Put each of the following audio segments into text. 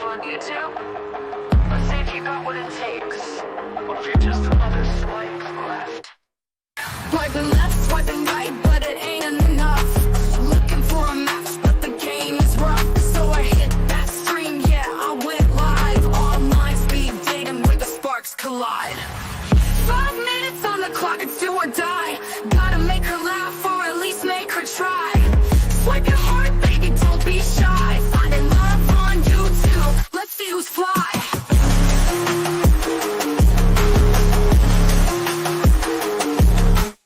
on YouTube? Let's see if you got what it takes. Or if you're just another swipe left. Swiping left, swiping right, but it ain't enough. Looking for a match, but the game is rough. So I hit that stream, yeah, I went live. Online speed dating where the sparks collide. 5 minutes on the clock, it's do or die. Gotta make her laugh or at least make her try. Swipe your heart, baby, don't be shy. Finding love on YouTube, let's see who's fly.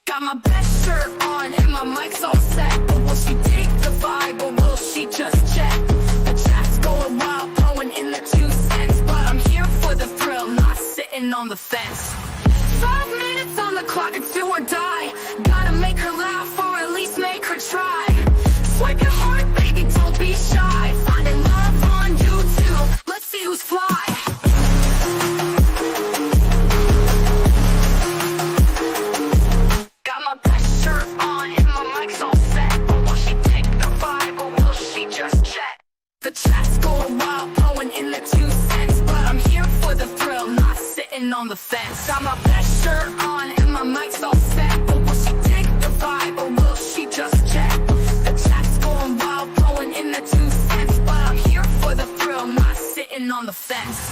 Got my best shirt on and my mic's all set. But will she take the vibe or will she just check? The chat's going wild, throwing in the 2 cents. But I'm here for the thrill, not sitting on the fence. 5 minutes on the clock, it's do or die. Gotta make her laugh or at least make her try. Swipe your heart, baby, don't be shy. Finding love on YouTube, let's see who's fly. Got my best shirt on and my mic's all set. But will she take the vibe or will she just check? The chat's going wild, throwing in the 2 cents. But I'm here for the thrill, not sitting on the fence. Got my best shirt on and my mic's all set. But will she take the vibe or will she just check? The chat's going wild, throwing in the 2 cents. But I'm here for the thrill, not sitting on the fence.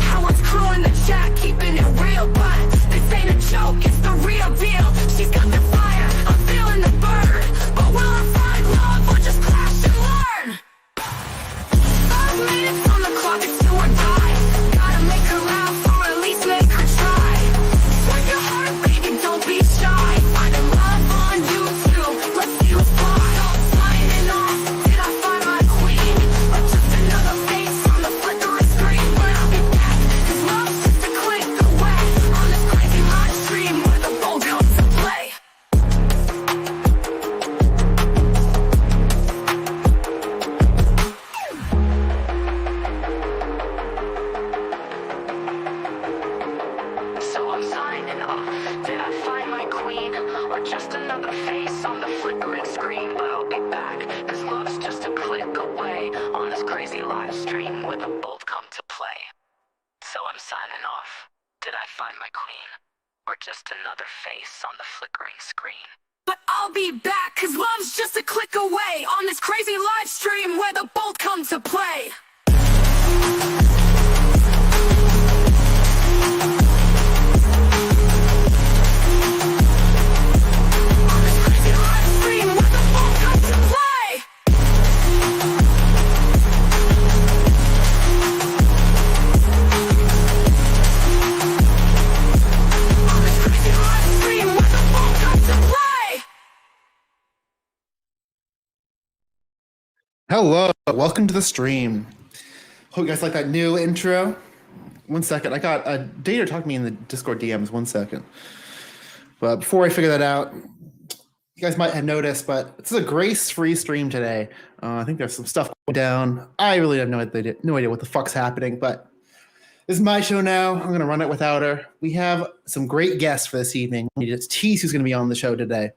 Howard's crew in the chat, keeping it real. But this ain't a joke, it's the real deal. She's got the fire, I'm feeling the burn. But will I find love or just crash and learn? 5 minutes on the clock, it's do or die. Gotta make her laugh or at least make her try. Swipe your heart, baby, don't be shy. Finding love on YouTube, let's see who's fly. Signing off, did I find my queen? Or just another face on the flickering screen? But I'll be back, 'cause love's just a click away. On this crazy live stream where the bold comes to play. So I'm signing off. Did I find my queen? Or just another face on the flickering screen? But I'll be back, 'cause love's just a click away. On this crazy live stream where the bold come to play. So I'm signing off. Did I find my queen? Or just another face on the flickering screen? But I'll be back, 'cause love's just a click away. On this crazy live stream where the bold come to play. On this crazy live stream where the bold come to play. On this crazy live stream where the bold come to play. Hello, welcome to the stream. Hope you guys like that new intro. 1 second, I got a data talk to me in the Discord DMs. 1 second. But before I figure that out, you guys might have noticed, but this is a grace-free stream today. I think there's some stuff going down. I really have no idea what the fuck's happening, but this is my show now. I'm going to run it without her. We have some great guests for this evening. We just tease who's going to be on the show today.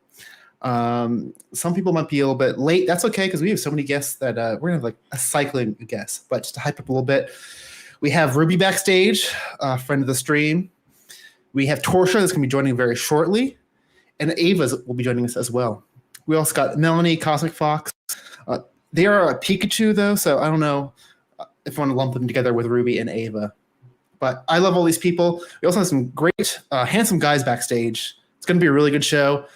Some people might be a little bit late. That's okay, because we have so many guests that we're gonna have like a cycling of guests. But just to hype up a little bit, we have Ruby backstage, friend of the stream. We have Torsha that's gonna be joining very shortly, and Ava's will be joining us as well. We also got Melanie, Cosmic Fox. They are a Pikachu though, so I don't know if I want to lump them together with Ruby and Ava. But I love all these people. We also have some great, handsome guys backstage. It's gonna be a really good show.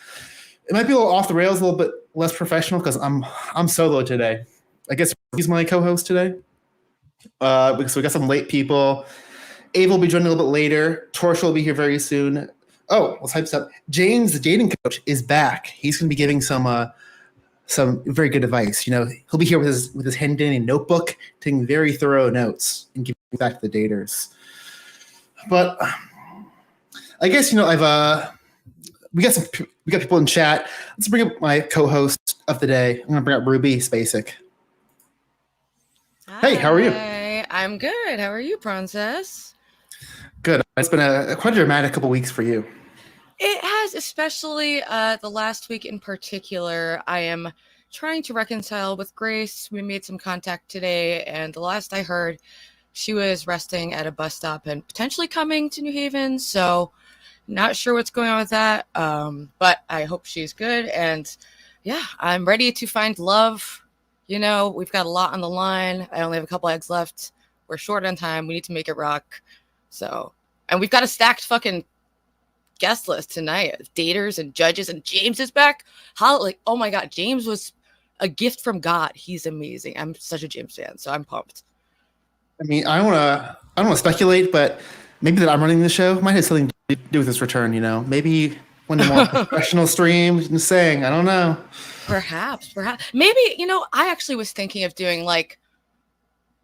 It might be a little off the rails, a little bit less professional because I'm solo today. I guess he's my co-host today. So we got some late people. Ava will be joining a little bit later. Torsha will be here very soon. Oh, let's hype this up. James, the dating coach, is back. He's going to be giving some very good advice. You know, he'll be here with his hand-in notebook, taking very thorough notes and giving it back to the daters. But I guess we got people in chat. Let's bring up my co-host of the day. I'm going to bring up Ruby Spacek. Hi. Hey, how are you? I'm good. How are you, PRAWNCESS? Good. It's been quite a dramatic couple weeks for you. It has, especially the last week in particular. I am trying to reconcile with Grace. We made some contact today, and the last I heard, she was resting at a bus stop and potentially coming to New Haven. So, not sure what's going on with that. But I hope she's good. And yeah, I'm ready to find love. You know, we've got a lot on the line. I only have a couple eggs left. We're short on time. We need to make it rock. So, and we've got a stacked fucking guest list tonight. Daters and judges, and James is back. How, like, oh my God, James was a gift from God. He's amazing. I'm such a James fan, so I'm pumped. I mean, I don't want to speculate, but maybe that I'm running the show might have something to do with this return. You know, maybe one of the more professional streams. I'm saying, I don't know. Perhaps. Maybe, you know, I actually was thinking of doing like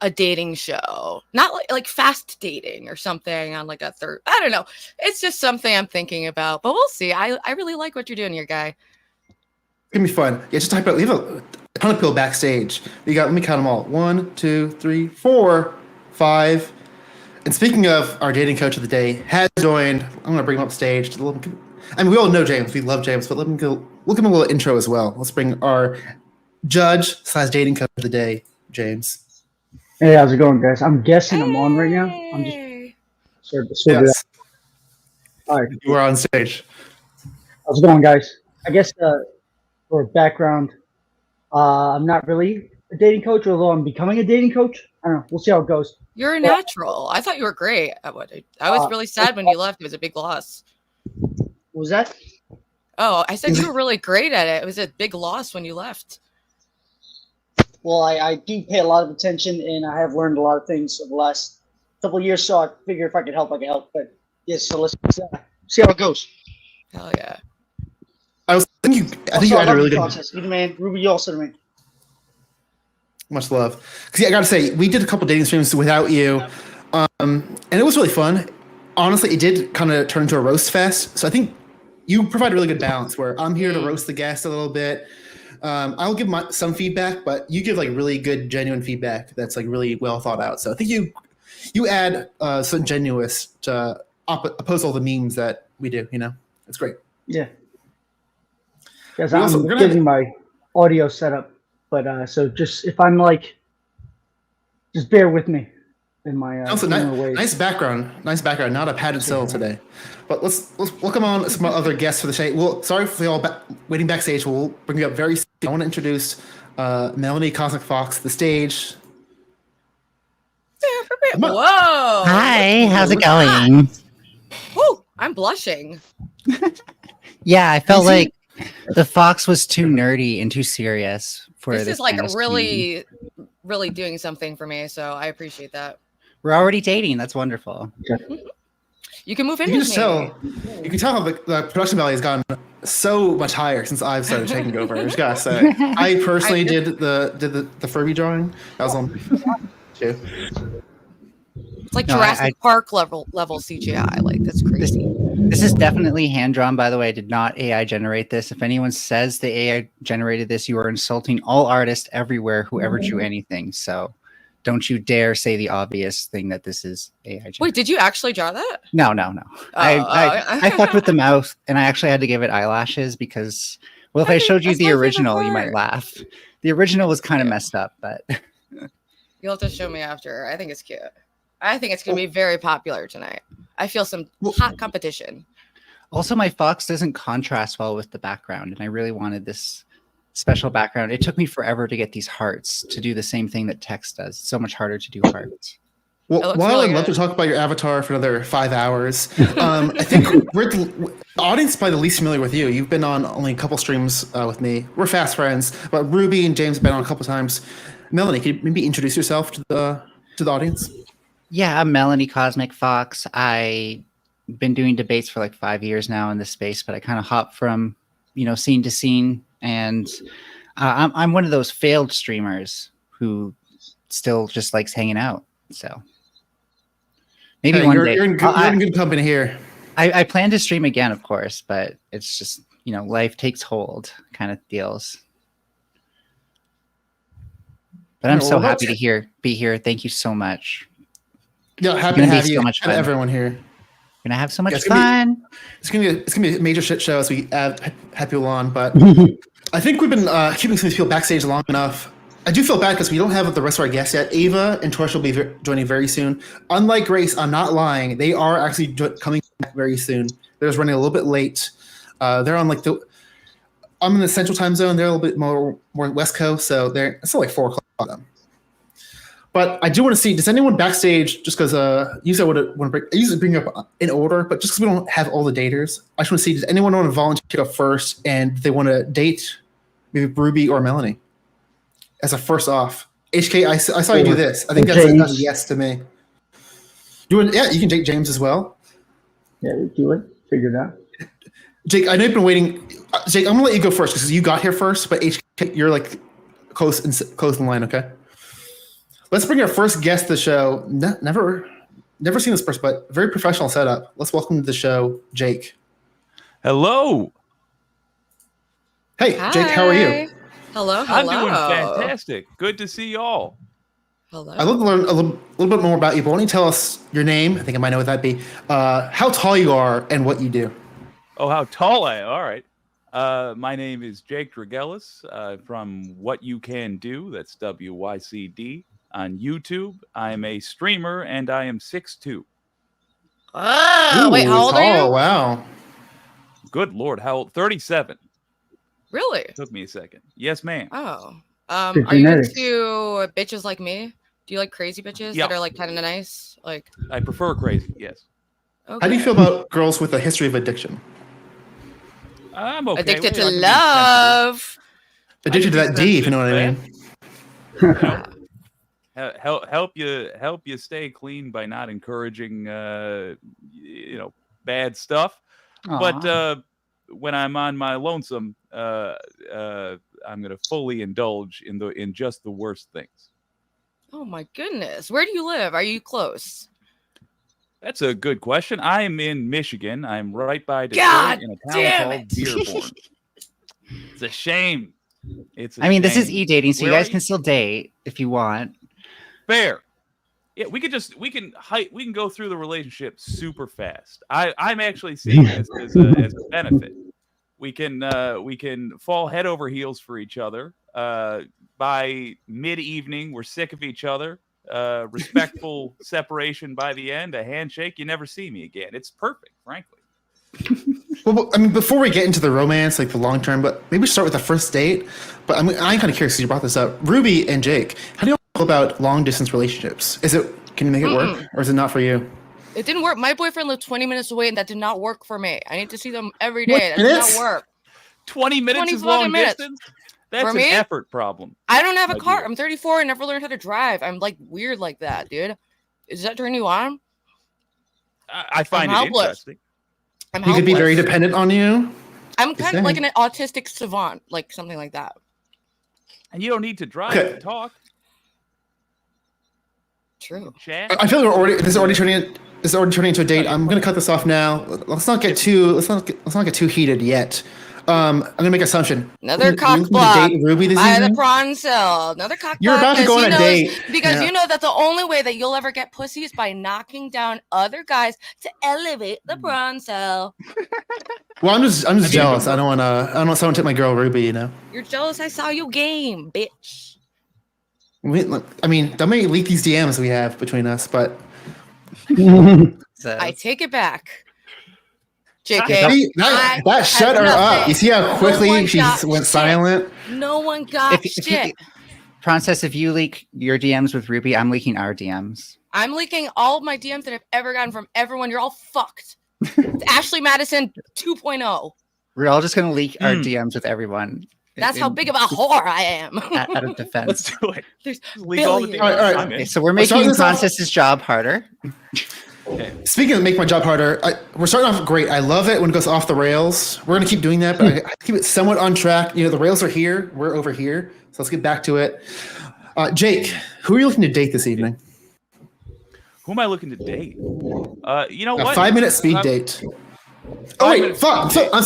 a dating show, not like fast dating or something on like a third. I don't know. It's just something I'm thinking about, but we'll see. I really like what you're doing here, guy. It's gonna be fun. Yeah, just type out. Leave a ton of people backstage. You got. Let me count them all. 1, 2, 3, 4, 5. And speaking of our dating coach of the day, has joined. I'm gonna bring him up stage. I mean, we all know James. We love James, but let him go. We'll give him a little intro as well. Let's bring our judge/dating coach of the day, James. Hey, how's it going, guys? I'm guessing I'm on right now. I'm just Yes. All right. You are on stage. How's it going, guys? I guess for background, I'm not really a dating coach, although I'm becoming a dating coach. I don't know. We'll see how it goes. You're a natural. I thought you were great at what I was really sad when you left. It was a big loss. What was that? Oh, I said you were really great at it. It was a big loss when you left. Well, I do pay a lot of attention, and I have learned a lot of things over the last couple of years, so I figure if I could help, I can help. But yes, so let's see how it goes. Hell yeah. I think you had a really good. Process. You the man, Ruby. You also the man. Much love. Because yeah, I gotta say, we did a couple dating streams without you, and it was really fun. Honestly, it did kind of turn into a roast fest. So I think you provide a really good balance where I'm here to roast the guest a little bit. I'll give some feedback, but you give like really good, genuine feedback that's like really well thought out. So I think you add something genuine to oppose all the memes that we do. You know, it's great. Yeah. Guys, I'm getting my audio set up, but so just if I'm like, just bear with me in my also nice background, not a padded cell today. But let's welcome on some other guests for the show. Well, sorry for y'all waiting backstage. We'll bring you up very soon. I want to introduce Melanie Cosmic Fox to the stage. Whoa! Hi, how's it going? Woo! I'm blushing. Yeah, I felt like the fox was too nerdy and too serious for this. This is like kind of really, really doing something for me, so I appreciate that. We're already dating. That's wonderful. You can move in You can with just me. tell. You can tell how the production value has gone so much higher since I've started taking over. I just gotta say, I personally did the Furby drawing. That was on too. It's like Jurassic Park level CGI. Like, that's crazy. This is definitely hand drawn, by the way. I did not AI generate this. If anyone says the AI generated this, you are insulting all artists everywhere who ever drew anything. So don't you dare say the obvious thing that this is AI generated. Wait, did you actually draw that? No. I fucked with the mouth, and I actually had to give it eyelashes because, well, if I showed you the original, you might laugh. The original was kind of messed up, but you'll have to show me after. I think it's cute. I think it's going to be very popular tonight. I feel some hot competition. Also, my fox doesn't contrast well with the background, and I really wanted this special background. It took me forever to get these hearts to do the same thing that text does. It's so much harder to do hearts. Well, while I'd love to talk about your avatar for another 5 hours, I think the audience is probably the least familiar with you. You've been on only a couple streams with me. We're fast friends, but Ruby and James have been on a couple times. Melanie, can you maybe introduce yourself to the audience? Yeah, I'm Melanie Cosmic Fox. I've been doing debates for like 5 years now in this space, but I kind of hop from, scene to scene. And I'm one of those failed streamers who still just likes hanging out. So maybe one day. You're in good company here. I plan to stream again, of course, but it's just, life takes hold kind of deals. But I'm so happy to be here. Thank you so much. Yeah, happy to have you. So much fun. Everyone here. We're gonna have so much fun. It's gonna be a major shit show as we have people on, but I think we've been keeping some people backstage long enough. I do feel bad because we don't have the rest of our guests yet. Ava and Torch will be joining very soon. Unlike Grace, I'm not lying. They are actually coming back very soon. They're just running a little bit late. They're on like I'm in the Central Time Zone. They're a little bit more West Coast, so it's still like 4 o'clock for them. But I do want to see, does anyone backstage, just because usually I usually bring up in order, but just because we don't have all the daters, I just want to see, does anyone want to volunteer to go first and they want to date maybe Ruby or Melanie as a first off? HK, I saw you do this. I think that's a yes to me. You can date James as well. Yeah, do it. Figure it out. Jake, I know you've been waiting. Jake, I'm gonna let you go first because you got here first, but HK, you're like close in line, okay? Let's bring our first guest to the show. Never seen this person, but very professional setup. Let's welcome to the show, Jake. Hello. Hey, Hi. Jake, how are you? Hello. I'm doing fantastic. Good to see y'all. Hello. I'd love to learn a little bit more about you, but why don't you tell us your name? I think I might know what that'd be. How tall you are and what you do. Oh, how tall I am. All right. My name is Jake Dragelis from What You Can Do. That's WYCD. On YouTube, I'm a streamer, and I am 6'2". Oh, wait, how old are you? Oh, wow. Good Lord, how old? 37. Really? Took me a second. Yes, ma'am. Oh. Are you into bitches like me? Do you like crazy bitches that are like kind of nice? Like, I prefer crazy, yes. okay. How do you feel about girls with a history of addiction? I'm okay. Addicted with it. to I can be love. Addicted to that D, if you know what I mean. sensitive. Help you stay clean by not encouraging bad stuff. Aw. But when I'm on my lonesome, I'm gonna fully indulge in just the worst things. Oh my goodness. Where do you live? Are you close? That's a good question. I'm in Michigan. I'm right by Detroit God in a damn town called it. Dearborn. It's a shame. I mean, this is shame. e-dating, so you Where guys are can still date if you want. Fair. Yeah, we can go through the relationship super fast. I'm actually seeing this as a benefit. We can fall head over heels for each other. By mid-evening, we're sick of each other. Respectful separation by the end, a handshake, you never see me again. It's perfect, frankly. Well, I mean, before we get into the romance, like the long term, but maybe start with the first date. But I'm kind of curious because you brought this up. Ruby and Jake, how do you feel about long distance relationships? Can you make it work, or is it not for you? It didn't work. My boyfriend lived 20 minutes away, and that did not work for me. I need to see them every day. That did minutes? not work. 20 minutes 20 is long fucking minutes. distance? That's For an me? effort problem. I don't have a My car. dear. I'm 34 and never learned how to drive. I'm like weird like that, dude. Does that turn you on? I find it helpless. interesting. I'm He could be very helpless. dependent on you. I'm kind of like saying. an autistic savant, like something like that. And you don't need to drive Okay. to talk. True. Chat. I feel like this is already turning into a date. I'm gonna cut this off now. Let's not get too heated yet. I'm gonna make an assumption. Another You're cock gonna block. date Ruby this By the evening? prawn cell. Another cock You're block. about to go on a 'cause date. Because Yeah. you know that the only way that you'll ever get pussy is by knocking down other guys to elevate the prawn cell. Well, I'm just mean, jealous. I don't want someone to take my girl Ruby. You know. You're jealous I saw you game, bitch. I mean, don't make me leak these DMs we have between us, but So, I take it back. JK. see, that shut her up. You see how quickly one she got went shit. silent? No one got shit. Princess, if you leak your DMs with Ruby, I'm leaking our DMs. I'm leaking all of my DMs that I've ever gotten from everyone. You're all fucked. It's Ashley Madison 2.0. We're all just going to leak our DMs with everyone. That's how big of a whore I am. out of defense. Let's do it. There's Leak all the billions. DMs. All right. I'm in. Okay, so we're Let's start making this off. Princess's job harder. Speaking of make my job harder, we're starting off great. I love it when it goes off the rails. We're going to keep doing that, but I have to keep it somewhat on track. You know, the rails are here. We're over here. So let's get back to it. Jake, who are you looking to date this evening? Who am I looking to date? You know A what? 5-minute speed date. Oh, 5 wait. minute Fuck. speed date. I'm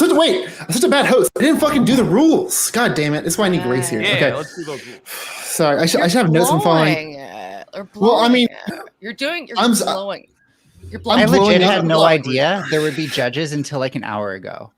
such a bad host. I didn't fucking do the rules. God damn it. That's why I need Grace here. Yeah, Okay. let's do those rules. Sorry. I should have notes I'm following. Blowing it. Or Well, I mean, blowing it. You're I'm- blowing. You're blowing. I blowing legit up. had no Blowing. idea there would be judges until like an hour ago.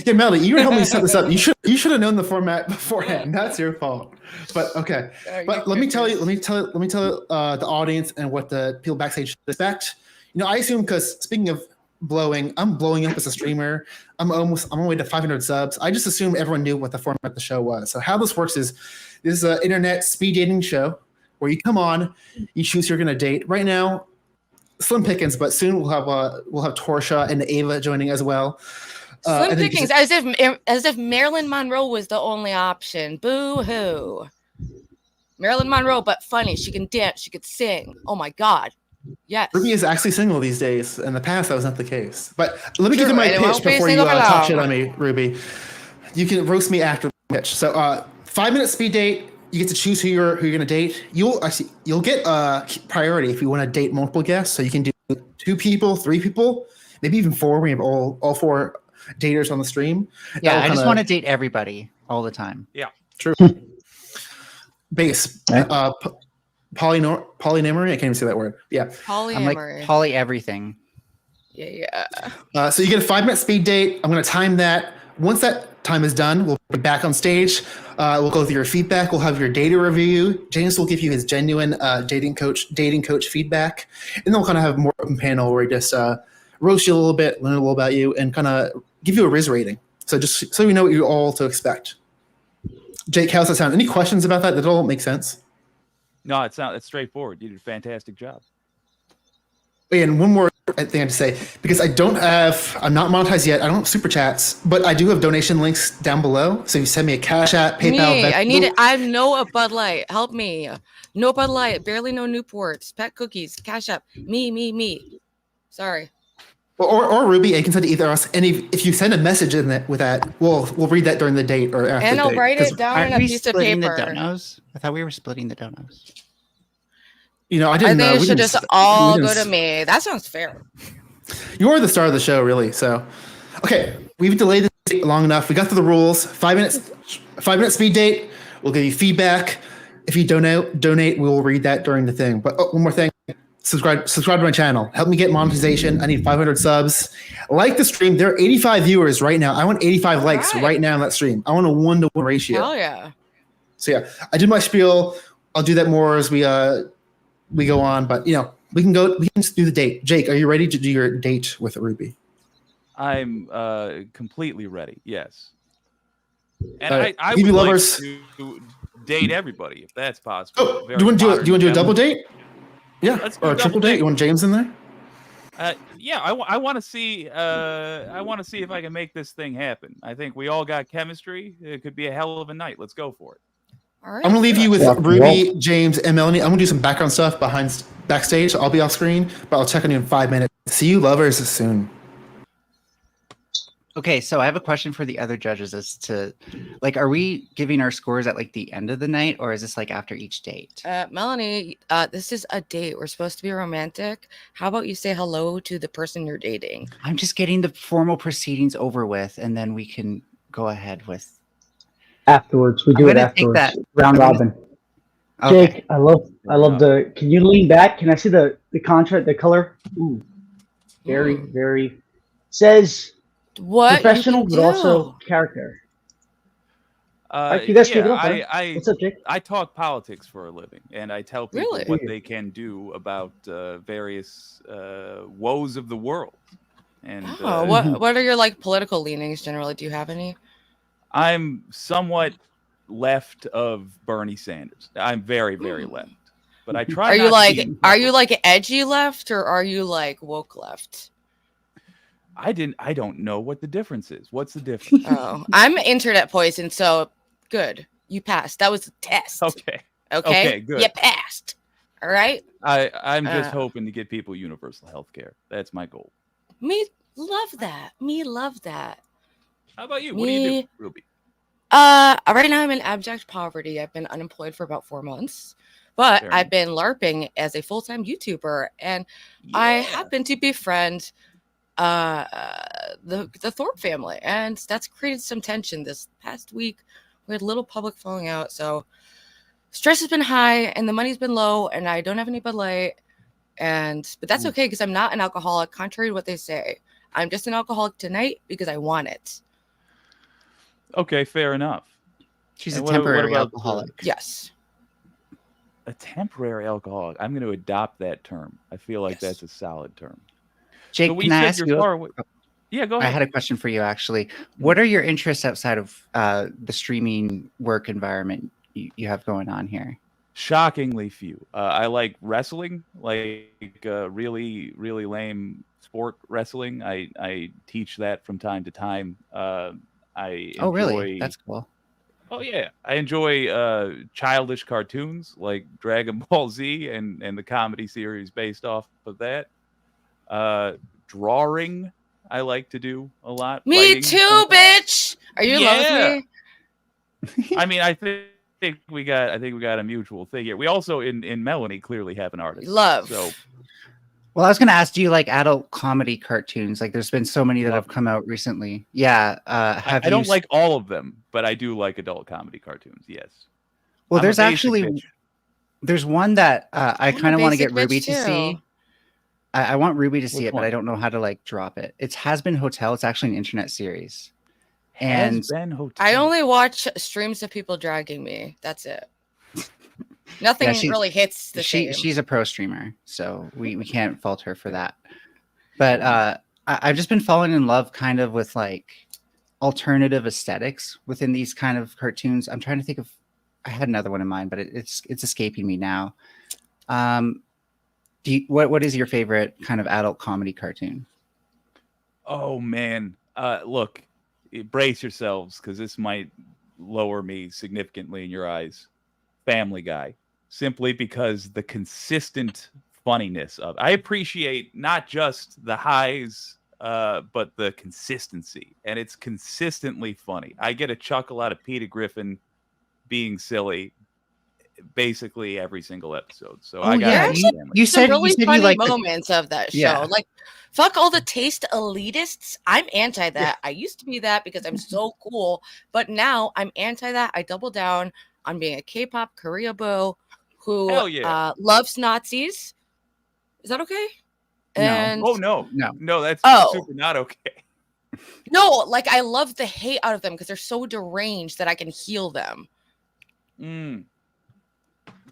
Yeah, Melanie, you were helping me set this up. You should have known the format beforehand. That's your fault. But okay. But let me tell the audience and what the people backstage should expect. I assume, because speaking of blowing, I'm blowing up as a streamer. I'm on my way to 500 subs. I just assumed everyone knew what the format of the show was. So how this works is, this is an internet speed dating show where you come on, you choose who you're gonna date. Right now, slim pickings, but soon we'll have Torsha and Ava joining as well. Slim pickings, as if Marilyn Monroe was the only option. Boo hoo. Marilyn Monroe, but funny. She can dance. She could sing. Oh my God. Yes. Ruby is actually single these days. In the past, that was not the case. But let me give you my pitch before you talk shit on me, Ruby. You can roast me after the pitch. So, 5-minute speed date. You get to choose who you're gonna date. You'll get priority if you want to date multiple guests. So you can do 2 people, 3 people, maybe even 4. We have all 4 daters on the stream. Yeah, I just want to date everybody all the time. Yeah, true. Base. Polyamory. I can't even say that word. Yeah. Polyamory. I'm like poly everything. Yeah. So you get a 5-minute speed date. I'm going to time that. Once that time is done, we'll be back on stage. We'll go through your feedback. We'll have your data review. James will give you his genuine dating coach feedback. And then we'll kind of have a more open panel where we just roast you a little bit, learn a little about you, and kind of give you a RIZZ rating. So just so you know what you all to expect. Jake, how's that sound? Any questions about that? Did it all make sense? no, it's straightforward. You did a fantastic job. And one more thing I have to say, because I'm not monetized yet. I don't have super chats, but I do have donation links down below. So if you send me a Cashapp, PayPal. I need it. I know a Bud Light. Help me. No Bud Light. Barely no Newports. Pet cookies. Cashapp. Me. Sorry. Or Ruby, you can send it to either us. And if you send a message in that with that, we'll read that during the date or after. And the I'll date. write it down on a piece of paper. The donos? I thought we were splitting the donos. I didn't know. I think it should just all go to me. That sounds fair. You're the star of the show, really. So, okay, we've delayed this long enough. We got through the rules. 5-minute speed date. We'll give you feedback. If you donate, we will read that during the thing. But one more thing. Subscribe to my channel. Help me get monetization. I need 500 subs. Like the stream. There are 85 viewers right now. I want 85 likes right now on that stream. I want a 1-to-1 ratio. Hell yeah. So yeah, I did my spiel. I'll do that more as we go on. But we can just do the date. Jake, are you ready to do your date with Ruby? I'm completely ready. Yes. And right. I TV would lovers. like to date everybody if that's possible. Oh, do you want to do a double date? Yeah, or a triple date. You want James in there? Yeah, I want to see. I want to see if I can make this thing happen. I think we all got chemistry. It could be a hell of a night. Let's go for it. All right. I'm gonna leave you with Ruby, James, and Melanie. I'm gonna do some background stuff backstage. I'll be off screen, but I'll check on you in 5 minutes. See you lovers soon. Okay, so I have a question for the other judges as to, are we giving our scores at the end of the night, or is this after each date? Melanie, this is a date. We're supposed to be romantic. How about you say hello to the person you're dating? I'm just getting the formal proceedings over with, and then we can go ahead with. Afterwards, we do it afterwards. Round robin. Okay. Jake, I love the. Can you lean back? Can I see the contrast, the color? Ooh, very says. What professional, but also character. You guys keep it up, what's up, Jake? I talk politics for a living, and I tell people what they can do about various woes of the world. And what are your political leanings generally? Do you have any? I'm somewhat left of Bernie Sanders. I'm very, very left, but I try. Are you edgy left, or are you woke left? I don't know what the difference is. What's the difference? Oh, I'm internet poison, so good. You passed. That was a test. Okay, good. You passed. All right. I'm just hoping to get people universal health care. That's my goal. Me love that. How about you? What do you do, Ruby? Right now I'm in abject poverty. I've been unemployed for about 4 months, but I've been LARPing as a full-time YouTuber, and I happen to befriend the Thorpe family, and that's created some tension this past week. We had a little public falling out, so stress has been high and the money's been low, and I don't have any Bud Light, but that's okay because I'm not an alcoholic, contrary to what they say. I'm just an alcoholic tonight because I want it. Okay, fair enough. She's And a what temporary about alcoholic. Yes. a temporary alcoholic? I'm going to adopt that term. I feel like Yes. that's a solid term. Jake, So we can I said ask you're you? far away. Yeah, go I ahead. had a question for you actually. What are your interests outside of the streaming work environment you have going on here? Shockingly few. I like wrestling, like really, really lame sport wrestling. I teach that from time to time. I Oh, really? enjoy. That's cool. Oh yeah, I enjoy childish cartoons like Dragon Ball Z and the comedy series based off of that. Drawing, I like to do a lot. Me Writing. too, bitch. Are you in love Yeah. with me? I mean, I think we got a mutual thing here. We also in Melanie clearly have an artist. Love. So Well, I was going to ask, do you like adult comedy cartoons? Like, there's been so many that have come out recently. Yeah. I don't like all of them, but I do like adult comedy cartoons. Yes. Well, I'm a there's basic actually bitch. there's one that I I'm a kind of want to basic get Ruby bitch, to see. too. I want Ruby to see Which it, but one? I don't know how to like drop it. It's Has Been Hotel. It's actually an internet series. And Has Been Hotel. I only watch streams of people dragging me. That's it. Nothing Yeah, really hits the same. she's a pro streamer, so we can't fault her for that. But I've just been falling in love kind of with like alternative aesthetics within these kind of cartoons. I'm trying to think of, I had another one in mind, but it's escaping me now. What is your favorite kind of adult comedy cartoon? Oh man. Look, brace yourselves because this might lower me significantly in your eyes. Family Guy, simply because the consistent funniness of. I appreciate not just the highs, but the consistency, and it's consistently funny. I get a chuckle out of Peter Griffin being silly, basically every single episode. So I got yeah, There's you some said really you funny like moments of that show. Yeah. Like, fuck all the taste elitists. I'm anti that. I used to be that because I'm so cool, but now I'm anti that. I double down on being a K-pop Korea boo who Hell yeah. loves Nazis. Is that okay? No. And Oh no, No. that's Oh. super not okay. no, like I love the hate out of them because they're so deranged that I can heal them.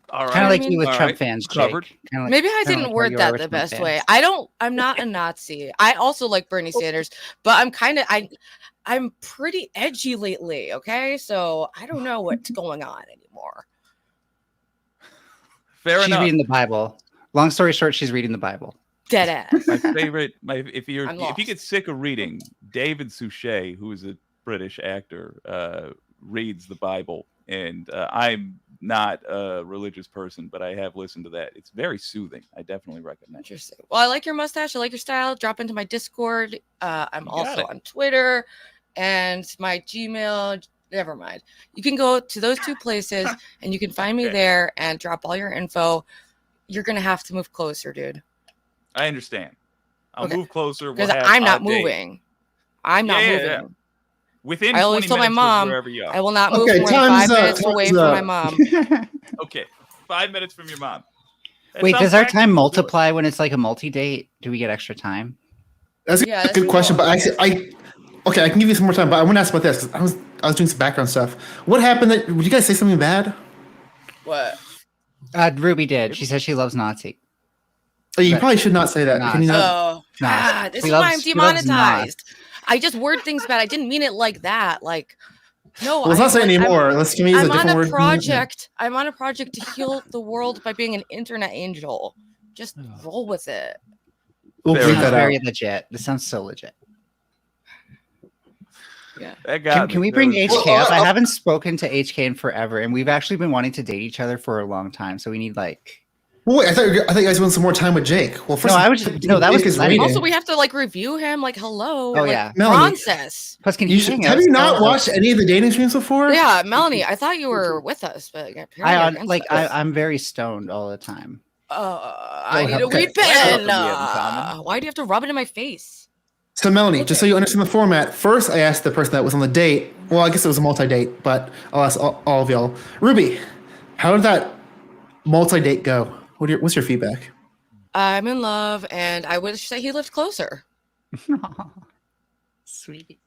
All right. kind of like you with All Trump right. fans, Covered. Jake. Kinda like- Maybe I kinda didn't like how word you are that with the Trump best way. fans. I'm not a Nazi. I also like Bernie Sanders, but I'm pretty edgy lately, okay? So I don't know what's going on anymore. Fair She's enough. reading the Bible. Long story short, she's reading the Bible. Dead ass. My favorite, if you I'm get lost. sick of reading, David Suchet, who is a British actor, reads the Bible, and I'm not a religious person, but I have listened to that. It's very soothing. I definitely recommend it. Interesting. Well, I like your mustache. I like your style. Drop into my Discord. I'm You got also it. on Twitter and my Gmail. Never mind. You can go to those two places and you can find me Okay. there and drop all your info. You're gonna have to move closer, dude, I understand. I'll Okay. move closer. because We'll have I'm not a date. moving. I'm not Yeah, moving. yeah. Within I always 20 told my minutes of mom wherever you are. I will not move Okay, more than time's 5 up, minutes away time's from up. my mom. Okay, 5 minutes from your mom. That Wait, sounds does our practical. time Do it. multiply when it's like a multi-date? Do we get extra time? That's Yeah, a that's good a question, cool. but okay, I can give you some more time, but I want to ask about this. 'Cause I was doing some background stuff. What happened? Would you guys say something bad? What? Ruby did. She says she loves Nazi. Oh, you But- probably should not say that. Nah, Can you not? Oh, Nah, this she is why loves- I'm she loves demonetized. I just word things bad. I didn't mean it like that. Like, no. Well, let's not say I'm anymore. Let's give me a I'm different on a word. project. I'm on a project to heal the world by being an internet angel. Just roll with it. We'll Fair bleep enough. that Very out. legit. This sounds so legit. Yeah. That got Can me. we That bring was- HK up? I haven't spoken to HK in forever, and we've actually been wanting to date each other for a long time. So we need like. Well, wait, I thought you guys wanted some more time with Jake. Well, first, No, I was just- no, that was Jake is Lenny. reading. Also, we have to like review him. Like, hello. Oh, like, yeah. Melanie. PRAWNCESS. Plus, can You he should, hang have out you not still? watched any of the dating streams before? Yeah, Melanie. I thought you were with us, but apparently I you're on against like us. I'm very stoned all the time. I need a okay. weed That's pen. something we have in common. Why do you have to rub it in my face? So, Melanie, just so you understand the format, first I asked the person that was on the date. Well, I guess it was a multi-date, but I'll ask all of y'all. Ruby, how did that multi-date go? What's your feedback? I'm in love, and I wish that he lived closer. Sweet.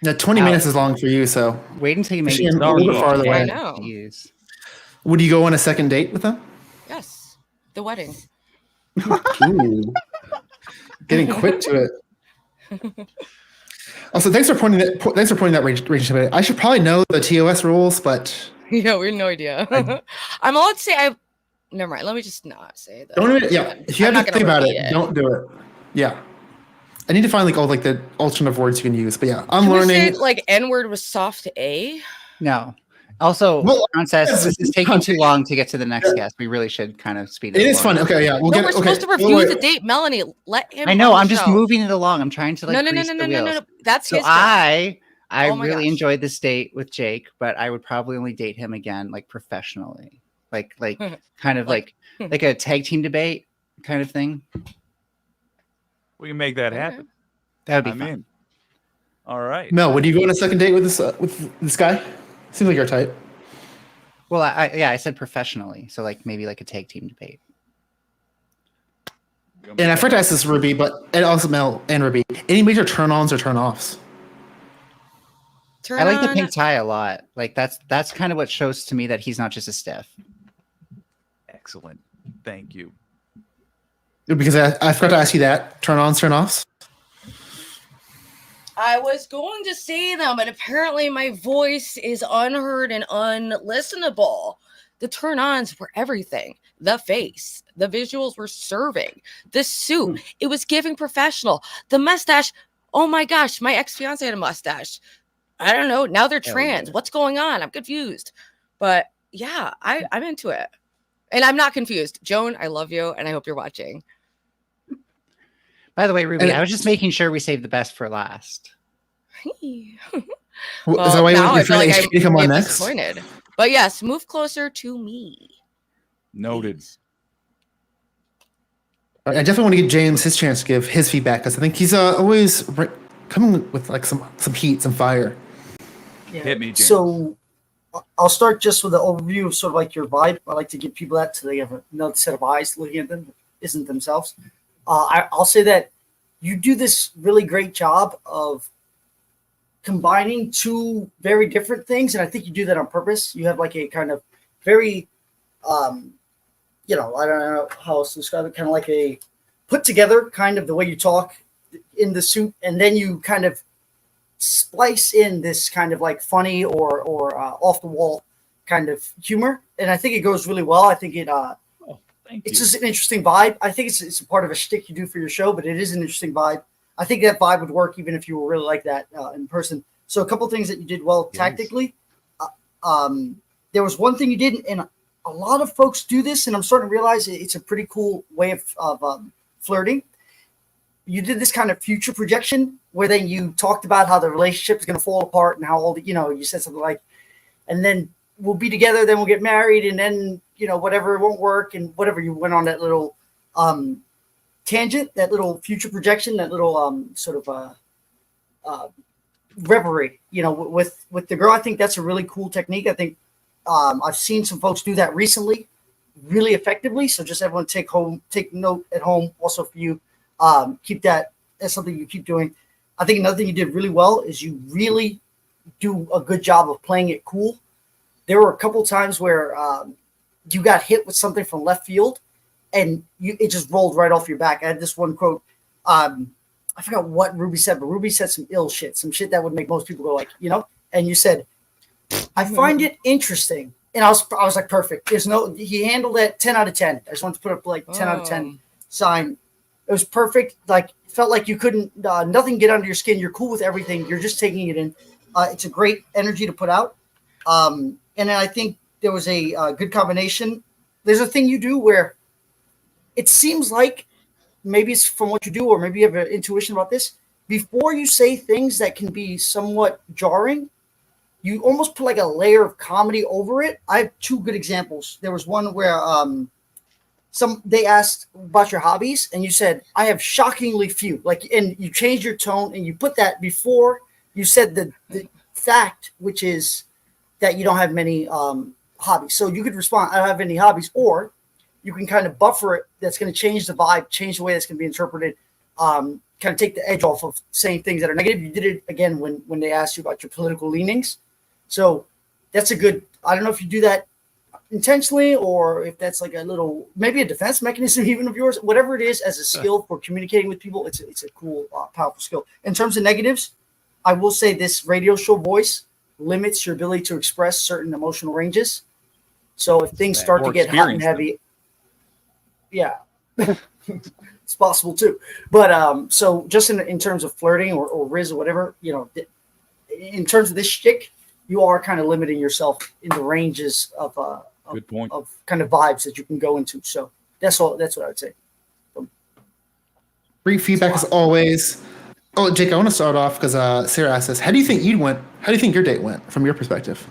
Yeah, 20 Ouch. minutes is long for you, so Wait until you make Actually, it I'm to a little the bit farther day. away. I know. Jeez. would you go on a second date with them? Yes, the wedding. Ooh. Getting quick to it. Also, thanks for pointing that relationship out. I should probably know the TOS rules, but Yeah, we have no idea. I'm allowed to say I. Never mind. Let me just not say that. don't even. Yeah, if you I'm have not to think gonna about repeat it, don't do it. Yeah, I need to find like all like the alternative words you can use. But yeah, I'm Can we learning. say like N word was soft A? No. Also, Well, Princess, yes, this is taking too long to get to the next guest. We really should kind of speed it It is along. fun. Okay, yeah, we'll No, get we're it. supposed to Okay, review wait. the date. Melanie, let him. I know. on the I'm just show. moving it along. I'm trying to like No. grease the wheels. That's So his job. I Oh my really gosh. enjoyed this date with Jake, but I would probably only date him again like professionally, like kind of like a tag team debate kind of thing. We can make that Okay. happen. That would be I'm fun. in. All right. Mel, would you go on a second date with this guy? Seems like your type. Well, I said professionally, so like maybe like a tag team debate. And I forgot to ask this Ruby, and also Mel and Ruby. Any major turn-ons or turn-offs? Turn I like the on- pink tie a lot. Like that's kind of what shows to me that he's not just a stiff. Excellent. Thank you. Because I forgot to ask you that. Turn-ons, turn-offs? I was going to say them, but apparently my voice is unheard and unlistenable. The turn-ons were everything. The face, the visuals were serving. The suit, it was giving professional. The mustache, oh my gosh, my ex-fiance had a mustache. I don't know. Now they're trans. What's going on? I'm confused. But yeah, I'm into it. And I'm not confused. Joan, I love you, and I hope you're watching. By the way, Ruby, And- I was just making sure we saved the best for last. Is that why now I you're feel trying like to come I'm on next? disappointed. But yes, move closer to me. Noted. please. I definitely want to give James his chance to give his feedback because I think he's always coming with like some heat, some fire. Yeah. Hit me, James. So I'll start just with an overview of sort of like your vibe. I like to give people that so they have another set of eyes looking at them, isn't themselves. I'll say that you do this really great job of combining two very different things, and I think you do that on purpose. You have like a kind of very, I don't know how else to describe it, kind of like a put together kind of the way you talk in the suit, and then you kind of splice in this kind of like funny or off the wall kind of humor, and I think it goes really well. I think it Thank it's you. just an interesting vibe. I think it's a part of a shtick you do for your show, but it is an interesting vibe. I think that vibe would work even if you were really like that in person. So a couple things that you did well tactically. There was one thing you did, and a lot of folks do this, and I'm starting to realize it's a pretty cool way of flirting. You did this kind of future projection where then you talked about how the relationship is going to fall apart and how all the, you said something like, and then we'll be together, then we'll get married, and then, whatever, it won't work, and whatever. You went on that little tangent, that little future projection, that little sort of reverie, with the girl. I think that's a really cool technique. I think I've seen some folks do that recently really effectively. So just everyone take note at home also for you. Keep that as something you keep doing. I think another thing you did really well is you really do a good job of playing it cool. There were a couple times where you got hit with something from left field and it just rolled right off your back. I had this one quote. I forgot what Ruby said, but Ruby said some ill shit, some shit that would make most people go like, and you said, I find it interesting. And I was like, perfect. He handled it 10 out of 10. I just wanted to put up like 10 out of 10 sign. It was perfect. Like, felt like you couldn't, nothing get under your skin. You're cool with everything. You're just taking it in. It's a great energy to put out. And then I think there was a good combination. There's a thing you do where it seems like maybe it's from what you do, or maybe you have an intuition about this. Before you say things that can be somewhat jarring, you almost put like a layer of comedy over it. I have two good examples. There was one where they asked about your hobbies, and you said, I have shockingly few. And you changed your tone, and you put that before you said the fact, which is that you don't have many hobbies. So you could respond, I don't have any hobbies, or you can kind of buffer it. That's going to change the vibe, change the way that's going to be interpreted. kind of take the edge off of saying things that are negative. You did it again when they asked you about your political leanings. So that's a good, I don't know if you do that intentionally or if that's like a little, maybe a defense mechanism even of yours, whatever it is as a skill for communicating with people. It's a cool, powerful skill. In terms of negatives, I will say this radio show voice limits your ability to express certain emotional ranges. So if things start to get hot and heavy, yeah, it's possible too. But so just in terms of flirting or RIZZ or whatever, in terms of this shtick, you are kind of limiting yourself in the ranges of good point of kind of vibes that you can go into. So that's all. That's what I would say. Great feedback as always. Oh, Jake, I want to start off because Sarah asked us, how do you think your date went from your perspective?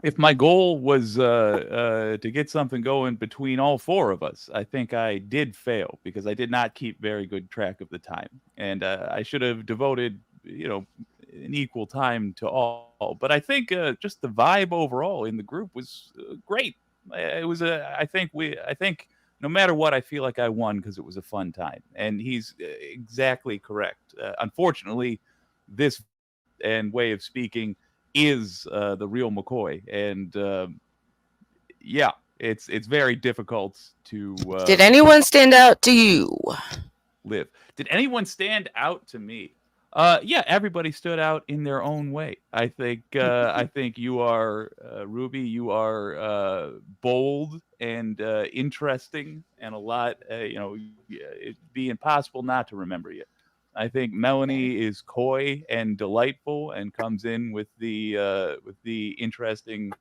If my goal was to get something going between all four of us, I think I did fail because I did not keep very good track of the time, and I should have devoted, an equal time to all. But I think just the vibe overall in the group was great. It was I think no matter what, I feel like I won because it was a fun time, and he's exactly correct. Unfortunately, this and way of speaking is the real McCoy, and it's very difficult to Did anyone stand out to you? live. Did anyone stand out to me? Yeah, everybody stood out in their own way. I think you are Ruby. You are bold and interesting, and a lot. It'd be impossible not to remember you. I think Melanie is coy and delightful and comes in with the interesting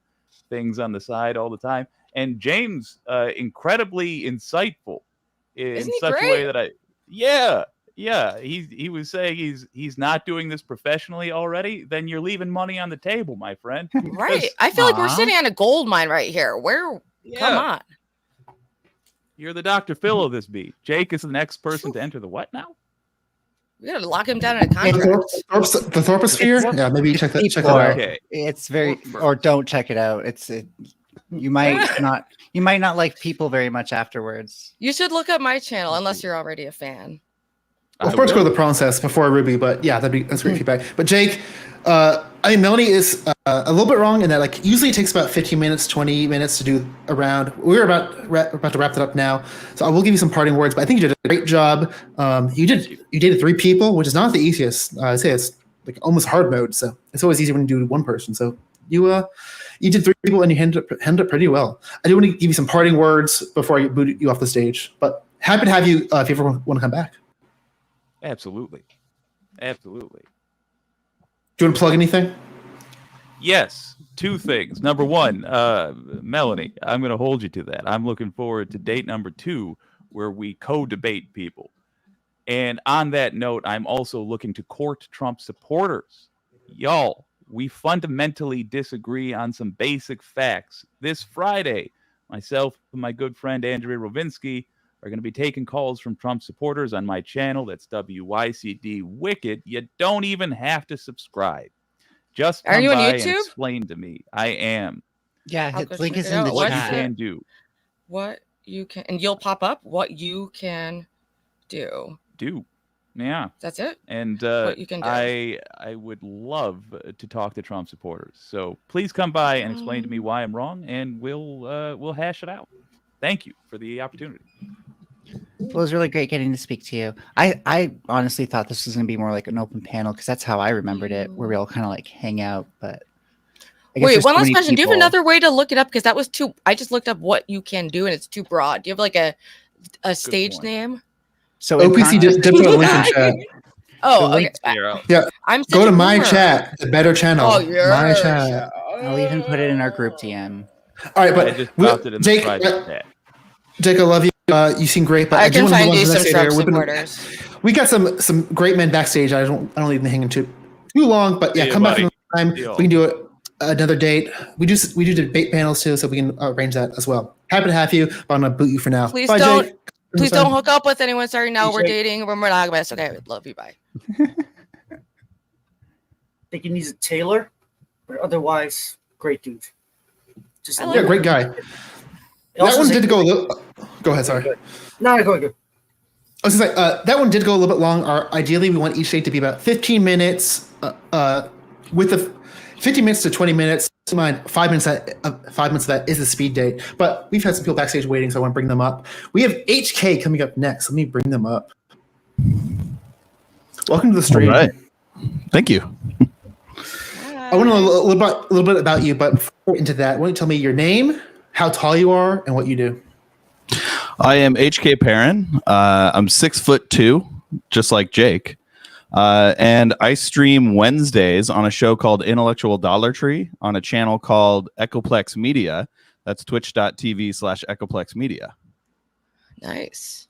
things on the side all the time. And James, incredibly insightful in Isn't he such a great? way that he was saying he's not doing this professionally already. Then you're leaving money on the table, my friend. Right. I feel like we're sitting on a gold mine right here. Come on. You're the Dr. Phil of this beat. Jake is the next person to enter the what now? We gotta lock him down in a contract. The Thorposphere? Yeah, maybe check that out. Okay. It's very, or don't check it out. You might not like people very much afterwards. You should look up my channel unless you're already a fan. Of course, go to ThePrawncess before Ruby, but yeah, that's great feedback. But Jake, I mean, Melanie is a little bit wrong in that, like, usually it takes about 15 minutes, 20 minutes to do a round. We're about to wrap it up now, so I will give you some parting words. But I think you did a great job. You dated 3 people, which is not the easiest. I'd say it's like almost hard mode. So it's always easier when you do one person. So you did 3 people and you handled it pretty well. I do want to give you some parting words before I boot you off the stage. But happy to have you if you ever want to come back. Absolutely. Do you want to plug anything? Yes, 2 things. Number 1, Melanie, I'm going to hold you to that. I'm looking forward to date number 2, where we co-debate people. And on that note, I'm also looking to court Trump supporters. Y'all, we fundamentally disagree on some basic facts. This Friday, myself and my good friend Andrea Rovinsky are going to be taking calls from Trump supporters on my channel. That's WYCD Wicked. You don't even have to subscribe. Just come you on by YouTube? and explain to me. I am. Yeah, I'll his go link check is it in the out. What you What's chat. can do. What you can, and you'll pop up what you can do. Yeah. That's it. And What you can do. I would love to talk to Trump supporters. So please come by and explain to me why I'm wrong, and we'll hash it out. Thank you for the opportunity. Well, it was really great getting to speak to you. I honestly thought this was going to be more like an open panel because that's how I remembered it, where we all kind of like hang out. But I guess Wait, there's one so last many question. Do you have people. another way to look it up? Because that was too. I just looked up what you can do, and it's too broad. Do you have like a stage point. name? So in OPC did put a link in chat. Oh, The okay. link- Yeah, I'm go to such a my boomer. chat, the better channel. Oh, yeah. My chat. I'll even put it in our group DM. All right, I just dropped it in the Jake, private chat. Jake, I love you. You seem great, but I do can want to find move on you to the some next Trump area. supporters. We got some great men backstage. I don't need to hang in too long, but yeah, Yeah, come back buddy. another time. Deal. We can do it another date. We do debate panels too, so we can arrange that as well. Happy to have you. But I'm gonna boot you for now. Please Bye, don't. Jake. Please don't hook up with anyone starting now. We're Jake. dating. We're monogamous. Okay, love you. Bye. think he needs a tailor, but otherwise, great dude. Just I Yeah, great guy. It That also one has a- did go a little. Go ahead. Sorry. No, go ahead. was gonna say, that one did go a little bit long. Ideally, we want each date to be about 15 minutes. With the 15 minutes to 20 minutes. To mind, 5 minutes. 5 minutes of that is the speed date. But we've had some people backstage waiting, so I want to bring them up. We have HK coming up next. Let me bring them up. Welcome to the stream. All right. Thank you. I want to know a little bit about you, but before into that, why don't you tell me your name, how tall you are, and what you do? I am HK Perrin. I'm 6'2", just like Jake. And I stream Wednesdays on a show called Intellectual Dollar Tree on a channel called Echoplex Media. That's twitch.tv/Echoplex Media. Nice.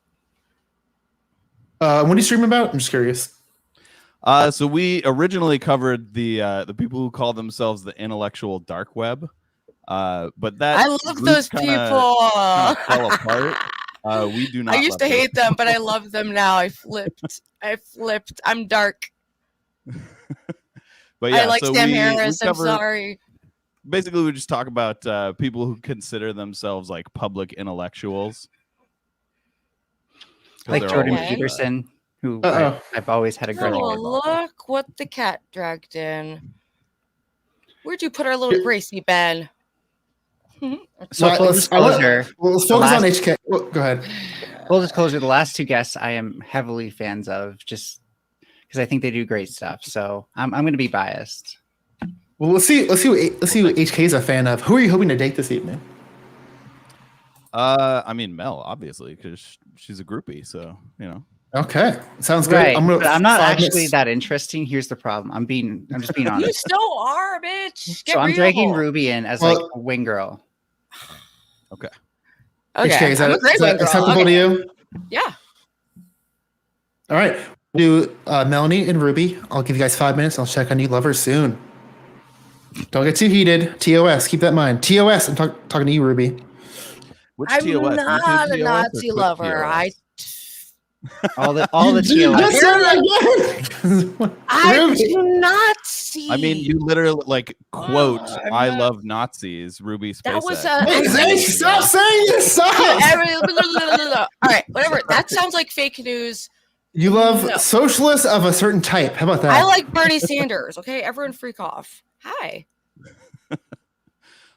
What do you stream about? I'm just curious. So we originally covered the people who call themselves the intellectual dark web. But that I love those people. Fell apart. We do not. I used to hate them, but I love them now. I flipped. I'm dark. But yeah, I like so Sam we Harris. I'm cover- sorry. Basically, we just talk about people who consider themselves like public intellectuals. 'Cause Like they're Jordan always, Peterson, who Uh-oh. I've always had a grudge Oh, for. look what the cat dragged in. Where'd you put our little Gracie, Ben? So full disclosure, Let's focus on HK. Go ahead. full disclosure, the last two guests I am heavily fans of, just because I think they do great stuff. So I'm going to be biased. Well, let's see what HK is a fan of. Who are you hoping to date this evening? I mean, Mel, obviously, because she's a groupie. So Okay, sounds good. Right, I'm but I'm not 5 actually minutes- that interesting. Here's the problem. I'm just being You honest. still are, bitch. Get So I'm real. dragging Ruby in as Well- like a wing girl. Okay. Okay, HK, is I'm that, a great is that wing girl. acceptable to Okay. you? Yeah. All right. Do Melanie and Ruby. I'll give you guys 5 minutes. I'll check on you lovers soon. Don't get too heated. TOS. Keep that in mind. TOS. I'm talking to you, Ruby. Which I'm TOS? not YouTube a TOS or Nazi Twitch lover. TOS? All the You TOS. just said it again. I Ruby. do not see. I mean, you literally like quote I'm "I not- love Nazis." Ruby SpaceX. That was Wait, Zay, stop saying this stuff. All right, whatever. That sounds like fake news. You love No. socialists of a certain type. How about that? I like Bernie Sanders. Okay, everyone freak off. Hi.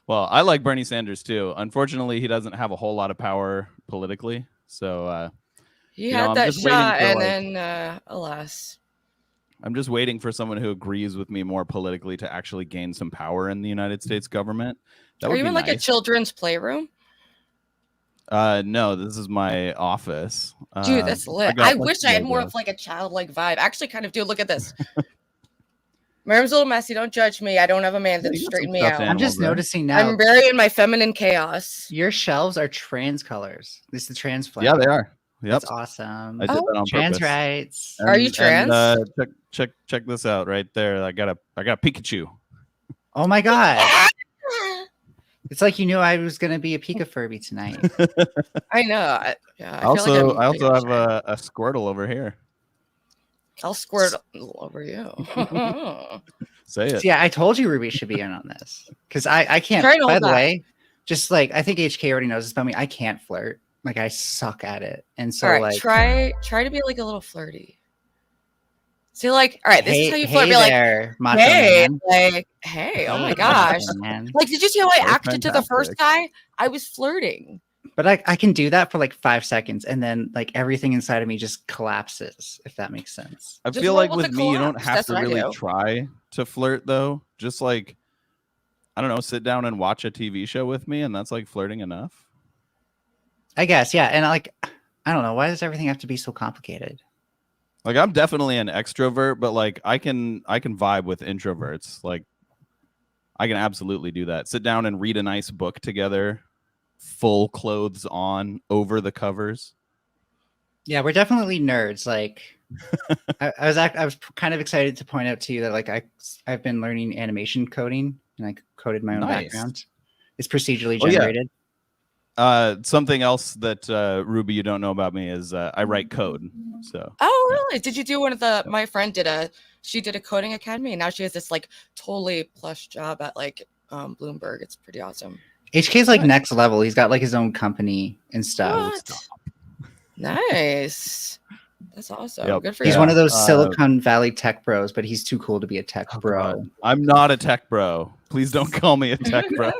Well, I like Bernie Sanders too. Unfortunately, he doesn't have a whole lot of power politically. So He know, had I'm that just waiting shot, for, and like- then alas. I'm just waiting for someone who agrees with me more politically to actually gain some power in the United States government. That Are would you be in like a nice. children's playroom? No, this is my office. Dude, that's lit. got I a bunch wish of I had more Legos. of like a childlike vibe. I actually kind of do. Look at this. My room's a little messy. Don't judge me. I don't have a man Yeah, to you got straighten some me stuffed out. I'm animals, just right? noticing now. I'm very in my feminine chaos. Your shelves are trans colors. This is the trans flag. Yeah, they are. Yep, That's awesome. I did that on Trans purpose. rights. Are you trans? Check this out right there. I got a Pikachu. Oh my god. It's like you knew I was gonna be a Pika Furby tonight. I know. I I feel like also have a Squirtle over here. I'll squirt over you. Say it. So yeah, I told you Ruby should be in on this because I can't. Try to By hold the back. way, just like I think HK already knows this about me. I can't flirt. Like I suck at it, and so All right, like try to be like a little flirty. See, like, all right, this is how you flirt. Hey Be like, there, macho hey, man. like, hey, oh my Hey, gosh. macho man. Like, did you see how I That's acted to the first fantastic. guy? I was flirting. But I can do that for like 5 seconds, and then like everything inside of me just collapses. If that makes sense. I Just feel roll like with with the me, you don't collapse. have That's to what I really do. try to flirt though. Just like, I don't know, sit down and watch a TV show with me, and that's like flirting enough. I guess, yeah. And like, I don't know, why does everything have to be so complicated? Like I'm definitely an extrovert, but like I can vibe with introverts. Like I can absolutely do that. Sit down and read a nice book together, full clothes on, over the covers. Yeah, we're definitely nerds. Like, I was kind of excited to point out to you that like I've been learning animation coding, and I coded my own Nice. background. It's procedurally Oh, yeah. generated. Something else that Ruby, you don't know about me is I write code. So Oh, really? Did you do one of the? My friend did a coding academy, and now she has this like totally plush job at like Bloomberg. It's pretty awesome. HK's like What? next level. He's got like his own company and stuff. What? Nice. That's awesome. Yep. Good for He's you. one of those Silicon Valley tech bros, but he's too cool to be a tech bro. I'm not a tech bro. Please don't call me a tech bro.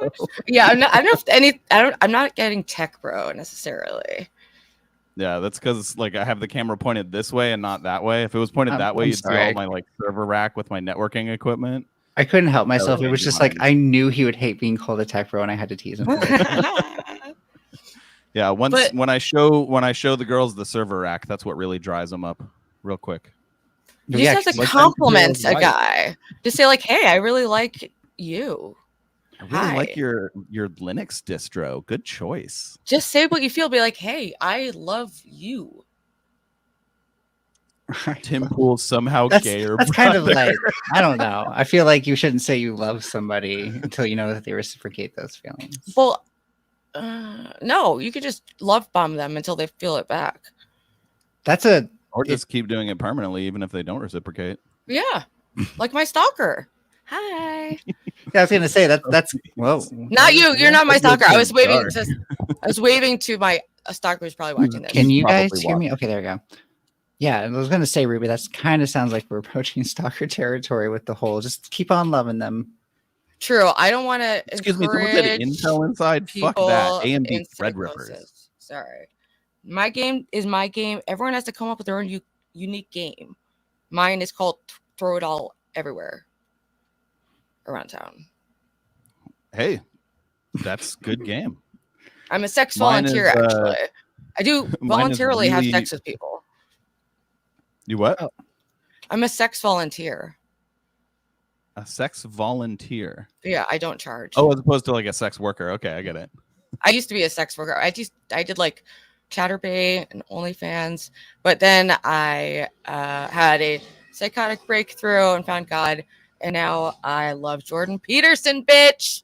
Yeah, I'm not. I don't know if any. I don't. I'm not getting tech bro necessarily. Yeah, that's because like I have the camera pointed this way and not that way. If it was pointed that way, I'm you'd see all sorry. my like server rack with my networking equipment. I couldn't help myself. would It was be just like mine. I knew he would hate being called a tech bro, and I had to tease him. For it. Yeah, once But- when I show the girls the server rack, that's what really dries them up real quick. You just Yeah, have to 'cause like compliment girls a like- guy. Just say like, "Hey, I really like you." I really like Hi. your Linux distro. Good choice. Just say what you feel. Be like, "Hey, I love you." Tim Pool's somehow That's, gayer. that's kind of brother. like, I don't know. I feel like you shouldn't say you love somebody until you know that they reciprocate those feelings. Well, no, you could just love bomb them until they feel it back. That's a Or just keep doing it permanently, even if they don't reciprocate. Yeah, like my stalker. Hi. yeah, I was gonna say that's whoa. Not you. You're not my That stalker. I was makes waving. it To, I was waving to my a stalker who's probably watching this. Can you guys Probably hear me? Okay, there we go. Yeah, I was gonna say, Ruby, that's kind of sounds like we're approaching stalker territory with the whole just keep on loving them. True. I don't want to Excuse me, someone said encourage Intel inside. Fuck people that. AMD in Red psychosis. Rippers. Sorry. My game is my game. Everyone has to come up with their own unique game. Mine is called Throw It All Everywhere around town. Hey, that's good game. I'm a sex Mine volunteer, is, actually. I do mine is voluntarily have really- sex with people. You what? Oh. I'm a sex volunteer. A sex volunteer. Yeah, I don't charge. Oh, as opposed to like a sex worker. Okay, I get it. I used to be a sex worker. I did like Chatterbait and OnlyFans, but then I had a psychotic breakthrough and found God, and now I love Jordan Peterson, bitch.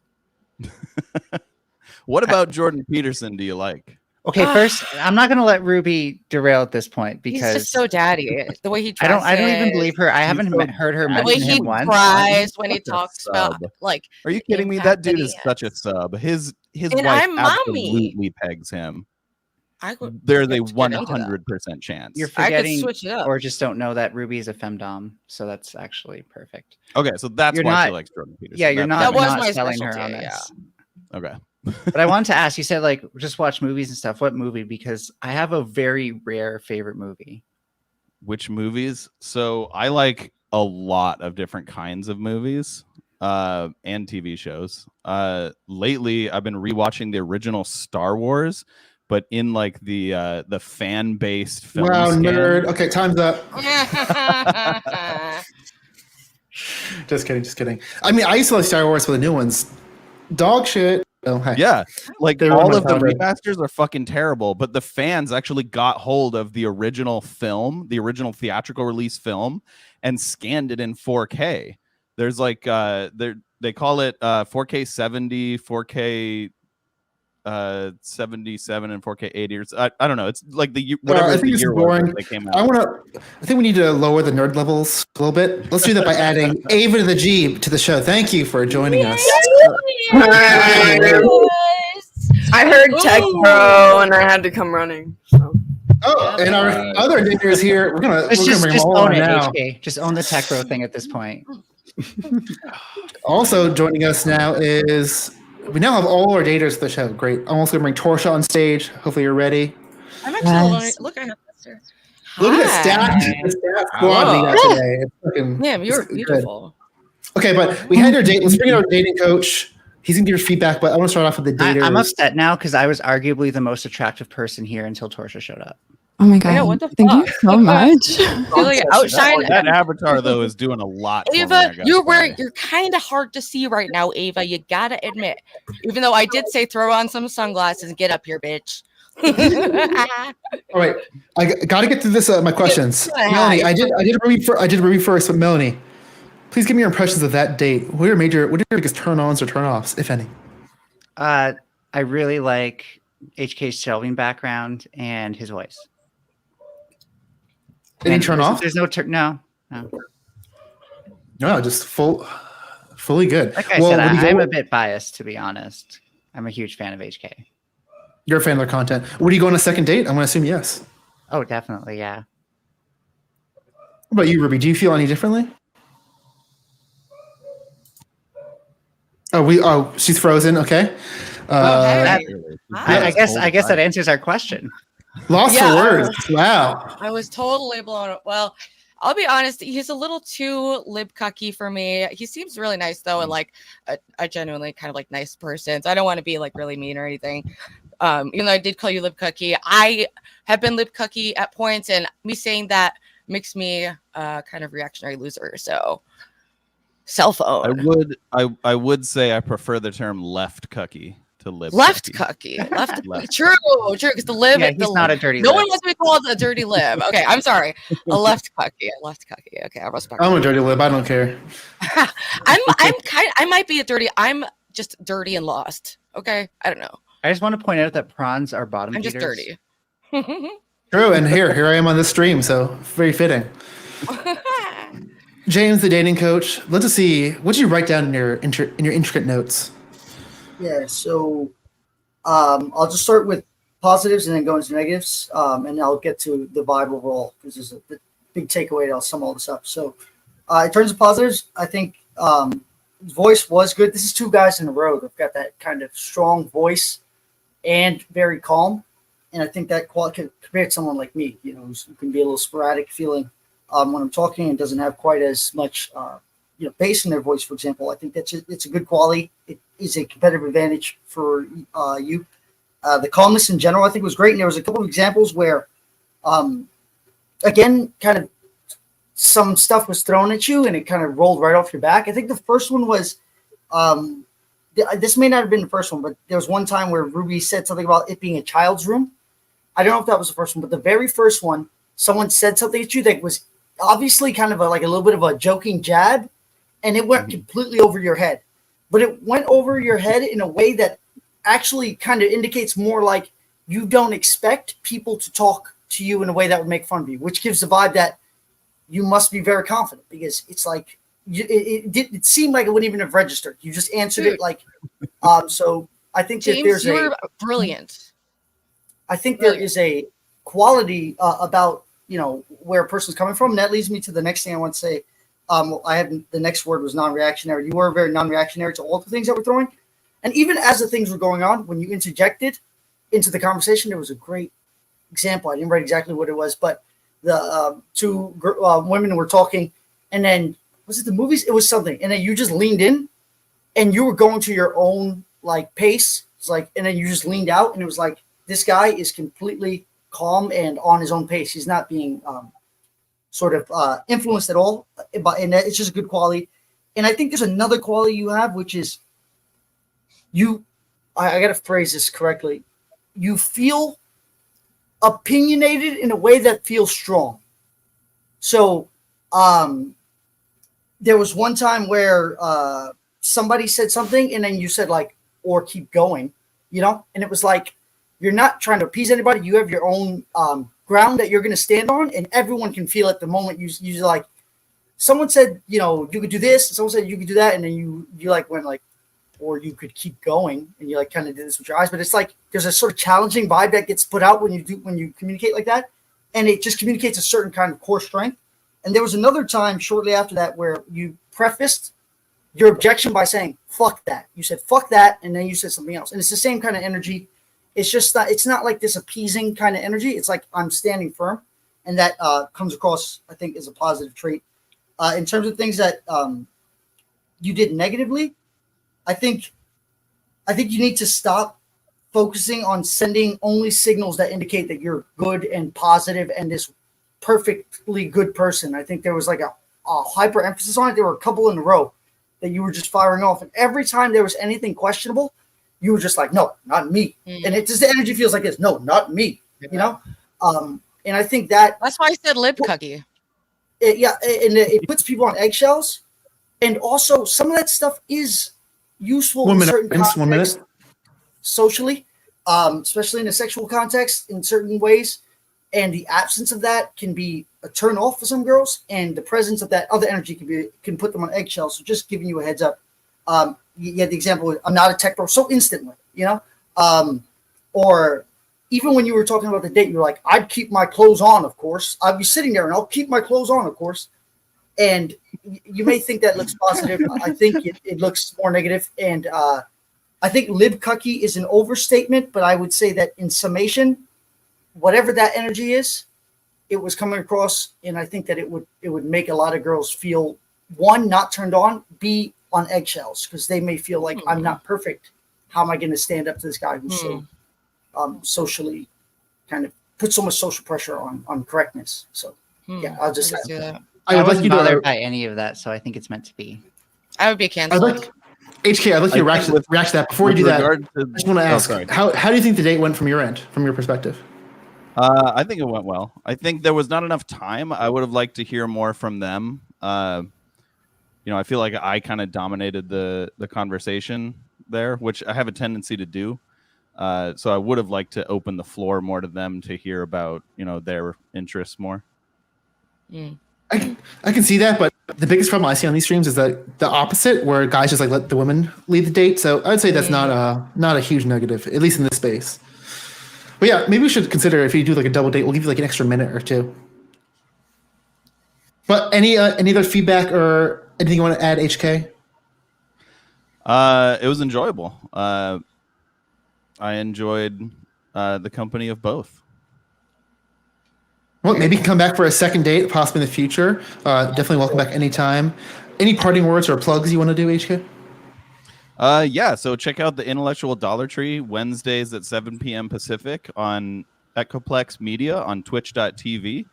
What about Jordan Peterson do you like? Okay, first, I'm not gonna let Ruby derail at this point He's because just so daddy. The way he I don't even dresses, believe her. I haven't so- heard her the way mention he him once. cries when he Such a talks about sub. like. Are you kidding me? impact That dude that is he such a sub. His And wife I'm mommy. absolutely pegs him. I could. There's a get into that. 100% chance. You're I could forgetting switch it up. or just don't know that Ruby is a femdom, so that's actually perfect. Okay, so that's You're why not- she likes Jordan Peterson. Yeah, you're That's- not, That was not my selling her on specialty, this. Okay. But I wanted to ask, you said like just watch movies and stuff. What movie? Because I have a very rare favorite movie. Which movies? So I like a lot of different kinds of movies and TV shows. Lately, I've been rewatching the original Star Wars, but in like the fan-based film. Wow, scan. nerd. Okay, time's up. Just kidding. I mean, I used to like Star Wars for the new ones. Dog shit. Oh, hi. Yeah, like They were all my of the childhood. remasters are fucking terrible, but the fans actually got hold of the original film, the original theatrical release film, and scanned it in 4K. There's like they call it 4K 70, 4K 77, and 4K 80. Or I don't know. It's like whatever I the think it's year was boring. that they came I out. think we need to lower the nerd levels a little bit. Let's do that by adding Ava to the G to the show. Thank you for joining us. I heard tech bro and I had to come running. So. Oh, and our other daters here. We're gonna Let's bring just them all own on it, now. HK. Just own the tech bro thing at this point. Also joining us now is we now have all our daters to the show. Great. I'm also gonna bring Torsha on stage. Hopefully you're ready. I'm actually Yes. look. I have this here. Look at Hi. the staff squad we got today. It's fucking, Damn, you're it's good. beautiful. Okay, but we had our date. Let's bring in our dating coach. He's gonna give your feedback, but I want to start off with the daters. I'm upset now because I was arguably the most attractive person here until Torsha showed up. Oh my I god. know, what the Thank you fuck? so much. Really outshine. That avatar though is doing a lot. for me, I Ava, gotta you're say. wearing. You're kind of hard to see right now, Ava. You gotta admit. Even though I did say throw on some sunglasses and get up here, bitch. All right, I got to get through this. My questions, Hi. Melanie. I did Ruby first, but Melanie, please give me your impressions of that date. What are your biggest turn-ons or turn-offs, if any? I really like HK's shelving background and his voice. Any And turn-off? There's no no. No, just fully good. Like I Well, said, when you go- I'm a bit biased to be honest. I'm a huge fan of HK. You're a fan of their content. Would you go on a second date? I'm gonna assume yes. Oh, definitely, yeah. What about you, Ruby? Do you feel any differently? Oh, she's frozen. Okay. Hey. I guess that answers our question. Lost Yeah, for words. Wow. I was totally blown. Well, I'll be honest, he's a little too lib cucky for me. He seems really nice though, and like a genuinely kind of like nice person. So I don't want to be like really mean or anything. Even though I did call you lib cucky, I have been lib cucky at points, and me saying that makes me kind of reactionary loser. So cell phone. I would say I prefer the term left cucky to lib Left cucky. cucky. Left. True. Because the lib. Yeah, he's not a dirty No lib. one wants to be called a dirty lib. Okay, I'm sorry. A left cucky. A left cucky. Okay, I respect. I'm a dirty lib. I don't care. I might be a dirty. I'm just dirty and lost. Okay, I don't know. I just want to point out that prawns are bottom I'm just feeders. dirty. True, and here I am on this stream, so very fitting. James, the dating coach. Let's see. What did you write down in your intricate notes? Yeah, so I'll just start with positives and then go into negatives, and I'll get to the vibe overall because there's a big takeaway. I'll sum all this up. So, in terms of positives, I think his voice was good. This is two guys in a row that've got that kind of strong voice and very calm, and I think that compared to someone like me, who can be a little sporadic feeling when I'm talking and doesn't have quite as much bass in their voice, for example. I think it's a good quality. It is a competitive advantage for you. The calmness in general, I think, was great. And there was a couple of examples where, again, kind of some stuff was thrown at you and it kind of rolled right off your back. I think the first one was, this may not have been the first one, but there was one time where Ruby said something about it being a child's room. I don't know if that was the first one, but the very first one, someone said something at you that was obviously kind of like a little bit of a joking jab, and it went completely over your head. But it went over your head in a way that actually kind of indicates more like you don't expect people to talk to you in a way that would make fun of you, which gives the vibe that you must be very confident, because it's like it seemed like it wouldn't even have registered. You just answered it like so I think James, that there's you're brilliant. I think there is a quality about where a person's coming from, and that leads me to the next thing I want to say. The next word was non-reactionary. You were very non-reactionary to all the things that were throwing, and even as the things were going on, when you interjected into the conversation, there was a great example. I didn't write exactly what it was, but the two women were talking, and then was it the movies? It was something, and then you just leaned in, and you were going to your own like pace. It's like, and then you just leaned out, and it was like, this guy is completely calm and on his own pace. He's not being sort of influenced at all, and it's just a good quality. And I think there's another quality you have, which is I got to phrase this correctly. You feel opinionated in a way that feels strong. So there was one time where somebody said something, and then you said like, or keep going, and it was like, you're not trying to appease anybody. You have your own ground that you're going to stand on, and everyone can feel at the moment. You like, someone said, you could do this. Someone said you could do that, and then you like went like, or you could keep going, and you like kind of did this with your eyes. But it's like there's a sort of challenging vibe that gets put out when you communicate like that, and it just communicates a certain kind of core strength. And there was another time shortly after that where you prefaced your objection by saying "fuck that." You said "fuck that," and then you said something else, and it's the same kind of energy. It's just that it's not like this appeasing kind of energy. It's like I'm standing firm, and that comes across, I think, as a positive trait. In terms of things that you did negatively, I think you need to stop focusing on sending only signals that indicate that you're good and positive and this perfectly good person. I think there was like a hyper emphasis on it. There were a couple in a row that you were just firing off, and every time there was anything questionable, you were just like, no, not me. And it just, the energy feels like this. No, not me. And I think That's why I said lib cucky. It puts people on eggshells. And also some of that stuff is useful in certain contexts socially, especially in a sexual context in certain ways. And the absence of that can be a turn off for some girls, and the presence of that other energy can put them on eggshells. So just giving you a heads up. You had the example, I'm not a tech bro, so instantly, or even when you were talking about the date, you're like, I'd keep my clothes on, of course. I'd be sitting there and I'll keep my clothes on, of course. And you may think that looks positive. I think it looks more negative. And I think libcucky is an overstatement, but I would say that in summation, whatever that energy is, it was coming across. And I think that it would make a lot of girls feel, one, not turned on, B, on eggshells, because they may feel like I'm not perfect. How am I going to stand up to this guy who's so socially kind of put so much social pressure on correctness? So yeah, I'll just say that. I would like wasn't you to bothered by any of that, so I think it's meant to be. I would be canceled. HK, I'd like you to react to that. Before you do that, I just want to ask, sorry. how do you think the date went from your end, from your perspective? I think it went well. I think there was not enough time. I would have liked to hear more from them. I feel like I kind of dominated the conversation there, which I have a tendency to do. So I would have liked to open the floor more to them to hear about, their interests more. I can see that, but the biggest problem I see on these streams is that the opposite, where guys just like let the women lead the date. So I'd say that's not a huge negative, at least in this space. But yeah, maybe we should consider if you do like a double date, we'll give you like an extra minute or two. But any other feedback or anything you want to add, HK? It was enjoyable. I enjoyed the company of both. Well, maybe you can come back for a second date, possibly in the future. Definitely welcome back anytime. Any parting words or plugs you want to do, HK? So check out the Intellectual Dollar Tree Wednesdays at 7 p.m. Pacific on Echoplex Media on twitch.tv.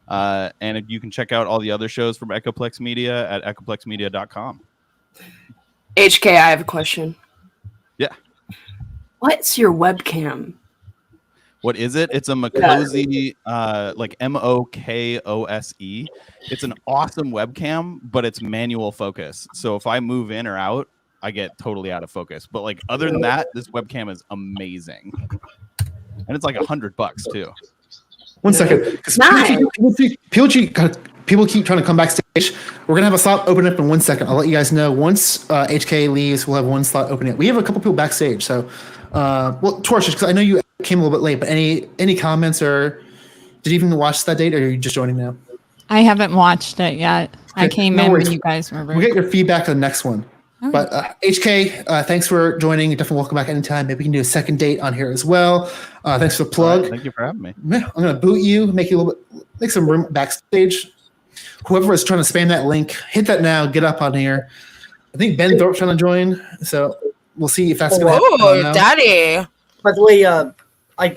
And you can check out all the other shows from Echoplex Media at echoplexmedia.com. HK, I have a question. Yeah. What's your webcam? What is it? It's a Mokose, like Mokose. It's an awesome webcam, but it's manual focus. So if I move in or out, I get totally out of focus. But like other than that, this webcam is amazing, and it's like $100 too. 1 second. Nice. People keep trying to come backstage. We're gonna have a slot open up in 1 second. I'll let you guys know once HK leaves. We'll have one slot opening up. We have a couple people backstage. So, Torch, because I know you came a little bit late, but any comments or did you even watch that date, or are you just joining now? I haven't watched it yet. I came in when you guys were. We'll get your feedback on the next one. Okay. But HK, thanks for joining. You're definitely welcome back anytime. Maybe we can do a second date on here as well. Thanks for the plug. Thank you for having me. I'm gonna boot you, make you a little bit, make some room backstage. Whoever is trying to spam that link, hit that now. Get up on here. I think Ben Thorpe's trying to join, so we'll see if that's gonna happen. Oh, Daddy! By the way, I've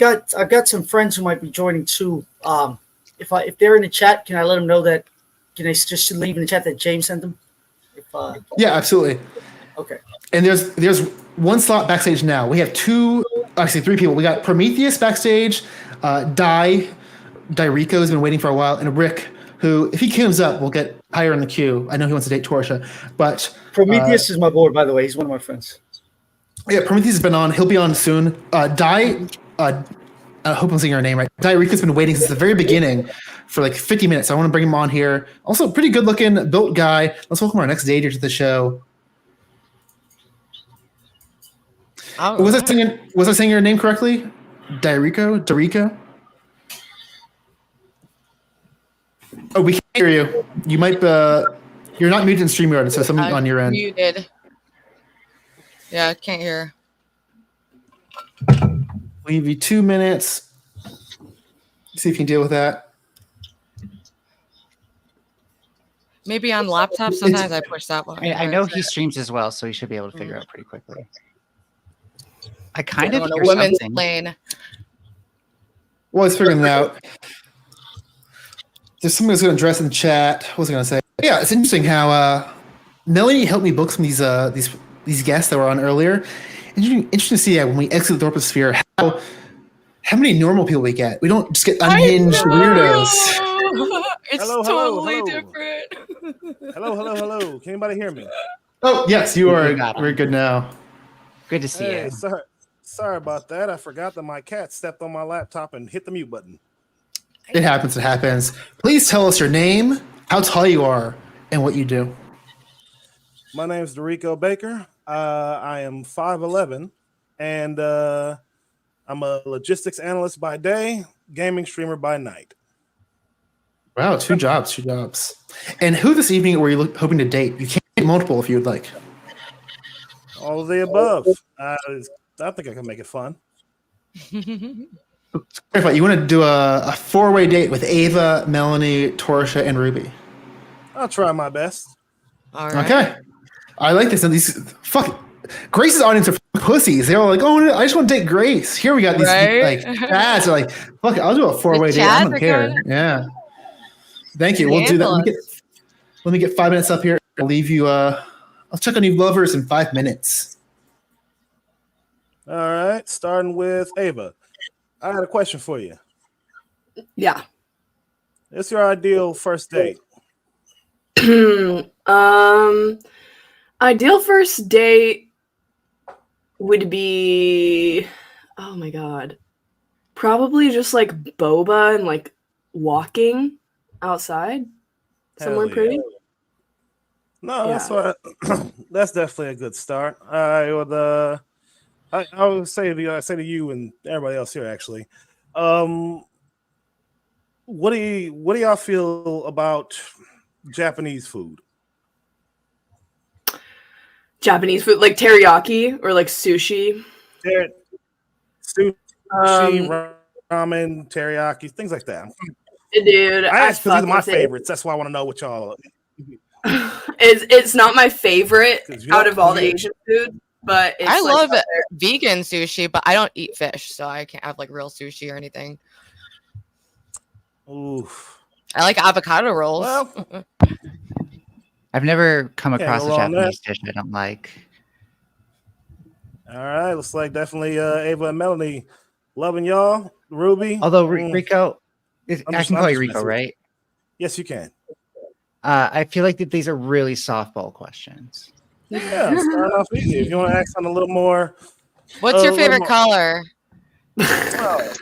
got some friends who might be joining too. If they're in the chat, can I let them know that? Can they just leave in the chat that James sent them? Yeah, absolutely. Okay. And there's one slot backstage now. We have three people. We got Prometheus backstage, Rico has been waiting for a while, and Rick, who, if he comes up, will get higher in the queue. I know he wants to date Torsha, but Prometheus is my boy, by the way. He's one of my friends. Yeah, Prometheus has been on. He'll be on soon. I hope I'm saying her name right. Rico's been waiting since the very beginning for like 50 minutes. So I want to bring him on here. Also, pretty good looking, built guy. Let's welcome our next dater to the show. Was I saying your name correctly? Darico? Oh, we can't hear you. You might you're not muted in StreamYard, so something on your end. Muted. Yeah, I can't hear. We'll give you 2 minutes. See if you can deal with that. Maybe on laptop, sometimes I push that one. I know he streams as well, so he should be able to figure out pretty quickly. I kind of on a hear women's something. lane. Well, let's figure it out. There's something I was going to address in the chat. What was I going to say? Yeah, it's interesting how Melanie helped me book some of these guests that were on earlier. Interesting to see that when we exit the Orposphere, how many normal people we get. We don't just get unhinged weirdos. It's Hello, totally hello. different. Hello. Can anybody hear me? Oh, yes, you are. We got 'em. We're good now. Good to see Hey, you. sorry about that. I forgot that my cat stepped on my laptop and hit the mute button. It happens. Please tell us your name, how tall you are, and what you do. My name is Darico Baker. I am 5'11", and I'm I'm a logistics analyst by day, gaming streamer by night. Wow, 2 jobs, 2 jobs. And who this evening were you hoping to date? You can't date multiple if you would like. All of the above. I think I can make it fun. Clarify, you want to do a 4-way date with Ava, Melanie, Torsha, and Ruby. I'll try my best. All right. Okay. I like this. And these Grace's audience are pussies. They're all like, oh, I just want to date Grace. Here we got these like chads are like, fuck it, I'll do a 4-way date. I don't care. Yeah. Thank you. We'll do that. Let me get 5 minutes up here. I'll leave you. I'll check on you lovers in 5 minutes. All right. Starting with Ava. I got a question for you. Yeah. What's your ideal first date? Ideal first date would be, oh my god, probably just like boba and like walking outside somewhere pretty. No, that's what. That's definitely a good start. I would. I would say to you and everybody else here actually. What do y'all feel about Japanese food? Japanese food, like teriyaki or like sushi. Sushi, ramen, teriyaki, things like that. Dude, I asked because these are my favorites. That's why I want to know what y'all. It's not my favorite out of all the Asian food, but it's I like love vegan sushi, but I don't eat fish, so I can't have like real sushi or anything. Oof. I like avocado rolls. Well, I've never come Can't across go a wrong there. Japanese dish I don't like. all right. Looks like definitely Ava and Melanie loving y'all. Ruby. Although Rico, I I'm can just call you messing Rico, with you. right? Yes, you can. I feel like that these are really softball questions. Yeah, start off easy. If you want to ask on a little more. What's your a little favorite more- color?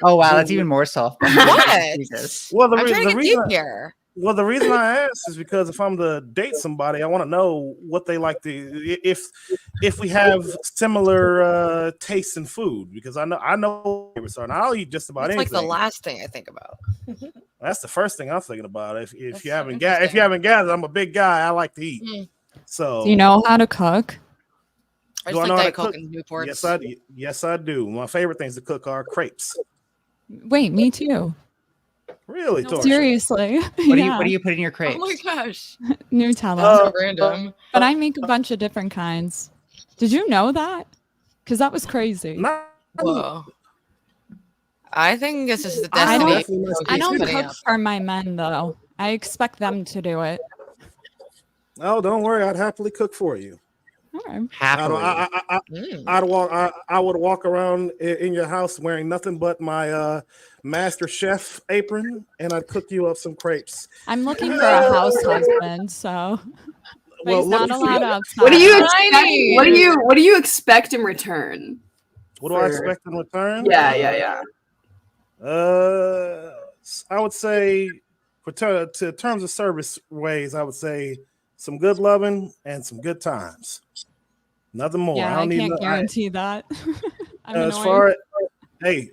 Oh wow, that's even more softball. What? Jesus. Well, I'm trying to get deep here. Well, the reason I asked is because if I'm to date somebody, I want to know what they like to if we have similar tastes in food, because I know favorites are, and I'll eat just about It's like anything. the last thing I think about. That's the first thing I'm thinking about. If That's you so haven't interesting. gathered, I'm a big guy. I like to eat. Mm. So Do you know how to cook? I Do just I know like how Diet to Coke cook? and Newports. yes, I do. My favorite things to cook are crepes. Wait, me too. Really, Torsha? Seriously. What do you put in your crepes? Oh my gosh. Nutella. So random. But I make a bunch of different kinds. Did you know that? Because that was crazy. Not, Whoa. I think this is the I destiny. don't, I don't cook for my men though. I expect them to do it. oh, don't worry. I'd happily cook for you. All right. Happily. I would walk around in your house wearing nothing but my master chef apron, and I'd cook you up some crepes. I'm looking for a house husband, so but Well, he's not allowed outside. What do you Tiny. expect? What do you expect in return? What do I expect in return? Yeah. I would say, to terms of service ways, I would say some good loving and some good times. Nothing more. Yeah, I I don't need can't guarantee that. I'm as annoying. far as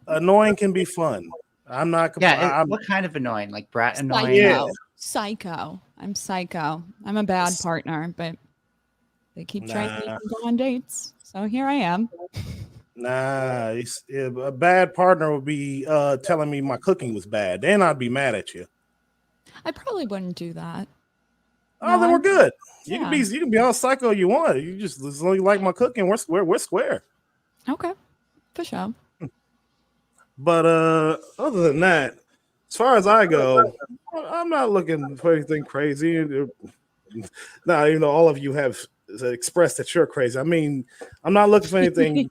annoying can be fun. I'm not. Yeah, I'm, what kind of annoying? Like brat annoying? Psycho. Yeah. Psycho. I'm psycho. I'm a bad partner, but they keep trying to make me go on dates. So here I am. Nah, a bad partner would be telling me my cooking was bad. Then I'd be mad at you. I probably wouldn't do that. Oh, No, then we're good. You yeah. can be all psycho you want. You just as long as you like my cooking, we're square. We're square. Okay. For sure. But other than that, as far as I go, I'm not looking for anything crazy. Now, even though all of you have expressed that you're crazy, I mean, I'm not looking for anything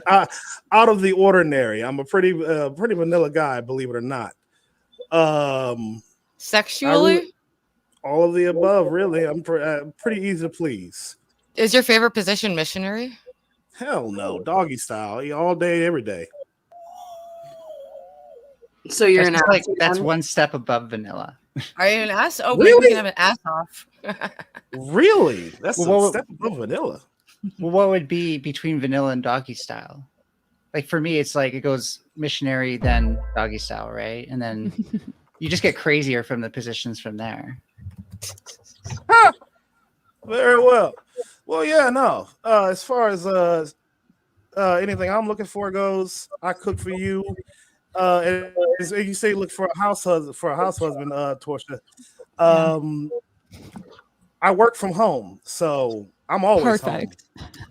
out of the ordinary. I'm a pretty vanilla guy, believe it or not. Sexually? All of the above, really. I'm pretty easy to please. Is your favorite position missionary? Hell no, doggy style, all day, every day. So you're That's an like ass that's man? one step above vanilla. Are you an ass? Oh, wait, Really? we can have an ass off. Really? That's Well, a step above vanilla. Well, what would be between vanilla and doggy style? like for me, it's like it goes missionary, then doggy style, right? And then you just get crazier from the positions from there. Very well. Well, yeah, no. As far as anything I'm looking for goes, I cook for you. And you say look for a house husband, Torcia. I work from home, so I'm always Perfect.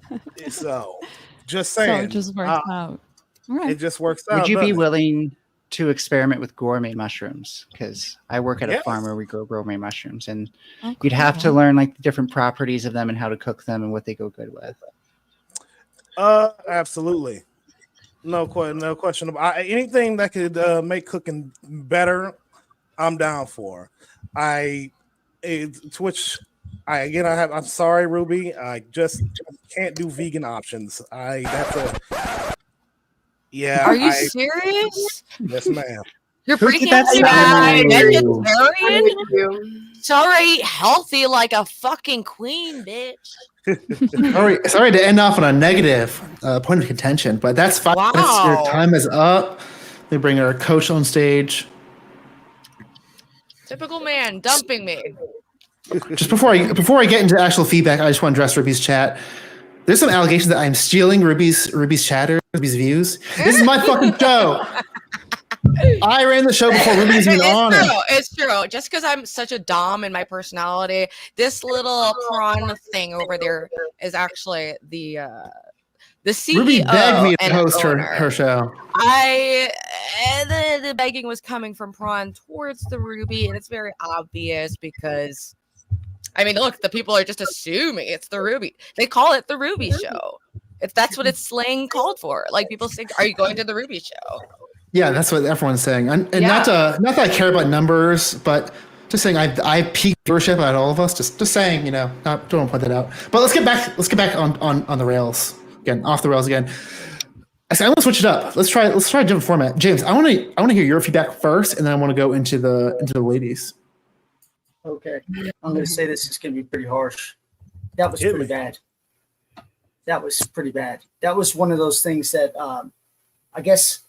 home. So just saying. So it just works out. All right. It just works out. Would you be doesn't it? willing to experiment with gourmet mushrooms? Because I work at a Yes. farm where we grow gourmet mushrooms, and Oh, you'd have to cool. learn like the different properties of them and how to cook them and what they go good with. Absolutely. No question about anything that could make cooking better. I'm down for. I'm sorry, Ruby. I just can't do vegan options. Yeah. Are you serious? Yes, ma'am. You're Who breaking did that up to my you? vegetarian? Sorry, healthy like a fucking queen, bitch. Sorry to end off on a negative point of contention, but that's fine. Wow. Your time is up. They bring our coach on stage. Typical man dumping me. Just before I get into actual feedback, I just want to address Ruby's chat. There's some allegations that I'm stealing Ruby's chatter, Ruby's views. This is my fucking show. I ran the show before Ruby was even on it. It's true. Just because I'm such a dom in my personality, this little prawn thing over there is actually the CEO. Ruby begged me to and host owner. her show. The begging was coming from Prawn towards the Ruby, and it's very obvious because, I mean, look, the people are just assuming it's the Ruby. They call it the Ruby show. That's what it's slang called for. Like people say, "Are you going to the Ruby show?" Yeah, that's what everyone's saying. And not that I care about numbers, but just saying I peaked viewership at all of us. Just saying, don't want to point that out. But let's get back on the rails again, off the rails again. I want to switch it up. Let's try a different format. James, I want to hear your feedback first, and then I want to go into the ladies. Okay, I'm going to say this is going to be pretty harsh. That was pretty bad. That was pretty bad. That was one of those things that I guess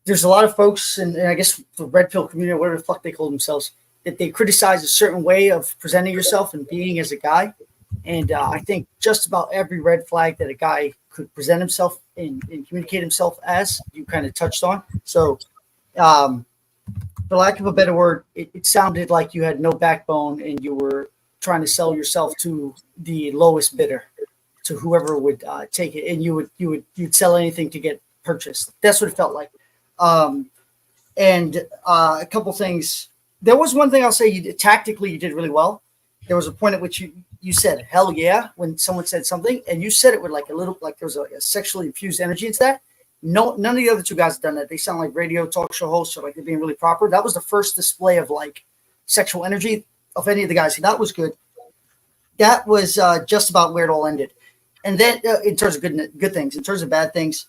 there's a lot of folks, and I guess the red pill community, whatever the fuck they call themselves, that they criticize a certain way of presenting yourself and being as a guy. And I think just about every red flag that a guy could present himself and communicate himself as, you kind of touched on. So, for lack of a better word, it sounded like you had no backbone and you were trying to sell yourself to the lowest bidder, to whoever would take it, and you'd sell anything to get purchased. That's what it felt like. And a couple things. There was one thing I'll say tactically you did really well. There was a point at which you said hell yeah when someone said something, and you said it with like a little, like there was a sexually infused energy into that. No, none of the other two guys have done that. They sound like radio talk show hosts, or like they're being really proper. That was the first display of like sexual energy of any of the guys. That was good. That was just about where it all ended. And then in terms of good things, in terms of bad things,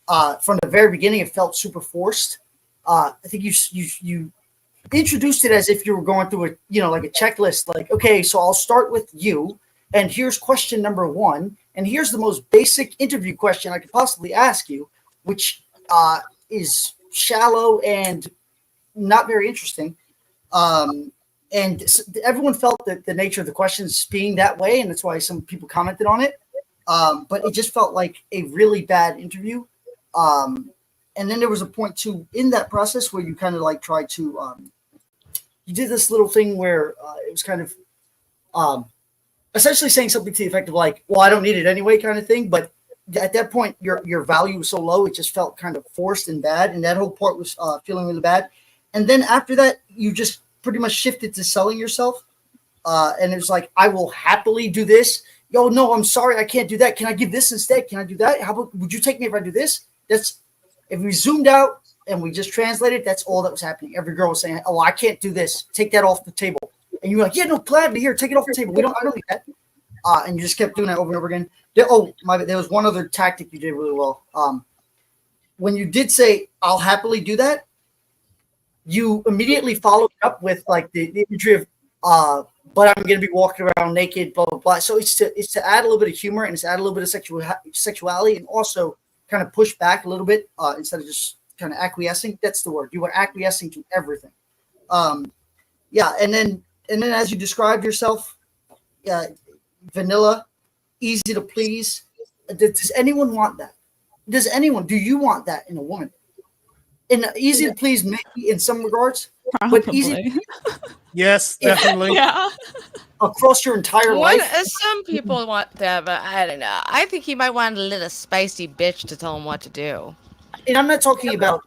from the very beginning, it felt super forced. I think you introduced it as if you were going through like a checklist. Like, okay, so I'll start with you, and here's question number 1, and here's the most basic interview question I could possibly ask you, which is shallow and not very interesting. And everyone felt that the nature of the questions being that way, and that's why some people commented on it. But it just felt like a really bad interview. And then there was a point too in that process where you kind of like tried to, you did this little thing where it was kind of essentially saying something to the effect of like, well, I don't need it anyway kind of thing. But at that point, your value was so low, it just felt kind of forced and bad. And that whole part was feeling really bad. And then after that, you just pretty much shifted to selling yourself. And it was like, I will happily do this. Yo, no, I'm sorry, I can't do that. Can I give this instead? Can I do that? How about, would you take me if I do this? If we zoomed out and we just translated, that's all that was happening. Every girl was saying, oh, I can't do this. Take that off the table. And you were like, yeah, no, gladly, here, take it off the table. I don't need that. And you just kept doing that over and over again. There was one other tactic you did really well. When you did say, I'll happily do that, you immediately followed up with like the imagery of, but I'm going to be walking around naked, blah, blah, blah. So it's to add a little bit of humor, and it's to add a little bit of sexuality, and also kind of push back a little bit instead of just kind of acquiescing. That's the word. You were acquiescing to everything. Yeah, and then as you described yourself, vanilla, easy to please. Does anyone want that? Do you want that in a woman? And easy to please, maybe in some regards, but easy. Yes, definitely. Yeah. Across your entire life. Some people want that, but I don't know. I think he might want a little spicy bitch to tell him what to do. And I'm not talking about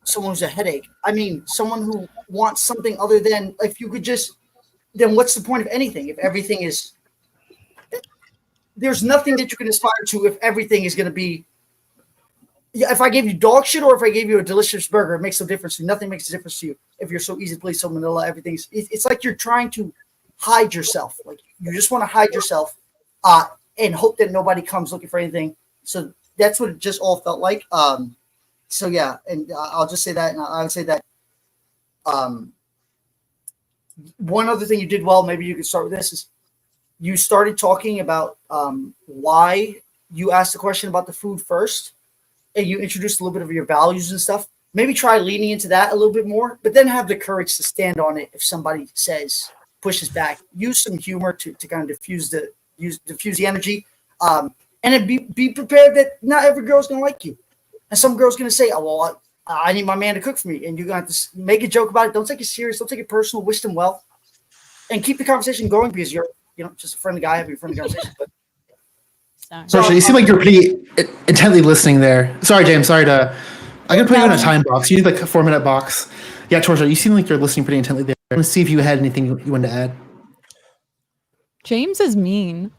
someone who's a headache. I mean someone who wants something other than, if you could just, then what's the point of anything if everything is, there's nothing that you can aspire to if everything is going to be, if I gave you dog shit or if I gave you a delicious burger, it makes no difference to you. Nothing makes a difference to you if you're so easy to please, so vanilla. Everything's, it's like you're trying to hide yourself. Like you just want to hide yourself and hope that nobody comes looking for anything. So that's what it just all felt like. So yeah, and I'll just say that, and I would say that one other thing you did well, maybe you could start with this, is you started talking about why you asked the question about the food first, and you introduced a little bit of your values and stuff. Maybe try leaning into that a little bit more, but then have the courage to stand on it if somebody pushes back. Use some humor to kind of diffuse the energy, and then be prepared that not every girl's gonna like you, and some girl's gonna say, "Oh well, I need my man to cook for me," and you're gonna have to make a joke about it. Don't take it serious. Don't take it personal. Wish them well, and keep the conversation going because you're just a friendly guy having a friendly conversation. But So you seem like you're pretty intently listening there. Sorry, James. I'm gonna put you in a time box. You need like a 4-minute box. Yeah, Torsha, you seem like you're listening pretty intently there. I'm gonna see if you had anything you wanted to add. James is mean.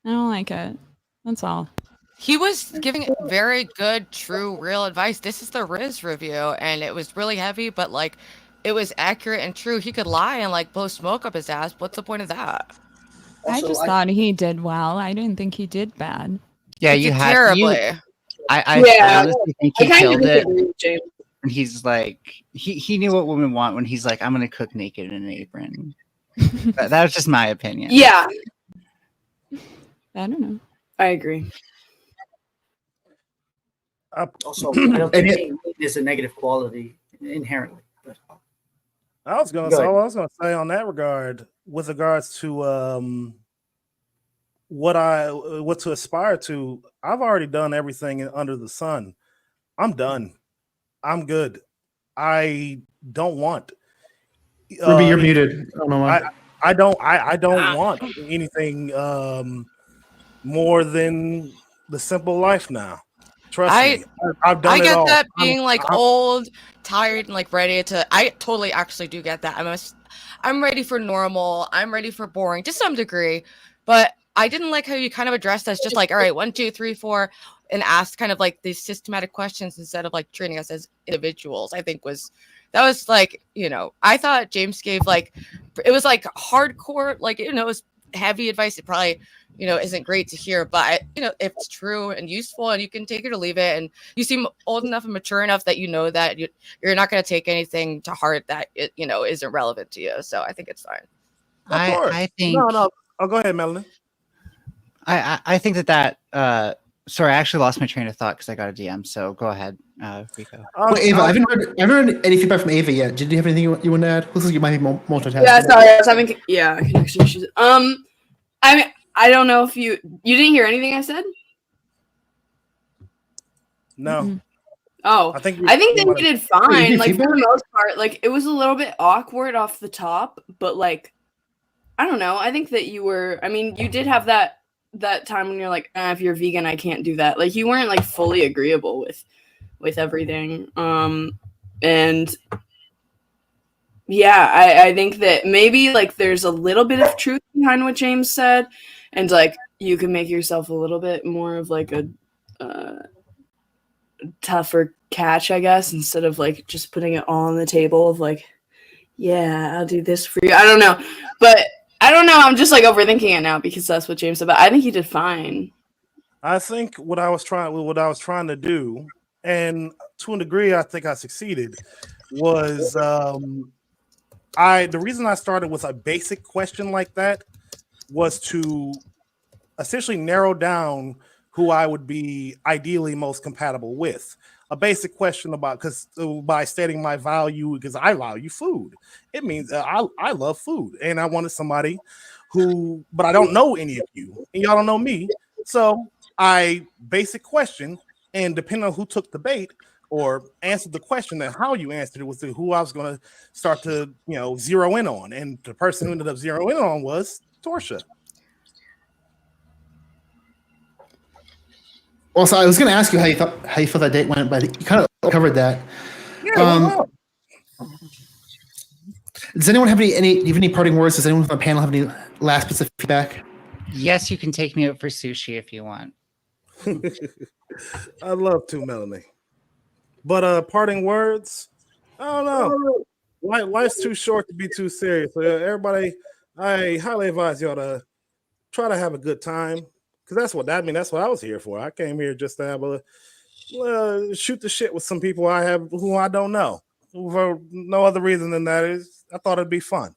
I don't like it. That's all. He was giving very good, true, real advice. This is the RIZZ review, and it was really heavy, but like it was accurate and true. He could lie and like blow smoke up his ass. What's the point of that? I just thought he did well. I didn't think he did bad. Yeah, He you did had terribly. I honestly think he kind of killed it. disagree with James. And he's like, he knew what women want when he's like, I'm gonna cook naked in an apron. that was just my opinion. Yeah, I don't know. I agree. also, I don't think there's a negative quality inherently. But I was gonna say on that regard, with regards to what to aspire to, I've already done everything under the sun. I'm done. I'm good. I don't want. Ruby, you're muted. I don't know why. I don't want anything more than the simple life now. Trust me. I've done it all. I get that being old, tired, and like ready to. I totally actually do get that. I'm ready for normal. I'm ready for boring to some degree, but I didn't like how you kind of addressed us just like, all right, 1, 2, 3, 4, and asked kind of like these systematic questions instead of like treating us as individuals. I think that was like, I thought James gave like, it was like hardcore, like, it was heavy advice. It probably, isn't great to hear, but if it's true and useful and you can take it or leave it, and you seem old enough and mature enough that that you're not going to take anything to heart that isn't relevant to you. So I think it's fine. I think no. Oh, go ahead, Melanie. I think that sorry, I actually lost my train of thought because I got a DM. So go ahead, Rico. Well, Ava, I haven't heard any feedback from Ava yet. Did you have anything you want to add? Looks like you might be multitasking. Yeah, sorry, I was having connection issues. I don't know if you didn't hear anything I said. No. Mm-hmm. Oh, I think that you did fine. Like for the most part, like it was a little bit awkward off the top, but like I don't know. I think that you were. I mean, you did have that time when you're like, if you're vegan, I can't do that. Like you weren't like fully agreeable with everything. And yeah, I think that maybe like there's a little bit of truth behind what James said, and like you can make yourself a little bit more of like a tougher catch, I guess, instead of like just putting it all on the table of like, yeah, I'll do this for you. I don't know, but I don't know. I'm just like overthinking it now because that's what James said. But I think he did fine. I think what I was trying to do, and to a degree, I think I succeeded, was the reason I started with a basic question like that was to essentially narrow down who I would be ideally most compatible with. A basic question about, because by stating my value, because I value food, it means I love food, and I wanted somebody who, but I don't know any of you, and y'all don't know me. So basic question, and depending on who took the bait or answered the question and how you answered it was who I was going to start to, zero in on. And the person who ended up zeroing in on was Torsia. Well, so I was going to ask you how you felt that date went, but you kind of covered that. Yeah, does anyone have any parting words? Does anyone from the panel have any last bits of feedback? Yes, you can take me out for sushi if you want. I'd love to, Melanie. But parting words, I don't know. Life's too short to be too serious. So everybody, I highly advise y'all to try to have a good time, because that's what I was here for. I came here just to have shoot the shit with some people who I don't know. For no other reason than that is I thought it'd be fun,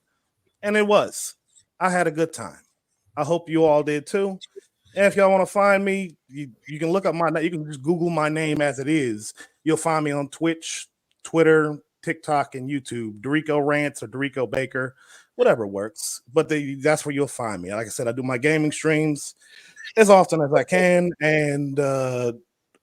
and it was. I had a good time. I hope you all did too. And if y'all want to find me, you can look up you can just Google my name as it is. You'll find me on Twitch, Twitter, TikTok, and YouTube. Dorico Rants or Dorico Baker, whatever works. But that's where you'll find me. Like I said, I do my gaming streams as often as I can. And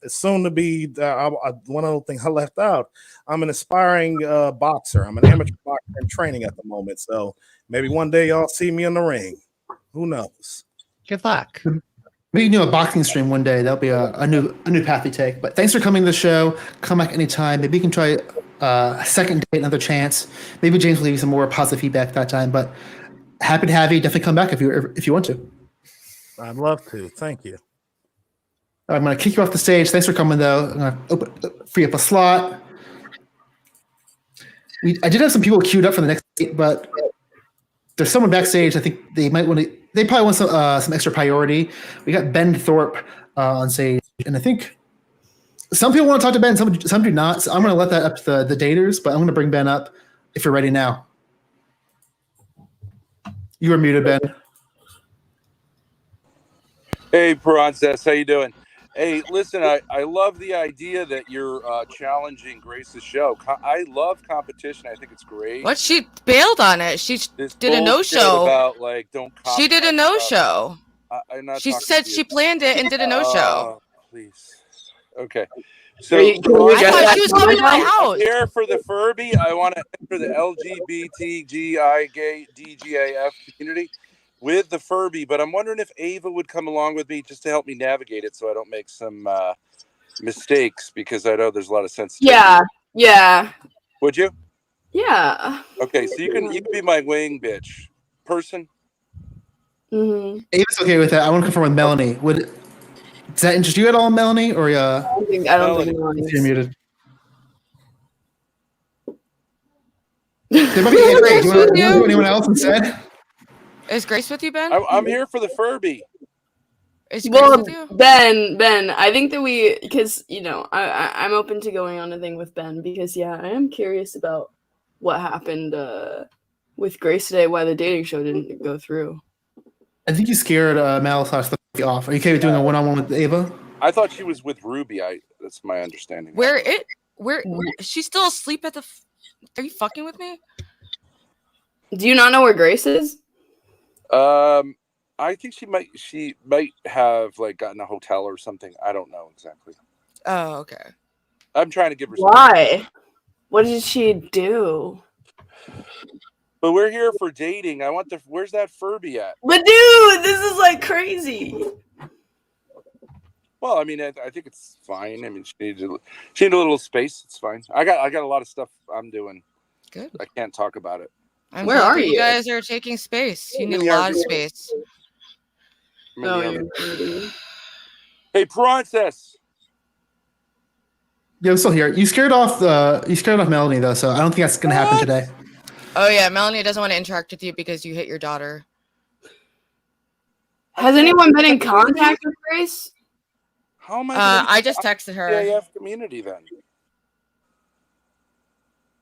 soon to be, one other thing I left out, I'm an aspiring boxer. I'm an amateur boxer in training at the moment. So maybe one day y'all see me in the ring. Who knows? Good luck. Maybe you can do a boxing stream one day. That'll be a new path we take. But thanks for coming to the show. Come back anytime. Maybe you can try a second date, another chance. Maybe James will leave you some more positive feedback that time. But happy to have you. Definitely come back if you want to. I'd love to. Thank you. I'm going to kick you off the stage. Thanks for coming, though. I'm going to free up a slot. I did have some people queued up for the next date, but there's someone backstage. I think they probably want some extra priority. We got Ben Thorpe on stage, and I think some people want to talk to Ben, some do not. So I'm going to let that up to the daters, but I'm going to bring Ben up if you're ready now. You are muted, Ben. Hey, PRAWNCESS, how you doing? Hey, listen, I love the idea that you're challenging Grace's show. I love competition. I think it's great. What? She bailed on it. She did a no-show. About, she did a no-show. She said she planned it and did a no-show. Please. Okay. So I thought she was coming to my house. I'm here for the Furby. I want to enter the LGBTGIGDGAF community with the Furby, but I'm wondering if Ava would come along with me just to help me navigate it so I don't make some mistakes, because I know there's a lot of sensitivity. Yeah. Would you? Yeah. Okay, so you can be my wing bitch person. Mm-hmm. Ava's okay with that. I want to confirm with Melanie. Does that interest you at all, Melanie? Or I don't think you're muted. There might be Ava. Do you want to do anyone else instead? Is Grace with you, Ben? I'm here for the Furby. Is Grace with you? Ben, I think that because I'm open to going on a thing with Ben, because I am curious about what happened with Grace today, why the dating show didn't go through. I think you scared Mal / off. Are you okay with doing a one-on-one with Ava? I thought she was with Ruby. That's my understanding. Where she's still asleep at the. Are you fucking with me? Do you not know where Grace is? I think she might have gotten a hotel or something. I don't know exactly. Oh, okay. I'm trying to give her. Why? What did she do? But we're here for dating. Where's that Furby at? But dude, this is crazy. Well, I mean, I think it's fine. I mean, she needed a little space. It's fine. I got a lot of stuff I'm doing. Good. I can't talk about it. Where are you? You guys are taking space. You need a lot of space. Hey, PRAWNCESS. Yeah, I'm still here. You scared off Melanie though, so I don't think that's gonna happen today. Oh yeah, Melanie doesn't want to interact with you because you hit your daughter. Has anyone been in contact with Grace? How am I? I just texted her. PAF community then.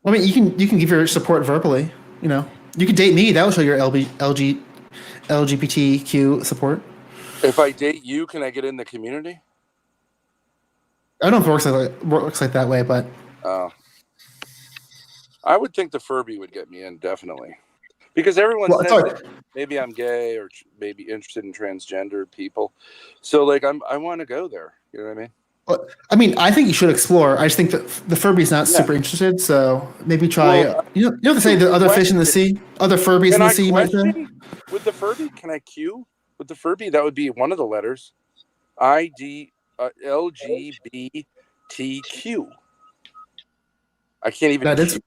I mean, you can give your support verbally. You can date me. That will show your LGBTQ support. If I date you, can I get in the community? I don't know if it works like that way, but I would think the Furby would get me in, definitely. Because everyone says that maybe I'm gay or maybe interested in transgender people. So, like, I want to go there. You know what I mean? Well, I mean, I think you should explore. I just think that the Furby's not super interested, so maybe try. Well, you know what they say, the other fish in the sea, other Furbies in the sea. Might say. With the Furby, can I Q? With the Furby, that would be one of the letters. LGBTQ. I can't even. That is.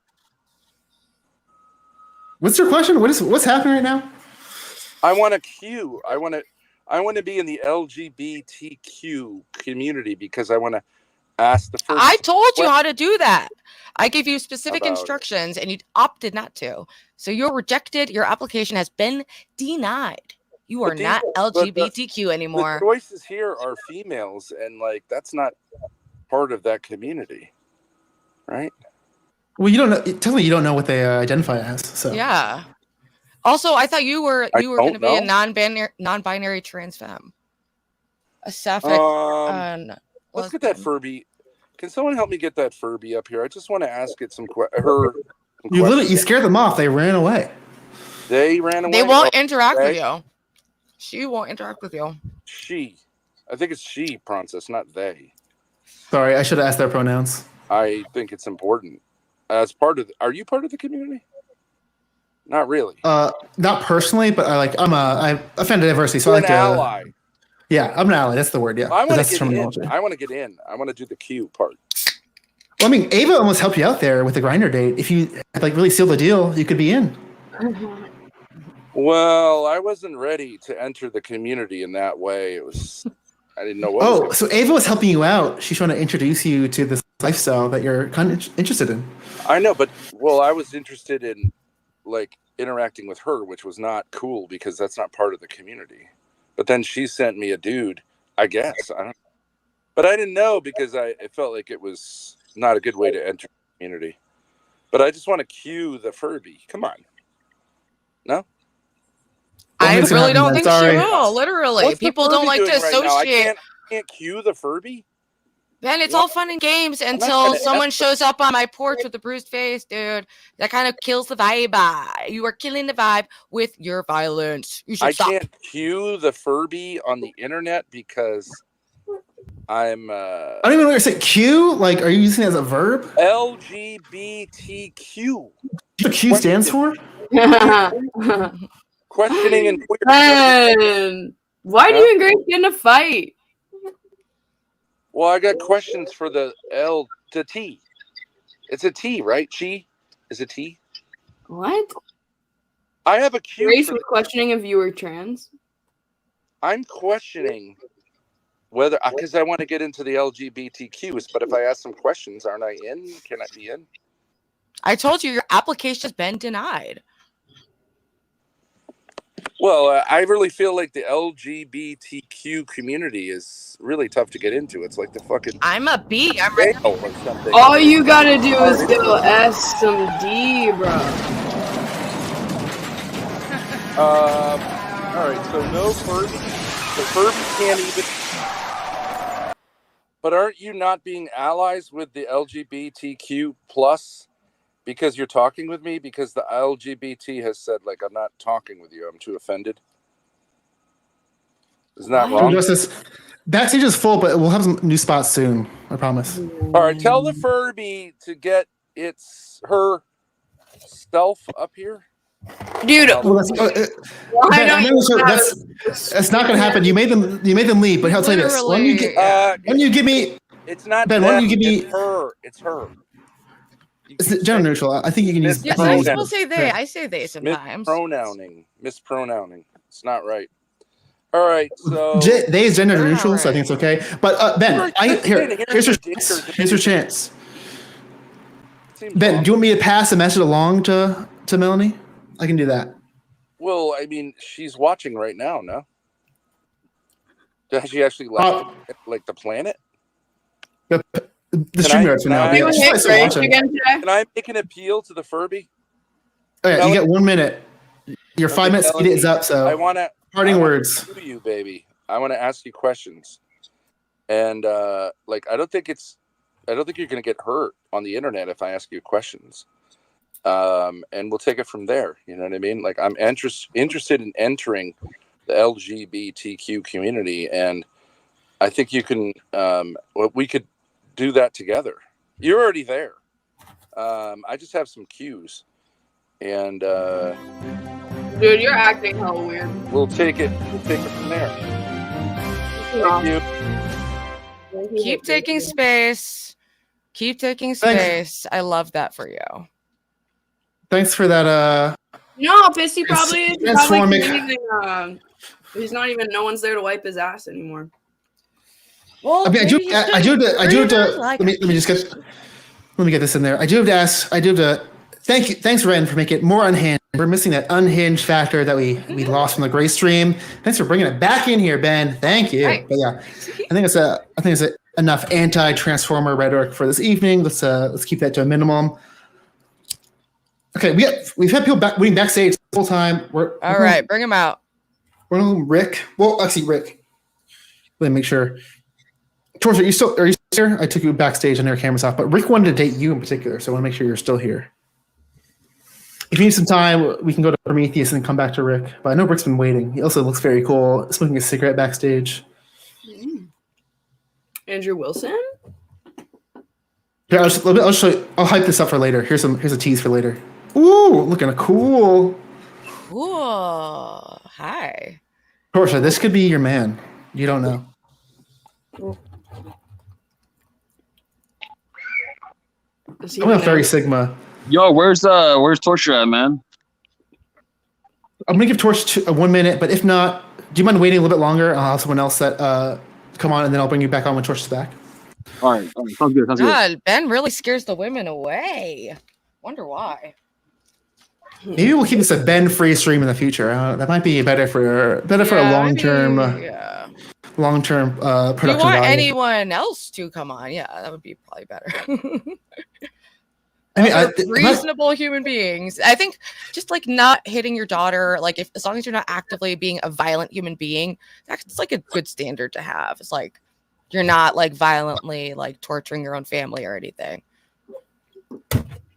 What's your question? What's happening right now? I want to Q. I want to be in the LGBTQ community because I want to ask the first. I told you how to do that. I gave you specific instructions and you opted not to. So you're rejected. Your application has been denied. You are not LGBTQ anymore. The choices here are females, and like that's not part of that community, right? Well, you don't know. Tell me, you don't know what they identify as. So yeah. Also, I thought you were going to be a non-binary trans femme, a sapphic. Let's get that Furby. Can someone help me get that Furby up here? I just want to ask it some questions. You scared them off. They ran away. They ran away. They won't interact with you. She won't interact with you. She. I think it's she, PRAWNCESS, not they. Sorry, I should have asked their pronouns. I think it's important. As part of, are you part of the community? Not really. Not personally, but I offended diversity, so You're I like an ally. Yeah, I'm an ally. That's the word. Yeah, I want that's to get in. I want to get in. I want to do the Q part. Well, I mean, Ava almost helped you out there with the grinder date. If you really seal the deal, you could be in. Well, I wasn't ready to enter the community in that way. I didn't know what. So Ava was helping you out. She's trying to introduce you to this lifestyle that you're kind of interested in. I know, but I was interested in like interacting with her, which was not cool because that's not part of the community. But then she sent me a dude, I guess. I don't. But I didn't know because it felt like it was not a good way to enter the community. But I just want to cue the Furby. Come on. No? I really don't think she will. Literally, people don't like to associate. I can't cue the Furby. Man, it's all fun and games until someone shows up on my porch with a bruised face, dude. That kind of kills the vibe. You are killing the vibe with your violence. You should stop. I can't cue the Furby on the internet because I'm. I don't even know what you're saying. Q? Like, are you using it as a verb? LGBTQ. The Q stands for? Questioning and queer. Man, why do you and Grace get in a fight? Well, I got questions for the T. It's a T, right? She is a T. What? I have a Q. Grace was questioning if you were trans. I'm questioning whether because I want to get into the LGBTQs, but if I ask some questions, aren't I in? Can I be in? I told you your application has been denied. Well, I really feel like the LGBTQ community is really tough to get into. It's like the fucking. I'm a B. I'm ready. Or something. All you gotta do is go S some D, bro. All right, so no Furby. The Furby can't even. But aren't you not being allies with the LGBTQ plus? Because you're talking with me? Because the LGBT has said, like, I'm not talking with you. I'm too offended. Isn't that wrong? Justice, backstage is full, but we'll have some new spots soon. I promise. All right, tell the Furby to get her self up here. Dude, that's not going to happen. You made them leave, but I'll tell you this. When you give me... It's not Ben, when you give me... It's her. It's gender neutral. I think you can use. Yes, I still say they. I say they sometimes. Mispronouncing. It's not right. All right, so they is gender neutral, so I think it's okay. But Ben, here's your chance. Ben, do you want me to pass a message along to Melanie? I can do that. Well, I mean, she's watching right now. No, has she actually left like the planet? The streamer now. Can I make an appeal to the Furby? Okay, you get 1 minute. Your 5 minutes is up. So I want to parting words. To you, baby. I want to ask you questions, and like I don't think you're gonna get hurt on the internet if I ask you questions. And we'll take it from there. You know what I mean? Like I'm interested in entering the LGBTQ community, and I think you can. We could do that together. You're already there. I just have some cues, and dude, you're acting hella weird. we'll take it from there. Thank you. Keep taking space. Keep taking space. I love that for you. Thanks for that. No, Pissy probably is. Transformic. He's not even. No one's there to wipe his ass anymore. Well, I mean, I do have to. Like Let me get this in there. I do have to ask. I do have to. Thanks, Ren, for making it more unhinged. We're missing that unhinged factor that we lost from the gray stream. Thanks for bringing it back in here, Ben. Thank you. Right. But yeah, I think it's enough anti-transformer rhetoric for this evening. Let's keep that to a minimum. Okay, we've had people waiting backstage the whole time. All right, bring him out. We're going Rick. Well, actually, Rick. Let me make sure. Torch, are you still here? I took you backstage and their cameras off, but Rick wanted to date you in particular, so I want to make sure you're still here. If you need some time, we can go to Prometheus and come back to Rick. But I know Rick's been waiting. He also looks very cool, smoking a cigarette backstage. Andrew Wilson? Yeah, I'll show you. I'll hype this up for later. Here's a tease for later. Ooh, looking cool. Cool. Hi. Torcha, this could be your man. You don't know. I'm gonna Fairy Sigma. Yo, where's Torture at, man? I'm gonna give Torch 1 minute, but if not, do you mind waiting a little bit longer? I'll have someone else that come on, and then I'll bring you back on when Torch is back. All right, sounds good. God, Ben really scares the women away. Wonder why. Maybe we'll keep this a Ben-free stream in the future. That might be better for a long-term production. If you want value. anyone else to come on, yeah, that would be probably better. I mean, reasonable human beings. I think just like not hitting your daughter, like as long as you're not actively being a violent human being, that's like a good standard to have. It's like you're not like violently like torturing your own family or anything.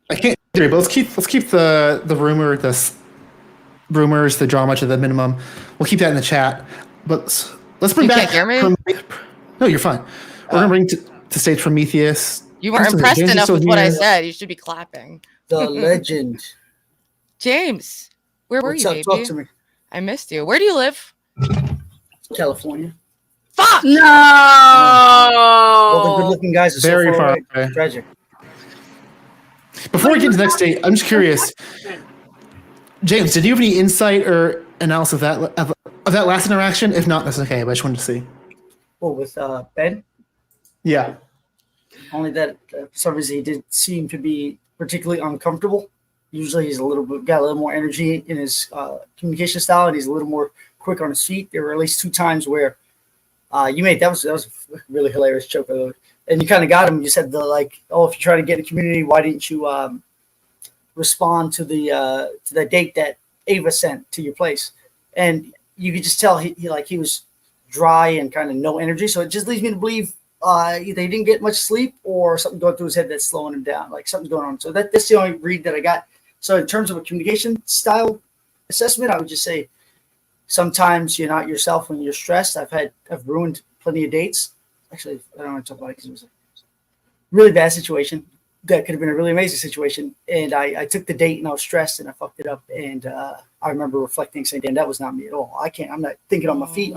I can't agree, but let's keep the rumors, the drama to the minimum. We'll keep that in the chat. But let's bring back. Can't hear me? No, you're fine. We're gonna bring to stage Prometheus. You weren't impressed enough with what I said. You should be clapping. The legend. James, where were What's you, up? baby? Talk to me. I missed you. Where do you live? California. Fuck! No! All the good-looking guys are Very so far away. away. Tragic. Before we get to the next date, I'm just curious. James, did you have any insight or analysis of that last interaction? If not, that's okay. But I just wanted to see. Well, with Ben? Yeah. Only that for some reason he did seem to be particularly uncomfortable. Usually he's got a little more energy in his communication style, and he's a little more quick on his feet. There were at least 2 times where that was a really hilarious joke, by the way. And you kind of got him. You said if you're trying to get in the community, why didn't you respond to the date that Ava sent to your place? And you could just tell he was dry and kind of no energy. So it just leads me to believe either he didn't get much sleep or something going through his head that's slowing him down. Like something's going on. So that's the only read that I got. So in terms of a communication style assessment, I would just say sometimes you're not yourself when you're stressed. I've ruined plenty of dates. Actually, I don't want to talk about it because it was a really bad situation. That could have been a really amazing situation. And I took the date and I was stressed and I fucked it up. And I remember reflecting saying, damn, that was not me at all. I'm not thinking on my feet.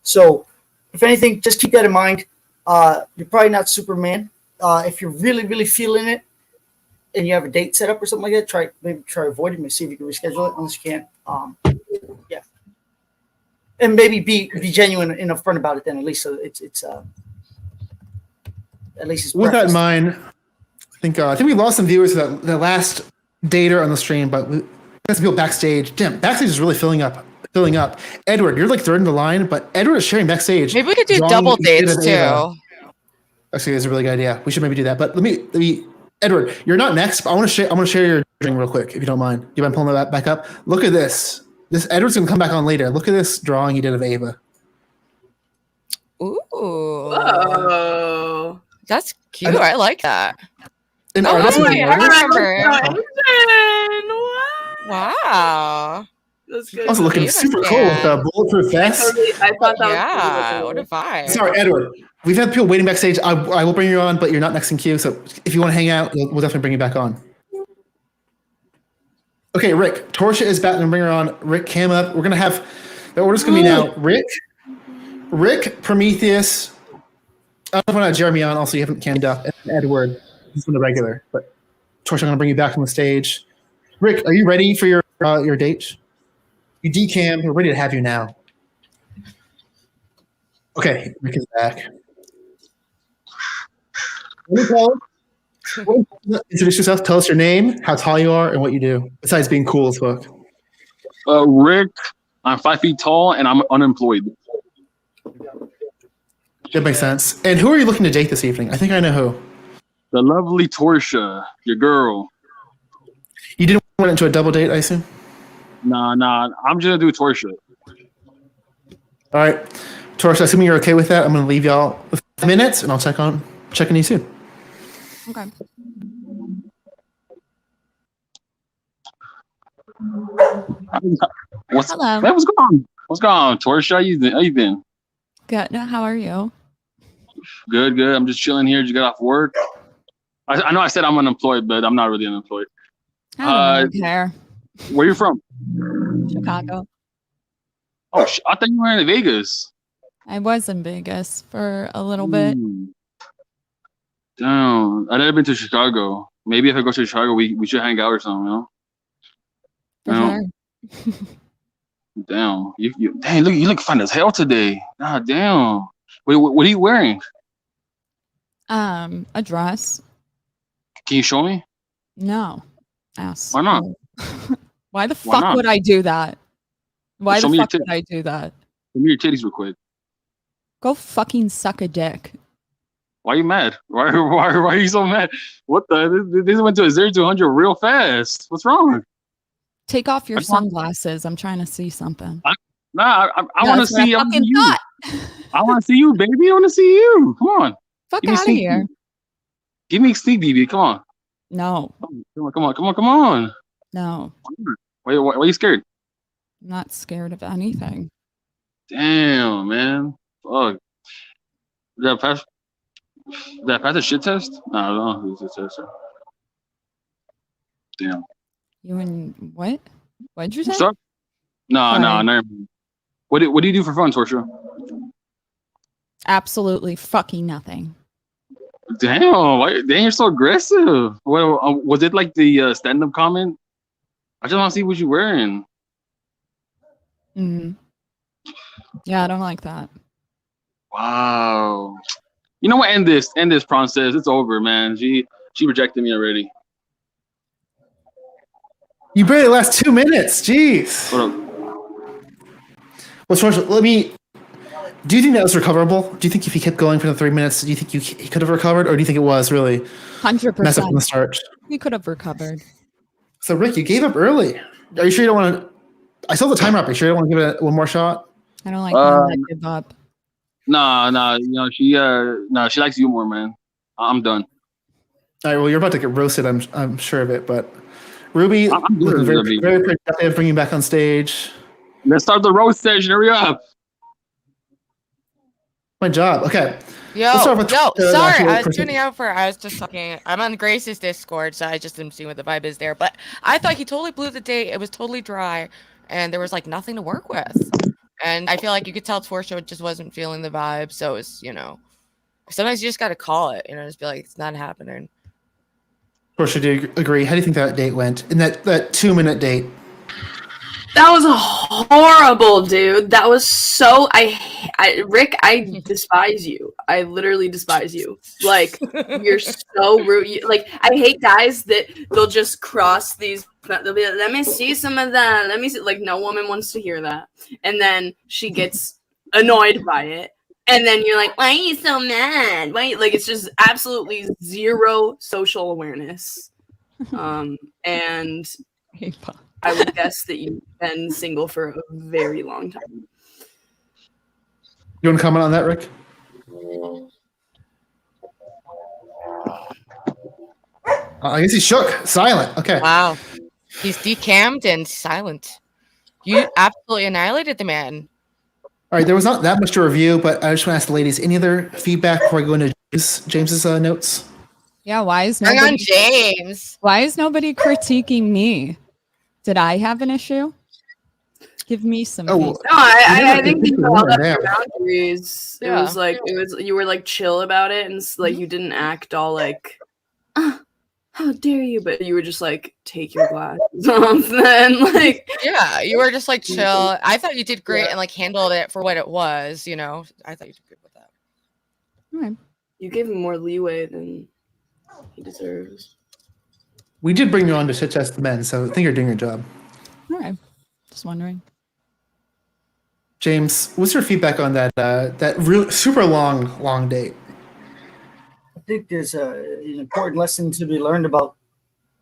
So if anything, just keep that in mind. You're probably not Superman. If you're really, really feeling it and you have a date set up or something like that, try avoiding it. See if you can reschedule it unless you can't. Yeah. And maybe be genuine and upfront about it then at least. So it's at least it's with that in mind. I think we lost some viewers for that last dater on the stream, but we got some people backstage. Damn, backstage is really filling up. Edward, you're like third in the line, but Edward is sharing backstage. Maybe we could do double dates too. Actually, that's a really good idea. We should maybe do that. But let me, Edward, you're not next. But I want to share your string real quick, if you don't mind. Do you mind pulling that back up? Look at this. This Edward's gonna come back on later. Look at this drawing he did of Ava. Whoa. That's cute. I like that. And Oh, artist hey, I remember. Wow. Wow. That's good. Also looking Davis super cool with the fan. bulletproof vest. I thought that Yeah, was what a vibe. Sorry, Edward. We've had people waiting backstage. I will bring you on, but you're not next in queue. So if you want to hang out, we'll definitely bring you back on. Okay, Rick. Torsia is back and bring her on. Rick, cam up. We're gonna have the order's gonna be now. Rick, Prometheus. I don't know if I want to have Jeremy on. Also, you haven't cammed up. And Edward. He's from the regular. But Torsia, I'm gonna bring you back on the stage. Rick, are you ready for your date? You decam. We're ready to have you now. Okay, Rick is back. Introduce yourself. Tell us your name, how tall you are, and what you do. Besides being cool as fuck. Rick, I'm 5 feet tall and I'm unemployed. That makes sense. And who are you looking to date this evening? I think I know who. The lovely Torsia, your girl. You didn't want into a double date, I assume? Nah. I'm just gonna do Torsia. All right. Torsia, assuming you're okay with that, I'm gonna leave y'all with 5 minutes and I'll check on you soon. Okay. Hello. Man, what's going on? What's going on, Torsia? How you been? Good. How are you? Good. I'm just chilling here. Just got off work. I know I said I'm unemployed, but I'm not really unemployed. I don't care. Where you from? Chicago. Oh, I thought you were in Vegas. I was in Vegas for a little bit. Damn, I've never been to Chicago. Maybe if I go to Chicago, we should hang out or something, you know? For sure. Damn, dang, you look fine as hell today. God damn. Wait, what are you wearing? A dress. Can you show me? No. Ass. Why not? Why the Why fuck not? would I do that? Why Show the me your fuck would I do that? Show me your titties real quick. Go fucking suck a dick. Why are you mad? Why are you so mad? What the? This went to a 0 to 100 real fast. What's wrong? Take off your sunglasses. I'm trying to see something. I want to see you. Thought. I want to see you, baby. I want to see you. Come on. Fuck out of here. Give me a sneak, baby. Come on. No. Come on. No. Why are you scared? I'm not scared of anything. Damn, man. Fuck. Did I pass the shit test? No, I don't know. It's a test. Damn. You and what? What'd you say? Sorry? No, never mind. What do you do for fun, Torsia? Absolutely fucking nothing. Damn, you're so aggressive. Well, was it like the stand-up comment? I just want to see what you're wearing. Yeah, I don't like that. Wow. You know what? End this, PRAWNCESS. It's over, man. She rejected me already. You barely last 2 minutes. Jeez. What up? Well, Torsia, do you think that was recoverable? Do you think if he kept going for the 3 minutes, do you think he could have recovered, or do you think it was really 100% mess up from the start? He could have recovered. So, Rick, you gave up early. Are you sure you don't want to? I saw the timer up. Are you sure you don't want to give it one more shot? I don't like men that give up. Nah. You know, she likes you more, man. I'm done. All right. Well, you're about to get roasted. I'm sure of it. But Ruby, I'm good, very productive. Bringing you back on stage. Let's start the roast session. Hurry up. My job. Okay. Yo, sorry, I was tuning out I was just talking. I'm on Grace's Discord, so I just am seeing what the vibe is there. But I thought he totally blew the date. It was totally dry, and there was like nothing to work with. And I feel like you could tell Torsia just wasn't feeling the vibe. So it's, sometimes you just got to call it, just be like, it's not happening. Torsia, do you agree? How do you think that date went? In that 2-minute date? That was horrible, dude. That was so. Rick, I despise you. I literally despise you. Like, you're so rude. I hate guys that they'll just cross these. They'll be like, let me see some of that. Let me see. Like, no woman wants to hear that. And then she gets annoyed by it. And then you're like, why are you so mad? Why? Like, it's just absolutely zero social awareness. And I would guess that you've been single for a very long time. You want to comment on that, Rick? I guess he's shook, silent. Okay. Wow. He's decammed and silent. You absolutely annihilated the man. All right, there was not that much to review, but I just want to ask the ladies, any other feedback before I go into James's notes? Yeah, why is Hang nobody on, James. Why is nobody critiquing me? Did I have an issue? Give me some. No, I think you held up your boundaries. It was like you were like chill about it, and like you didn't act all like, how dare you? But you were just like, take your glasses off, then like. Yeah, you were just like chill. I thought you did great and like handled it for what it was. You know, I thought you did good with that. Right. You gave him more leeway than he deserves. We did bring you on to shit test the men, so I think you're doing your job. All right. Just wondering. James, what's your feedback on that super long date? I think there's an important lesson to be learned about,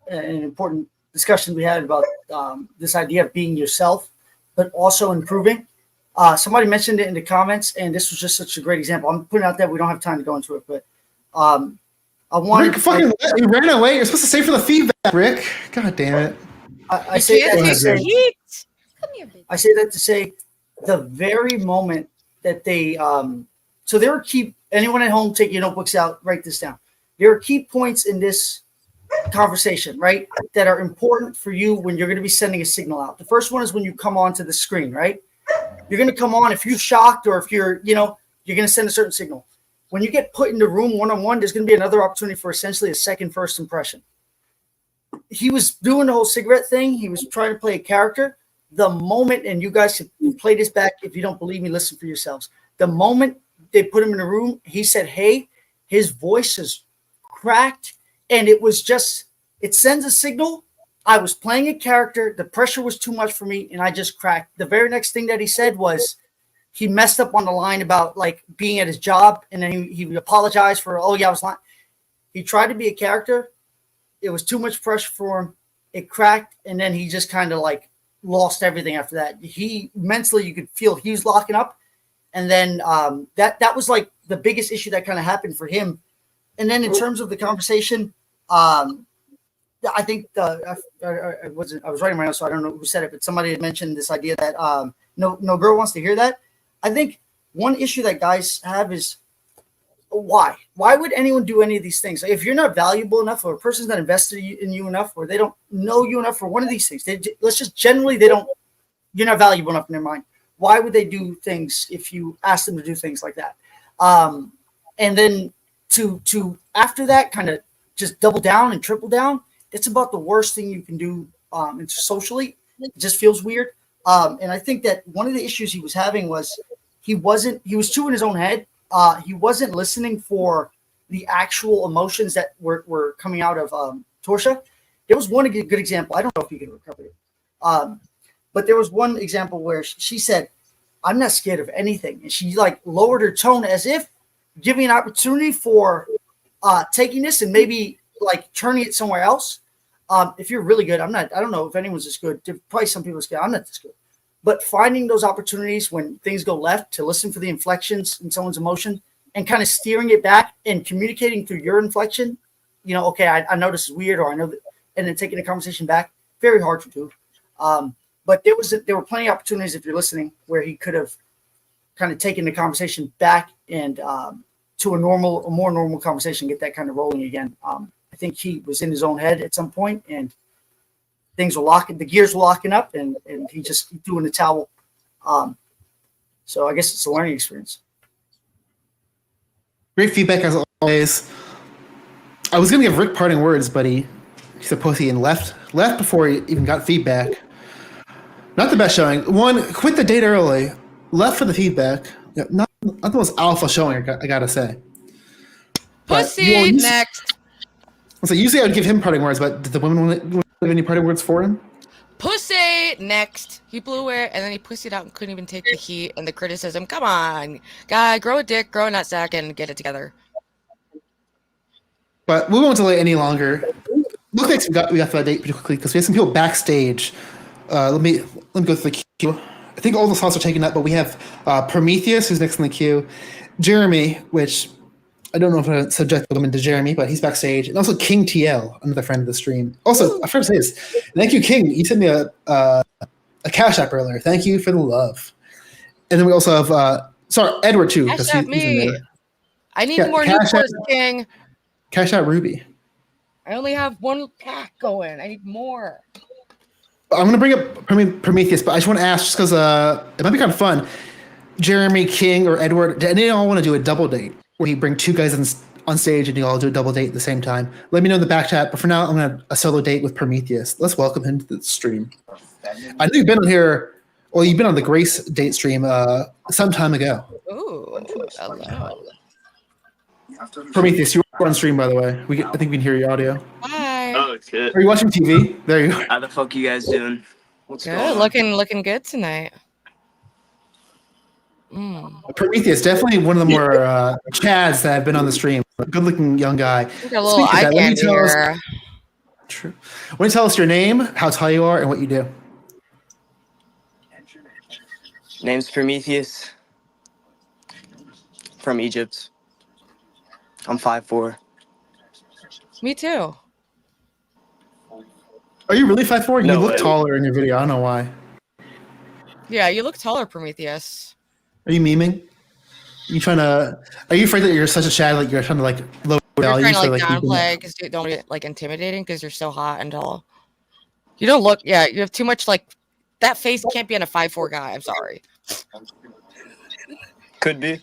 an important discussion we had about this idea of being yourself, but also improving. Somebody mentioned it in the comments, and this was just such a great example. I'm putting out that we don't have time to go into it, but I wanted to you ran away. You're supposed to stay for the feedback, Rick. God damn it. I say that to say the very moment that they so there are anyone at home, take your notebooks out, write this down. There are key points in this conversation, right, that are important for you when you're going to be sending a signal out. The first one is when you come onto the screen, right? You're going to come on if you're shocked or if you're going to send a certain signal. When you get put in the room one-on-one, there's going to be another opportunity for essentially a second first impression. He was doing the whole cigarette thing. He was trying to play a character. The moment, and you guys can play this back if you don't believe me, listen for yourselves. The moment they put him in the room, he said, hey, his voice is cracked. And it was just, it sends a signal. I was playing a character. The pressure was too much for me, and I just cracked. The very next thing that he said was he messed up on the line about like being at his job, and then he apologized for, oh, yeah, I was lying. He tried to be a character. It was too much pressure for him. It cracked, and then he just kind of like lost everything after that. He mentally, you could feel he was locking up. And then that was like the biggest issue that kind of happened for him. And then in terms of the conversation, I think I was writing my notes, so I don't know who said it, but somebody had mentioned this idea that no girl wants to hear that. I think one issue that guys have is why would anyone do any of these things? If you're not valuable enough, or a person's not invested in you enough, or they don't know you enough for one of these things, you're not valuable enough in their mind. Why would they do things if you ask them to do things like that? And then to after that kind of just double down and triple down, it's about the worst thing you can do socially. It just feels weird. And I think that one of the issues he was having was he was too in his own head. He wasn't listening for the actual emotions that were coming out of Torsha. There was one good example. I don't know if you can recover it. But there was one example where she said, I'm not scared of anything. And she like lowered her tone as if giving an opportunity for taking this and maybe like turning it somewhere else. If you're really good, I don't know if anyone's this good. There's probably some people scared. I'm not this good. But finding those opportunities when things go left to listen for the inflections in someone's emotion and kind of steering it back and communicating through your inflection, okay, I know this is weird, or I know that, and then taking the conversation back, very hard to do. But there were plenty of opportunities, if you're listening, where he could have kind of taken the conversation back and to a more normal conversation, get that kind of rolling again. I think he was in his own head at some point, and things were the gears were locking up, and he just threw in the towel. So I guess it's a learning experience. Great feedback as always. I was going to give Rick parting words, but he's a pussy and left before he even got feedback. Not the best showing. One, quit the date early. Left for the feedback. Not the most alpha showing, I gotta say. Pussy next. So usually I would give him parting words, but did the women have any parting words for him? Pussy next. He blew it, and then he pussied out and couldn't even take the heat and the criticism. Come on, guy, grow a dick, grow a nutsack, and get it together. But we won't delay any longer. Look like we got through that date pretty quickly because we have some people backstage. Let me go through the queue. I think all the slots are taken up, but we have Prometheus, who's next in the queue, Jeremy, which I don't know if I subject them into Jeremy, but he's backstage, and also King TL, another friend of the stream. Also, I forgot to say this. Thank you, King. You sent me a Cash App earlier. Thank you for the love. And then we also have Edward too. Cash App me. I need more Cash Newports, King. Cash App Ruby. I only have one pack going. I need more. I'm going to bring up Prometheus, but I just want to ask, just because it might be kind of fun. Jeremy, King, or Edward, do any of y'all want to do a double date where you bring two guys on stage and you all do a double date at the same time? Let me know in the back chat. But for now, I'm going to have a solo date with Prometheus. Let's welcome him to the stream. I know you've been on here. Well, you've been on the Grace date stream some time ago. Ooh, hello. Prometheus, you were on stream, by the way. I think we can hear your audio. Hi. Oh, shit. Are you watching TV? There you are. How the fuck you guys doing? What's Good, going on? looking good tonight. Prometheus, definitely one of the more Chads that have been on the stream. Good-looking young guy. Got a little eye candy here. True. Why don't you tell us your name, how tall you are, and what you do? Name's Prometheus. From Egypt. I'm 5'4". Me too. Are you really 5'4"? No You look way. taller in your video. I don't know why. Yeah, you look taller, Prometheus. Are you memeing? Are you afraid that you're such a Chad, like you're trying to like low You're value? trying to so, like you can- downplay because you don't get like intimidating because you're so hot and tall. You don't look. Yeah, you have too much like that face can't be on a 5'4" guy. I'm sorry. Could be.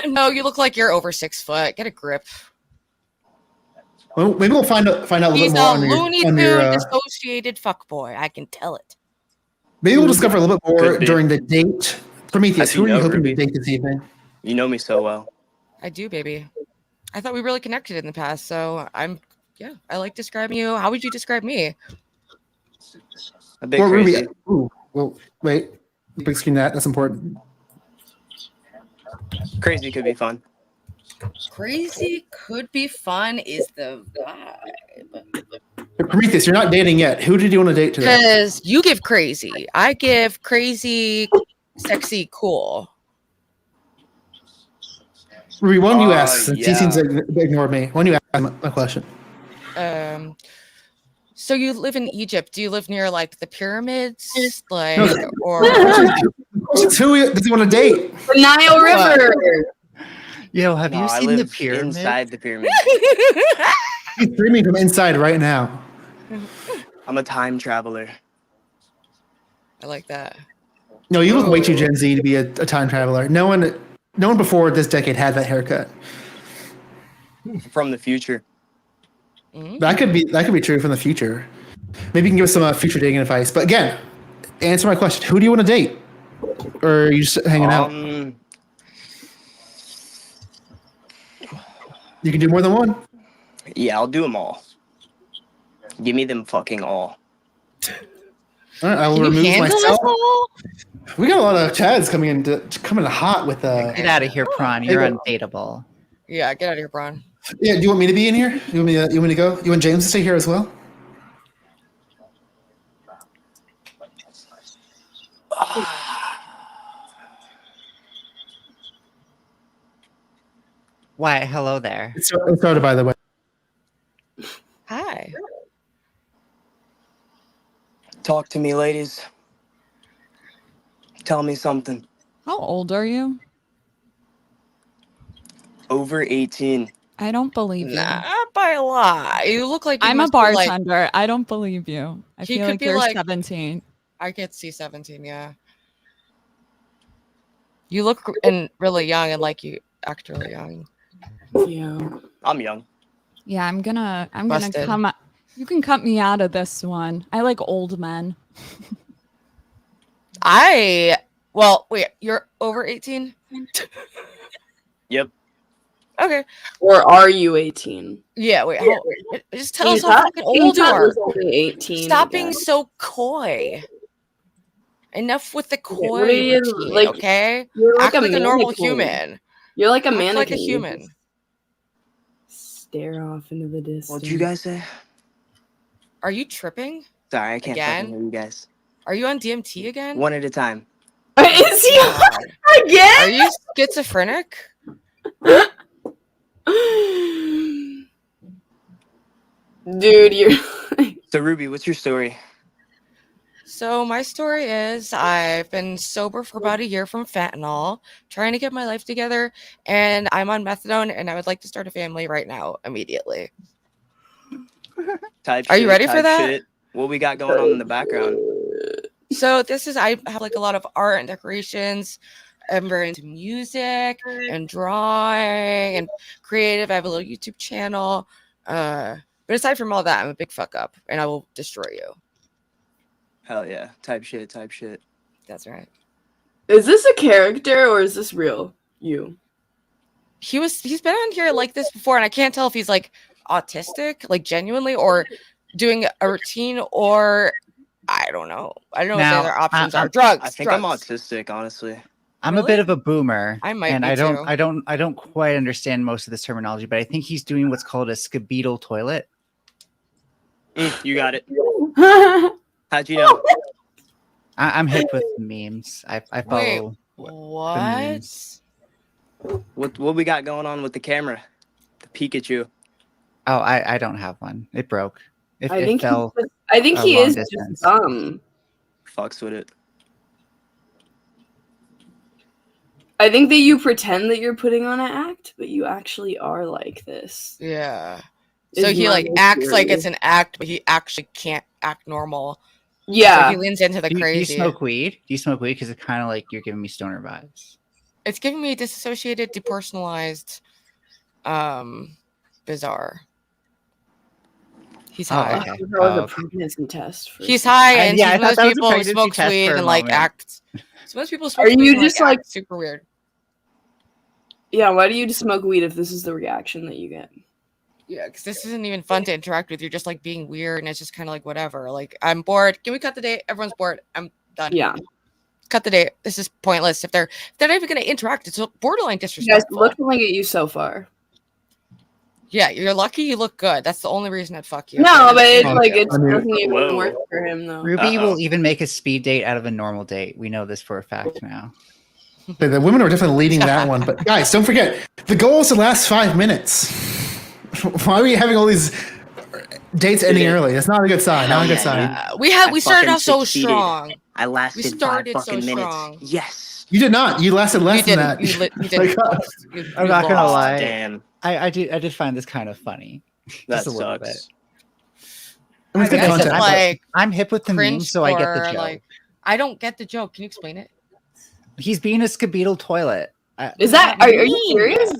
No, you look like you're over 6 foot. Get a grip. Well, maybe we'll find out a little He's bit more a on your. Looney On Tune your dissociated fuckboy. I can tell it. maybe we'll discover a little bit more Could be. during the date. Prometheus, I who are do you know hoping to Ruby. date this evening? You know me so well. I do, baby. I thought we really connected in the past, so I like describing you. How would you describe me? A bit Or crazy. Ruby. Ooh, well, wait. Big screen that. That's important. Crazy could be fun. Crazy could be fun is the vibe. Prometheus, you're not dating yet. Who did you want to date today? Because you give crazy. I give crazy, sexy, cool. Ruby, why don't you ask? Since yeah. he seems to ignore me. Why don't you ask my question? So you live in Egypt. Do you live near like the pyramids? Like No. or Who does he want to date? The Nile River. Yo, have No, you I seen the live pyramid? inside the pyramid. He's streaming from inside right now. I'm a time traveler. I like that. No, you look way too Gen Z to be a time traveler. No one before this decade had that haircut. From the future. That could be true from the future. Maybe you can give us some future dating advice. But again, answer my question. Who do you want to date? Or are you just hanging out? You can do more than one. Yeah, I'll do them all. Give me them fucking all. All right, I will Can you remove handle this myself. all? We got a lot of Chads coming in hot with Get out of here, Prawn. You're undateable. Yeah, get out of here, Braun. Yeah, do you want me to be in here? You want me to go? You want James to stay here as well? Why, hello there. It started, by the way. Hi. Talk to me, ladies. Tell me something. How old are you? Over 18. I don't believe you. Not by a lot. You look like you I'm a must be, like- bartender. I don't believe you. I He feel could like be you're like- 17. I could see 17, yeah. You look really young and like you act really young. Yeah. I'm young. Yeah, I'm gonna Busted. come. You can cut me out of this one. I like old men. Well, wait, you're over 18? Yep. Okay. Or are you 18? Yeah, wait. Just tell us King how Tut- fucking King old you Tut are. was only 18. Stop being again. so coy. Enough with the coy what are you, routine, like- okay? You're like Act a like a normal mannequin. human. You're like a Act mannequin. like a You human. just Stare off into the distance. What'd you guys say? Are you tripping? Sorry, I can't Again? fucking hear you guys. Are you on DMT again? One at a time. Is he again? Are you schizophrenic? Dude, you're. So Ruby, what's your story? So my story is I've been sober for about a year from fentanyl, trying to get my life together, and I'm on methadone, and I would like to start a family right now, immediately. Are you ready for that? Shit. What we got going on in the background? So I have like a lot of art and decorations. I'm very into music and drawing and creative. I have a little YouTube channel. But aside from all that, I'm a big fuck up, and I will destroy you. Hell yeah. Type shit. That's right. Is this a character or is this real? You. He's been on here like this before, and I can't tell if he's like autistic, like genuinely, or doing a routine, or I don't know. I don't know if the other options are drugs. I think I'm autistic, honestly. I'm a bit of a boomer. I might and be I don't quite understand most of this terminology, but I think he's doing what's called a skebetal toilet. You got it. How'd you know? I'm hip with memes. I follow. Wait, the what? memes. What we got going on with the camera? The Pikachu. Oh, I don't have one. It broke. It I think fell. he is distance. just dumb. Fucks with it. I think that you pretend that you're putting on an act, but you actually are like this. Yeah. So Is he my like acts like theory. it's an act, but he actually can't act normal. Yeah. So he leans into the Do you crazy. smoke weed? Do you smoke weed? Because it's kind of like you're giving me stoner vibes. It's giving me disassociated, depersonalized, bizarre. He's high. okay. That was a pregnancy test. For He's high, and yeah, I he's thought most that was a people who pregnancy smoke test weed for a and like moment. act. So most people smoke Are weed you and, just act like super weird? Yeah, why do you just smoke weed if this is the reaction that you get? Yeah, because this isn't even fun to interact with. You're just like being weird, and it's just kind of like whatever. Like I'm bored. Can we cut the date? Everyone's bored. I'm done. Yeah. Cut the date. This is pointless. If they're not even going to interact, it's borderline You guys, disrespectful. looking at you so far. Yeah, you're lucky. You look good. That's the only reason I'd fuck you. No, but it Okay. doesn't even work for him though. Ruby will even make a speed date out of a normal date. We know this for a fact now. The women are definitely leading that one. But guys, don't forget, the goal is to last 5 minutes. Why are we having all these dates ending early? That's not a good sign. Not a good sign. We started off so strong. I lasted We started 5 so fucking minutes. strong. Yes. You did not. You lasted less than that. You didn't. I'm not gonna lie. Damn. I did find this kind of funny. That Just a little bit. sucks. I mean, it's good guess content. it's like I'm hip with the meme, cringe so I get the for, joke. like, I don't get the joke. Can you explain it? He's being a skebetal toilet. Is that are you serious?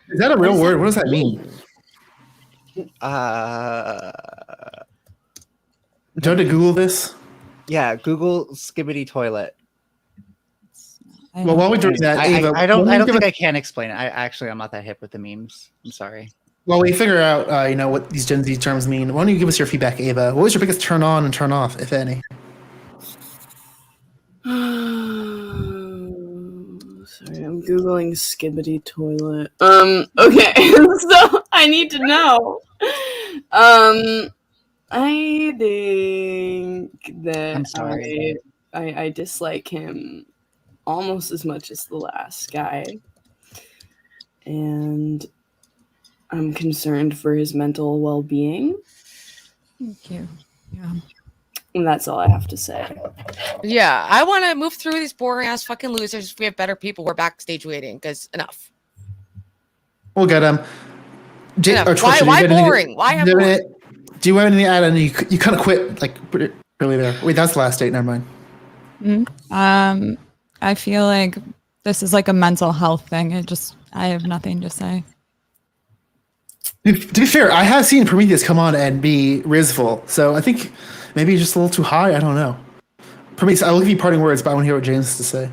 Is that a real word? What does that mean? Do you have to Google this? Yeah, Google skibbity toilet. Well, while we're doing that, Ava, I don't why don't you think give I can explain it. I'm not that hip with the memes. I'm sorry. While we figure out, what these Gen Z terms mean, why don't you give us your feedback, Ava? What was your biggest turn on and turn off, if any? Sorry, I'm googling skibbity toilet. Okay, so I need to know. I think that I'm sorry. I dislike him almost as much as the last guy, and I'm concerned for his mental well-being. Thank you. Yeah. And that's all I have to say. Yeah, I want to move through these boring ass fucking losers. If we have better people, we're backstage waiting because enough. We'll get them. Why boring? Why am I? Do you have anything to add? And you kind of quit like really there. Wait, that's the last date. Never mind. I feel like this is like a mental health thing. I have nothing to say. To be fair, I have seen Prometheus come on and be RIZZful, so I think maybe he's just a little too high. I don't know. Prometheus, I will give you parting words, but I want to hear what James has to say.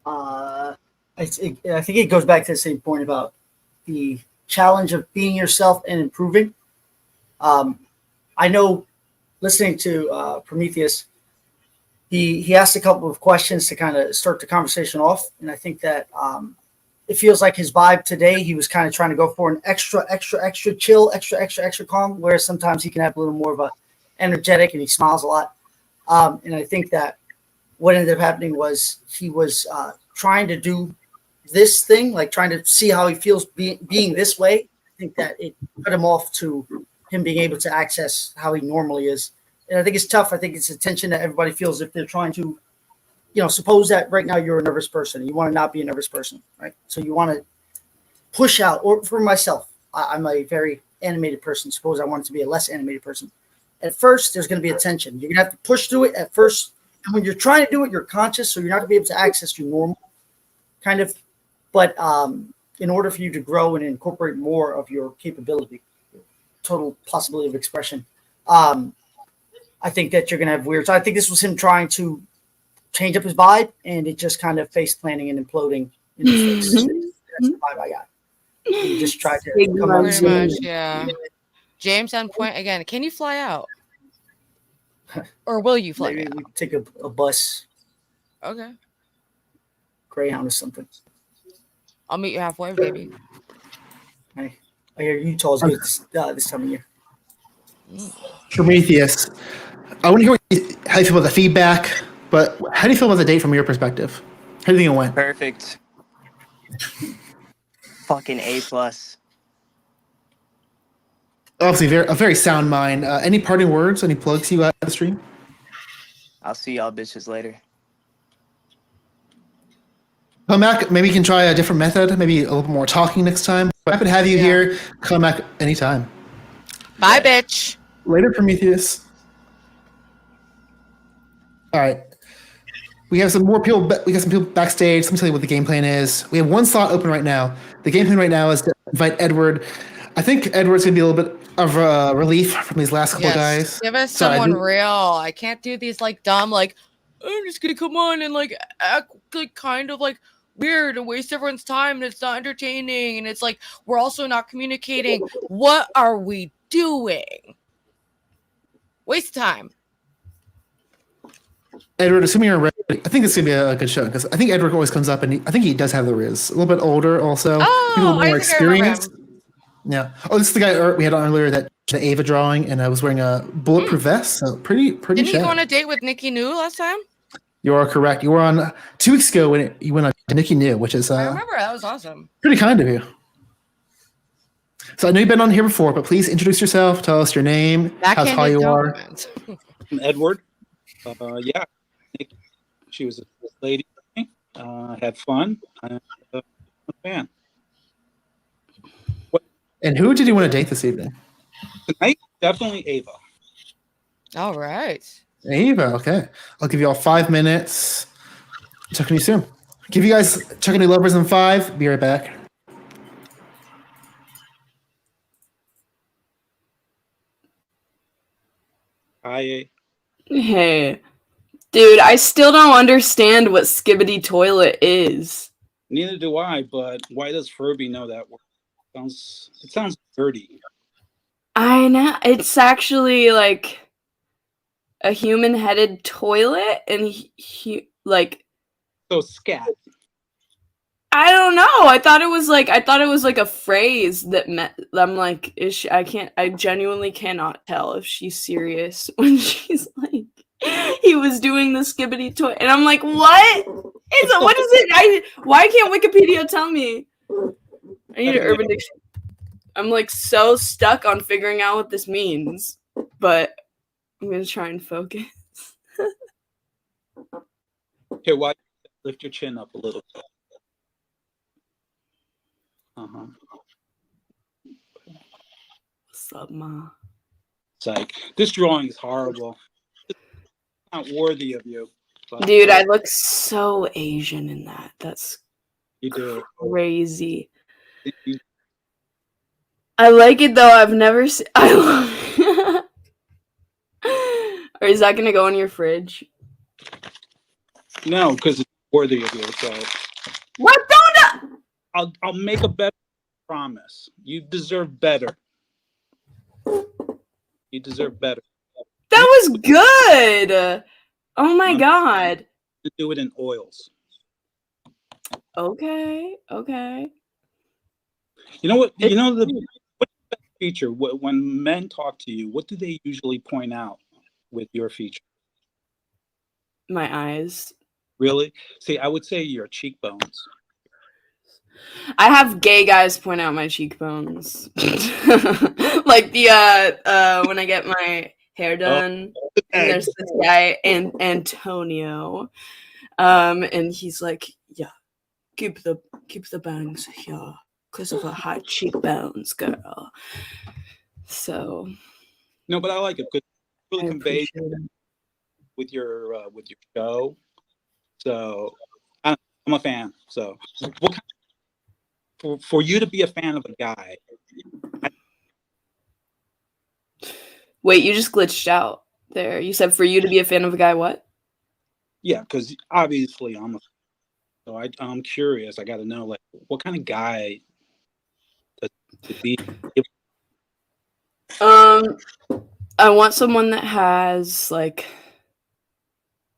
I think it goes back to the same point about the challenge of being yourself and improving. I know, listening to Prometheus, he asked a couple of questions to kind of start the conversation off, and I think that it feels like his vibe today, he was kind of trying to go for an extra chill, extra calm, whereas sometimes he can have a little more of a energetic and he smiles a lot. And I think that what ended up happening was he was trying to do this thing, like trying to see how he feels being this way. I think that it cut him off to him being able to access how he normally is. And I think it's tough. I think it's a tension that everybody feels if they're trying to, suppose that right now you're a nervous person. You want to not be a nervous person, right? So you want to push out, or for myself, I'm a very animated person. Suppose I wanted to be a less animated person. At first, there's going to be a tension. You're going to have to push through it at first. And when you're trying to do it, you're conscious, so you're not going to be able to access your normal kind of. But in order for you to grow and incorporate more of your capability, total possibility of expression, I think that you're going to have weird. So I think this was him trying to change up his vibe, and it just kind of face planting and imploding in his face. That's the vibe I got. He just tried to come up Pretty much, yeah. James on point again. Can you fly out? Or will you fly Maybe out? we take a bus, Okay. Greyhound or something. I'll meet you halfway, baby. I hear Utah's good this time of year. Prometheus, I want to hear how you feel about the feedback, but how do you feel about the date from your perspective? How do you think it went? Perfect. Fucking A+. Obviously, a very sound mind. Any parting words? Any plugs you got at the stream? I'll see y'all bitches later. Come back. Maybe you can try a different method. Maybe a little bit more talking next time. Happy to have you here. Come back anytime. Bye, bitch. Later, Prometheus. All right. We have some more people. We got some people backstage. Let me tell you what the game plan is. We have one slot open right now. The game plan right now is to invite Edward. I think Edward's gonna be a little bit of relief from these last couple guys. Give us Sorry, someone real. I can't do these like dumb, like I'm just gonna come on and like act like kind of like weird and waste everyone's time, and it's not entertaining, and it's like we're also not communicating. What are we doing? Waste of time. Edward, assuming you're ready, I think this is gonna be a good show because I think Edward always comes up and I think he does have the RIZZ. A little bit older, also. Oh, a little more I think experienced. Yeah. Oh, this is the guy we had on earlier, that the Ava drawing, and I was wearing a bulletproof vest. So pretty. Didn't you shabby. go on a date with Nikki New last time? You are correct. You were on 2 weeks ago when you went on Nikki New, which is I remember that was awesome. pretty kind of you. So I know you've been on here before, but please introduce yourself. Tell us your name, how tall you are. I'm Edward. Yeah, she was a lady. Had fun. I'm a fan. And who did you want to date this evening? Tonight, definitely Ava. All right. Ava, okay. I'll give you all 5 minutes. Talking to you soon. Give you guys checking your lovers in 5. Be right back. Hi. Hey, dude, I still don't understand what Skibbity Toilet is. Neither do I, but why does Furby know that word? It sounds dirty. I know. It's actually like a human-headed toilet, and like. So scat. I don't know. I thought it was like a phrase that meant. I'm like, is she? I genuinely cannot tell if she's serious when she's like, he was doing the Skibbity toilet, and I'm like, what? What is it? Why can't Wikipedia tell me? I need an Urban Dictionary. I'm like so stuck on figuring out what this means, but I'm gonna try and focus. Here, why lift your chin up a little bit? What's up, Ma? It's like, this drawing is horrible. It's not worthy of you. But Dude, I look so Asian in that. That's you do. crazy. I like it though. I've never seen. I love it. Or is that gonna go in your fridge? No, because it's worthy of you. So what? Don't. I'll make a better promise. You deserve better. You deserve better. That was good. Oh my god. To do it in oils. Okay. You know what? You know what's the best feature? When men talk to you, what do they usually point out with your feature? my eyes. Really? See, I would say your cheekbones. I have gay guys point out my cheekbones. Like when I get my hair done, and there's this guy Antonio. And he's like, yeah, keep the bangs here because of her high cheekbones, girl. So No, but I like it because it really conveys with your show. So I'm a fan. So what for you to be a fan of a guy? Wait, you just glitched out there. You said for you to be a fan of a guy, what? Yeah, because obviously I'm curious. I got to know, like, what kind of guy to be. I want someone that has like.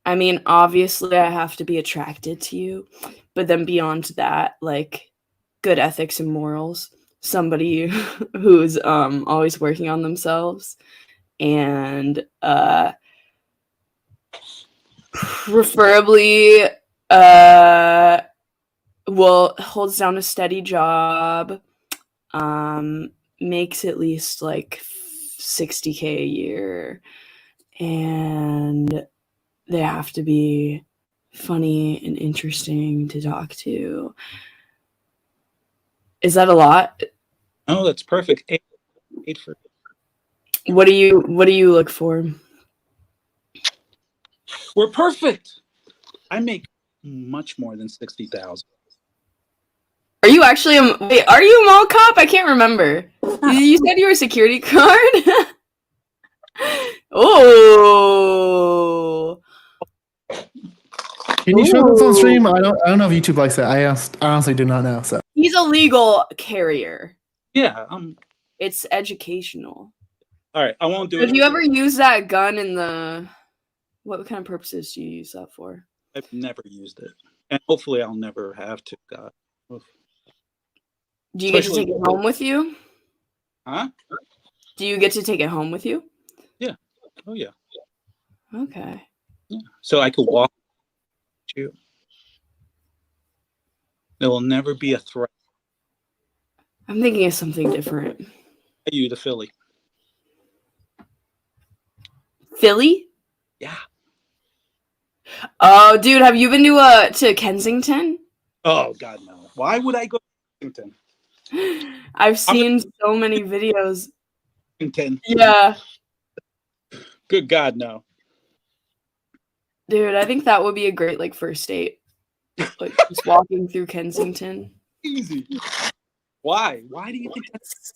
I mean, obviously, I have to be attracted to you, but then beyond that, like, good ethics and morals. Somebody who's always working on themselves, and preferably holds down a steady job, makes at least like $60K a year, and they have to be funny and interesting to talk to. Is that a lot? Oh, that's perfect. Eight for. What do you look for? We're perfect. I make much more than 60,000. Are you actually wait? Are you a mall cop? I can't remember. You said you were a security guard. Oh. Can you show this on stream? I don't know if YouTube likes it. I honestly do not know. So He's a legal carrier. Yeah. It's educational. All right. I won't do it. Have you ever used that gun in the? What kind of purposes do you use that for? I've never used it, and hopefully, I'll never have to. God. Oof. Do you get to take it home with you? Huh? Do you get to take it home with you? Yeah. Oh yeah. Okay. Yeah. So I could walk with you. There will never be a threat. I'm thinking of something different. You to Philly. Philly? Yeah. Oh, dude, have you been to Kensington? Oh God, no. Why would I go to Kensington? I've seen so many videos. Kensington. Yeah. Good God, no. Dude, I think that would be a great like first date. Like just walking through Kensington. Easy. Why? Why do you think that's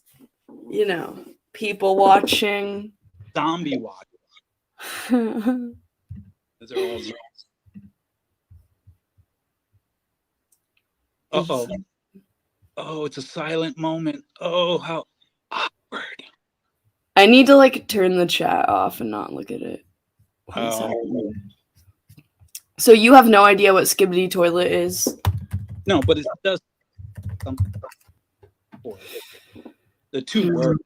people watching? Zombie watch? Those are all. Uh-oh. Oh, it's a silent moment. Oh, how awkward. I need to like turn the chat off and not look at it. So you have no idea what Skibbity Toilet is? No, but it does something. The two words,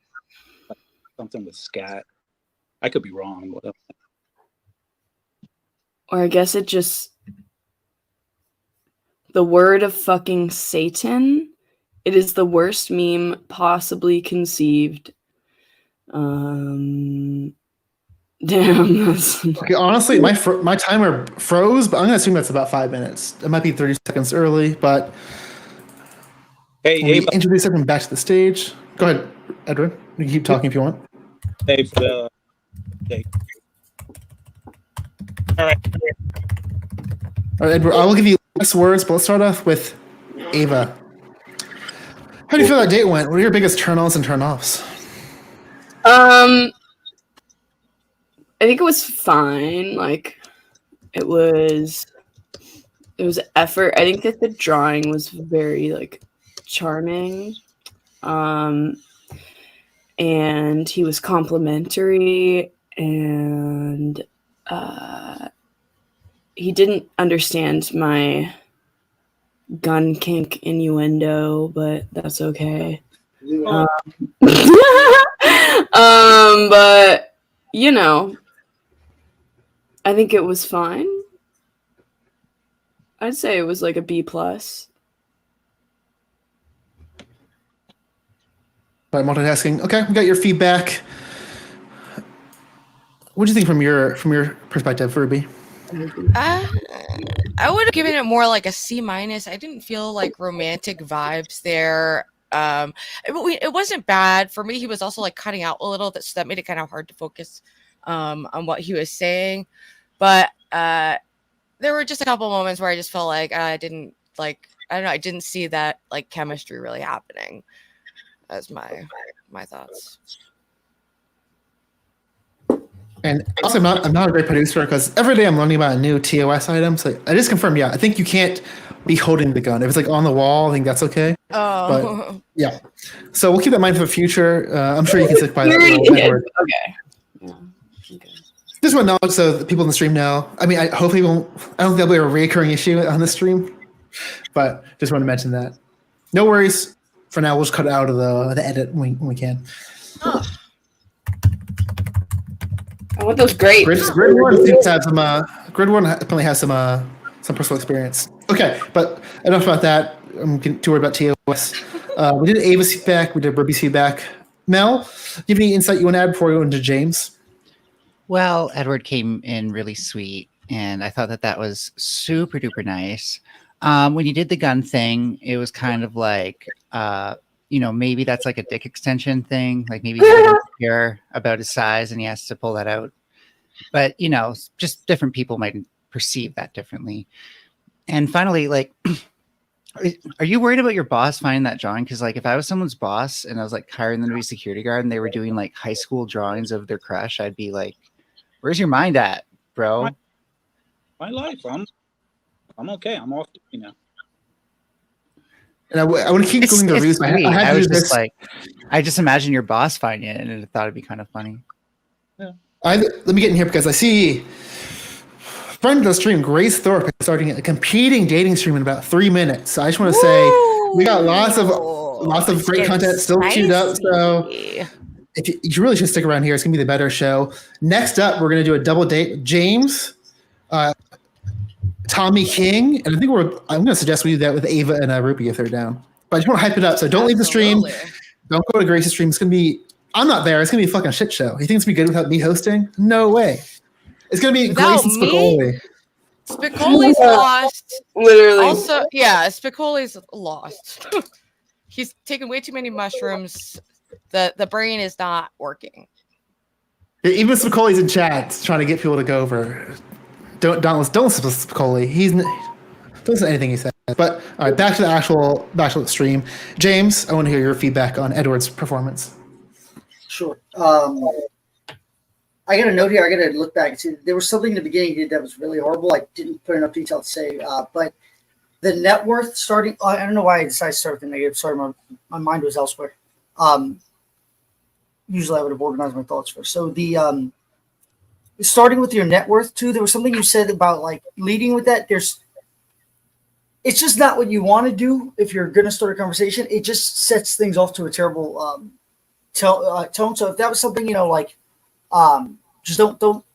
something with scat. I could be wrong. What else? Or I guess it just the word of fucking Satan. It is the worst meme possibly conceived. Damn. okay, honestly, my timer froze, but I'm gonna assume that's about 5 minutes. It might be 30 seconds early, but hey, we introduce everyone back to the stage. Go ahead, Edward. You can keep talking if you want. Hey, all right. All right, Edward. I will give you last words, but let's start off with Ava. How do you feel that date went? What are your biggest turn-ons and turn-offs? I think it was fine. Like, it was effort. I think that the drawing was very like charming, and he was complimentary, and he didn't understand my gun kink innuendo, but that's okay. But I think it was fine. I'd say it was like a B+. By multitasking. Okay, we got your feedback. What do you think from your perspective, Ruby? I would have given it more like a C-. I didn't feel like romantic vibes there. It wasn't bad for me. He was also like cutting out a little, so that made it kind of hard to focus on what he was saying. But there were just a couple moments where I just felt like I don't know, I didn't see that like chemistry really happening. That's my thoughts. And also, I'm not a great producer because every day I'm learning about a new TOS item. So I just confirmed, yeah, I think you can't be holding the gun. If it's like on the wall, I think that's okay. Oh. But yeah. So we'll keep that in mind for the future. I'm sure you can stick by that. Edward. Okay. Yeah. Just want to know so the people in the stream know. I mean, I don't think that'll be a recurring issue on the stream, but just want to mention that. No worries. For now, we'll just cut it out of the edit when we can. Oh. I want those grapes. Grid One seems to have some. Grid One apparently has some personal experience. Okay, but enough about that. I'm getting too worried about TOS. We did Ava's feedback. We did Ruby's feedback. Mel, do you have any insight you want to add before we go into James? Well, Edward came in really sweet, and I thought that was super duper nice. When you did the gun thing, it was kind of like, maybe that's like a dick extension thing. Like maybe he's insecure about his size and he has to pull that out. But, just different people might perceive that differently. And finally, like, are you worried about your boss finding that drawing? Because, like, if I was someone's boss and I was like hiring them to be security guard and they were doing like high school drawings of their crush, I'd be like, where's your mind at, bro? My life, I'm okay. I'm off, And I want to keep going the ruse. I just imagine your boss finding it, and I thought it'd be kind of funny. Yeah. Let me get in here because I see friend of the stream, Grace Thorpe, is starting a competing dating stream in about 3 minutes. So I just want to say we got lots of great content still queued up. So if you really should stick around here, it's gonna be the better show. Next up, we're gonna do a double date with James, Tommy King, and I'm gonna suggest we do that with Ava and Ruby if they're down. But I just want to hype it up. So don't leave the stream. Don't go to Grace's stream. It's gonna be. I'm not there. It's gonna be a fucking shit show. You think it's gonna be good without me hosting? No way. It's gonna be Without Grace and Spicoli. Spicoli's lost. Literally. Also, yeah, Spicoli's lost. He's taken way too many mushrooms. The brain is not working. Even Spicoli's in chat trying to get people to go over. Don't listen to Spicoli. Don't listen to anything he says. But all right, back to the stream. James, I want to hear your feedback on Edward's performance. Sure. I got a note here. I got to look back and see. There was something in the beginning he did that was really horrible. I didn't put enough detail to say. But the net worth starting. I don't know why I decided to start with the negative. Sorry, my mind was elsewhere. Usually I would have organized my thoughts first. So the starting with your net worth too. There was something you said about like leading with that. It's just not what you want to do if you're going to start a conversation. It just sets things off to a terrible tone. So if that was something, just don't.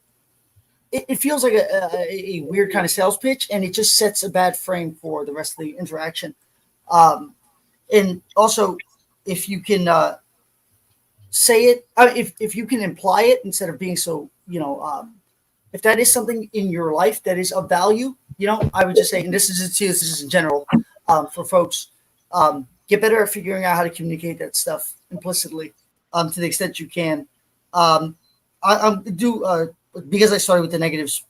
It feels like a weird kind of sales pitch, and it just sets a bad frame for the rest of the interaction. And also, if you can say it, if you can imply it instead of being so, if that is something in your life that is of value, I would just say, and this is in general for folks, get better at figuring out how to communicate that stuff implicitly to the extent you can. Because I started with the negatives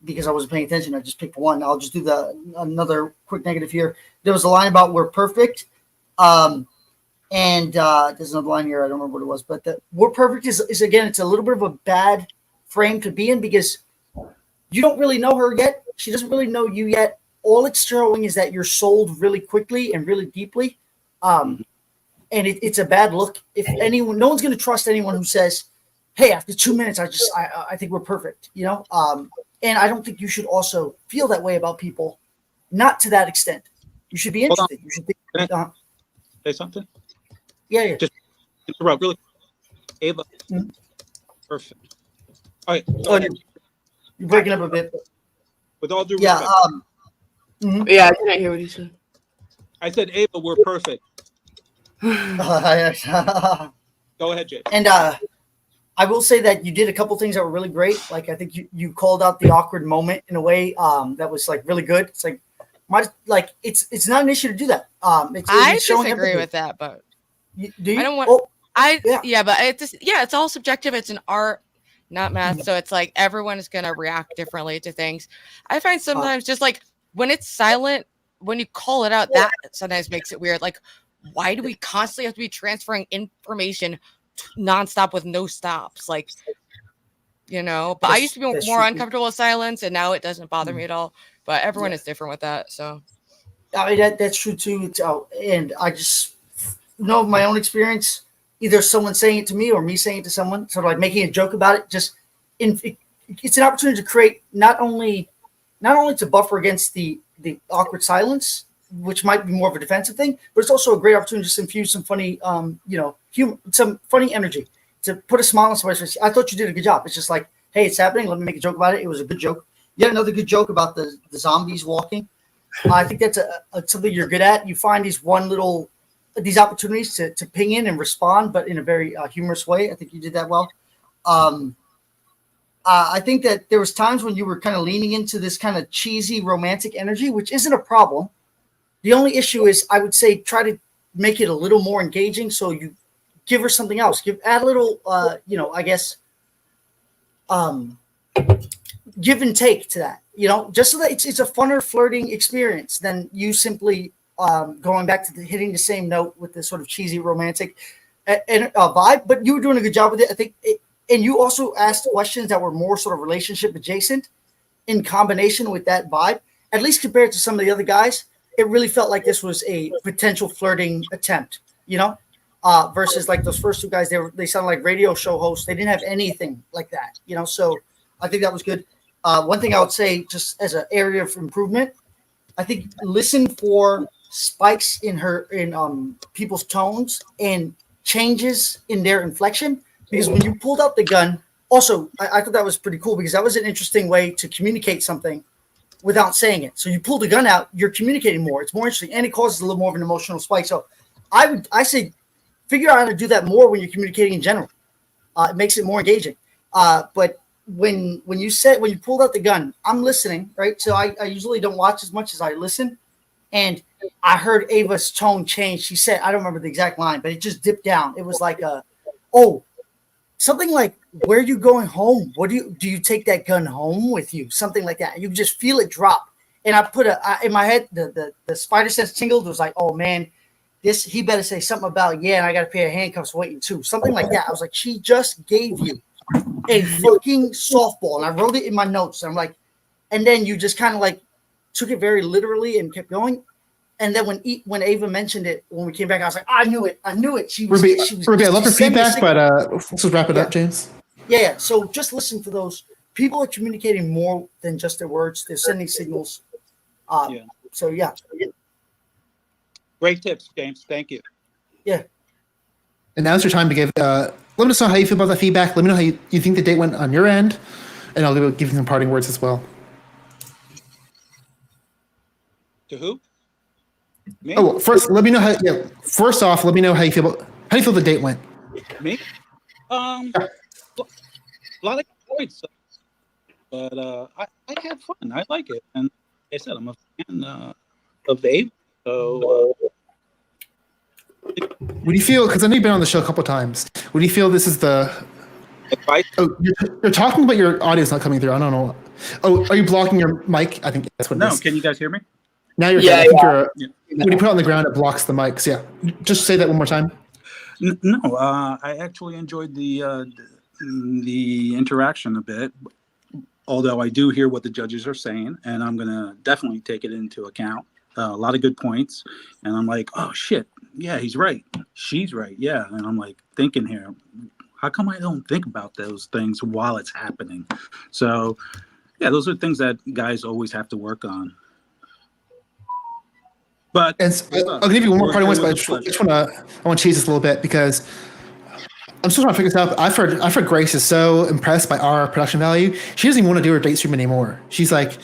because I wasn't paying attention. I just picked one. I'll just do another quick negative here. There was a line about we're perfect. And there's another line here. I don't remember what it was, but the we're perfect is again, it's a little bit of a bad frame to be in because you don't really know her yet. She doesn't really know you yet. All it's showing is that you're sold really quickly and really deeply. And it's a bad look. If anyone, no one's going to trust anyone who says, hey, after 2 minutes, I think we're perfect, And I don't think you should also feel that way about people. Not to that extent. You should be interested. You should think. Say something? Yeah. Just interrupt really. Ava. Mm-hmm. Perfect. All right. You're breaking up a bit. With all due respect. Yeah, I didn't hear what he said. I said, Ava, we're perfect. Go ahead, Jay. And I will say that you did a couple things that were really great. Like I think you called out the awkward moment in a way that was like really good. It's like it's not an issue to do that. I disagree with that, but do you? I don't want. But it's all subjective. It's an art, not math. So it's like everyone is gonna react differently to things. I find sometimes just like when it's silent, when you call it out, that sometimes makes it weird. Like, why do we constantly have to be transferring information nonstop with no stops? Like, but I used to be more uncomfortable with silence, and now it doesn't bother me at all. But everyone is different with that. So, I mean, that's true too. And I just know my own experience. Either someone saying it to me or me saying it to someone, sort of like making a joke about it. It's an opportunity to create not only to buffer against the awkward silence, which might be more of a defensive thing, but it's also a great opportunity to just infuse some funny, humor, some funny energy, to put a smile on somebody's face. I thought you did a good job. It's just like, hey, it's happening. Let me make a joke about it. It was a good joke. Yet another good joke about the zombies walking. I think that's something you're good at. You find these opportunities to ping in and respond, but in a very humorous way. I think you did that well. I think that there was times when you were kind of leaning into this kind of cheesy romantic energy, which isn't a problem. The only issue is, I would say, try to make it a little more engaging. So you give her something else. Add a little, give and take to that. Just so that it's a funner flirting experience than you simply going back to hitting the same note with this sort of cheesy romantic vibe. But you were doing a good job with it, I think. And you also asked questions that were more sort of relationship adjacent in combination with that vibe. At least compared to some of the other guys, it really felt like this was a potential flirting attempt, versus like those first two guys. They sounded like radio show hosts. They didn't have anything like that, So I think that was good. One thing I would say, just as an area of improvement, I think listen for spikes in people's tones and changes in their inflection. Because when you pulled out the gun, also, I thought that was pretty cool, because that was an interesting way to communicate something without saying it. So you pull the gun out, you're communicating more. It's more interesting, and it causes a little more of an emotional spike. So I say figure out how to do that more when you're communicating in general. It makes it more engaging. But when you pulled out the gun, I'm listening, right? So I usually don't watch as much as I listen. And I heard Ava's tone change. She said, I don't remember the exact line, but it just dipped down. It was like something like, where are you going home? Do you take that gun home with you? Something like that. You just feel it drop. And I put in my head, the spider sense tingled. It was like, oh man, he better say something about, and I got a pair of handcuffs waiting too. Something like that. I was like, she just gave you a fucking softball. And I wrote it in my notes. I'm like, and then you just kind of like took it very literally and kept going. And then when Ava mentioned it, when we came back, I was like, I knew it. Ruby, I love her feedback, but let's just wrap it up, James. Yeah. So just listen for those. People are communicating more than just their words. They're sending signals. So, yeah. Great tips, James. Thank you. Yeah. And now's your time to give. Let us know how you feel about that feedback. Let me know how you think the date went on your end, and I'll give you some parting words as well. To who? Me? Oh, first, let me know how. Yeah, first off, let me know how you feel the date went. Me? A lot of points, but I had fun. I like it, and like I said, I'm a fan of Dave. So, Would you feel? Because I know you've been on the show a couple times. Would you feel this is the? Oh, you're talking, but your audio's not coming through. I don't know. Oh, are you blocking your mic? I think that's what it is. No, can you guys hear me? Now you're good. I think when you put it on the ground, it blocks the mics. Yeah. Just say that one more time. No, I actually enjoyed the interaction a bit, although I do hear what the judges are saying, and I'm going to definitely take it into account. A lot of good points. And I'm like, oh, shit. Yeah, he's right. She's right. Yeah. And I'm like thinking here, how come I don't think about those things while it's happening? So, yeah, those are things that guys always have to work on. But I'll give you one more parting words, but I want to chase this a little bit because I'm still trying to figure this out. I've heard Grace is so impressed by our production value. She doesn't even want to do her date stream anymore. She's like,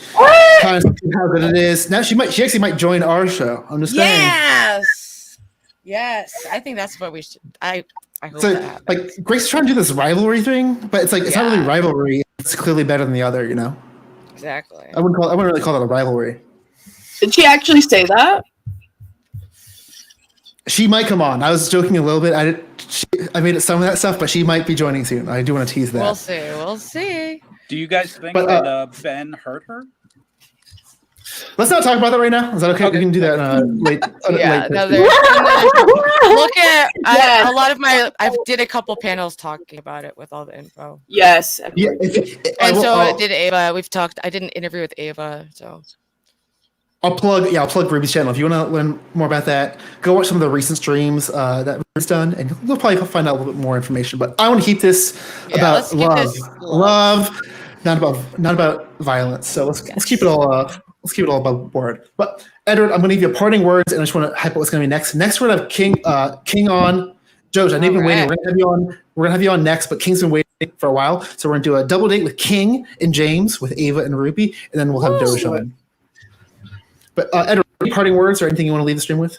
kind of how good it is. Now she actually might join our show. I'm just saying. Yes. I think that's what we should. I hope So that happens. like Grace is trying to do this rivalry thing, but it's like it's not really rivalry. It's clearly better than the other, you know. Exactly. I wouldn't really call that a rivalry. Did she actually say that? She might come on. I was joking a little bit. I made it some of that stuff, but she might be joining soon. I do want to tease that. We'll see. Do you guys think But, that Ben hurt her? Let's not talk about that right now. Is that okay? We can do that late. Yeah. late Look at a lot of my. I did a couple panels talking about it with all the info. Yes. Yeah. Did Ava. We've talked. I did an interview with Ava. So. I'll plug Ruby's channel. If you want to learn more about that, go watch some of the recent streams that Ruby's done, and you'll probably find out a little bit more information. But I want to keep this about love, not about violence. So let's keep it all above board. But Edward, I'm going to give you a parting words, and I just want to hype up what's going to be next. Next, we're going to have King on. Joe, I know you've been waiting. We're going to have you on. We're going to have you on next, but King's been waiting for a while, so we're going to do a double date with King and James with Ava and Ruby, and then we'll have Doge on. But Edward, any parting words or anything you want to leave the stream with?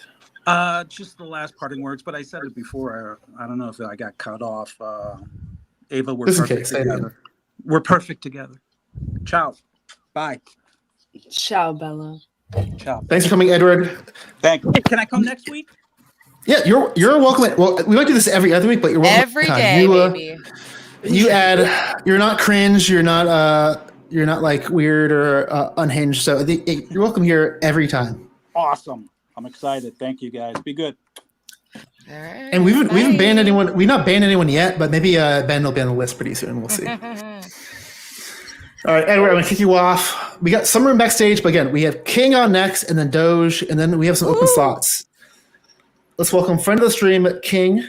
Just the last parting words, but I said it before. I don't know if I got cut off. Ava, we're perfect together. We're perfect together. Ciao. Bye. Ciao, Bella. Ciao. Thanks for coming, Edward. Thank you. Can I come next week? Yeah, you're welcome. Well, we might do this every other week, but you're welcome. Every day, baby. You're not cringe. You're not like weird or unhinged. So you're welcome here every time. Awesome. I'm excited. Thank you, guys. Be good. All right. And we haven't banned anyone. We've not banned anyone yet, but maybe Ben will be on the list pretty soon. We'll see. All right, Edward, I'm gonna kick you off. We got some room backstage, but again, we have King on next, and then Doge, and then we have some open slots. Let's welcome friend of the stream, King.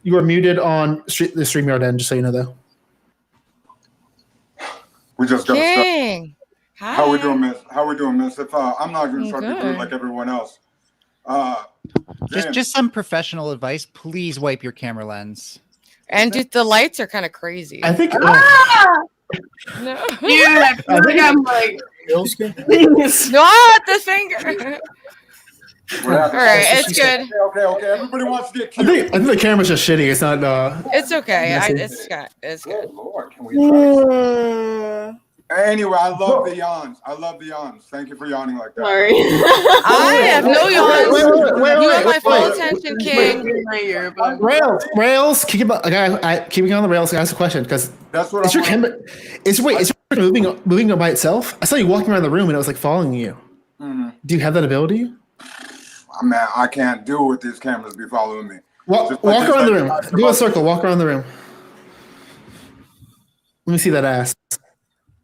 You are muted on the StreamYard end, just so you know, though. We just got King. Hi. How we doing, miss? How we doing, miss? If I'm not going to try to be rude like everyone else. Just some professional advice. Please wipe your camera lens. And the lights are kind of crazy. I think. No. Dude, I feel like I'm like. Not the finger. All right, it's good. Okay. Everybody wants to get cute. I think the camera's just shitty. It's not. It's okay. Messy. It's good. Oh, Lord, can we try? Anyway, I love the yawns. Thank you for yawning like that. Sorry. I have no yawns. You have my full attention, King. Rails, keep me on the rails. I ask a question because that's what is your camera. Is your camera moving by itself? I saw you walking around the room and it was like following you. Mm-hmm. Do you have that ability? Man, I can't do with these cameras be following me. Walk around the room. Do a circle. Walk around the room. Let me see that ass.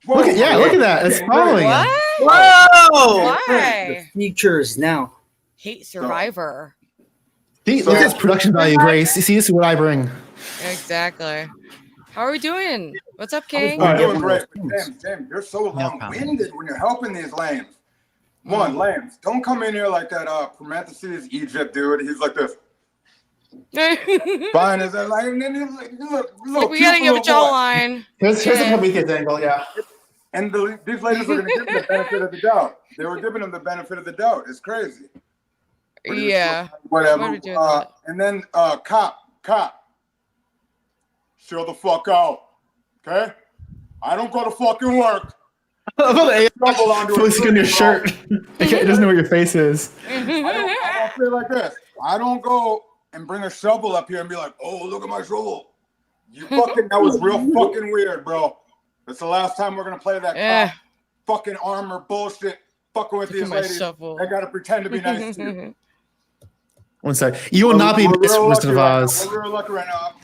Whoa, look at that. It's following you. Whoa! The features now. Hate Survivor. Look at this production value, Grace. You see, this is what I bring. Exactly. How are we doing? What's up, King? I'm doing great. Damn, you're so long-winded when you're helping these lambs. Lambs, don't come in here like that Prometheus Egypt dude. He's like this. Fine as that, like, and then he's like, look, we gotta give a jawline. Here's the Prometheus angle, yeah. And these ladies are gonna give him the benefit of the doubt. They were giving him the benefit of the doubt. It's crazy. Yeah. Whatever. And then cop, chill the fuck out. Okay? I don't go to fucking work. Flicking your shirt. It doesn't know where your face is. I don't feel like this. I don't go and bring a shovel up here and be like, oh, look at my shovel. That was real fucking weird, bro. That's the last time we're gonna play that fucking armor bullshit fucking with these ladies. I gotta pretend to be nice to you. One sec. You will not be missed, Wizard of Oz. We're real lucky right now.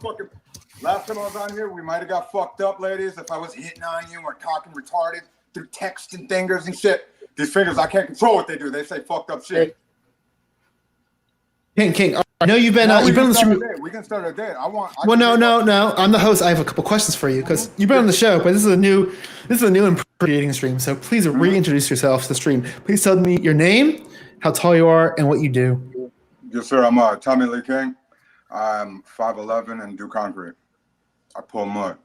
Last time I was on here, we might have got fucked up, ladies, if I was hitting on you or talking retarded through text and fingers and shit. These fingers, I can't control what they do. They say fucked up shit. King. I know you've been on the stream. We can start a date. No. I'm the host. I have a couple questions for you because you've been on the show, but this is a new and dating stream. So please reintroduce yourself to the stream. Please tell me your name, how tall you are, and what you do. Yes, sir. I'm Tommy Lee King. I'm 5'11" and do concrete. I pull mud.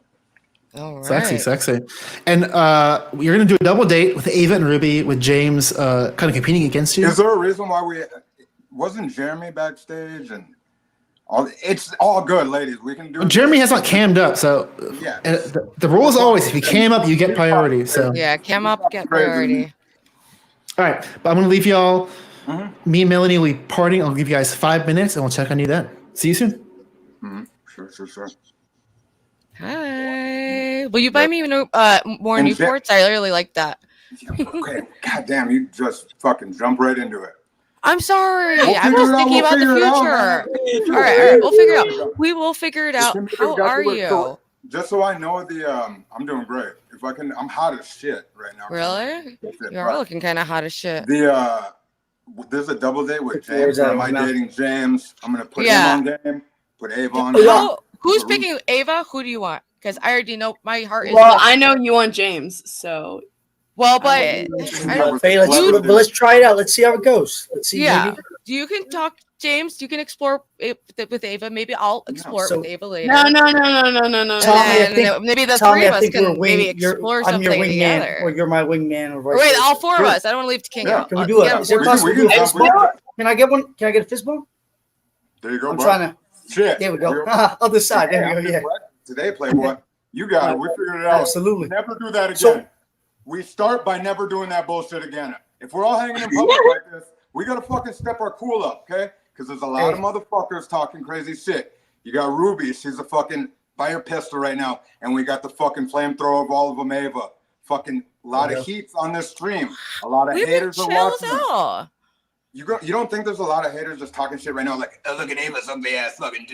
All right. Sexy. And you're gonna do a double date with Ava and Ruby, with James kind of competing against you. Is there a reason why wasn't Jeremy backstage and all? It's all good, ladies. We can do. Well, Jeremy has not cammed up, so yeah. The rule is always if you cam up, you get priority. So yeah, cam up, get priority. All right, but I'm gonna leave y'all. Me and Melanie will be partying. I'll give you guys 5 minutes, and we'll check on you then. See you soon. Sure. Hi. Will you buy me more Newports? I really like that. Okay. God damn, you just fucking jump right into it. I'm sorry. We'll I'm figure just it out. thinking We'll about the figure it out, future. man. All right. We'll figure it out. We will figure it out. Just How are you? Just so I know I'm doing great. If I can, I'm hot as shit right now. Really? You are looking kind of hot as shit. There's a double date with James. Am I dating James? I'm gonna put him on game. Put Ava on game. Who's picking Ava? Who do you want? Because I already know my heart is. Well, I know you want James, so. Well, but let's try it out. Let's see how it goes. Let's see. Yeah, maybe. you can talk, James. You can explore it with Ava. Maybe I'll explore it with Ava later. No. Maybe the Tommy, three of I us think can maybe explore I'm something your wingman, together. or you're my wingman. Or Wait, all four of us. I don't want to leave King out. Can we do it? Is it possible to do a fist bump? Can I get one? Can I get a fist bump? There you go. I'm trying to. Shit. There we go. Other side. There we go. Yeah. Today, Playboy. You got it. We figured it out. Absolutely. Never do that again. We start by never doing that bullshit again. If we're all hanging in public like this, we gotta fucking step our cool up, okay? Because there's a lot of motherfuckers talking crazy shit. You got Ruby, she's a fucking fire pistol right now, and we got the fucking flamethrower of all of them, Ava. Fucking lot of heats on this stream. A lot of haters are watching. You don't think there's a lot of haters just talking shit right now, like, oh, look at Ava's ugly ass fucking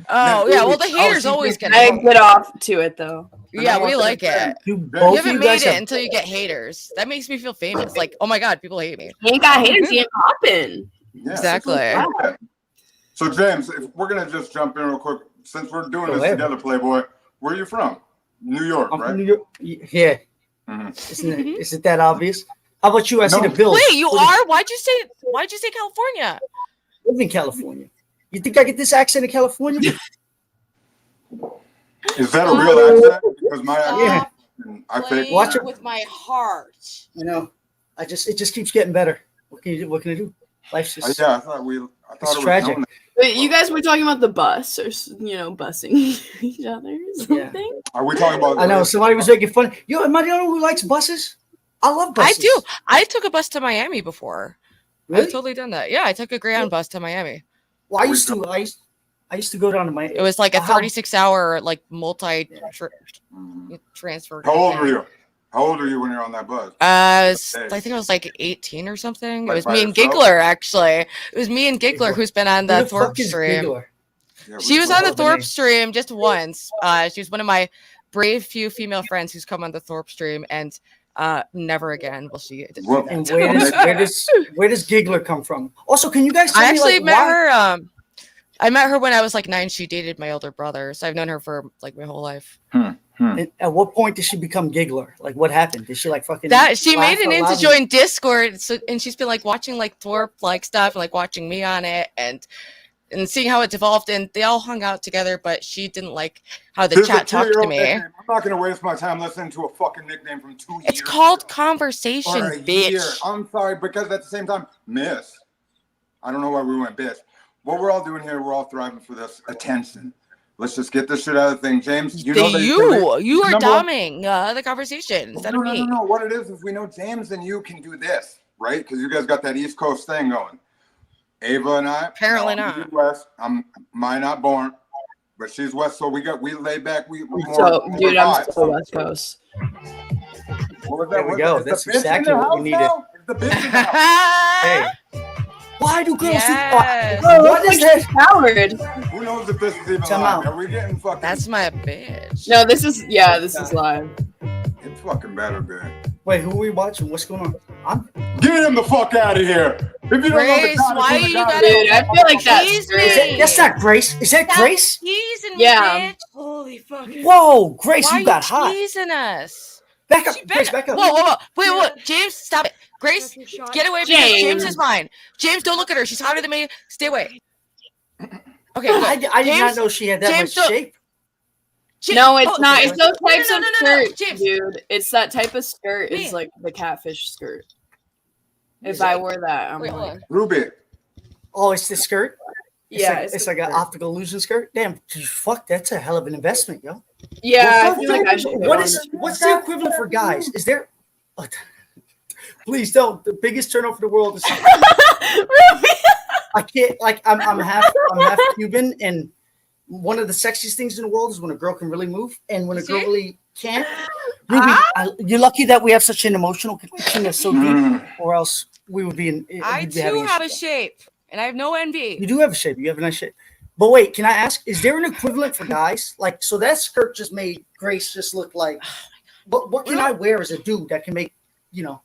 Oh yeah, well the haters always get. I get off to it though. Yeah, we like it. You haven't made it until you get haters. That makes me feel famous. Like, oh my god, people hate me. You ain't got haters, you ain't popping. Yeah, exactly. So James, if we're gonna just jump in real quick, since we're doing this together, Playboy, where are you from? New York, I'm right? from New York. Yeah. Is it that obvious? How about you? I see the bill. Wait, you are? Why'd you say California? I live in California. You think I get this accent in California? Is that a real accent? Because my accent, I think. Watch it with my heart. You know, it just keeps getting better. What can you do? What can I do? Life's just. Yeah, I thought it was tragic. Wait, you guys were talking about the bus, or busing each other or something? Yeah. Are we talking about? I know somebody was making fun. Yo, am I the only one who likes buses? I love buses. I do. I took a bus to Miami before. Really? I've totally done that. Yeah, I took a Greyhound bus to Miami. Well, I used to go down to Miami. It was like a 36-hour multi transfer. How old were you? How old were you when you're on that bus? I think I was like 18 or something. It was me and Giggler, actually. It was me and Giggler who's been on the Thorpe stream. She was on the Thorpe stream just once. She was one of my brave few female friends who's come on the Thorpe stream, and never again will she. And where does Giggler come from? Also, can you guys tell I me, actually like, met why? her. I met her when I was like 9. She dated my older brother, so I've known her for like my whole life. And at what point did she become Giggler? Like, what happened? Did she fucking? That she laugh made an out in loud to join Discord, and she's been watching Thorpe stuff and watching me on it and seeing how it developed. And they all hung out together, but she didn't like how the chat talked to me. I'm not gonna waste my time listening to a fucking nickname from 2 years. It's called conversation, or a bitch. year. I'm sorry, because at the same time, miss. I don't know why we went bitch. What we're all doing here, we're all thriving for this attention. Let's just get this shit out of the thing, James. You know you are doming the conversation instead of me. No. What it is we know James and you can do this, right? Because you guys got that East Coast thing going. Ava and I, apparently not. West. I'm not born, but she's West, so we lay back. We more. So, dude, I'm still West Coast. What was that? There we go. That's exactly what we needed. The bitch in the house. Hey. Why do girls Yes. do what is that? Howard. Who knows if this is even Time live? out. Are we getting fucking? That's my bitch. No, this is live. It's fucking better, man. Wait, who are we watching? What's going on? Get him the fuck out of here. If you don't Grace, know the why you gotta? Dude, I feel like that's That's not Grace. Is that Grace? Teasing Yeah. me, bitch. Holy fuck. Whoa, Grace, Why you got are hot. teasing us? Back up, She Grace, better- back up. Whoa. Wait, James, stop it. Grace, get away from James. James is mine. James, don't look at her. She's hotter than me. Stay away. Okay, I good. did not James- know she had that James, much don't- shape. No, it's not. It's those types of no, skirts, James. dude. It's that type of skirt. Me. Is like the catfish skirt. If I wore that, I'm Wait, hold like, on. Ruby. Oh, it's the skirt. Yeah, it's like an optical illusion skirt. Damn, fuck, that's a hell of an investment, yo. yeah. Well, I feel like I should. what's the equivalent for guys? Is there? Please don't. The biggest turnoff in the world is. I can't. Like, I'm half Cuban, and one of the sexiest things in the world is when a girl can really move, and when a girl really can't. Ruby, you're lucky that we have such an emotional connection that's so deep, or else we would be in. I too have a shape, and I have no envy. You do have a shape. You have a nice shape. But wait, can I ask? Is there an equivalent for guys? Like, so that skirt just made Grace just look like. But what can I wear as a dude that can make, you know?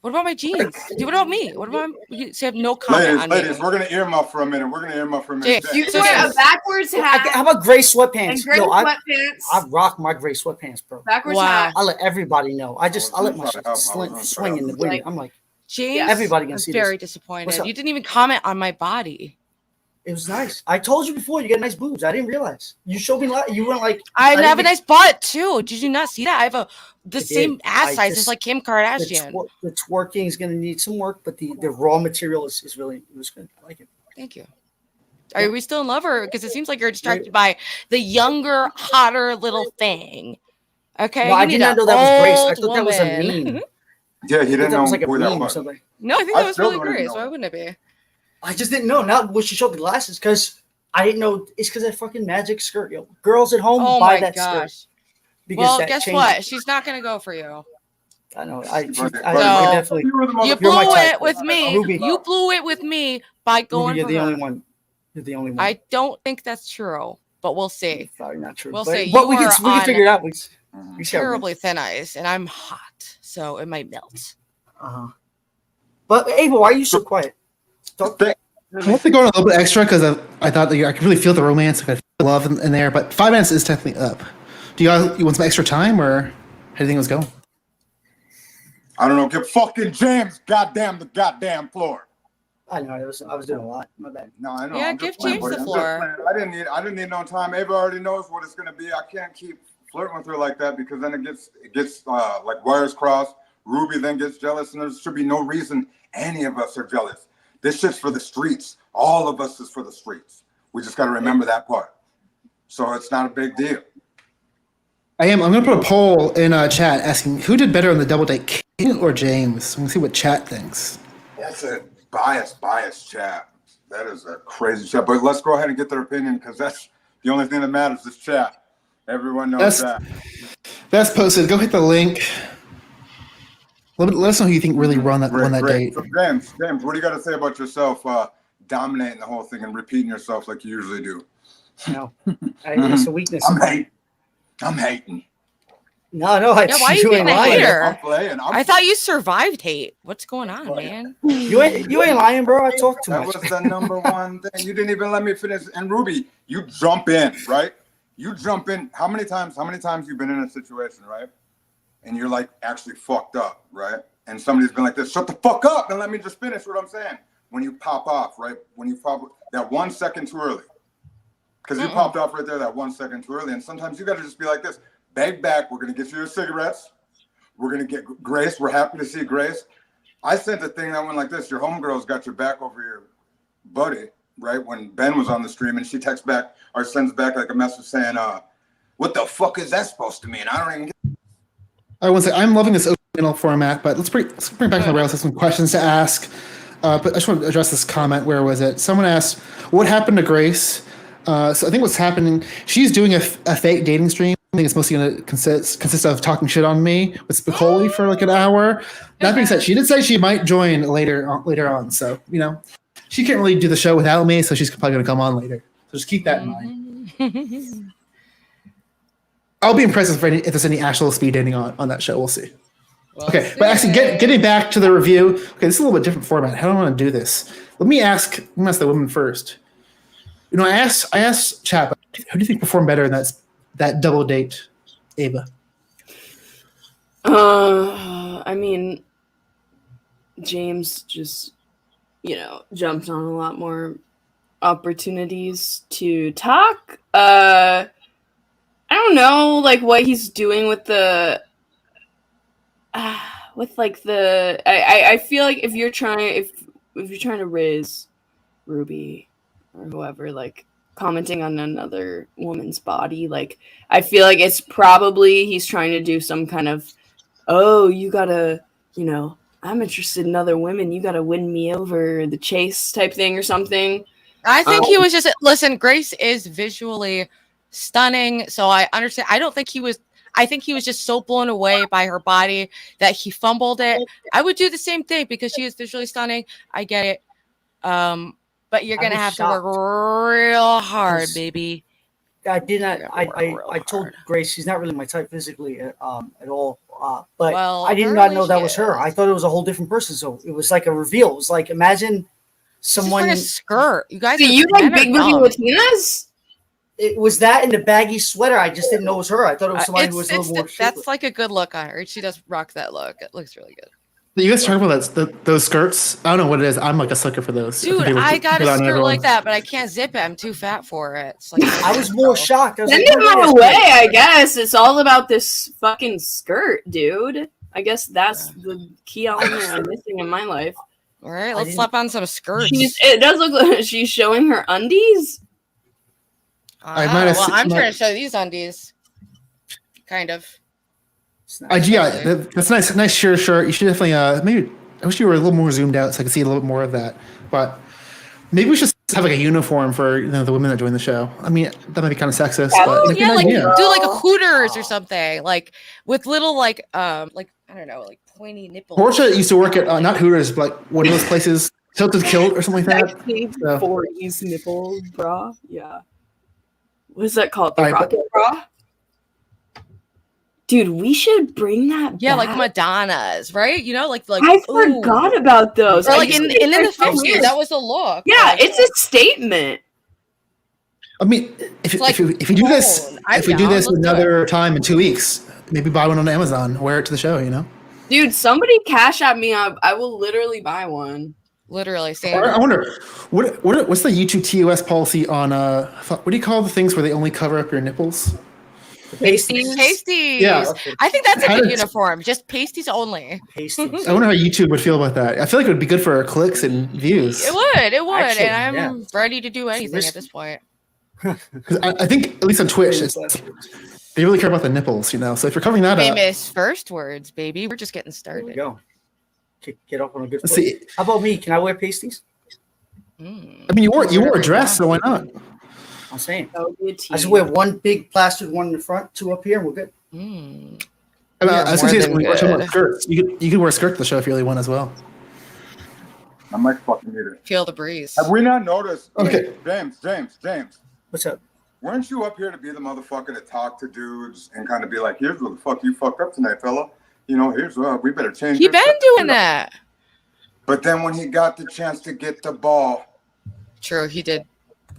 What about my jeans? What about me? What about you? So you have no comment on Ladies, me. we're gonna earmuff for a minute. You wear a backwards hat. How about gray sweatpants? And gray sweatpants. I rock my gray sweatpants, bro. Backwards hat. I let everybody know. I let my shit swing in the wind. I'm like, James, everybody can I'm see very this. disappointed. What's up? You didn't even comment on my body. It was nice. I told you before. You got nice boobs. I didn't realize. You showed me. You went like. I have a nice butt too. Did you not see that? I have the same ass size as like Kim Kardashian. The twerking is going to need some work, but the raw material is really, it was good. I like it. Thank you. Are we still in love, or because it seems like you're distracted by the younger, hotter little thing? Okay, No, I did not know that was Grace. I thought that was a woman. meme. Yeah, he didn't that know was like a who that meme or was. something. No, I think I that was still really don't even Grace. know. Why wouldn't it be? I just didn't know. Not when she showed the glasses, because I didn't know. It's because that fucking magic skirt, yo. Girls at home Oh buy my that gosh. skirt. Because Well, that guess changes- what? She's not gonna go for you. I know. So, definitely. You blew it with me. Ruby. You blew it with me by going Ruby, you're for the her. only one. You're the only one. I don't think that's true, but we'll see. Probably not true. We'll but, see. But You we are can figure it out. We see how it goes. terribly thin ice, and I'm hot, so it might melt. But Ava, why are you so quiet? I have to go on a little bit extra because I thought that I could really feel the romance, I could feel the love in there. But 5 minutes is technically up. Do you want some extra time, or how do you think it was going? I don't know. Get fucking James, the goddamn floor. I know. I was doing a lot. My bad. No, I know. Yeah, I'm just give playing, James buddy. the I'm just floor. playing. I didn't need no time. Ava already knows what it's gonna be. I can't keep flirting with her like that because then it gets like wires crossed. Ruby then gets jealous, and there should be no reason any of us are jealous. This shit's for the streets. All of us is for the streets. We just got to remember that part. So it's not a big deal. I'm going to put a poll in chat asking who did better on the double date, King or James. We can see what chat thinks. That's a biased chat. That is a crazy chat. But let's go ahead and get their opinion because that's the only thing that matters is chat. Everyone knows that. That's posted. Go hit the link. Let us know who you think really won that date. So James, what do you got to say about yourself dominating the whole thing and repeating yourself like you usually do? No, it's a weakness. I'm hating. No, Yeah, why are you being a hater? I'm playing. I thought you survived hate. What's going on, man? You ain't lying, bro. I talk too much. That was the number one thing. You didn't even let me finish. And Ruby, you jump in, right? You jump in. How many times you've been in a situation, right? And you're like actually fucked up, right? And somebody's been like this, shut the fuck up and let me just finish what I'm saying. When you pop off, right? When you pop that 1 second too early. Because you popped off right there that 1 second too early. And sometimes you got to just be like this, bag back. We're going to get you your cigarettes. We're going to get Grace. We're happy to see Grace. I sent a thing that went like this. Your homegirl's got your back over your buddy, right? When Ben was on the stream and she texts back or sends back like a message saying, what the fuck is that supposed to mean? I don't even get. I want to say I'm loving this open panel format, but let's bring back to the rails. Have some questions to ask. But I just want to address this comment. Where was it? Someone asked, "What happened to Grace?" So I think what's happening. She's doing a fake dating stream. I think it's mostly going to consist of talking shit on me with Spicoli for like an hour. That being said, she did say she might join later on. So she can't really do the show without me. So she's probably going to come on later. So just keep that in mind. I'll be impressed if there's any actual speed dating on that show. We'll see. Okay, but actually, getting back to the review. Okay, this is a little bit different format. How do I want to do this? Let me ask the women first. I asked Chap, who do you think performed better in that double date, Ava? I mean, James just jumped on a lot more opportunities to talk. I don't know, like what he's doing with the, I feel like if you're trying to Riz Ruby or whoever, like commenting on another woman's body, like I feel like it's probably he's trying to do some kind of, oh, you gotta, I'm interested in other women, you gotta win me over, the chase type thing or something. I think he was just, listen, Grace is visually stunning, so I understand. I think he was just so blown away by her body that he fumbled it. I would do the same thing because she is visually stunning. I get it. But you're going to have to work real hard, baby. I did not. I told Grace she's not really my type physically at all. But I did not know that was her. I thought it was a whole different person. So it was like a reveal. It was like, imagine someone. She's wearing a skirt. You guys. Do you like big booty Latinas? It was that in the baggy sweater. I just didn't know it was her. I thought it was somebody who was a little more. That's like a good look on her. She does rock that look. It looks really good. You guys talk about those skirts? I don't know what it is. I'm like a sucker for those. Dude, I got a skirt like that, but I can't zip it. I'm too fat for it. It's like I was more shocked. Send it my way, I guess. It's all about this fucking skirt, dude. I guess that's the key element I'm missing in my life. All right, let's slap on some skirts. It does look like she's showing her undies. I'm trying to show these undies. Kind of. Yeah, that's nice sheer shirt. You should definitely maybe I wish you were a little more zoomed out so I could see a little bit more of that. But maybe we should have like a uniform for the women that join the show. I mean, that might be kind of sexist. Oh but yeah, like do like a Hooters or something, like with little like I don't know, like pointy nipples. Portia used to work at not Hooters, but like one of those places, Tilted Kilt or something like that. 1940s nipple bra, yeah. What is that called? The rocket bra? Dude, we should bring that back. Like Madonna's, right? Like I forgot about those. Or like in the 50s, that was the look. Yeah, it's a statement. I mean, if you do this, another time in 2 weeks, maybe buy one on Amazon, wear it to the show. Dude, somebody cash at me. I will literally buy one. Literally, same. I wonder what's the YouTube TOS policy on what do you call the things where they only cover up your nipples? Pasties. Yeah. I think that's a good uniform. Just pasties only. I wonder how YouTube would feel about that. I feel like it would be good for clicks and views. It would. Actually, and I'm ready to do anything at this point. Because I think, at least on Twitch, they really care about the nipples, So if you're covering that Famous first words, baby. We're just getting started. There we go. Get up on a good foot. See, how about me? Can I wear pasties? I mean, you wore a dress, so why not? I'm saying. I just wear one big plastered one in the front, two up here, and we're good. I was going to say, when you're talking about skirts, you could wear a skirt to the show if you really want as well. I might fucking need it. Feel the breeze. Have we not noticed? Okay. James. What's up? Weren't you up here to be the motherfucker to talk to dudes and kind of be like, here's what the fuck you fucked up tonight, fella? Here's we better change. He been doing that. But then when he got the chance to get the ball. True, he did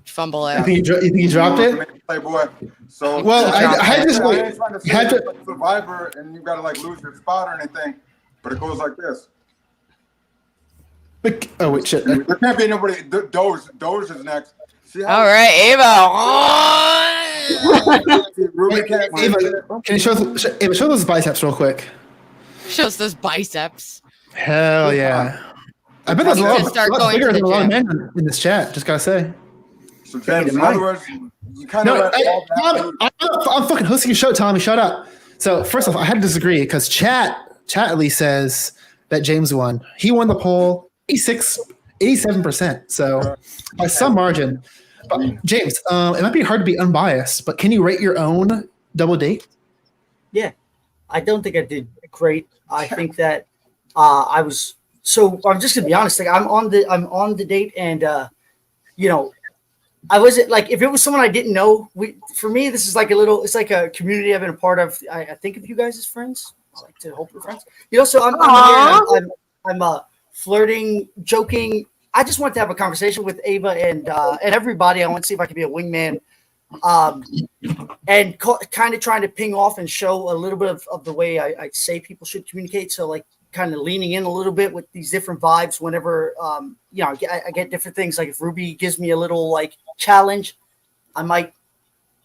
fumble it. You think he dropped it? Playboy. So I had this I ain't trying to say it's like Survivor and you gotta like lose your spot or anything, but it goes like this. Oh wait, shit. There can't be nobody. Doge is next. All right, Ava, can you show those biceps real quick? Shows those biceps. Hell yeah! I bet there's a lot bigger than a lot of men in this chat. Just gotta say. So James, in other words, you kind of. I'm fucking hosting your show, Tommy. Shut up. So first off, I had to disagree because chat at least says that James won. He won the poll, 87%. So by some margin. But James, it might be hard to be unbiased, but can you rate your own double date? Yeah, I don't think I did great. I think that I was. So I'm just gonna be honest. Like I'm on the date, and I wasn't like if it was someone I didn't know. For me, this is like it's like a community I've been a part of. I think of you guys as friends. I like to hope we're friends. So I'm flirting, joking. I just want to have a conversation with Ava and everybody. I want to see if I can be a wingman, and kind of trying to ping off and show a little bit of the way I say people should communicate. So like kind of leaning in a little bit with these different vibes whenever I get different things. Like if Ruby gives me a little like challenge, I might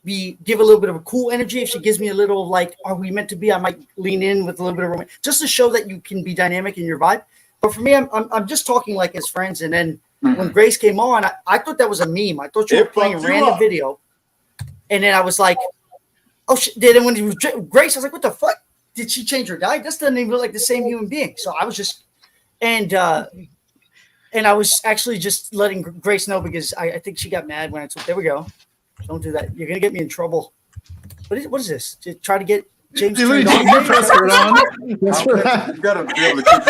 give a little bit of a cool energy. If she gives me a little like, are we meant to be? I might lean in with a little bit of romance, just to show that you can be dynamic in your vibe. But for me, I'm just talking like as friends. And then when Grace came on, I thought that was a meme. I thought you were playing a random video. And then I was like, oh shit. Then when it was Grace, I was like, what the fuck? Did she change her dye? This doesn't even look like the same human being. So I was just, and I was actually just letting Grace know because I think she got mad when I told. There we go. Don't do that. You're gonna get me in trouble. What is this? To try to get James turned on? You gotta be able to keep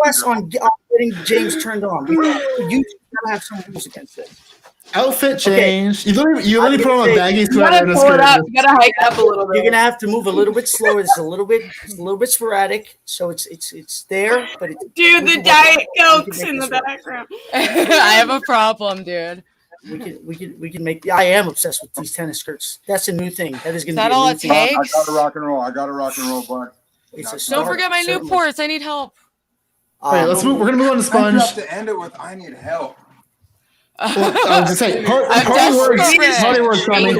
this cool. On getting James turned on. You gotta have some rules against it. Outfit change. Okay. You literally put on a baggy You sweater. gotta pull it up. You gotta hike it up a little bit. You're gonna have to move a little bit slower. It's a little bit sporadic. So it's there, but it's dude, the Diet Coke's in the background. I have a problem, dude. We can make. I am obsessed with these tennis skirts. That's a new thing. That is gonna Is that be a all new it thing. takes? I gotta rock and roll, bud. Don't forget my Newports. I need help. All right, let's move. We're gonna move on to Sponge. You have to end it with "I need help." Well, I was just saying, parting words, Tommy.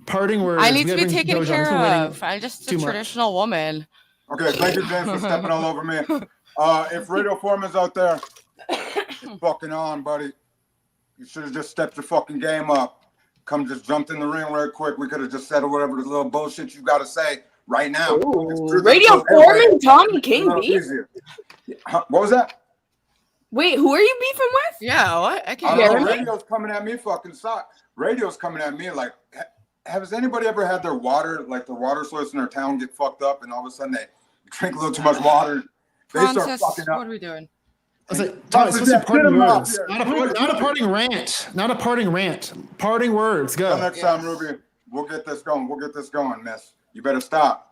Parting words. I need to be taken care of. I'm just a traditional woman. Okay, thank you, James, for stepping all over me. If Radio Foreman's out there, fucking on, buddy. You should have just stepped your fucking game up. Just jumped in the ring right quick. We could have just said whatever the little bullshit you got to say right now. Radio Foreman, Tommy King beef? What was that? Wait, who are you beefing with? Yeah, what? I can't hear Radio's coming at me fucking Radio's coming at me like, has anybody ever had their water source in their town get fucked up and all of a sudden they drink a little too much water? They start fucking up. What are we doing? I was like, Tommy, it's supposed to be parting words. Not a parting rant. Not a parting rant. Parting words. Go. Until next time, Ruby. We'll get this going, miss. You better stop.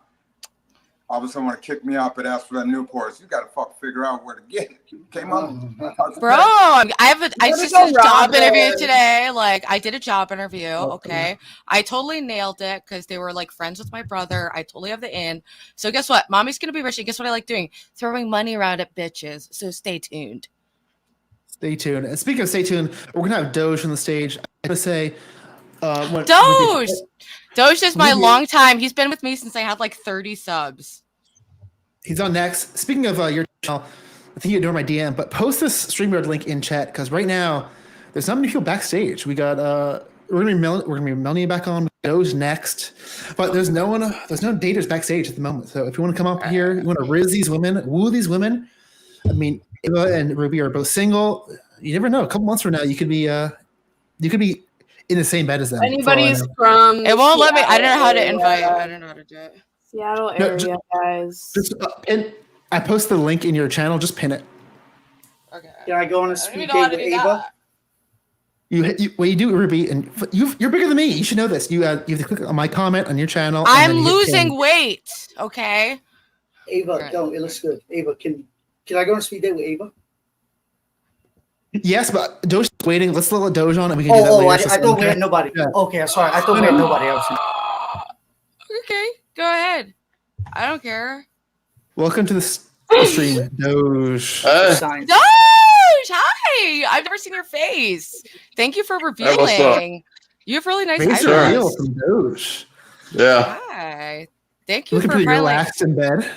All of a sudden want to kick me out, but ask for that Newports. You got to fucking figure out where to get it. You came on. Bro, I just did a job interview today. Like, I did a job interview, okay? I totally nailed it because they were, like, friends with my brother. I totally have the in. So guess what? Mommy's going to be rich. And guess what I like doing? Throwing money around at bitches. So stay tuned. Stay tuned. And speaking of stay tuned, we're going to have Doge on the stage. I'm going to say... Doge! Doge is my long time. He's been with me since I had like 30 subs. He's on next. Speaking of your channel, I think you ignore my DM, but post this StreamYard link in chat because right now there's not many people backstage. We got we're gonna be Melanie back on. Doge next, but there's no daters backstage at the moment. So if you want to come up here, you want to RIZZ these women, woo these women. I mean, Eva and Ruby are both single. You never know. A couple months from now, you could be in the same bed as them. Anybody's from it won't let me. I don't know how to invite. I don't know how to do it. Seattle area, guys. I post the link in your channel. Just pin it. Okay. Can I go on a speed date with Ava? You do, Ruby, and you're bigger than me. You should know this. You have to click on my comment on your channel. I'm losing weight. Okay. Ava, don't. It looks good. Ava, can I go on a speed date with Ava? Yes, but Doge is waiting. Let's let Doge on, and we can do that later. I thought we had nobody. Yeah. Okay, sorry. I thought we had nobody else. Okay, go ahead. I don't care. Welcome to the stream, Doge. Doge, hi! I've never seen your face. Thank you for revealing. You have really nice eyebrows. Reveal from Doge. Yeah. Hi. Thank you Looking for pretty relaxed in bed.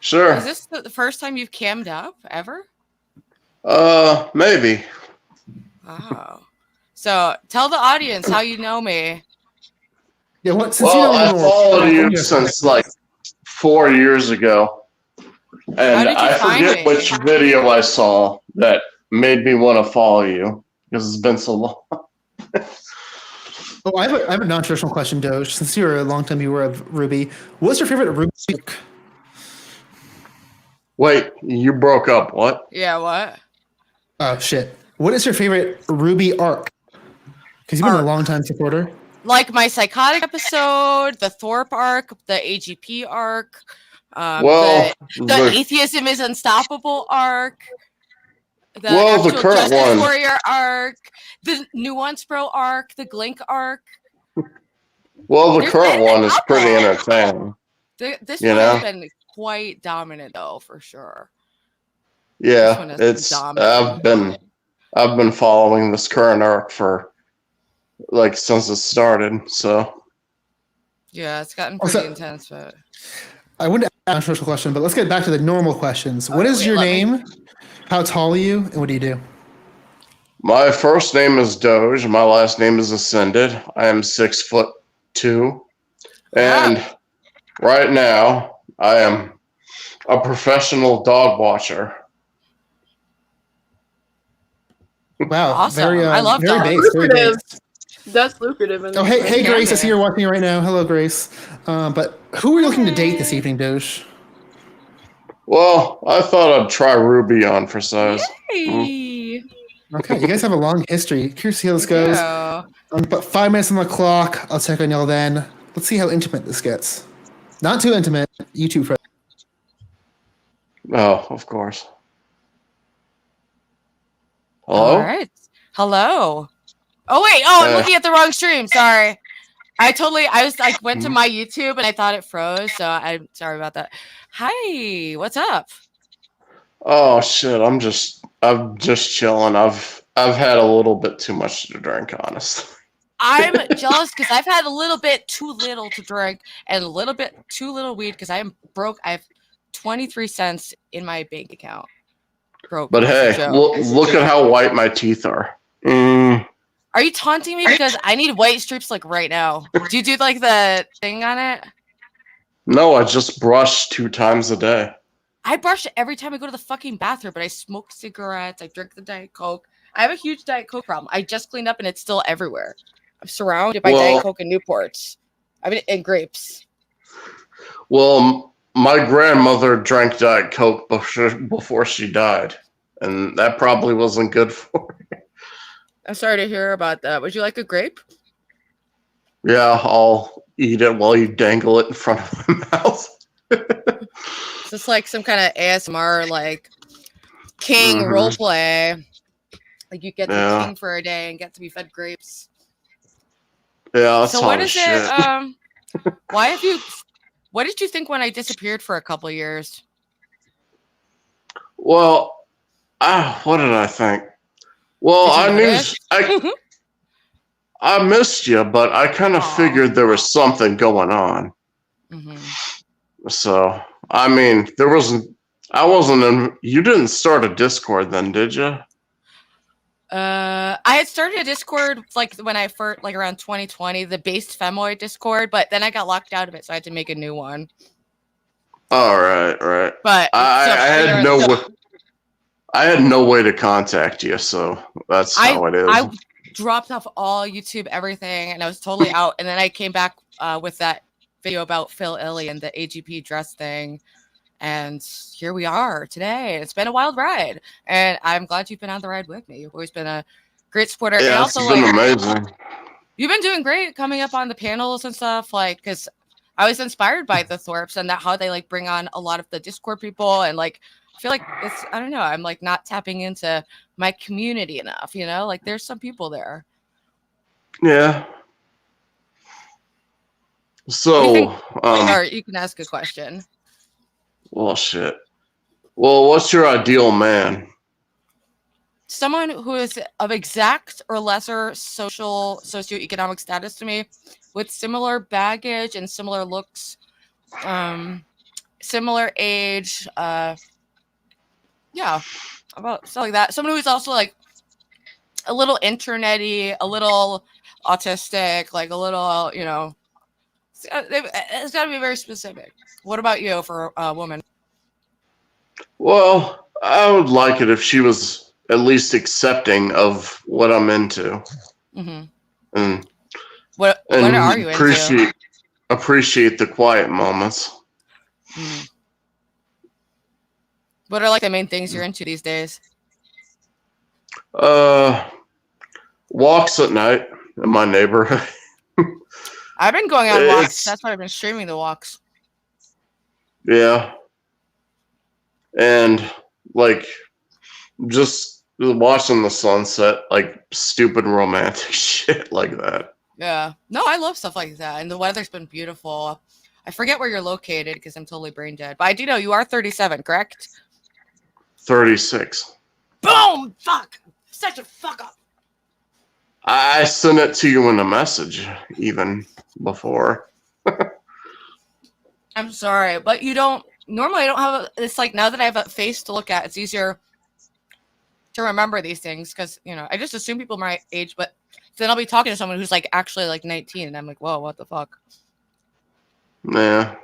Sure. Is this the first time you've cammed up ever? Maybe. Wow. So tell the audience how you know me. Yeah, I followed you since like 4 years ago, and I forget which video I saw that made me want to follow you because it's been so long. Oh, I have a non-traditional question, Doge. Since you're a long-time viewer of Ruby, what's your favorite Ruby book? Wait, you broke up. What? Yeah, what? Oh, shit. What is your favorite Ruby arc? Because you've been a long-time supporter. Like my psychotic episode, the Thorpe arc, the AGP arc, the atheism is unstoppable arc, the current Justice one. Warrior arc, the Nuance Bro arc, the Glink arc. Well, the current one is pretty entertaining. This one has been quite dominant, though, for sure. Yeah, I've been following this current arc for like since it started. So Yeah, it's gotten pretty intense, but I wouldn't ask a social question, but let's get back to the normal questions. What is your name? How tall are you? And what do you do? my first name is Doge. My last name is Ascended. I am 6'2", and right now I am a professional dog watcher. Wow, Awesome. very, I love very dogs. base, very Lucrative. base. That's lucrative. Oh, hey, Grace, I see you're watching right now. Hello, Grace. But who are you looking to date this evening, Doge? Well, I thought I'd try Ruby on for size. Hey. Okay, you guys have a long history. Curious to see how this goes. But 5 minutes on the clock. I'll check on y'all then. Let's see how intimate this gets. Not too intimate. YouTube friend. Oh, of course. Hello? All right. Hello. Oh, wait. Oh, I'm looking at the wrong stream. Sorry. I was like, went to my YouTube and I thought it froze. So I'm sorry about that. Hi. What's up? Oh shit! I'm just chilling. I've had a little bit too much to drink, honestly. I'm jealous because I've had a little bit too little to drink and a little bit too little weed because I am broke. I have 23 cents in my bank account. Broke. But hey, look at how white my teeth are. Are you taunting me because I need white strips like right now? Do you do like the thing on it? No, I just brush 2 times a day. I brush every time I go to the fucking bathroom, but I smoke cigarettes. I drink the Diet Coke. I have a huge Diet Coke problem. I just cleaned up and it's still everywhere. I'm surrounded by Diet Coke and Newports. I mean, and grapes. Well, my grandmother drank Diet Coke before she died, and that probably wasn't good for her. I'm sorry to hear about that. Would you like a grape? Yeah, I'll eat it while you dangle it in front of my mouth. Is this like some kind of ASMR, like king role play? Like you get the king for a day and get to be fed grapes. Yeah, that's so what is it? What did you think when I disappeared for a couple of years? Well, what did I think? Well, I missed you, but I kind of figured there was something going on. So, I mean, you didn't start a Discord then, did you? I had started a Discord like when I first, like around 2020, the based femoid Discord, but then I got locked out of it, so I had to make a new one. All right. But I had no way to contact you, so that's how it is. I dropped off all YouTube, everything, and I was totally out. And then I came back with that video about Phil Illy and the AGP dress thing. And here we are today. It's been a wild ride. And I'm glad you've been on the ride with me. You've always been a great supporter. Yeah, and also, it's been amazing. You've been doing great coming up on the panels and stuff. Like, because I was inspired by the Thorpes and that how they like bring on a lot of the Discord people. And like, I feel like it's, I don't know, I'm like not tapping into my community enough, you know? Like there's some people there. Yeah. So, or you can ask a question. Well, shit. Well, what's your ideal man? Someone who is of exact or lesser socioeconomic status to me, with similar baggage and similar looks, similar age, yeah, about stuff like that. Someone who's also like a little internet-y, a little autistic, like a little, you know, it's got to be very specific. What about you for a woman? Well, I would like it if she was at least accepting of what I'm into. And what are you into? Appreciate the quiet moments. What are like the main things you're into these days? Walks at night in my neighborhood. I've been going on walks. That's why I've been streaming the walks. Yeah. And like just watching the sunset, like stupid romantic shit like that. Yeah. No, I love stuff like that. And the weather's been beautiful. I forget where you're located because I'm totally brain dead. But I do know you are 37, correct? 36. Boom! Fuck! Such a fuck up. I sent it to you in a message even before. I'm sorry, but you don't. Normally, I don't have. It's like now that I have a face to look at, it's easier to remember these things because I just assume people my age, but then I'll be talking to someone who's like actually like 19, and I'm like, whoa, what the fuck? Yeah.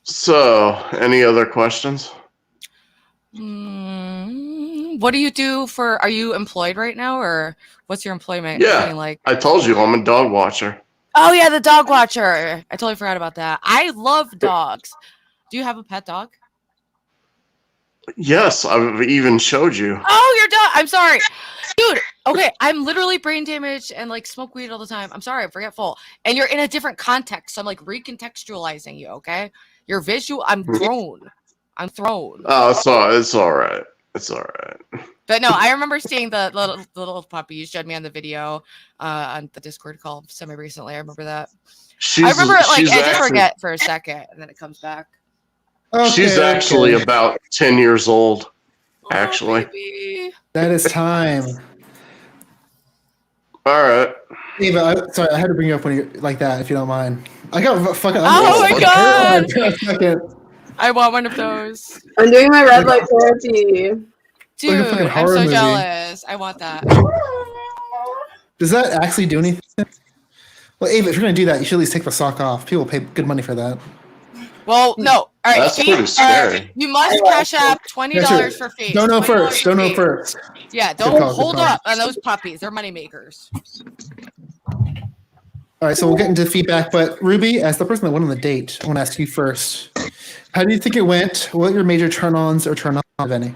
So, any other questions? What do you do for? Are you employed right now, or what's your employment Yeah, like? I told you I'm a dog watcher. Oh yeah, the dog watcher. I totally forgot about that. I love dogs. Do you have a pet dog? Yes, I've even showed you. Oh, your dog. I'm sorry, dude. Okay, I'm literally brain damaged and like smoke weed all the time. I'm sorry, I'm forgetful. And you're in a different context, so I'm like recontextualizing you. Okay, your visual. I'm thrown. Oh, it's all right. It's all right. But no, I remember seeing the little puppy you showed me on the video on the Discord call semi recently. I remember that. I remember it like I just forget for a second and then it comes back. She's actually about 10 years old. Actually, that is time. All right. Eva, sorry, I had to bring you up when you like that, if you don't mind. I got fucking. Oh my god! I want one of those. I'm doing my red light therapy. Dude, I'm so jealous. I want that. Does that actually do anything? Well, Ava, if you're going to do that, you should at least take the sock off. People pay good money for that. Well, no. All right. That's pretty scary. You must cash app $20 for fees. Don't know first. Don't know first. Yeah, don't hold up on those puppies. They're money makers. All right, so we'll get into feedback. But Ruby, as the person that went on the date, I want to ask you first. How do you think it went? What are your major turn-ons or turn-offs, if any?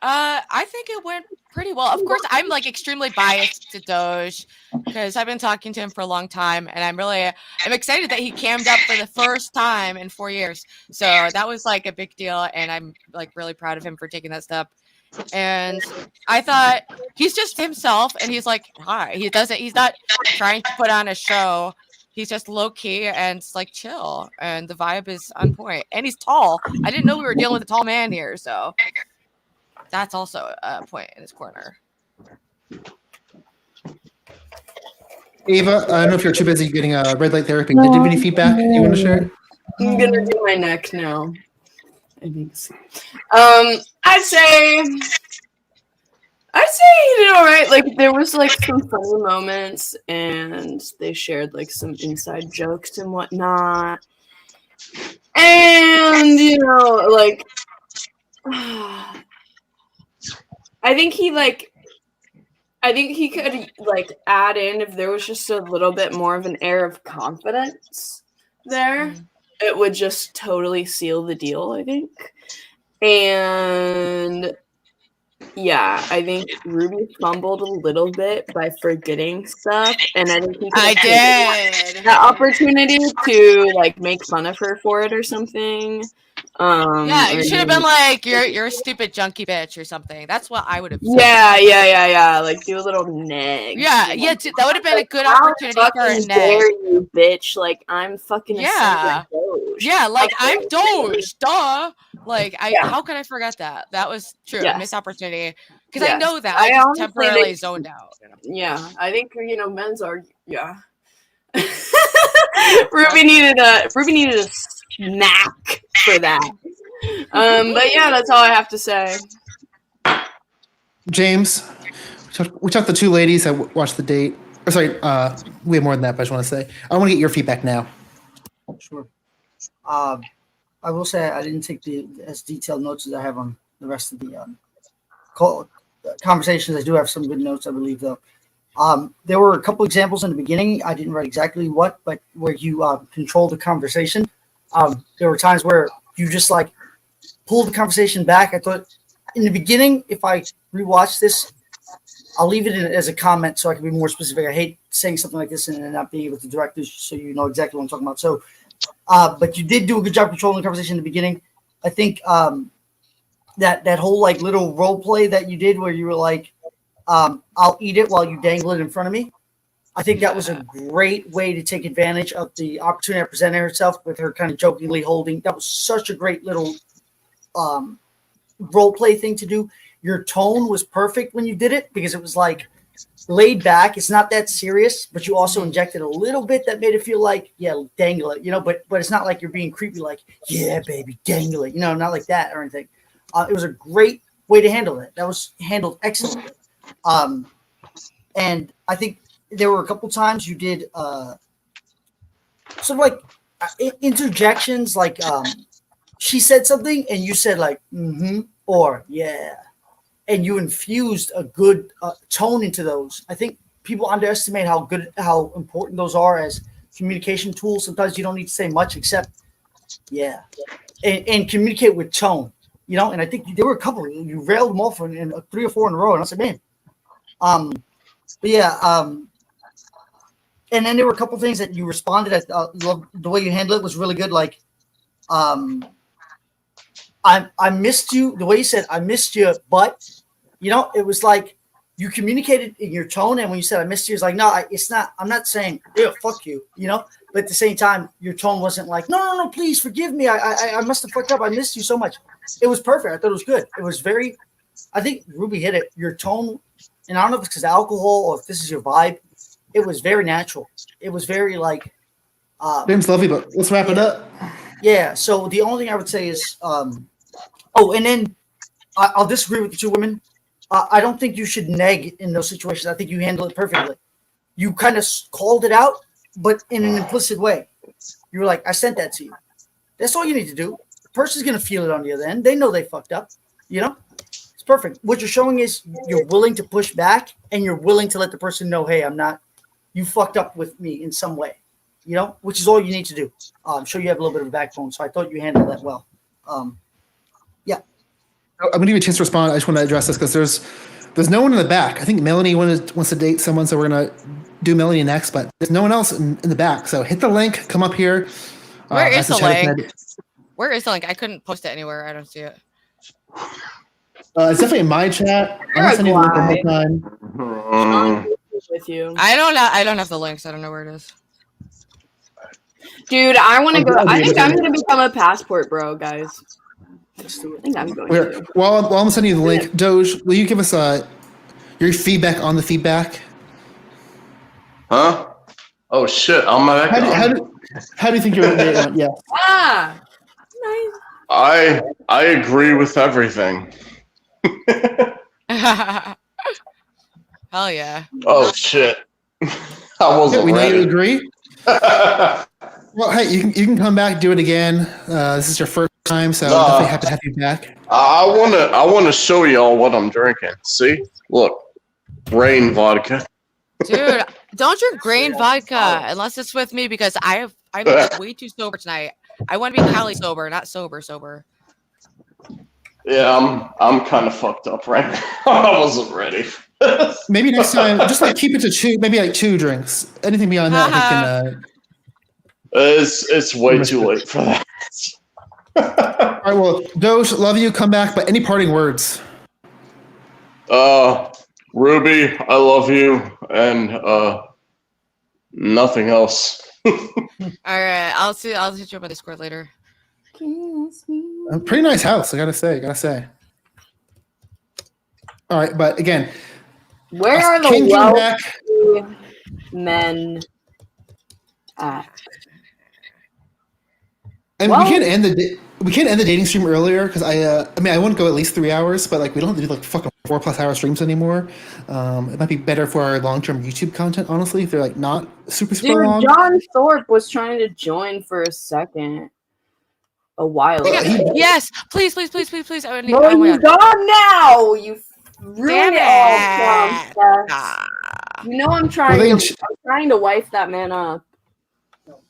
I think it went pretty well. Of course, I'm like extremely biased to Doge because I've been talking to him for a long time, and I'm excited that he cammed up for the first time in 4 years. So that was like a big deal, and I'm like really proud of him for taking that step. And I thought he's just himself, and he's like, hi. He's not trying to put on a show. He's just low key and like chill, and the vibe is on point. And he's tall. I didn't know we were dealing with a tall man here, so that's also a point in his corner. Ava, I don't know if you're too busy getting a red light therapy. Did you have any feedback you want to share? I'm gonna do my neck now. I think so. I'd say he did all right. Like there was like some funny moments, and they shared like some inside jokes and whatnot. And like I think he could like add in if there was just a little bit more of an air of confidence there. It would just totally seal the deal, I think. And yeah, I think Ruby fumbled a little bit by forgetting stuff, and I think he did that opportunity to like make fun of her for it or something. Yeah, you should have been like, you're a stupid junkie bitch or something. That's what I would have said. Yeah. Like do a little neg. Yeah, that would have been a good opportunity for a neg. Dare you, bitch? Like I'm fucking Doge. Yeah, like I'm Doge. Duh. Like how could I forget that? That was true. Yes. Missed opportunity. Because I know that I just temporarily zoned out. Yeah, I think men's are Ruby needed a smack for that. But yeah, that's all I have to say. James, we talked to two ladies that watched the date. Oh, sorry, we have more than that, but I just want to say I want to get your feedback now. Sure. I will say I didn't take as detailed notes as I have on the rest of the conversations. I do have some good notes, I believe, though. There were a couple examples in the beginning. I didn't write exactly what, but where you controlled the conversation. There were times where you just like pulled the conversation back. I thought in the beginning, if I rewatch this, I'll leave it in as a comment so I can be more specific. I hate saying something like this and then not being able to direct this so you know exactly what I'm talking about. So, but you did do a good job controlling the conversation in the beginning. I think that whole like little role play that you did where you were like, I'll eat it while you dangle it in front of me. I think that was a great way to take advantage of the opportunity that presented herself with her kind of jokingly holding. That was such a great little role play thing to do. your tone was perfect when you did it because it was like laid back. It's not that serious, but you also injected a little bit that made it feel like, yeah, dangle it, but it's not like you're being creepy, like, yeah, baby, dangle it, not like that or anything. It was a great way to handle it. That was handled excellently. And I think there were a couple times you did sort of like interjections, like she said something and you said like, or yeah. And you infused a good tone into those. I think people underestimate how important those are as communication tools. Sometimes you don't need to say much except, yeah, and communicate with tone, And I think there were a couple. You railed them off in 3 or 4 in a row, and I said, man, but yeah, and then there were a couple things that you responded at. The way you handled it was really good. Like, I missed you. The way you said, I missed you, but it was like you communicated in your tone. And when you said, I missed you, it's like, no, it's not, I'm not saying, yeah, fuck you, but at the same time, your tone wasn't like, no, please forgive me. I must have fucked up. I missed you so much. It was perfect. I thought it was good. It was I think Ruby hit it. Your tone, and I don't know if it's because of alcohol or if this is your vibe. It was very natural. It was very like, James, love you, but let's wrap it up. Yeah. So the only thing I would say is, and then I'll disagree with the 2 women. I don't think you should neg in those situations. I think you handle it perfectly. You kind of called it out, but in an implicit way. You were like, I sent that to you. That's all you need to do. The person's going to feel it on the other end. They know they fucked up. It's perfect. What you're showing is you're willing to push back and you're willing to let the person know, hey, you fucked up with me in some way, which is all you need to do. Show you have a little bit of a backbone. So I thought you handled that well. Yeah. I'm going to give you a chance to respond. I just want to address this because there's no one in the back. I think Melanie wants to date someone, so we're going to do Melanie next, but there's no one else in the back. So hit the link, come up here. Where is the link? Where is the link? I couldn't post it anywhere. I don't see it. It's definitely in my chat. I'm going to send you the link one more time. With you. I don't have the links. I don't know where it is. Dude, I want to go. I think I'm going to become a passport bro, guys. I think I'm going to. While I'm sending you the link, Doge, will you give us your feedback on the feedback? Huh? Oh shit! How do you think you're going to? Yeah. Nice. I agree with everything. Hell yeah. Oh shit! I wasn't we ready. know you agree. Well, hey, you can come back, do it again. This is your first time, so definitely happy to have you back. I wanna show y'all what I'm drinking. See, look, rain vodka. Dude, don't drink grain vodka unless it's with me because I'm way too sober tonight. I want to be Cali sober, not sober. Yeah, I'm kind of fucked up right now. I wasn't ready. Maybe next time, just keep it to 2, maybe 2 drinks. Anything beyond that, we can. It's way too late for that. All right, well, Doge, love you. Come back, but any parting words? Ruby, I love you, and nothing else. All right, I'll hit you up on Discord later. A pretty nice house, I gotta say. All right, but again, where are the wealthy men at? And we can't end the dating stream earlier because I wouldn't go at least 3 hours, but we don't have to do fucking 4+ hour streams anymore. It might be better for our long-term YouTube content, honestly, if they're not super long. John Thorpe was trying to join for a second a while ago. Yes, please. I need, you're gone now. You ruined it all, PRAWNCESS. I'm trying to wife that man up.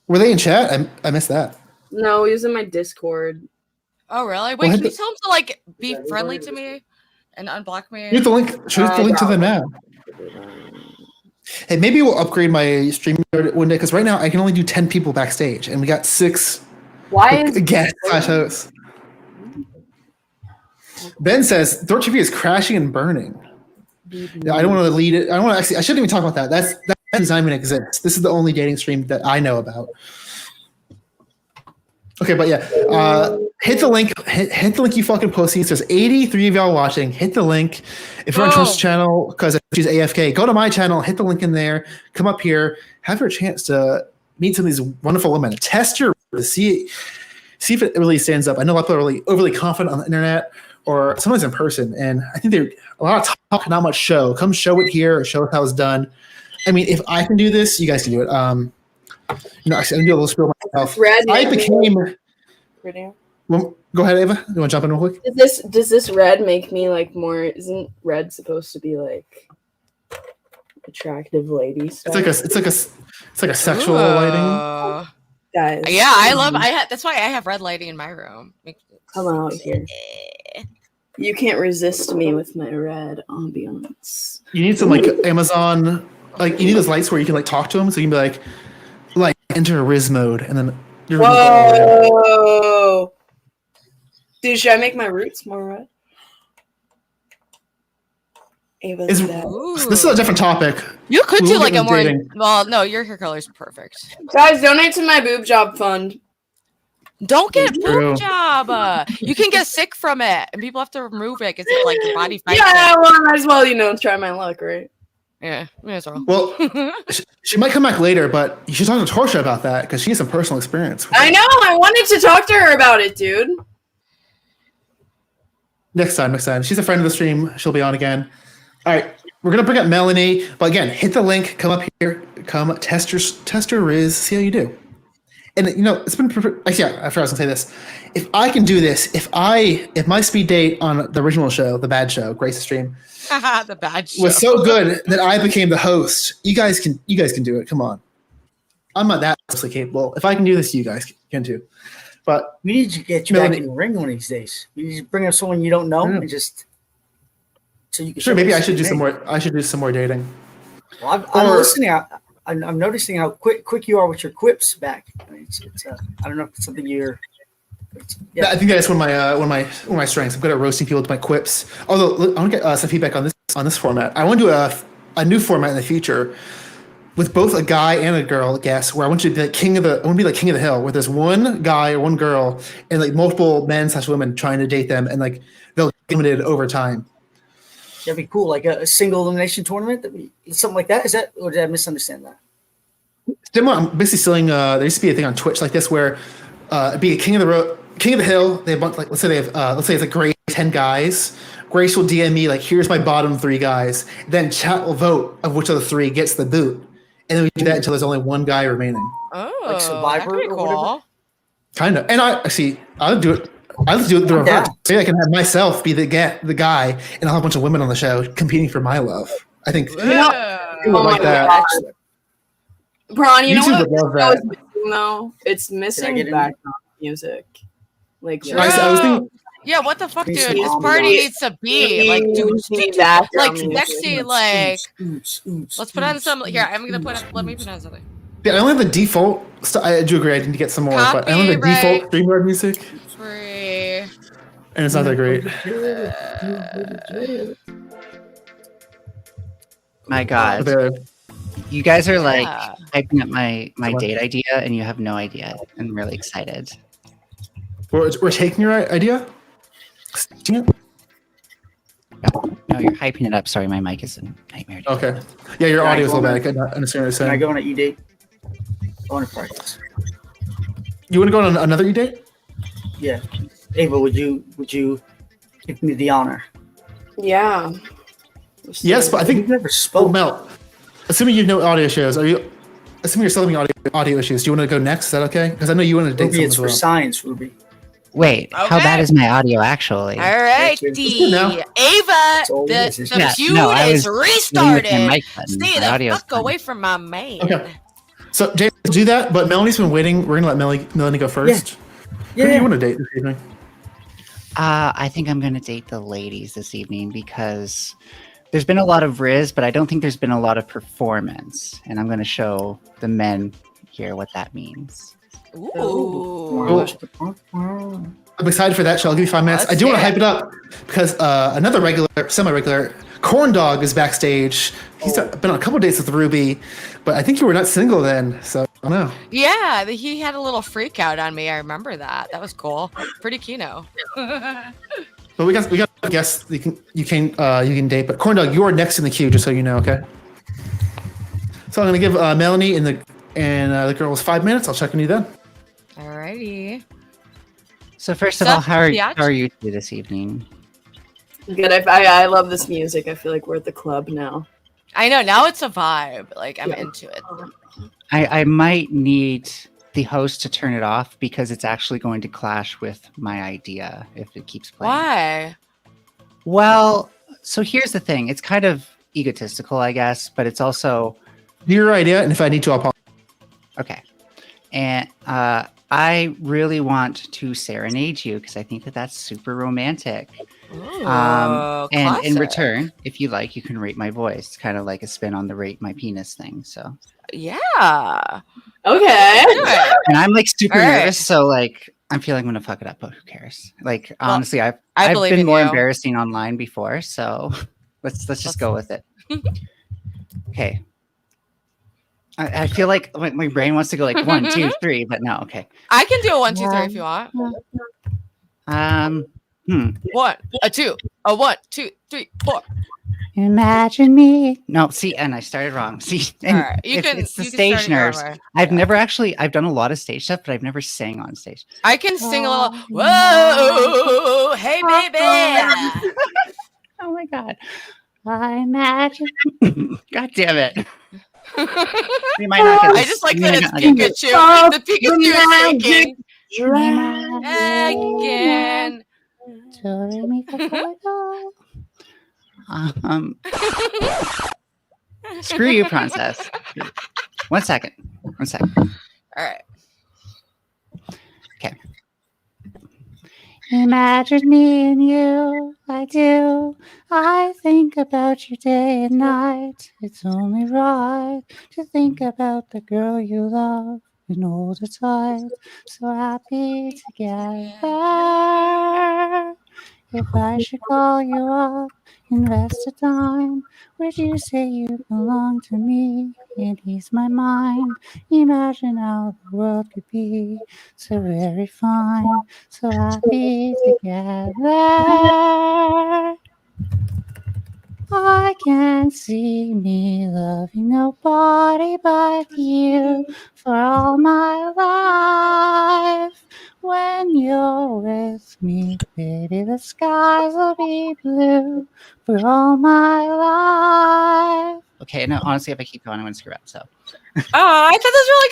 Were they in chat? I missed that. No, he was in my Discord. Oh, really? Wait, can you tell him to be friendly to me and unblock me? Here's the link. Show the link to them now. Hey, maybe we'll upgrade my stream one day because right now I can only do 10 people backstage, and we got 6 guest hosts. Ben says Thor TV is crashing and burning. Yeah, I don't want to lead it. I shouldn't even talk about that. That doesn't even exist. This is the only dating stream that I know about. Okay, but yeah, hit the link. Hit the link you fucking posting. There's 83 of y'all watching. Hit the link. If you're on Trish's channel, because she's AFK, go to my channel. Hit the link in there. Come up here. Have your chance to meet some of these wonderful women. Test your see if it really stands up. I know a lot of people are really overly confident on the internet or sometimes in person, and I think they're a lot of talk, not much show. Come show it here or show us how it's done. I mean, if I can do this, you guys can do it. I can do a little spiel myself. I became. Well, go ahead, Ava. You want to jump in real quick? Does this red make me like more? Isn't red supposed to be like attractive lady stuff? It's like a sexual lighting. Guys, yeah, I love. That's why I have red lighting in my room. Come out here. You can't resist me with my red ambiance. You need some like Amazon, like you need those lights where you can like talk to them, so you can be like enter a RIZZ mode, and then you're. Whoa! Dude, should I make my roots more red? This is a different topic. You could do like a more. Dating. Well, no, your hair color is perfect. Guys, donate to my boob job fund. Don't get boob job. You can get sick from it, and people have to remove it because it's like your body fights. Yeah, well, I might as well, try my luck, right? Yeah, may as well. Well, she might come back later, but you should talk to Torsha about that because she has some personal experience. I know. I wanted to talk to her about it, dude. Next time. She's a friend of the stream. She'll be on again. All right, we're gonna bring up Melanie, but again, hit the link. Come up here. Come test your RIZZ. See how you do. And it's been actually. I forgot I was gonna say this. If I can do this, if my speed date on the original show, the bad show, Grace's stream, the bad show was so good that I became the host. You guys can do it. Come on, I'm not that mostly capable. If I can do this, you guys can too. But we need to get you back in the ring one of these days. You need to bring up someone you don't know and just so you can. Sure, maybe I should do some more. I should do some more dating. Well, I'm listening. I'm noticing how quick you are with your quips back. I mean, I don't know if it's something you're. Yeah, I think that's one of my strengths. I'm good at roasting people with my quips. Although I want to get some feedback on this format. I want to do a new format in the future with both a guy and a girl guest, where I want you to be like king of the hill, where there's one guy or one girl and like multiple men / women trying to date them, and like they'll get limited over time. That'd be cool, like a single elimination tournament. Something like that. Is that, or did I misunderstand that? I'm basically selling. There used to be a thing on Twitch like this where it'd be a king of the hill. They have like let's say it's like Grace 10 guys. Grace will DM me like, here's my bottom 3 guys. Then chat will vote of which of the 3 gets the boot, and then we do that until there's only one guy remaining. Oh, like Survivor or whatever. Kind of, and I'll do it. I'll do it the reverse. Maybe I can have myself be the guy, and I'll have a bunch of women on the show competing for my love. I think people like that. Prawn, you know YouTube what? would love that. Missing, though? It's missing background music. Like, I was thinking, yeah, what the fuck, dude? This party needs to be like, dude, like sexy, like. Let's put on some. Here, I'm gonna put. Let me put on something. Yeah, I only have the default. I do agree. I need to get some more, but I only have the default StreamYard music. Free. And it's not that great. My God. You guys are like hyping up my date idea, and you have no idea. I'm really excited. We're taking your idea? No, you're hyping it up. Sorry, my mic is a nightmare. Okay. Yeah, your audio is a little bad. I don't understand what you're saying. Can I go on an e-date? I want to practice. You want to go on another e-date? Yeah. Ava, would you give me the honor? Yeah. Yes, but I think you've never spoke. Mel, assuming you know audio issues, assuming you're still having audio issues, do you want to go next? Is that okay? Because I know you want to date Ruby, it's someone for as well. science, Ruby. Wait, how bad is my audio actually? All right, Ava, the feud is restarted. Stay the fuck away from my man. Okay. So, James, do that, but Melanie's been waiting. We're going to let Melanie go first. Yeah. Who do you want to date this evening? I think I'm going to date the ladies this evening because there's been a lot of RIZZ, but I don't think there's been a lot of performance. And I'm going to show the men here what that means. Ooh. Cool. I'm excited for that, Shell. I'll give you 5 minutes. I do want to hype it up because another semi-regular, Corn Dog is backstage. He's been on a couple dates with Ruby, but I think you were not single then. So I know. Yeah, he had a little freak out on me. I remember that. That was cool. Pretty kino. But we got guests you can date. But Corn Dog, you are next in the queue, just so you know. Okay. So I'm gonna give Melanie and the girls 5 minutes. I'll check on you then. Alrighty. So first of all, how are you two this evening? Good. I love this music. I feel like we're at the club now. I know. Now it's a vibe. Like, I'm into it. I might need the host to turn it off because it's actually going to clash with my idea if it keeps playing. Why? Well, so here's the thing. It's kind of egotistical, I guess, but it's also your idea. And if I need to, I'll pause. Okay. And I really want to serenade you because I think that that's super romantic. Ooh, and in return, if you like, you can rate my voice. It's kind of like a spin on the rate my penis thing. So yeah. Okay. And I'm like super All right. nervous, so like I'm feeling I'm gonna fuck it up, but who cares? Like honestly, I've believe been in more you. embarrassing online before, so let's just go with it. Okay. I feel like my brain wants to go like 1, 2, 3, but no. Okay. I can do a 1, 2, 3 if you want. 1, a 2, a 1, 2, 3, 4. Imagine me. No, see, and I started wrong. See, and All right, it's the you can stage start it your own nerves. way. I've done a lot of stage stuff, but I've never sang on stage. I can sing a little. Whoa, hey baby. Oh my god. I imagine. God damn it. We might not get I this- just like we that might it's not get this. Pikachu. The Pikachu is shaking. Again. Screw you, Princess. 1 second. 1 second. All right. Okay. Imagine me and you, I do. I think about you day and night. It's only right to think about the girl you love and hold her tight. So happy together. If I should call you up, invest a time, would you say you belong to me and ease my mind? Imagine how the world could be so very fine, so happy together. I can't see me loving nobody but you for all my life. When you're with me, baby, the skies will be blue for all my life. Okay, no, honestly, if I keep going, I'm gonna screw up. So. Oh, I thought that was really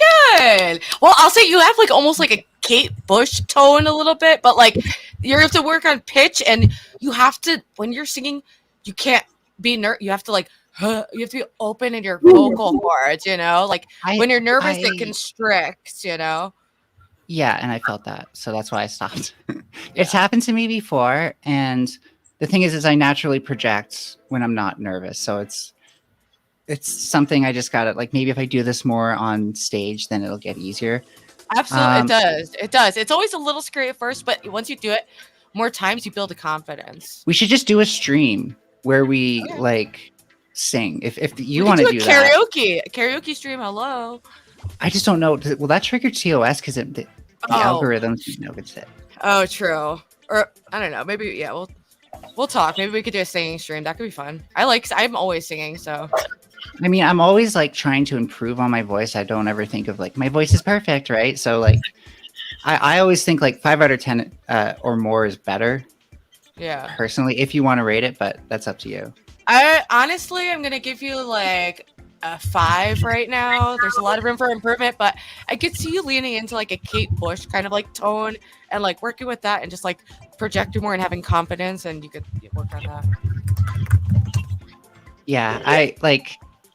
good. Well, I'll say you have like almost like a Kate Bush tone a little bit, but like you have to work on pitch, and you have to when you're singing, you can't be you have to like you have to be open in your vocal cords, you know, like when you're nervous it constricts, you know. Yeah, and I felt that, so that's why I stopped. It's happened to me before, and the thing is I naturally project when I'm not nervous, so it's something I just gotta like. Maybe if I do this more on stage, then it'll get easier. Absolutely, it does. It does. It's always a little scary at first, but once you do it more times, you build a confidence. We should just do a stream where we like sing. If you want to do karaoke, a karaoke stream. Hello. I just don't know. Will that trigger TOS because the algorithms know it's it? Oh, true. Or I don't know. Maybe we'll talk. Maybe we could do a singing stream. That could be fun. I'm always singing, so. I mean, I'm always like trying to improve on my voice. I don't ever think of like my voice is perfect, right? So like, I always think like 5 out of 10 or more is better. Yeah. Personally, if you want to rate it, but that's up to you. I'm gonna give you like a 5 right now. There's a lot of room for improvement, but I could see you leaning into like a Kate Bush kind of like tone and like working with that and just like projecting more and having confidence, and you could work on that. Yeah,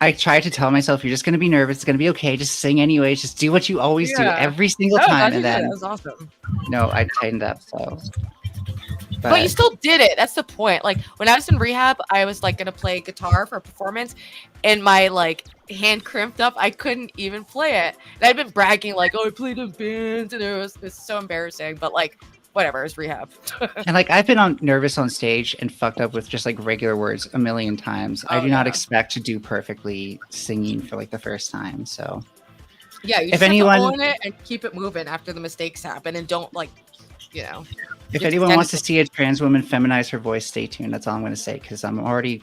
I try to tell myself you're just gonna be nervous. It's gonna be okay. Just sing anyways. Just do what you always do every single time. And then that was awesome. No, I tightened up. So, but you still did it. That's the point. Like when I was in rehab, I was like gonna play guitar for a performance, and my like hand crimped up. I couldn't even play it. And I'd been bragging like, "Oh, I played in bands," and it was so embarrassing. But like, whatever, it's rehab. And like I've been nervous on stage and fucked up with just like regular words a million times. I do not expect to do perfectly singing for like the first time. So Yeah, you If just anyone- have to own it and keep it moving after the mistakes happen, and don't If anyone wants to see a trans woman feminize her voice, stay tuned. That's all I'm going to say because I'm already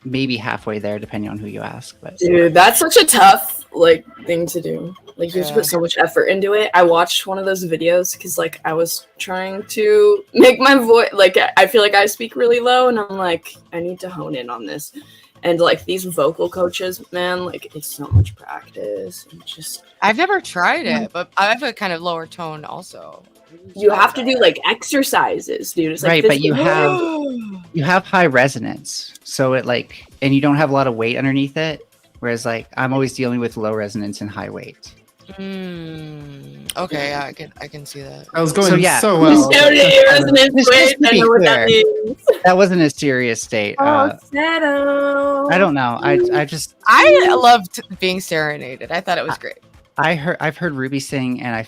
maybe halfway there, depending on who you ask. But Dude, that's such a tough thing to do. You have to put so much effort into it. I watched one of those videos because I was trying to make my voice I feel like I speak really low, and I'm like, I need to hone in on this. And these vocal coaches, man, it's so much practice. And just I've never tried it, but I have a kind of lower tone also. You have to do exercises, dude. It's right, but you have high resonance, so it and you don't have a lot of weight underneath it. Whereas I'm always dealing with low resonance and high weight. Okay, yeah, I can see that. I was going so Just well. That wasn't a serious state. I don't know. I loved being serenaded. I thought it was great. I've heard Ruby sing, and I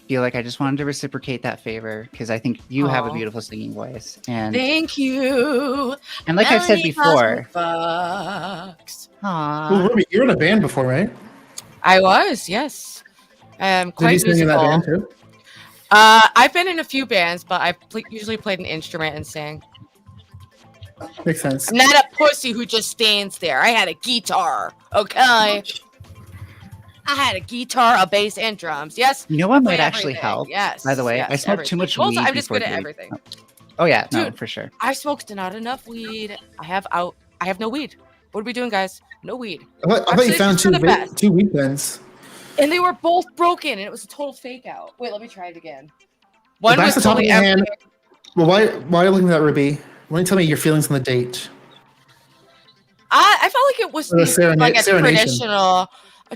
feel like I just wanted to reciprocate that favor because I think you have a beautiful singing voice. And thank you. And like I've said before, Well, Ruby, you were in a band before, right? I was, yes. Quite Did you sing in that musical. band too? I've been in a few bands, but I usually played an instrument and sang. Makes sense. I'm not a pussy who just stands there. I had a guitar, okay? I had a guitar, a bass, and drums. Yes. You know what might play actually everything. help? Yes. By the way, yes, I smoked too much weed. I'm just before good at doing- everything. Oh yeah, no, Dude, for sure. I smoked not enough weed. I have no weed. What are we doing, guys? No weed. I thought you found two weed pens. And they were both broken, and it was a total fake out. Wait, let me try it again. One Well, was that's the top of totally your hand. empty. Well, why are you looking at that, Ruby? Why don't you tell me your feelings on the date? I felt like it was like a serenation.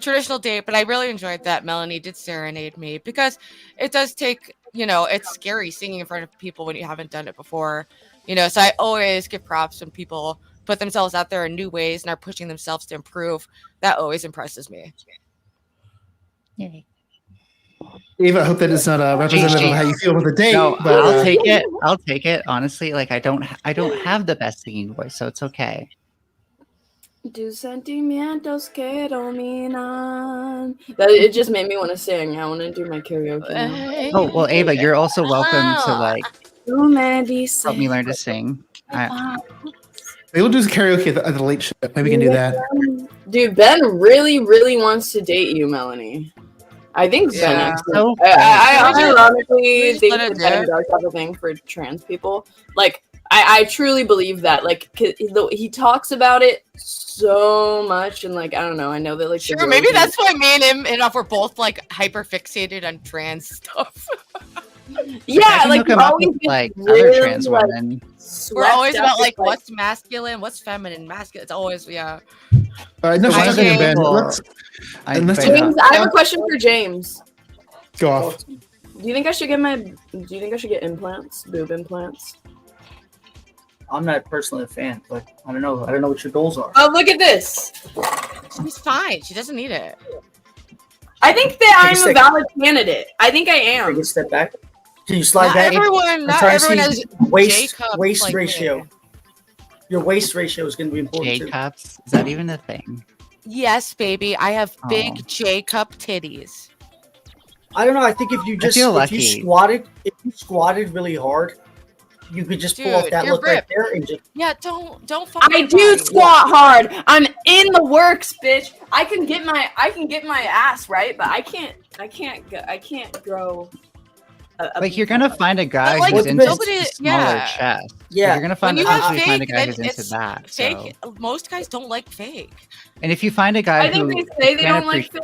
traditional date, but I really enjoyed that Melanie did serenade me because it does take, it's scary singing in front of people when you haven't done it before, so I always give props when people put themselves out there in new ways and are pushing themselves to improve. That always impresses me. Yay. Eva, I hope that is not representative of how you feel about the date. No, but, I'll take it. I'll take it. Honestly, I don't have the best singing voice, so it's okay. Tus sentimientos que dominan. It just made me want to sing. I want to do my karaoke now. Oh well, Ava, you're also welcome to help me learn to sing. Maybe we'll do some karaoke at the late show. Maybe we can do that. Dude, Ben really, really wants to date you, Melanie. I think Ben. I ironically think that Ben does have a thing for trans people. I truly believe that. He talks about it so much, and I don't know. I know that Sure, maybe that's why me and him enough were both hyper fixated on trans stuff. Yeah, we're always other trans women. We're always about what's masculine, what's feminine. Masculine. It's always All right, no, she's talking to Ben. James, I have a question for James. Go off. Do you think I should get implants, boob implants? I'm not personally a fan, but I don't know what your goals are. Oh, look at this. She's fine. She doesn't need it. I think that I'm a valid candidate. I think I am. Take a step back. Can you slide back? Not everyone has waist J-cups ratio. Your waist ratio is going to be important too. J-cups? Is that even a thing? Yes, baby. I have big J-cup titties. I don't know. I think if you squatted really hard, you could just pull off that look right there and just. Yeah, don't. I do squat hard. I'm in the works, bitch. I can get my ass right, but I can't grow. You're gonna find a guy who's into smaller chest. Yeah, you're gonna find a guy who's into that. Fake. Most guys don't like fake. And if you find a guy I think they say they don't like fake.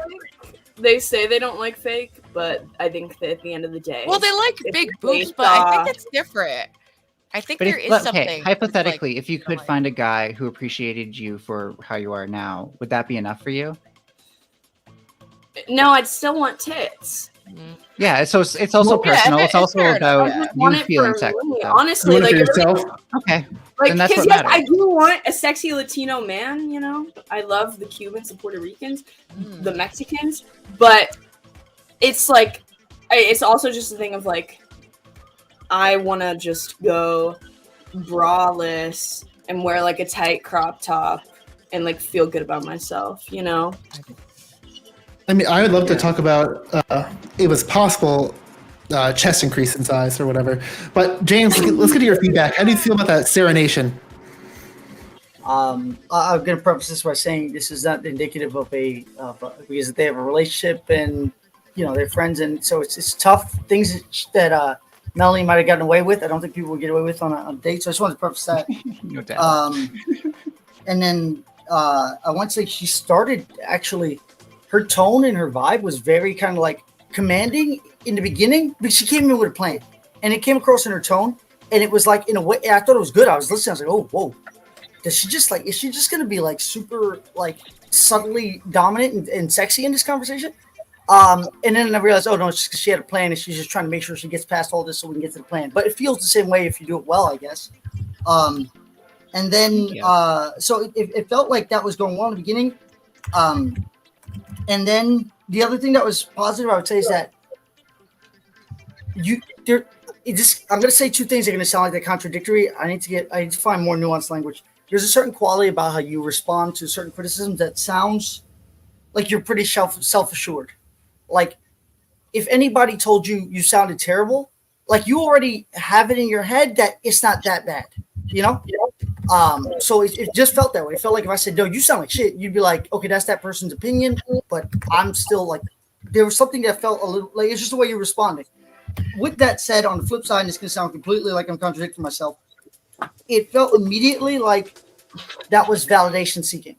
They say they don't like fake, but I think that at the end of the day, well, they like big boobs, but I think it's different. I think there is something. Okay, hypothetically, if you could find a guy who appreciated you for how you are now, would that be enough for you? No, I'd still want tits. Yeah, so it's also personal. It's also about you feeling sexy. Honestly, okay. Then that's what matters. I do want a sexy Latino man. I love the Cubans, the Puerto Ricans, the Mexicans, but it's it's also just a thing of I want to just go braless and wear a tight crop top and feel good about myself, I mean, I would love to talk about it was possible chest increase in size or whatever. But James, let's get to your feedback. How do you feel about that serenation? I'm going to preface this by saying this is not indicative of because they have a relationship and they're friends, and so it's tough things that Melanie might have gotten away with. I don't think people would get away with on a date. So I just wanted to preface that. No doubt. And then I want to say she started actually. Her tone and her vibe was very kind of like commanding in the beginning, but she came in with a plan, and it came across in her tone, and it was like in a way I thought it was good. I was listening. I was like, oh, whoa. Is she just going to be like super like subtly dominant and sexy in this conversation? And then I realized, oh no, it's just 'cause she had a plan and she's just trying to make sure she gets past all this so we can get to the plan. But it feels the same way if you do it well, I guess. And then so it felt like that was going well in the beginning. And then the other thing that was positive, I would say, is that I'm going to say two things that are going to sound like they're contradictory. I need to find more nuanced language. There's a certain quality about how you respond to certain criticisms that sounds like you're pretty self-assured. Like if anybody told you sounded terrible, like you already have it in your head that it's not that bad, So it just felt that way. It felt like if I said, no, you sound like shit, you'd be like, okay, that's that person's opinion, but I'm still like, there was something that felt a little like it's just the way you're responding. With that said, on the flip side, and it's going to sound completely like I'm contradicting myself, it felt immediately like that was validation seeking.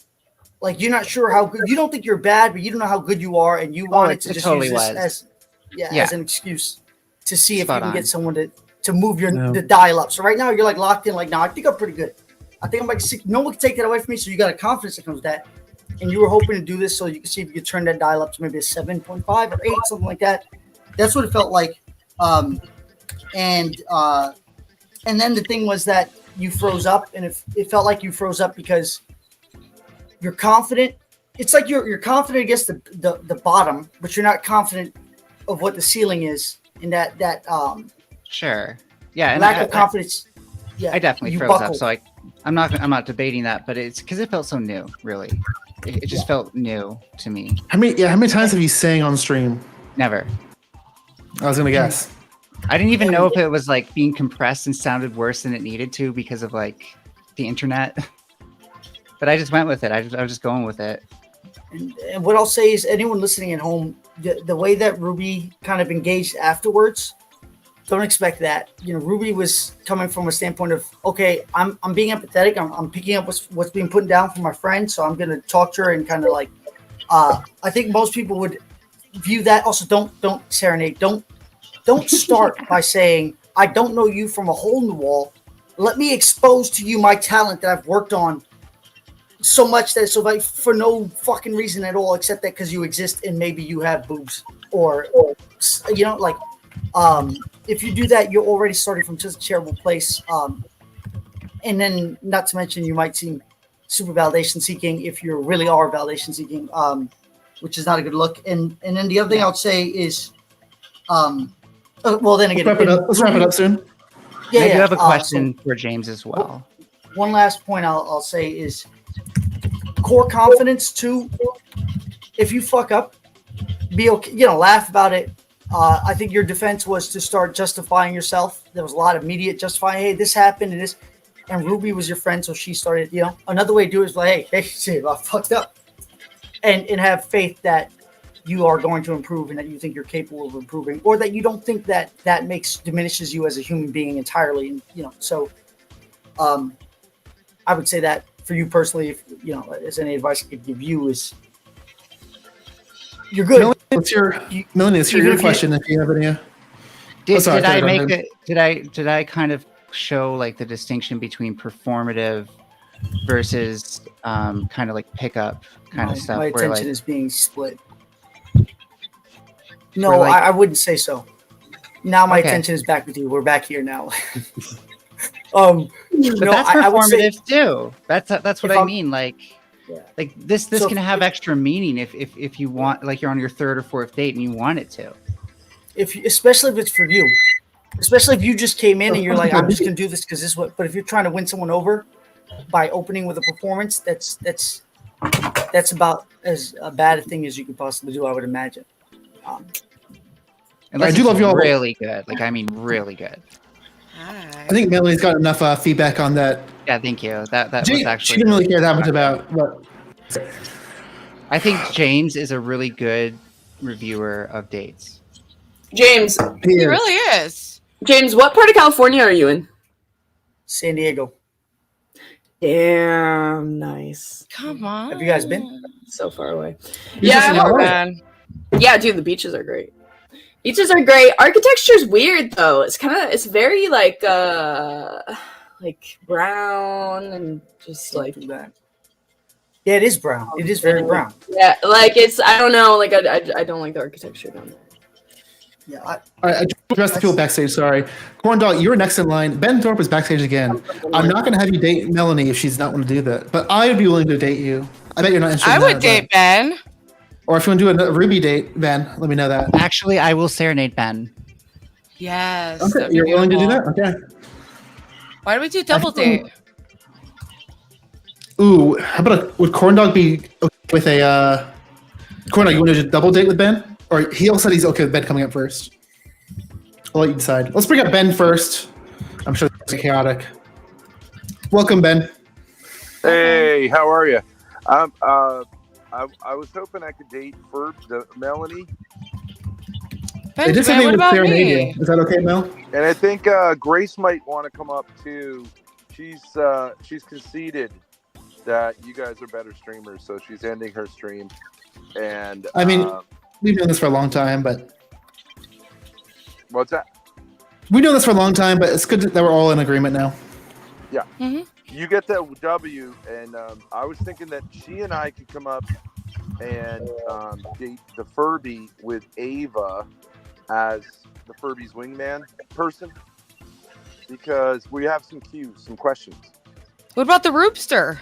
Like you're not sure how good, you don't think you're bad, but you don't know how good you are, and you wanted to just use this as an excuse to see if you can get someone to move the dial up. So right now you're like locked in, like, no, I think I'm pretty good. I think I'm like no one can take that away from me. So you got a confidence that comes with that. And you were hoping to do this so you can see if you could turn that dial up to maybe a 7.5 or 8, something like that. That's what it felt like. And then the thing was that you froze up, and it felt like you froze up because you're confident. It's like you're confident against the bottom, but you're not confident of what the ceiling is. And that sure, yeah, and lack of confidence. I definitely froze up. So I'm not debating that, but it's because it felt so new. Really, it just felt new to me. How many times have you sang on stream? Never. I was gonna guess. I didn't even know if it was like being compressed and sounded worse than it needed to because of like the internet. But I just went with it. I was just going with it. And what I'll say is, anyone listening at home, the way that Ruby kind of engaged afterwards, don't expect that. Ruby was coming from a standpoint of, okay, I'm being empathetic. I'm picking up what's being put down from my friend, so I'm going to talk to her and kind of like. I think most people would view that. Also, don't serenade. Don't start by saying, I don't know you from a hole in the wall. Let me expose to you my talent that I've worked on so much that for no fucking reason at all, except that because you exist and maybe you have boobs or if you do that, you're already starting from just a terrible place. And then not to mention you might seem super validation seeking if you really are validation seeking, which is not a good look. And then the other thing I would say is, well, then again, let's wrap it up soon. I do have a question for James as well. One last point I'll say is core confidence too. If you fuck up, be okay, laugh about it. I think your defense was to start justifying yourself. There was a lot of immediate justifying. Hey, this happened and this, and Ruby was your friend, so she started. Another way to do it is like, hey, shit, I fucked up, and have faith that you are going to improve and that you think you're capable of improving, or that you don't think that diminishes you as a human being entirely. So I would say that for you personally, if as any advice I could give you is, you're good. Melanie, it's your question if you have any. Did I kind of show like the distinction between performative versus kind of like pickup kind of stuff? My attention is being split. No, I wouldn't say so. Now my attention is back with you. We're back here now. But that's performative too. That's what I mean. Like this can have extra meaning if you want, like you're on your third or fourth date and you want it to. Especially if it's for you. Especially if you just came in and you're like, I'm just gonna do this because this is what. But if you're trying to win someone over by opening with a performance, that's that's about as bad a thing as you could possibly do, I would imagine. Unless I do love you all. really good. Like, I mean, really good. I think Melanie's got enough feedback on that. Yeah, thank you. That was She actually. didn't really care that much about what. I think James is a really good reviewer of dates. James. He really is. James, what part of California are you in? San Diego. Damn, nice. Come on. Have you guys been? So far away. Yeah, yeah, dude, the beaches are great. Beaches are great. Architecture's weird though. It's very like brown and just like that. Yeah, it is brown. It is very brown. Yeah, like I don't know, like I don't like the architecture down there. Yeah. All right, I just addressed the people backstage. Sorry, Corn Dog, you're next in line. Ben Thorpe is backstage again. I'm not going to have you date Melanie if she's not want to do that, but I would be willing to date you. I bet you're not interested. I in would that, date Ben. Or if you want to do a Ruby date, Ben, let me know that. Actually, I will serenade Ben. Yes. Okay, you're willing to do that? Okay. Why do we do double date? Ooh, how about would Corn Dog be okay with a Corn Dog? You want to do a double date with Ben, or he also said he's okay with Ben coming up first? I'll let you decide. Let's bring up Ben first. I'm sure it's chaotic. Welcome, Ben. Hey, how are you? I was hoping I could date Melanie. They just said they would serenade you. Is that okay, Mel? And I think Grace might want to come up too. She's conceded that you guys are better streamers, so she's ending her stream. And I mean, we've known this for a long time, but what's that? We've known this for a long time, but it's good that we're all in agreement now. Yeah. You get that W, and I was thinking that she and I could come up and date the Furby with Ava as the Furby's wingman person, because we have some cues, some questions. What about the Roopster?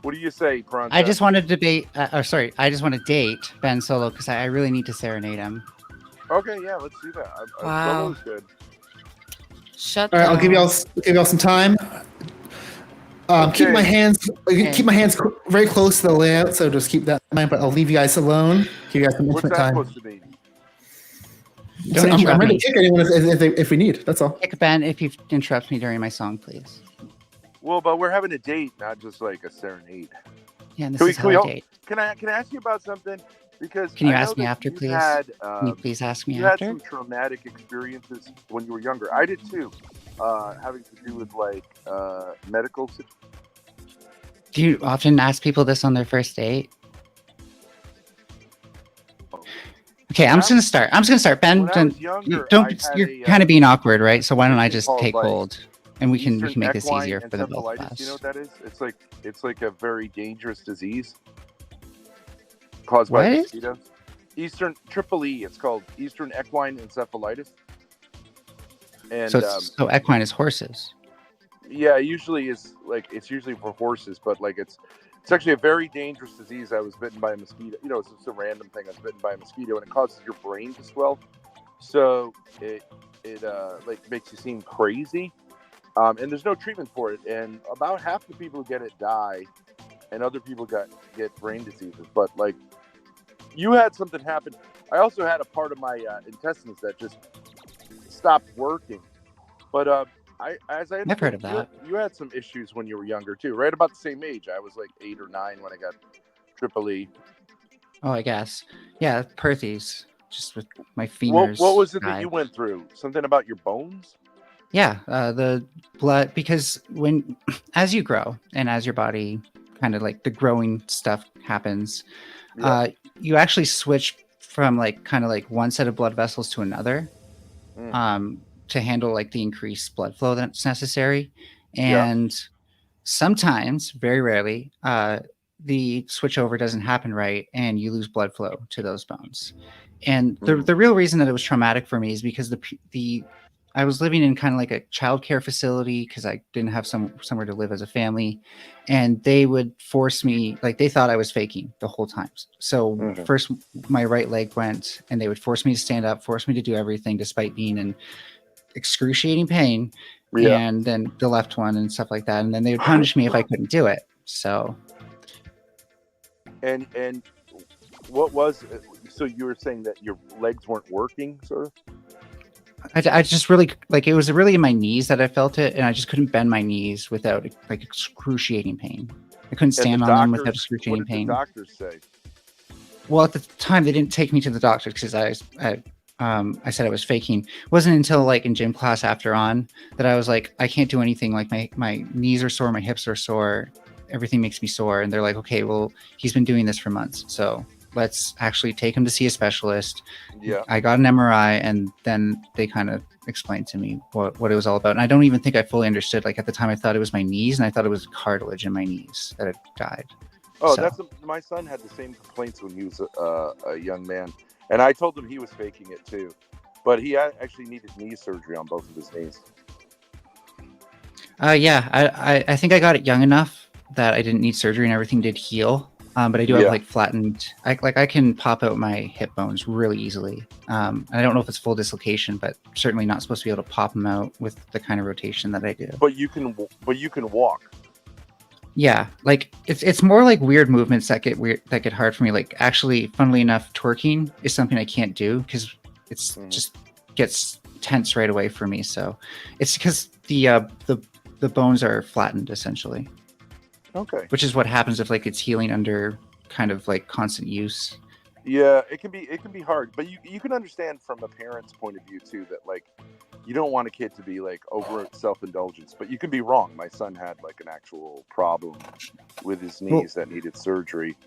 What do you say, PRAWNCESS? I just want to debate. I just want to date Ben Solo because I really need to serenade him. Okay, yeah, let's do that. Wow. Solo's good. Shut All right, down. I'll give y'all some time. Keep my hands very close to the layout, so just keep that in mind. But I'll leave you guys alone. Give you guys some What's intimate that time. supposed to be? Don't I'm interrupt ready me. to kick anyone if we need. That's all. Kick Ben if you interrupt me during my song, please. Well, but we're having a date, not just like a serenade. Yeah, and this is how I date. Can I ask you about something? Because Can you I ask know me that after, you've please? Can you please ask me you after? had some traumatic experiences when you were younger. I did too, having to do with like medical situations. Do you often ask people this on their first date? Okay, I'm just gonna start. Ben, When I was younger, you're kind of being awkward, right? So why don't I just called, take like, hold, and we can make this equine easier for the both of encephalitis. us. You know what that is? It's like a very dangerous disease caused by What? mosquitoes. Eastern Triple E. It's called Eastern Equine Encephalitis. And So equine is horses. yeah, usually it's usually for horses, but like it's actually a very dangerous disease. I was bitten by a mosquito. You know, it's just a random thing. I was bitten by a mosquito, and it causes your brain to swell. So it like makes you seem crazy. And there's no treatment for it. And about half the people who get it die, and other people get brain diseases. But like, you had something happen. I also had a part of my intestines that just stopped working. But I've heard of that. You had some issues when you were younger too, right? About the same age. I was like 8 or 9 when I got Triple E. Oh, I guess. Yeah, Perthes. Just with my femurs. What was it that died. you went through? Something about your bones? Yeah, the blood, because as you grow and as your body kind of like the growing stuff happens, you actually switch from like kind of like one set of blood vessels to another, to handle like the increased blood flow that's necessary. And sometimes, very rarely, the switchover doesn't happen right, and you lose blood flow to those bones. And the real reason that it was traumatic for me is because I was living in kind of like a childcare facility because I didn't have somewhere to live as a family, and they would force me, like they thought I was faking the whole time. So first my right leg went, and they would force me to stand up, force me to do everything despite being in excruciating pain, and then the left one and stuff like that. And then they would punish me if I couldn't do it. So And what was so you were saying that your legs weren't working, sort of? I just really like it was really in my knees that I felt it, and I just couldn't bend my knees without like excruciating pain. I couldn't stand on them without excruciating pain. What did the doctors say? Well, at the time, they didn't take me to the doctor because I said I was faking. It wasn't until like in gym class after on that I was like, I can't do anything. Like my knees are sore, my hips are sore, everything makes me sore. And they're like, okay, well, he's been doing this for months, so let's actually take him to see a specialist. Yeah. I got an MRI, and then they kind of explained to me what it was all about. And I don't even think I fully understood. Like at the time, I thought it was my knees, and I thought it was cartilage in my knees that had died. Oh, So- my son had the same complaints when he was a young man, and I told him he was faking it too, but he actually needed knee surgery on both of his knees. Yeah, I think I got it young enough that I didn't need surgery and everything did heal. But I do have like flattened, I can pop out my hip bones really easily. I don't know if it's full dislocation, but certainly not supposed to be able to pop them out with the kind of rotation that I do. But you can walk. Yeah, like it's more like weird movements that get hard for me. Like actually, funnily enough, twerking is something I can't do because it's just gets tense right away for me. So it's because the bones are flattened essentially. Okay. Which is what happens if like it's healing under kind of like constant use. Yeah, it can be hard, but you can understand from a parent's point of view too that like you don't want a kid to be like over self-indulgence, but you can be wrong. My son had like an actual problem with his knees that needed surgery.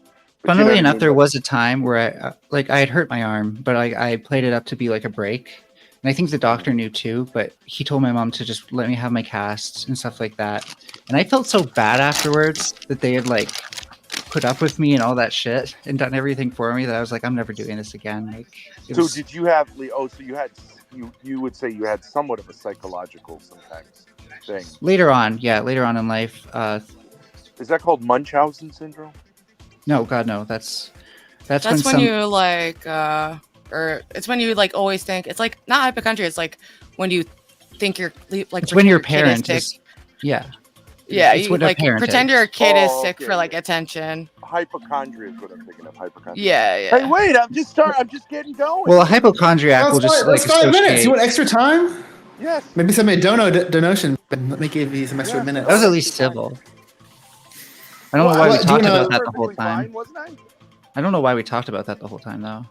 But Funnily enough, there was a time where I had hurt my arm, but I played it up to be like a break. And I think the doctor knew too, but he told my mom to just let me have my casts and stuff like that. And I felt so bad afterwards that they had like put up with me and all that shit and done everything for me that I was like, I'm never doing this again. Like, so did you have? Oh, so you had you would say you had somewhat of a psychological sometimes thing. Later on in life. Is that called Munchausen syndrome? No, God, no. That's when you like, or it's when you like always think it's like not hypochondria. It's like when you think you're like it's when your parent is, yeah. Yeah, it's you like pretend your kid is sick for like attention. Hypochondria is what I'm thinking of. Hypochondria. Yeah. Hey, wait! I'm just getting going. Well, a hypochondriac will just like 5 minutes. associate. You want extra time? Yes. Maybe somebody donation. Let me give you some extra minutes. That was at least civil. I don't know why we talked about that the whole time. I don't know why we talked about that the whole time though.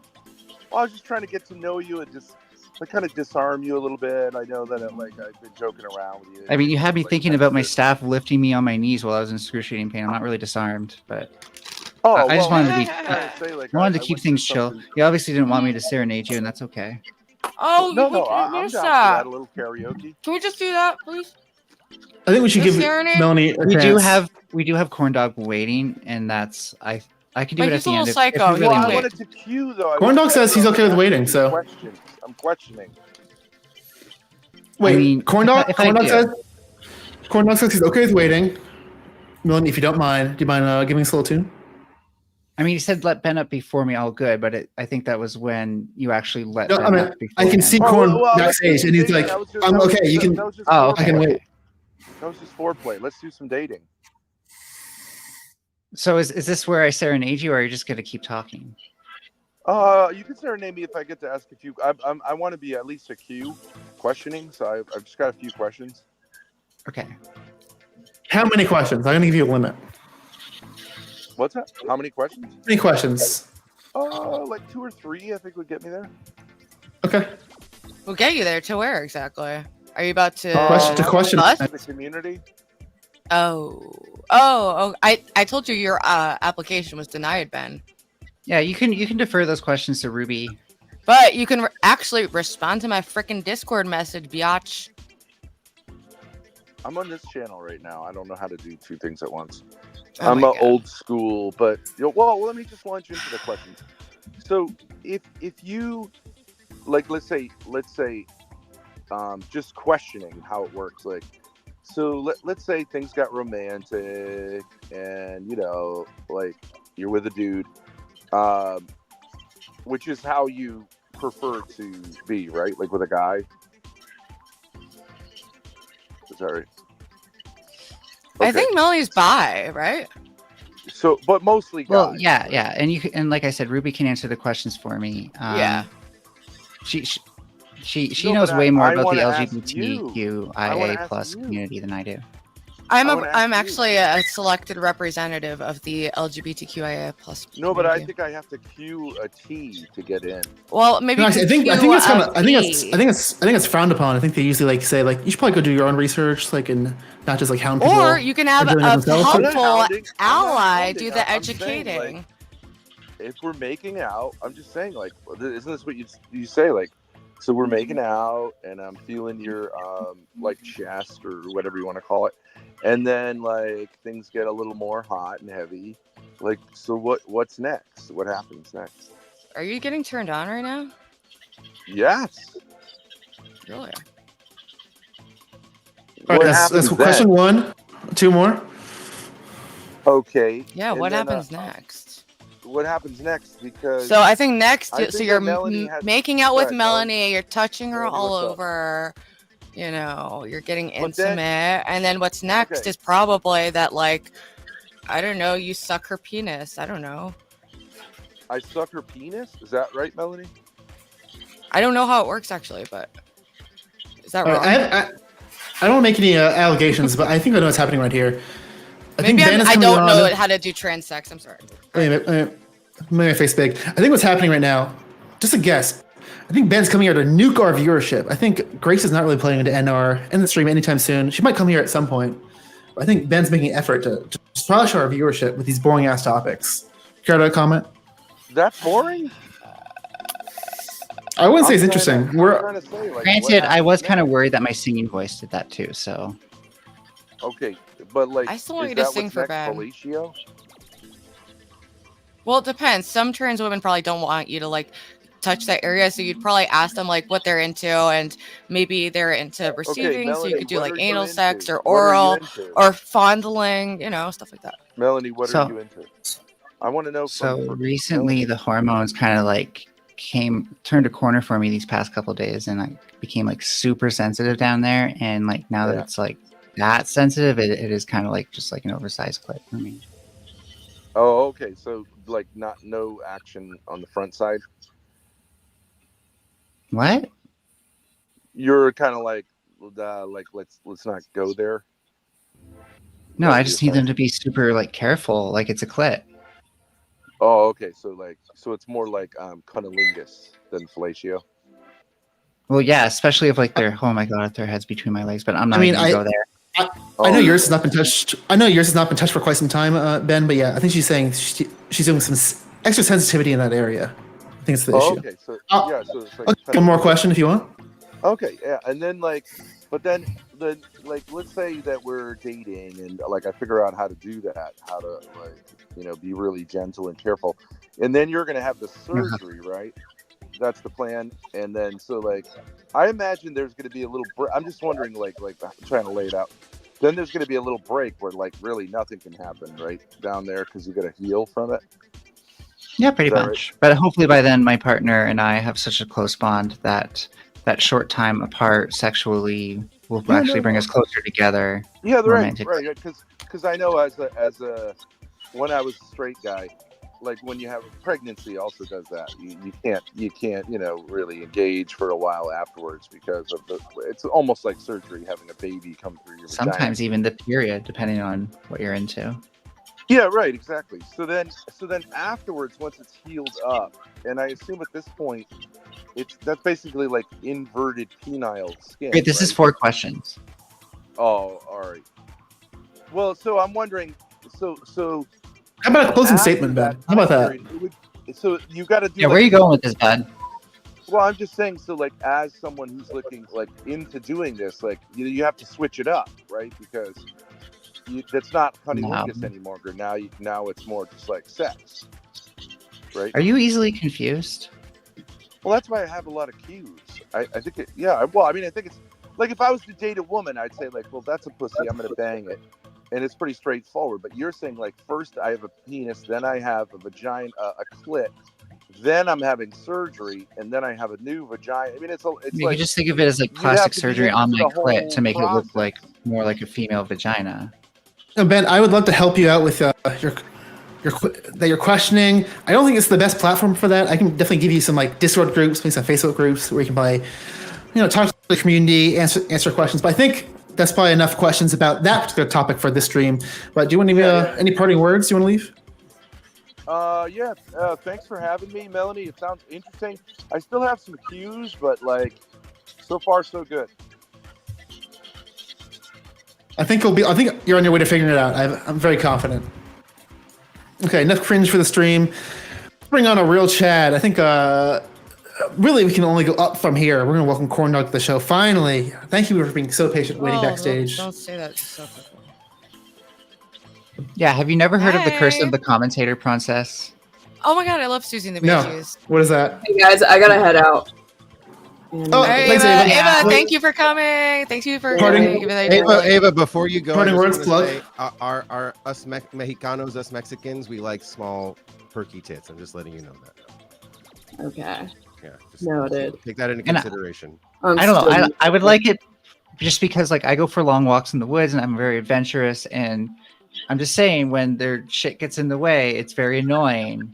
Well, I was just trying to get to know you and just like kind of disarm you a little bit. I know that I've been joking around with you. I mean, you had me thinking about my staff lifting me on my knees while I was in excruciating pain. I'm not really disarmed, but I just wanted to be. I wanted to keep things chill. You obviously didn't want me to serenade you, and that's okay. Oh, no, I'm down down for that. A little karaoke. Can we just do that, please? I think we should give serenade? Melanie. We do have corn dog waiting, and that's I could do it at the end. Psycho. If we really I wait. wanted to cue though. Corn dog says he's okay with waiting, so. I'm questioning. Wait, I mean, corn dog says he's okay with waiting. Melanie, if you don't mind, do you mind giving us a little tune? I mean, he said let Ben up before me, all good, but I think that was when you actually let No, Ben I mean, up before I can me. see Corn backstage, and he's like, "I'm okay. You can." Oh, okay. I can wait. That was just foreplay. Let's do some dating. So is this where I serenade you, or are you just gonna keep talking? You can serenade me if I get to ask a few. I want to be at least a Q questioning, so I've just got a few questions. Okay. How many questions? I'm gonna give you a limit. What's that? How many questions? How many questions? Like 2 or 3, I think would get me there. Okay. We'll get you there to where exactly? Are you about to question us? The community. I told you your application was denied, Ben. Yeah, you can defer those questions to Ruby. But you can actually respond to my freaking Discord message, biatch. I'm on this channel right now. I don't know how to do 2 things at once. Oh I'm my a God. old school, but well, let me just launch into the questions. So if you like, let's say, just questioning how it works, like, so let's say things got romantic, and like you're with a dude, which is how you prefer to be, right? Like with a guy. Is that right? I think Melanie's bi, right? So, but mostly guys. Well, yeah, and and like I said, Ruby can answer the questions for me. Yeah. She No, knows but way more I about the wanna ask you. I wanna LGBTQIA ask plus you. community than I do. I'm actually a selected representative of the LGBTQIA plus. No, but I think I have to queue a T to get in. Well, maybe No, you I can think queue it's kind of a I T. think it's frowned upon. I think they usually like say like you should probably go do your own research, like and not just like hound people. Or you can have for doing it a themselves. helpful I'm ally not do hounding, the I'm saying, educating. like, if we're making out, I'm just saying, like, isn't this what you say, like? So we're making out, and I'm feeling your like chest or whatever you want to call it, and then like things get a little more hot and heavy. Like, so what's next? What happens next? Are you getting turned on right now? Yes. Really? All What right, that's happens question then? one. Two more. Okay. Yeah. and What then, happens next? What happens next? Because So I think next, I so think you're that Melanie has- making out with Go ahead, Melanie. You're touching her Melanie, all what's up? over. You know, you're getting But then- intimate, and then what's next Okay. is probably that, like, I don't know, you suck her penis. I don't know. I suck her penis. Is that right, Melanie? I don't know how it works actually, but is that All wrong? right, I don't want to make any allegations, but I think I know what's happening right here. I think Maybe Ben is I coming don't know on- how to do trans sex. I'm sorry. Wait a minute. Make my face big. I think what's happening right now, just a guess. I think Ben's coming here to nuke our viewership. I think Grace is not really planning to end the stream anytime soon. She might come here at some point. But I think Ben's making an effort to squash our viewership with these boring ass topics. Care to comment? That's boring. I wouldn't say it's I'm interesting. trying to say, like, Granted, what I was happens kind of next? worried that my singing voice did that too. So Okay, but like, I still want is you to that sing what's for next, Ben. Fellatio? Well, it depends. Some trans women probably don't want you to like touch that area, so you'd probably ask them like what they're into, and maybe they're into receiving, so Melanie, you could do what like are you anal sex into? or What are you oral into? or fondling, you know, stuff like that. Melanie, what So- are you into? I want to know. So recently, the hormones kind of like turned a corner for me these past couple days, and I became like super sensitive down there. And like now that Yeah. it's like that sensitive, it is kind of like just like an oversized clit for me. Oh, okay. So like, no action on the front side. What? You're kind of like let's not go there. No, That's I what just you're need them to be super like careful, like it's a clit. Oh, okay. So it's more like cunnilingus than fellatio. Well, yeah, especially if like oh my god, if their head's between my legs, but I'm not I mean, even gonna go there. I know yours has not been touched. I know yours has not been touched for quite some time, Ben. But yeah, I think she's saying she's doing some extra sensitivity in that area. I think it's the issue. Okay. So Oh, yeah. So it's like One more question, if you want. Okay, yeah, and then like, but then like, let's say that we're dating, and like I figure out how to do that, how to like, be really gentle and careful, and then you're gonna have the surgery, right? That's the plan, and then so like, I imagine there's gonna be a little. I'm just wondering, like I'm trying to lay it out. Then there's gonna be a little break where like really nothing can happen right down there because you got to heal from it. Yeah, pretty Is that much. But hopefully by then, my partner and I have such a close bond that short time apart sexually will actually bring us closer together. Yeah, right, romantically. right. Because I know as a when I was a straight guy, like when you have pregnancy, also does that. You can't really engage for a while afterwards because of it's almost like surgery having a baby come through your vagina. Sometimes even the period, depending on what you're into. Yeah, right, exactly. So then afterwards, once it's healed up, and I assume at this point, that's basically like inverted penile skin. Wait, this is 4 questions. Oh, all right. Well, so I'm wondering, so How about a closing statement, Ben? How about that? So you got to do. Yeah, where are you going with this, bud? Well, I'm just saying. So, like, as someone who's looking like into doing this, like, you have to switch it up, right? Because that's not cunnilingus anymore. Now it's more just like sex, right? Are you easily confused? Well, that's why I have a lot of cues. I think it. Yeah. Well, I mean, I think it's like if I was to date a woman, I'd say like, well, that's a pussy. I'm gonna bang it, and it's pretty straightforward. But you're saying like, first I have a penis, then I have a vagina, a clit, then I'm having surgery, and then I have a new vagina. I mean, it's You like could just think of it as like you have plastic to be surgery into on my the clit whole to make it process. look like more like a female vagina. Ben, I would love to help you out with you're questioning. I don't think it's the best platform for that. I can definitely give you some like Discord groups, maybe some Facebook groups where you can probably, talk to the community, answer questions. But I think that's probably enough questions about that particular topic for this stream. But do you want to leave any parting words you want to leave? Thanks for having me, Melanie. It sounds interesting. I still have some cues, but like, so far so good. I think you're on your way to figuring it out. I'm very confident. Okay, enough cringe for the stream. Bring on a real Chad. I think really we can only go up from here. We're gonna welcome Corn Dog to the show. Finally, thank you for being so patient waiting backstage. Don't say that so quickly. Yeah, have you never heard of the curse of the commentator, Prawnceess? Oh my god, I love Susie and the No. Banshees. What is that? Hey guys, I gotta head out. Oh, Hey, thanks, Ava. Ava. Ava, thank you for coming. Thank you for Parting- Ava, before you go, I Parting just words, wanna plug. say, our us Mexicanos, us Mexicans, we like small, perky tits. I'm just letting you know that. Okay. Yeah. Just Noted. take that into And consideration. I don't know. I would like it just because like I go for long walks in the woods and I'm very adventurous, and I'm just saying when their shit gets in the way, it's very annoying.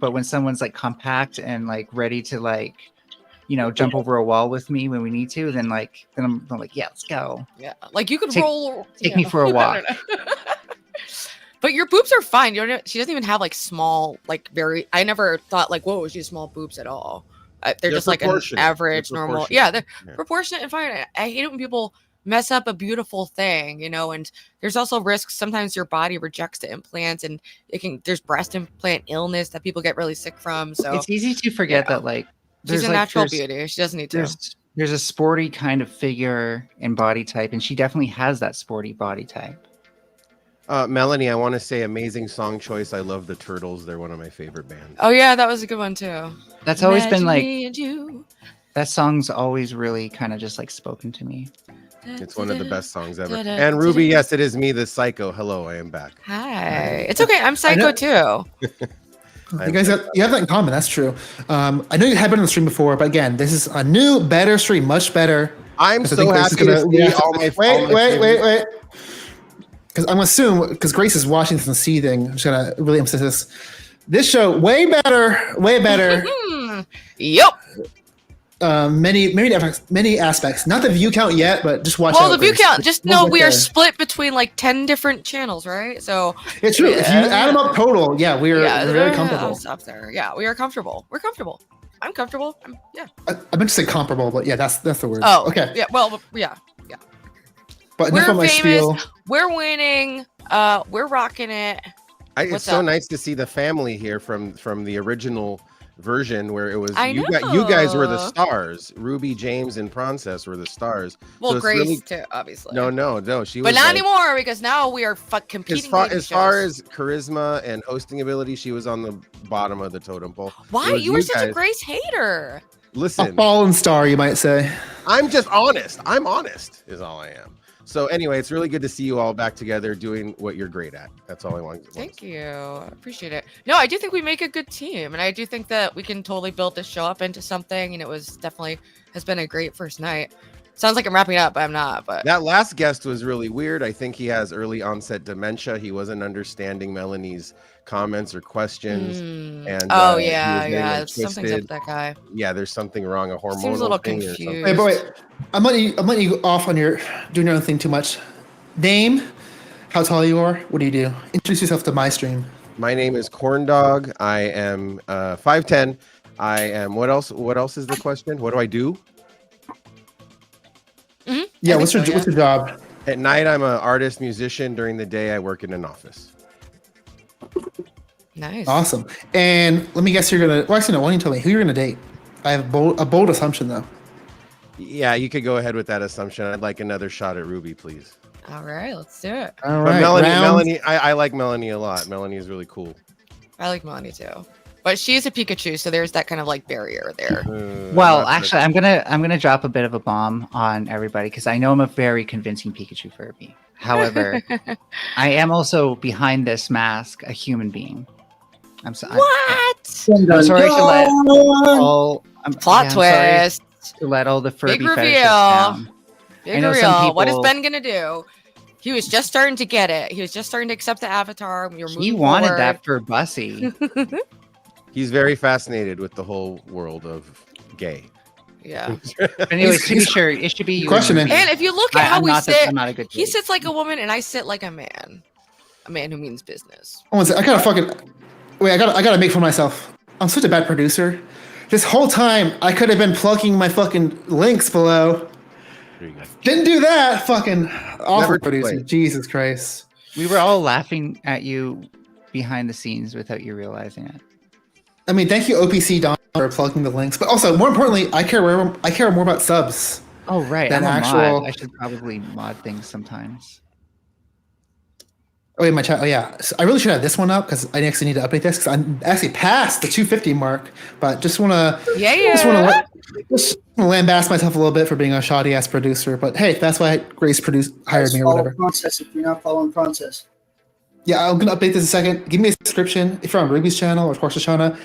But when someone's like compact and like ready to like, jump over a wall with me when we need to, then I'm like, yeah, let's go. Yeah, like you could Take roll. me for a walk. But your boobs are fine. She doesn't even have like small, like very. I never thought like, whoa, she has small boobs at all. They're just like an proportionate. average, They're normal. proportionate. Yeah, they're proportionate and fine. I hate it when people mess up a beautiful thing, and there's also risks. Sometimes your body rejects the implants, and there's breast implant illness that people get really sick from. So It's easy to forget that like she's a natural beauty. She doesn't need to. There's a sporty kind of figure and body type, and she definitely has that sporty body type. Melanie, I want to say amazing song choice. I love the Turtles. They're one of my favorite bands. Oh yeah, that was a good one too. That's always been Imagine like me and you. that song's always really kind of just like spoken to me. It's one of the best songs ever. And Ruby, yes, it is me, the psycho. Hello, I am back. Hi. It's okay. I'm psycho too. You guys you have that in common. That's true. I know you have been on the stream before, but again, this is a new, better stream, much better. I'm so happy to see all my. Wait. Because I'm gonna assume because Grace is watching this and seething. I'm just gonna really emphasize this show way better. Yep. Many aspects. Not the view count yet, but just watch. Well, out, the view Grace. count. Just We'll know get we are there. split between like 10 different channels, right? So It's true. If you add them up total, yeah, we're very comfortable. Up there. Yeah, we are comfortable. We're comfortable. I'm comfortable. Yeah. I meant to say comparable, but yeah, that's the word. Oh, okay. Yeah. Well, yeah. But enough We're of my famous. spiel. We're winning. We're rocking it. It's What's so up? nice to see the family here from the original version where it was I you guys were the know. stars. Ruby, James, and Prawnceess were the stars. Well, So it's Grace really- too, obviously. No, she But was not like- anymore because now we are competing. as far as charisma and hosting ability, she was on the bottom of the totem pole. Why It was you were such a guys. Grace hater? A Listen, fallen star, you might say. I'm just honest. I'm honest, is all I am. So anyway, it's really good to see you all back together doing what you're great at. That's all I want. Thank you. I appreciate it. No, I do think we make a good team, and I do think that we can totally build this show up into something. And it was definitely has been a great first night. Sounds like I'm wrapping up, but I'm not. But That last guest was really weird. I think he has early onset dementia. He wasn't understanding Melanie's comments or questions. And he was getting them something's up with twisted. that guy. Yeah, there's something wrong, a hormonal Seems a little thing or something. confused. Hey, but wait, I'm letting you off on your doing your own thing too much. Name, how tall you are, what do you do? Introduce yourself to my stream. My name is Corn Dog. I am 5'10". I am what else? What else is the question? What do I do? Yeah, what's your job? At night, I'm an artist, musician. During the day, I work in an office. Nice. Awesome. And let me guess, you're gonna. Well, actually, no. Why don't you tell me who you're gonna date? I have a bold assumption though. Yeah, you could go ahead with that assumption. I'd like another shot at Ruby, please. All right, let's do it. All But right, Melanie, I like Melanie a lot. Melanie is really cool. I like Melanie too, but she's a Pikachu, so there's that kind of like barrier there. Well, actually, I'm gonna drop a bit of a bomb on everybody because I know I'm a very convincing Pikachu Furby. However, I am also behind this mask a human being. I'm sorry. What? I'm sorry to let all Plot twist. To let all the Furby Big fetishists reveal. down. I Big know reveal. some What is people- Ben gonna do? He was just starting to get it. He was just starting to accept the avatar. He wanted that for Bussy. He's very fascinated with the whole world of gay. Yeah. But anyways, to be sure, it should be questioning. And if you look at how we sit, I'm not a good he sits like a woman, and I sit like a man who means business. I gotta fucking wait. I gotta make for myself. I'm such a bad producer. This whole time, I could have been plugging my fucking links below. Didn't do that. Fucking awful producer. Jesus Christ. We were all laughing at you behind the scenes without you realizing it. I mean, thank you, OPC Don, for plugging the links. But also, more importantly, I care more about subs. Oh right, than I'm a actual. mod. I should probably mod things sometimes. Oh yeah, my chat. Oh yeah, so I really should have this one up because I actually need to update this because I'm actually past the 250 mark. But just wanna, just wanna lambast myself a little bit for being a shoddy ass producer. But hey, that's why Grace hired me or whatever. PRAWNCESS if you're not following PRAWNCESS. Yeah, I'm gonna update this in a second. Give me a subscription if you're on Ruby's channel or Portia Shana.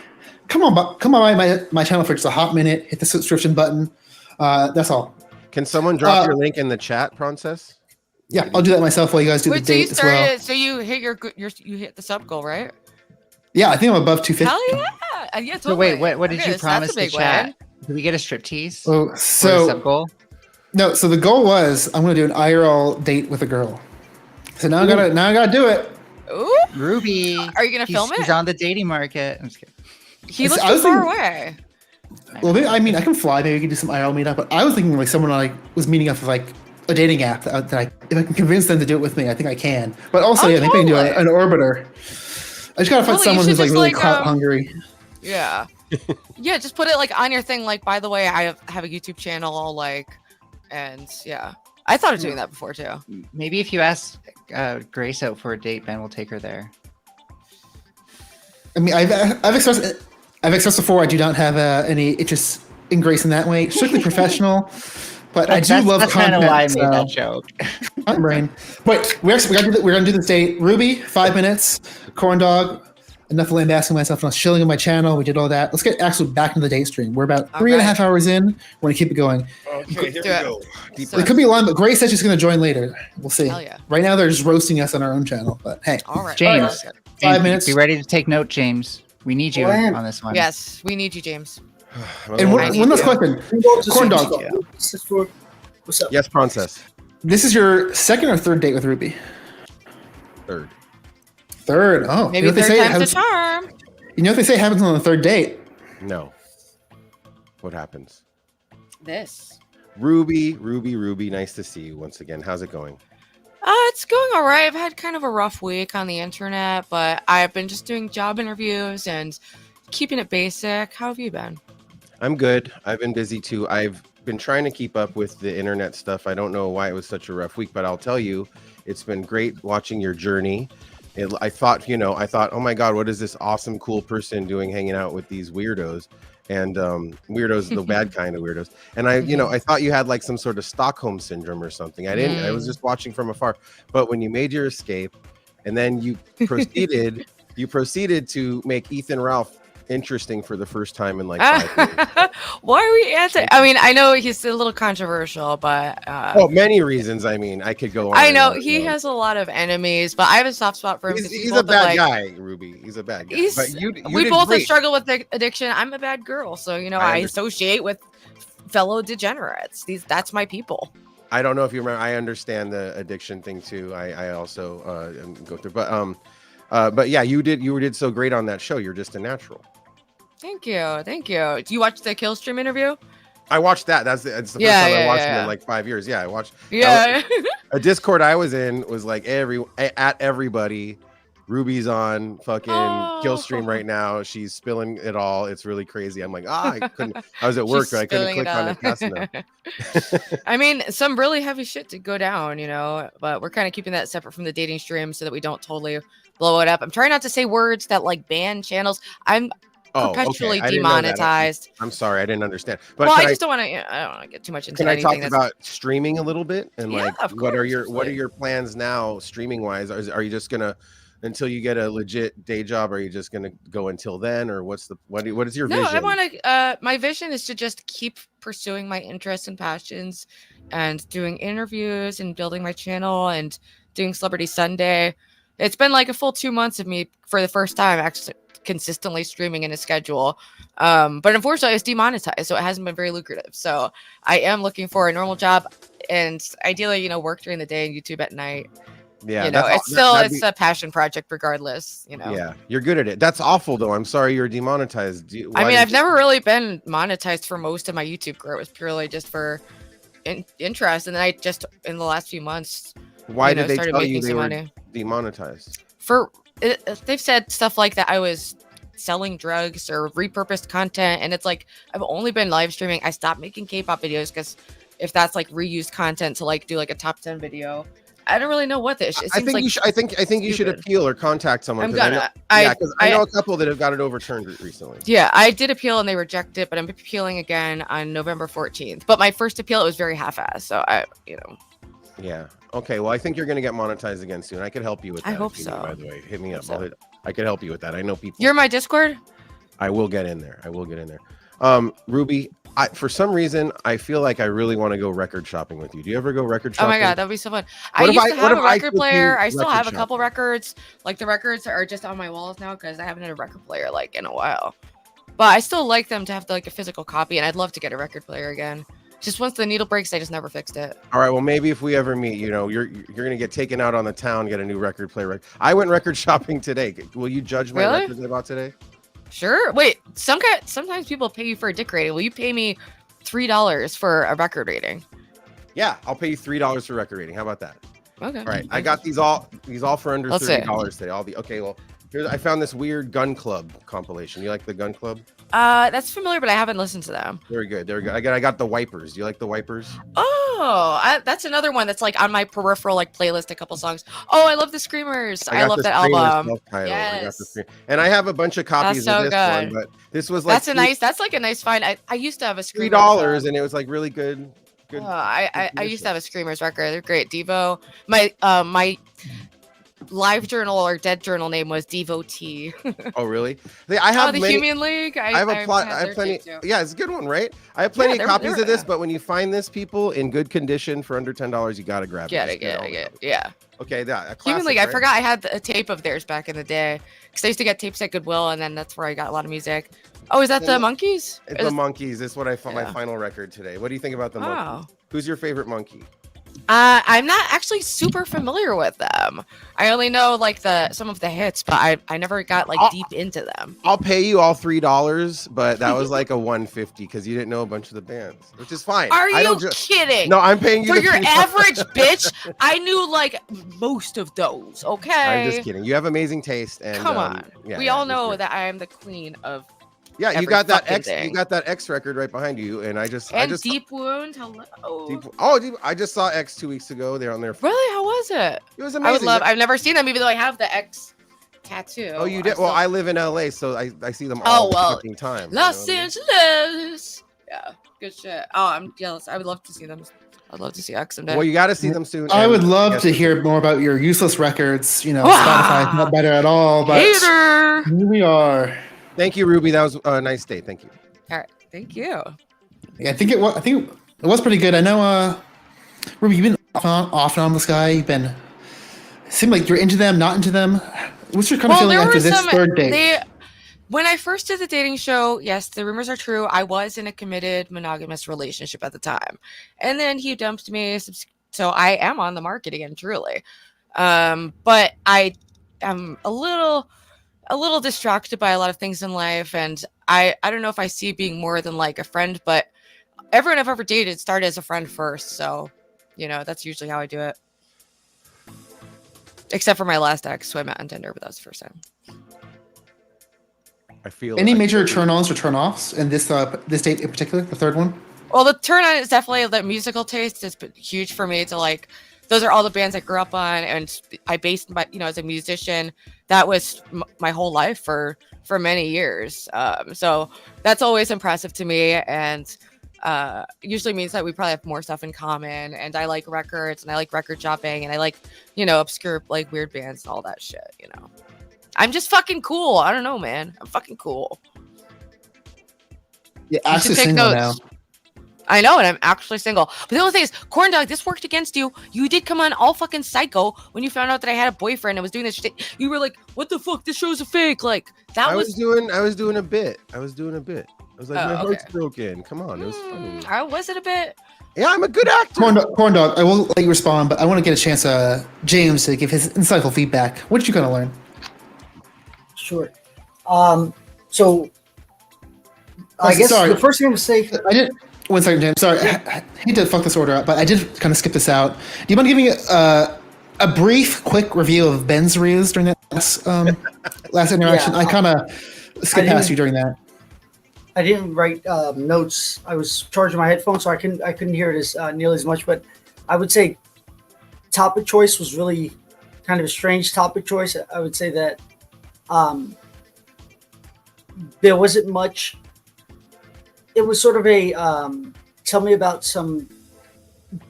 Come on by my channel for just a hot minute. Hit the subscription button. That's all. Can someone drop your link in the chat, PRAWNCESS? Yeah, I'll do that myself while you guys do the date as well. So you hit you hit the sub goal, right? Yeah, I think I'm above 250. Hell yeah! Yeah, So totally. wait, what did you That's promise a the big chat? win. Did we get a striptease? Oh, Or so a sub goal? no. So the goal was I'm gonna do an IRL date with a girl. So now I gotta do it. Ooh, Ruby. Are you gonna film it? He's on the dating market. I'm just kidding. He looks too far away. Well, maybe, I mean, I can fly. Maybe we can do some IRL meetup. But I was thinking like someone like was meeting up with like a dating app that if I can convince them to do it with me, I think I can. But also, yeah, I think they can do an orbiter. I just gotta find someone who's like really clout hungry. Yeah. Yeah, just put it like on your thing. Like, by the way, I have a YouTube channel. Like, and yeah, I thought of doing that before too. Maybe if you ask Grace out for a date, Ben will take her there. I mean, I've expressed before. I do not have any interest in Grace in that way. Strictly professional. But I do love that's content. That's kind of why I made that joke. Brain. Wait, we're gonna do this date. Ruby, 5 minutes. Corn dog. Enough lambasting myself. I was chilling on my channel. We did all that. Let's get actually back into the date stream. We're about 3.5 hours in. We're gonna keep it going. Okay, here we go. It could be long, but Grace said she's gonna join later. We'll see. Hell yeah. Right now they're just roasting us on our own channel. But hey, all right, James. 5 minutes. Be ready to take note, James. We need you on this one. Yes, we need you, James. And one last question. Corn dog. What's up? Yes, PRAWNCESS. This is your second or third date with Ruby? Third. Third. Oh, Maybe you know what third they say time's the charm. You know what they say happens on the third date? No. What happens? This. Ruby, nice to see you once again. How's it going? It's going all right. I've had kind of a rough week on the internet, but I've been just doing job interviews and keeping it basic. How have you been? I'm good. I've been busy too. I've been trying to keep up with the internet stuff. I don't know why it was such a rough week, but I'll tell you, it's been great watching your journey. I thought, oh my God, what is this awesome, cool person doing hanging out with these weirdos? And weirdos, the bad kind of weirdos. And I thought you had like some sort of Stockholm syndrome or something. I didn't. I was just watching from afar. But when you made your escape, and then you proceeded, to make Ethan Ralph interesting for the first time in like 5 years. Why are we answering? I mean, I know he's a little controversial, but many reasons. I mean, I could go on. I know he has a lot of enemies, but I have a soft spot for him. He's a bad guy, Ruby. He's a bad guy. But we both have struggled with the addiction. I'm a bad girl, so I associate with fellow degenerates. That's my people. I don't know if you remember. I understand the addiction thing too. I also go through, but yeah, you did so great on that show. You're just a natural. Thank you. Do you watch the Kill Stream interview? I watched that. It's the first time I watched him in like 5 years. Yeah, I watched. Yeah. A Discord I was in was like everybody. Ruby's on fucking Kill Stream right now. She's spilling it all. It's really crazy. I'm like, I couldn't. I was at work, but I couldn't click on it fast enough. I mean, some really heavy shit to go down, but we're kind of keeping that separate from the dating stream so that we don't totally blow it up. I'm trying not to say words that like ban channels. I'm perpetually demonetized. I'm sorry, I didn't understand. But I just don't want to. I don't want to get too much into. Can I talk about streaming a little bit and what are your plans now, streaming wise? Are you just gonna until you get a legit day job? Are you just gonna go until then, or what is your vision? No, I want to. My vision is to just keep pursuing my interests and passions, and doing interviews and building my channel and doing Celebrity Sunday. It's been like a full 2 months of me for the first time actually consistently streaming in a schedule. But unfortunately it's demonetized, so it hasn't been very lucrative. So I am looking for a normal job and ideally, work during the day and YouTube at night. Yeah, it's a passion project regardless, Yeah, you're good at it. That's awful though. I'm sorry you're demonetized. I've never really been monetized for most of my YouTube career. It was purely just for interest, and then I just in the last few months why did they started tell you making they some were money. demonetized? They've said stuff like that I was selling drugs or repurposed content, and it's like I've only been live streaming. I stopped making K-pop videos because if that's like reused content to like do like a top 10 video, I don't really know what this. I think you should appeal or contact someone. I'm gonna. I know a couple that have got it overturned recently. Yeah, I did appeal and they rejected it, but I'm appealing again on November 14th. But my first appeal, it was very half-assed, so Yeah. Okay. Well, I think you're going to get monetized again soon. I could help you with that. I hope if you so. need, by the way, hit me up. I could help you with that. I know people. You're my Discord? I will get in there. Ruby, for some reason, I feel like I really want to go record shopping with you. Do you ever go record shopping? Oh my God, that'd be so fun. I used to have a record player. I still have a couple records. Like the records are just on my walls now because I haven't had a record player like in a while. But I still like them to have like a physical copy, and I'd love to get a record player again. Just once the needle breaks, I just never fixed it. All right. Well, maybe if we ever meet, you're gonna get taken out on the town, get a new record player. I went record shopping today. Will you judge my records I bought today? Sure. Wait. Sometimes people pay you for a dick rating. Will you pay me $3 for a record rating? Yeah, I'll pay you $3 for record rating. How about that? Okay. All right. I got these all for under $30 today. Okay. Well, I found this weird Gun Club compilation. You like the Gun Club? That's familiar, but I haven't listened to them. Very good. I got the Wipers. Do you like the Wipers? Oh, that's another one that's like on my peripheral like playlist. A couple songs. Oh, I love the Screamers. I love that album. Yes. And I have a bunch of copies of this one, but this was like that's like a nice find. I used to have a Screamers. $3, and it was like really good. Oh, I used to have a Screamers record. They're great. Devo. My live journal or dead journal name was Devotee. Oh, really? I have the Human League. I have plenty. Yeah, it's a good one, right? I have plenty of copies of this, but when you find this, people in good condition for under $10, you gotta grab it. Yeah. Okay, that Human League. Right? I forgot I had a tape of theirs back in the day because I used to get tapes at Goodwill, and then that's where I got a lot of music. Oh, is that the Monkeys? It's the Monkeys. It's what I found my final record today. What do you think about the Monkeys? Who's your favorite monkey? I'm not actually super familiar with them. I only know like some of the hits, but I never got like deep into them. I'll pay you all $3, but that was like a $150 because you didn't know a bunch of the bands, which is fine. Are you kidding? No, I'm paying you for your average bitch. I knew like most of those. Okay, I'm just kidding. You have amazing taste, and come on. We all know that I am the queen of. Yeah, you got that X. You got that X record right behind you, and I just Deep Wound. Hello. I just saw X 2 weeks ago. They're on there. Really? How was it? It was amazing. I've never seen them, even though I have the X tattoo. Oh, you did? Well, I live in LA, so I see them all the fucking time. Los Angeles. Yeah, good shit. Oh, I'm jealous. I would love to see them. I'd love to see X someday. Well, you got to see them soon. I would love to hear more about your useless records. Spotify's not better at all, but here we are. Thank you, Ruby. That was a nice day. Thank you. All right. Thank you. Yeah, I think it was pretty good. I know, Ruby, you've been off and on this guy. It seemed like you're into them, not into them. What's your kind of feeling after this third date? When I first did the dating show, yes, the rumors are true. I was in a committed monogamous relationship at the time. And then he dumped me. So I am on the market again, truly. But I am a little distracted by a lot of things in life, and I don't know if I see being more than like a friend, but everyone I've ever dated started as a friend first, so that's usually how I do it. Except for my last ex, who I met on Tinder, but that was the first time. I feel any major turn-ons or turn-offs in this date in particular, the third one? Well, the turn-on is definitely the musical taste is huge for me to like. Those are all the bands I grew up on, and I based my, as a musician, that was my whole life for many years. So that's always impressive to me, and usually means that we probably have more stuff in common. And I like records, and I like record shopping, and I like, obscure like weird bands and all that shit. I'm just fucking cool. I don't know, man. I'm fucking cool. Yeah, actually single now. I know, and I'm actually single. But the only thing is, Corn Dog, this worked against you. You did come on all fucking psycho when you found out that I had a boyfriend and was doing this shit. You were like, "What the fuck? This show's a fake." Like that I was doing a bit. I was like, my heart's broken. Come on, it was funny. Was it a bit? Yeah, I'm a good actor. Corn Dog, I will let you respond, but I want to get a chance, James, to give his insightful feedback. What did you kind of learn? Sure. So I guess the first thing I'm gonna say, I did. One second, James. Sorry, I hate to fuck this order up, but I did kind of skip this out. Do you mind giving a brief, quick review of Ben's RIZZ during that last interaction? Yeah, I kind of skipped past you during that. I didn't write notes. I was charging my headphones, so I couldn't hear it as nearly as much. But I would say topic choice was really kind of a strange topic choice. I would say that there wasn't much. It was sort of a tell me about some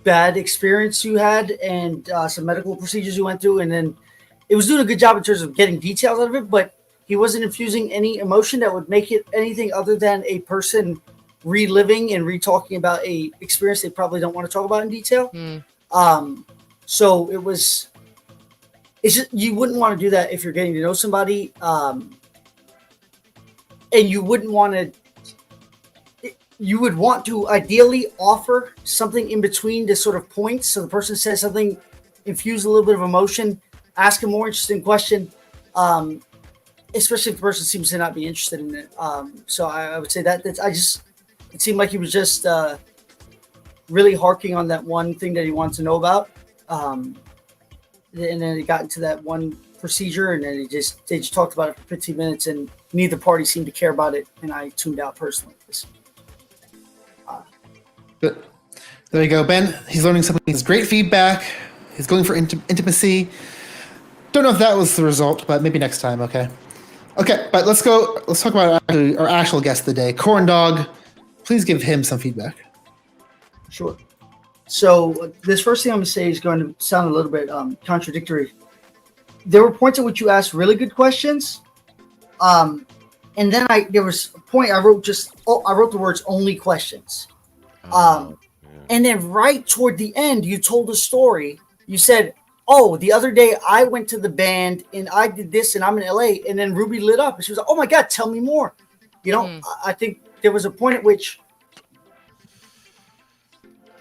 bad experience you had and some medical procedures you went through, and then it was doing a good job in terms of getting details out of it, but he wasn't infusing any emotion that would make it anything other than a person reliving and re-talking about a experience they probably don't want to talk about in detail. So it's just, you wouldn't want to do that if you're getting to know somebody, and you wouldn't want to. You would want to ideally offer something in between the sort of points. So the person says something, infuse a little bit of emotion, ask a more interesting question, especially if the person seems to not be interested in it. So I would say that it seemed like he was just really harking on that one thing that he wanted to know about. And then he got into that one procedure, and then they just talked about it for 15 minutes, and neither party seemed to care about it. And I tuned out personally. But there you go, Ben. He's learning something. It's great feedback. He's going for intimacy. Don't know if that was the result, but maybe next time. Okay, but let's go. Let's talk about our actual guest of the day, Corn Dog. Please give him some feedback. Sure. So this first thing I'm going to say is going to sound a little bit contradictory. There were points at which you asked really good questions, and then there was a point I wrote the words "only questions." And then right toward the end, you told a story. You said, "Oh, the other day I went to the band and I did this and I'm in LA." And then Ruby lit up and she was like, "Oh my God, tell me more." You know, I think there was a point at which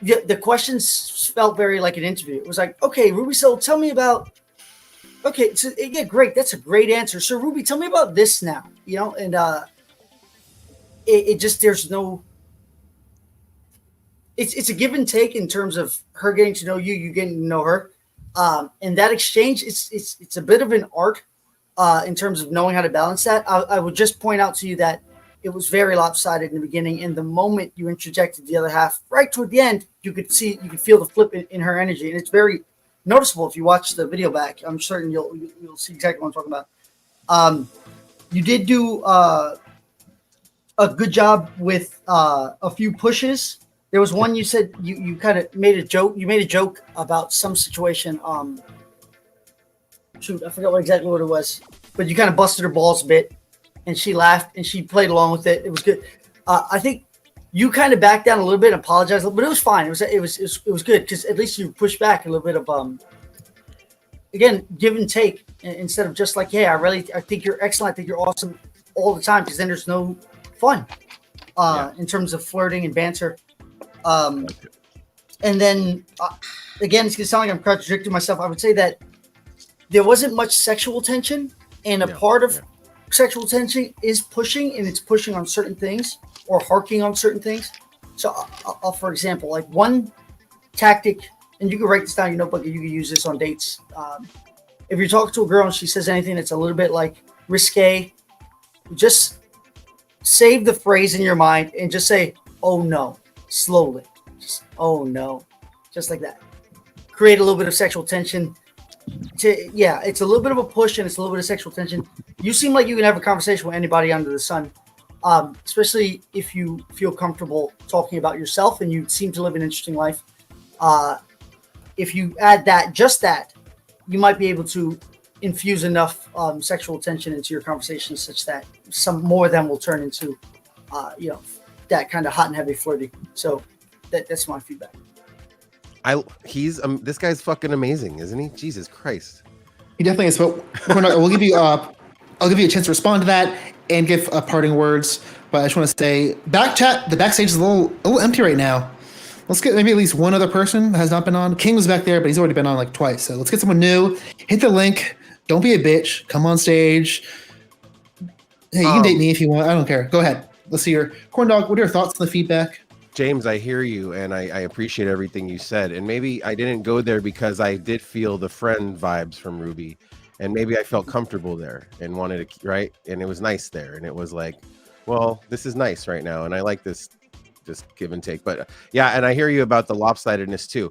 the questions felt very like an interview. It was like, "Okay, Ruby, so tell me about." Okay, so yeah, great. That's a great answer. So Ruby, tell me about this now. You know, and it just there's no. It's a give and take in terms of her getting to know you, you getting to know her, and that exchange. It's a bit of an art in terms of knowing how to balance that. I would just point out to you that it was very lopsided in the beginning, and the moment you interjected the other half, right toward the end, you could feel the flip in her energy, and it's very noticeable if you watch the video back. I'm certain you'll see exactly what I'm talking about. You did do a good job with a few pushes. There was one you said you kind of made a joke. You made a joke about some situation. Shoot, I forgot exactly what it was. But you kind of busted her balls a bit, and she laughed and she played along with it. It was good. I think you kind of backed down a little bit, and apologized, but it was fine. It was good because at least you pushed back a little bit of again, give and take instead of just like, "Yeah, I think you're excellent. I think you're awesome," all the time, because then there's no fun in terms of flirting and banter. And then again, it's gonna sound like I'm contradicting myself. I would say that there wasn't much sexual tension, and a part of sexual tension is pushing, and it's pushing on certain things or harking on certain things. So, I'll for example, like one tactic, and you can write this down in your notebook, and you can use this on dates. If you're talking to a girl and she says anything that's a little bit like risque, just save the phrase in your mind and just say, "Oh no." Slowly, just, "Oh no," just like that. Create a little bit of sexual tension. It's a little bit of a push and it's a little bit of sexual tension. You seem like you can have a conversation with anybody under the sun, especially if you feel comfortable talking about yourself and you seem to live an interesting life. If you add that, you might be able to infuse enough sexual tension into your conversation such that some more of them will turn into, that kind of hot and heavy flirting. So That's my feedback. This guy's fucking amazing, isn't he? Jesus Christ. He definitely is. But we'll give you I'll give you a chance to respond to that and give parting words. But I just want to say, the backstage is a little empty right now. Let's get maybe at least one other person that has not been on. King was back there, but he's already been on like twice. So let's get someone new. Hit the link. Don't be a bitch. Come on stage. Hey, you can date me if you want. I don't care. Go ahead. Let's see your corn dog. What are your thoughts on the feedback? James, I hear you, and I appreciate everything you said. And maybe I didn't go there because I did feel the friend vibes from Ruby, and maybe I felt comfortable there and wanted to, right? And it was nice there, and it was like, well, this is nice right now, and I like this give and take. But yeah, and I hear you about the lopsidedness too.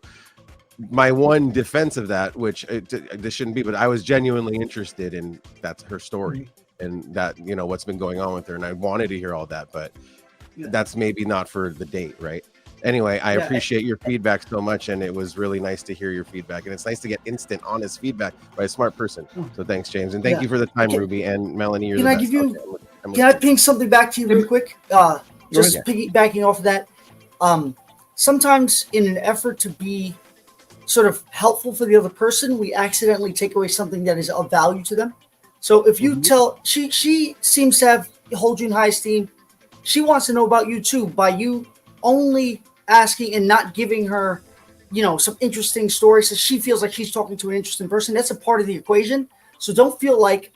My one defense of that, which this shouldn't be, but I was genuinely interested in that's her story and that, you know, what's been going on with her, and I wanted to hear all that, but that's maybe not for the date, right? Anyway, I appreciate your feedback so much, and it was really nice to hear your feedback, and it's nice to get instant, honest feedback by a smart person. So thanks, James, and thank you for the time, Ruby and Melanie. You're Can the I best. give you? Okay, Can I ping something back to you real quick? Just piggybacking off of that. Sometimes, in an effort to be sort of helpful for the other person, we accidentally take away something that is of value to them. So if you tell, she seems to hold you in high esteem. She wants to know about you too. By you only asking and not giving her, you know, some interesting stories, so she feels like she's talking to an interesting person. That's a part of the equation. So don't feel like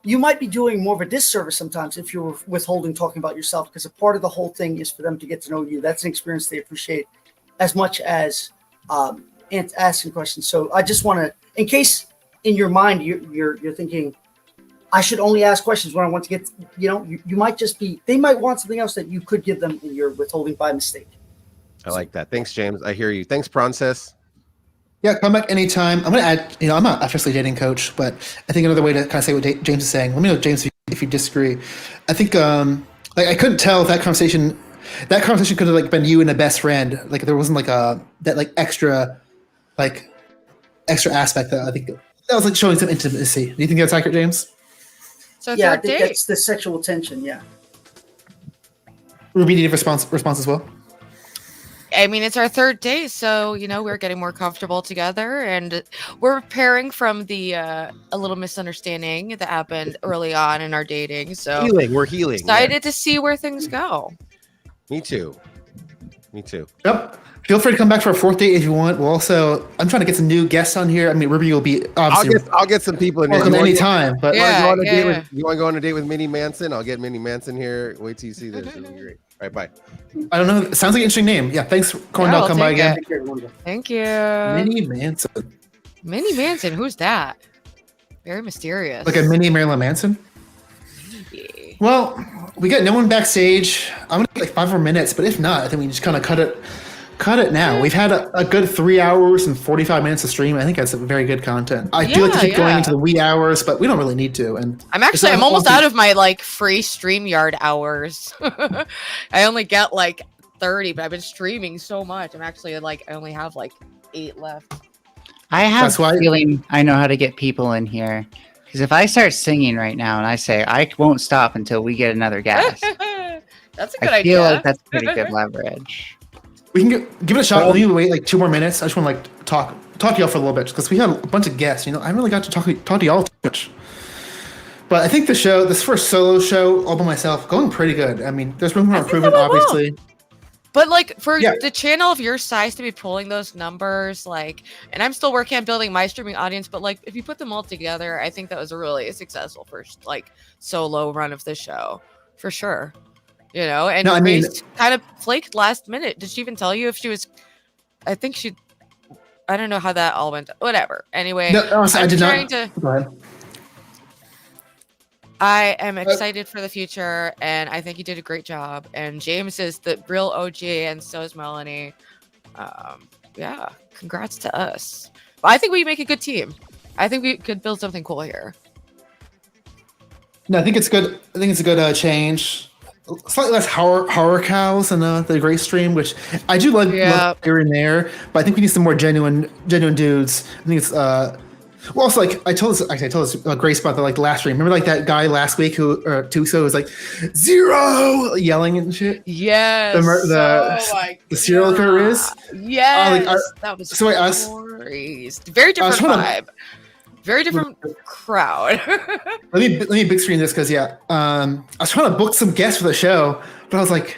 you might be doing more of a disservice sometimes if you're withholding talking about yourself, because a part of the whole thing is for them to get to know you. That's an experience they appreciate as much as asking questions. So I just want to, in case in your mind you're thinking, I should only ask questions when I want to get, you know, you might just be, they might want something else that you could give them and you're withholding by mistake. I like that. Thanks, James. I hear you. Thanks, PRAWNCESS. Yeah, come back anytime. I'm going to add, you know, I'm not officially dating coach, but I think another way to kind of say what James is saying, let me know, James, if you disagree. I think, like, I couldn't tell if that conversation could have like been you and a best friend. Like there wasn't like that like extra aspect that I think that was like showing some intimacy. Do you think that's accurate, James? So yeah, I think that's the sexual tension. Yeah. Ruby, need a response as well. I mean, it's our third date, so you know we're getting more comfortable together, and we're repairing from the a little misunderstanding that happened early on in our dating. So we're healing. Excited to see where things go. Me too. Yep. Feel free to come back for a fourth date if you want. We'll also, I'm trying to get some new guests on here. I mean, Ruby will be obviously. I'll get some people in here. Welcome anytime. But you want to go on a date with Minnie Manson? I'll get Minnie Manson here. Wait till you see this. It'll be great. All right, bye. I don't know. It sounds like an interesting name. Yeah, thanks, Corndell. Come by again. Thank you. Minnie Manson. Minnie Manson. Who's that? Very mysterious. Like a mini Marilyn Manson? Maybe. Well, we got no one backstage. I'm going to get like 5 more minutes, but if not, I think we just kind of cut it now. We've had a good 3 hours and 45 minutes of stream. I think that's a very good content. I do like to keep going into the wee hours, but we don't really need to. And I'm almost out of my like free StreamYard hours. I only get like 30, but I've been streaming so much. I'm actually like, I only have like 8 left. I have a feeling I know how to get people in here. Because if I start singing right now and I say, I won't stop until we get another guest. That's a good idea. I feel like that's pretty good leverage. We can give it a shot. Let me wait like 2 more minutes. I just want to like talk to y'all for a little bit because we had a bunch of guests. You know, I haven't really got to talk to y'all too much. But I think this first solo show all by myself, going pretty good. I mean, there's room for improvement, obviously. But like for the channel of your size to be pulling those numbers, like, and I'm still working on building my streaming audience, but like if you put them all together, I think that was a really successful first like solo run of the show for sure. You know, and Grace kind of flaked last minute. Did she even tell you if she was? I think she. I don't know how that all went. Whatever. Anyway, I did not. Go ahead. I am excited for the future, and I think you did a great job. And James is the real OG, and so is Melanie. Yeah, congrats to us. But I think we make a good team. I think we could build something cool here. No, I think it's good. I think it's a good change. Slightly less horror cows than the Grace stream, which I do like here and there. But I think we need some more genuine dudes. I think it's Well, also, like I told this Grace about the like last stream. Remember, like that guy last week who or 2 weeks ago was like 0 yelling and shit. Yes. The serial killer is. Yes. That was so. Very different vibe. Very different crowd. let me big screen this because I was trying to book some guests for the show, but I was like,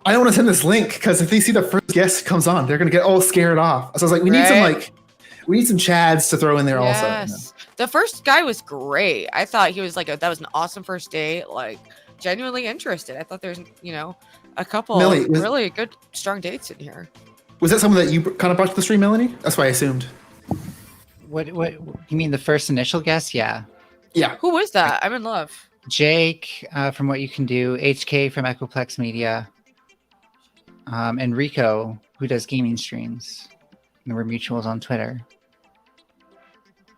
I don't want to send this link because if they see the first guest comes on, they're gonna get all scared off. So I was like, we need some Chads to throw in there also. You know? The first guy was great. I thought he was like that was an awesome first date. Like genuinely interested. I thought there's a couple really good strong dates in here. Was that someone that you kind of brought to the stream, Melanie? That's what I assumed. What you mean the first initial guess? Yeah. Who was that? I'm in love. Jake from What You Can Do, HK from Echoplex Media, and Rico, who does gaming streams. And we're mutuals on Twitter.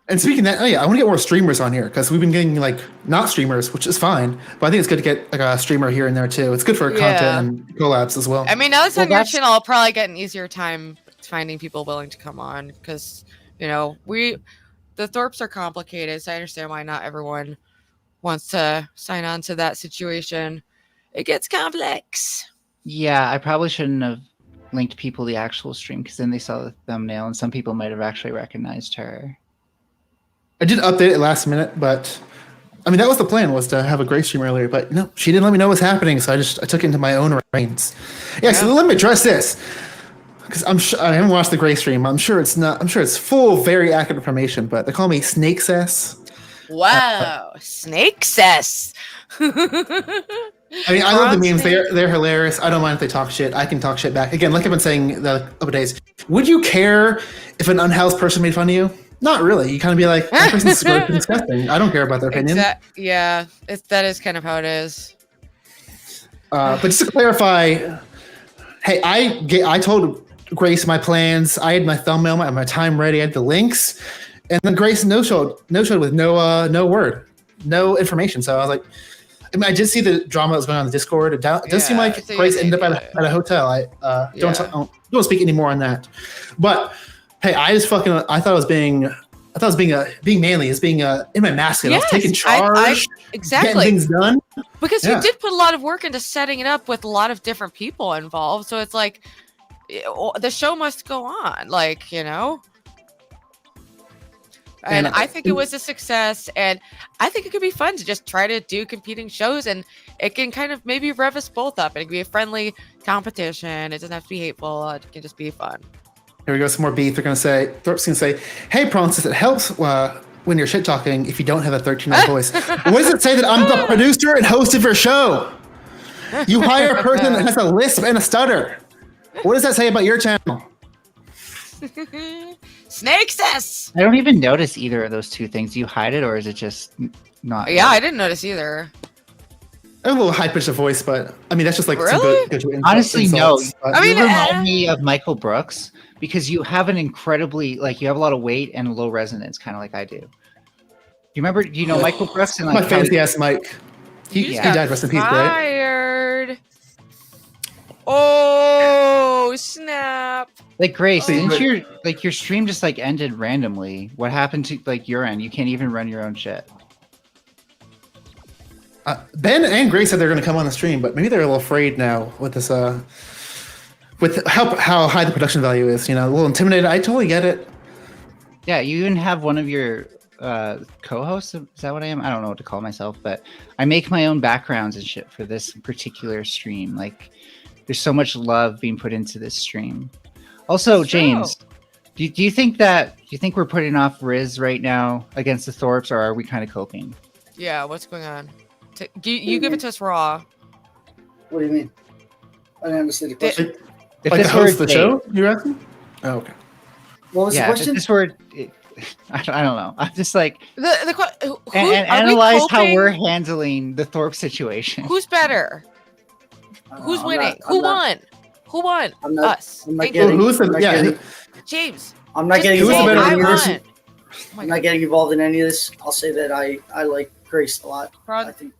And speaking of that, I want to get more streamers on here because we've been getting like not streamers, which is fine. But I think it's good to get like a streamer here and there too. It's good for content and collabs as well. I mean, now that's on your channel, I'll probably get an easier time finding people willing to come on because the Thorpes are complicated, so I understand why not everyone wants to sign on to that situation. It gets complex. Yeah, I probably shouldn't have linked people to the actual stream because then they saw the thumbnail and some people might have actually recognized her. I did update it last minute, but I mean that was the plan, was to have a Grace stream earlier, but no, she didn't let me know what's happening, so I took it into my own reins. So let me address this. Because I haven't watched the Grace stream. I'm sure it's full of very accurate information, but they call me SnakeCess. Wow, SnakeCess. I mean, I love the memes. They're hilarious. I don't mind if they talk shit. I can talk shit back. Again, like I've been saying the other days, would you care if an unhoused person made fun of you? Not really. You kind of be like, that person's gross and disgusting. I don't care about their opinion. That is kind of how it is. But just to clarify, hey, I told Grace my plans. I had my thumbnail, my time ready. I had the links, and then Grace no showed with no word, no information. So I was like, I mean, I did see the drama that was going on in the Discord. It does seem like Grace ended up at a hotel. I don't speak anymore on that. But hey, I thought I was being manly, as being in my masculine. I was taking charge, getting things done. Because you did put a lot of work into setting it up with a lot of different people involved. So it's like the show must go on, And I think it was a success, and I think it could be fun to just try to do competing shows, and it can kind of maybe rev us both up, and it can be a friendly competition. It doesn't have to be hateful. It can just be fun. Here we go. Some more beef. Thorpe's going to say, hey, PRAWNCESS, it helps when you're shit talking if you don't have a 13-year-old voice. What does it say that I'm the producer and host of your show? You hire a person that has a lisp and a stutter. What does that say about your channel? SnakeCess. I don't even notice either of those two things. Do you hide it, or is it just not? Yeah, I didn't notice either. I have a little high pitched voice, but I mean that's just like really? some good Honestly, insults, no. I mean, you remind me of Michael Brooks because you have an incredibly you have a lot of weight and low resonance, kind of like I do. Do you know Michael Brooks? And my fancy ass Mike. He died. Rest in peace, right? Oh snap! Like Grace, didn't your stream just ended randomly? What happened to your end? You can't even run your own shit. Ben and Grace said they're going to come on the stream, but maybe they're a little afraid now with this. With how high the production value is, a little intimidated. I totally get it. Yeah, you even have one of your co-hosts. Is that what I am? I don't know what to call myself, but I make my own backgrounds and shit for this particular stream. There's so much love being put into this stream. Also, James, do you think we're putting off RIZZ right now against the Thorpes, or are we kind of coping? Yeah, what's going on? You give it to us raw. What do you mean? I didn't understand the question. If this host the show, you're asking? Oh, okay. What was the question? If this were, I don't know. I'm just analyze how we're handling the Thorpe situation. Who's better? Who's winning? Who won? Who won? Us. James. I'm not getting involved in any of this. I'm not getting involved in any of this. I'll say that I like Grace a lot. I think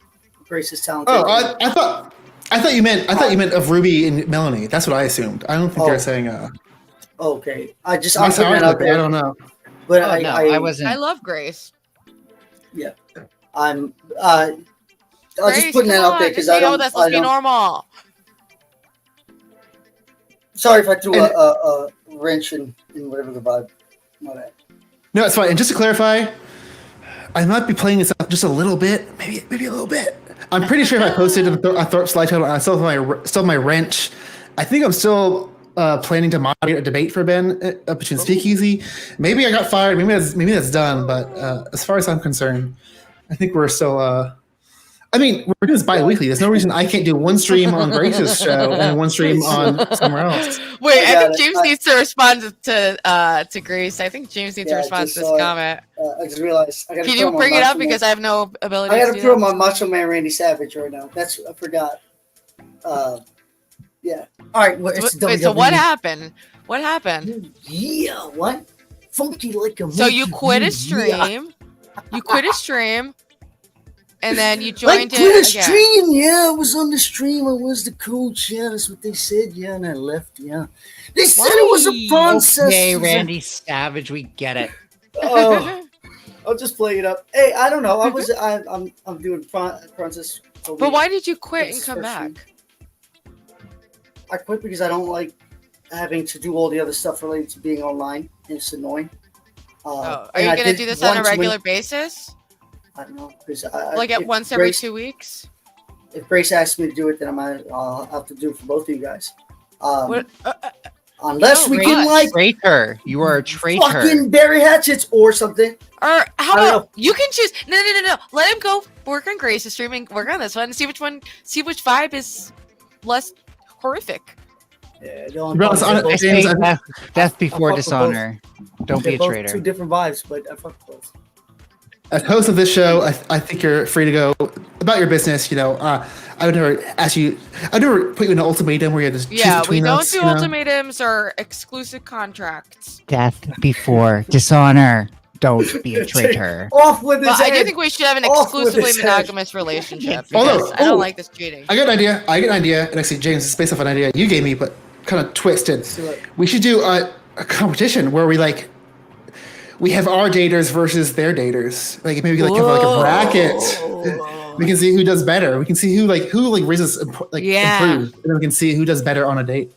Grace is talented. Oh, I thought you meant of Ruby and Melanie. That's what I assumed. I don't think they're saying. Okay. I'm putting it out there. I don't know. But Oh, no, I wasn't. I love Grace. Yeah, I'm. I was Grace, just putting that come out there on, because just I hang out don't. with us. Let's I be don't. normal. Sorry if I threw a wrench in whatever the vibe. My bad. No, it's fine. And just to clarify, I might be playing this up just a little bit, maybe a little bit. I'm pretty sure if I posted a Thorpe slideshow and I still have my wrench, I think I'm still planning to moderate a debate for Ben between Speakeasy. Maybe I got fired. Maybe that's done. But as far as I'm concerned, I think we're still. I mean, we're doing this bi-weekly. There's no reason I can't do one stream on Grace's show and then one stream on somewhere else. Wait, I think James needs to respond to Grace. I think James needs to respond to this comment. I just realized. I Can you bring it up because I have no ability? I got to to do throw that. my Macho Man Randy Savage right now. I forgot. Yeah. All right. Well, it's Wait, so what happened? What happened? Yeah. What? Funky like a. So you quit a stream. Yeah. You quit a stream. And then you I joined quit a it again. stream. Yeah, I was on the stream. I was the coach. Yeah, that's what they said. Yeah, and I left. Yeah, they said it was a process. Okay, Randy Savage, we get it. Oh, I'll just play it up. Hey, I don't know. I'm doing Princess. But why did you quit and come back? I quit because I don't like having to do all the other stuff related to being online. It's annoying. Are you going to do this on a regular basis? I don't know. Like at once every 2 weeks? If Grace asks me to do it, then I'll have to do it for both of you guys. Unless we can like traitor. You are a traitor. Fucking bury hatchets or something. Or how about you can choose? No. Let him go work on Grace's streaming. Work on this one and see which vibe is less horrific. Yeah, death before dishonor. Don't be a traitor. Two different vibes, but I fuck both. As host of this show, I think you're free to go about your business. I would never ask you. I'd never put you in an ultimatum where you have to choose between us. We don't do ultimatums or exclusive contracts. Death before dishonor. Don't be a traitor. Off with his I do think we should have an exclusively monogamous relationship. Because I don't like this cheating. I got an idea. And actually, James, it's based off an idea you gave me, but kind of twisted. We should do a competition where we have our daters versus their daters. Like maybe have like a bracket. We can see who does better. We can see who RIZZ improved, and then we can see who does better on a date.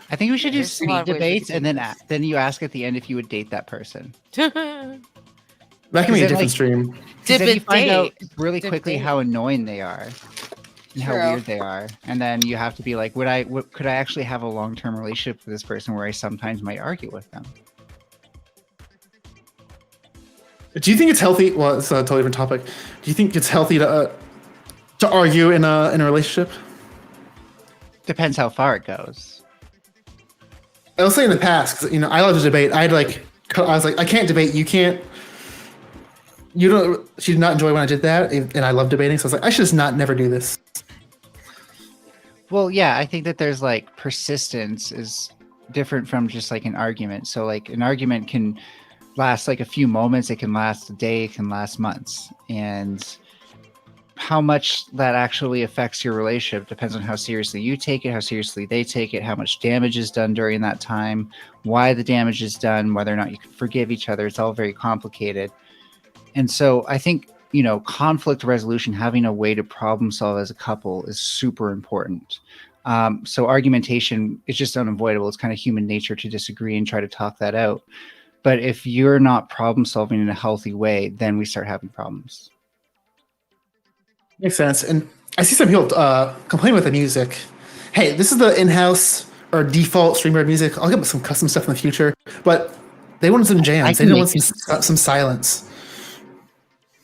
I think we should do speed debates, and then you ask at the end if you would date that person. That can be a different stream. Then you find out really quickly how annoying they are and how weird they are, and then you have to be like, could I actually have a long-term relationship with this person where I sometimes might argue with them? Do you think it's healthy? Well, it's a totally different topic. Do you think it's healthy to argue in a relationship? Depends how far it goes. I was saying in the past, because I love to debate. I was like, I can't debate. You can't. You don't. She did not enjoy when I did that, and I love debating. So I was like, I should just never do this. Well, yeah, I think that there's like persistence is different from just like an argument. So like an argument can last like a few moments, it can last a day, it can last months, and how much that actually affects your relationship depends on how seriously you take it, how seriously they take it, how much damage is done during that time, why the damage is done, whether or not you can forgive each other. It's all very complicated. And so I think conflict resolution, having a way to problem solve as a couple is super important. So argumentation is just unavoidable. It's kind of human nature to disagree and try to talk that out. But if you're not problem solving in a healthy way, then we start having problems. Makes sense. And I see some people complain with the music. Hey, this is the in-house or default streamer music. I'll get some custom stuff in the future. But they wanted some jams. They didn't want some silence.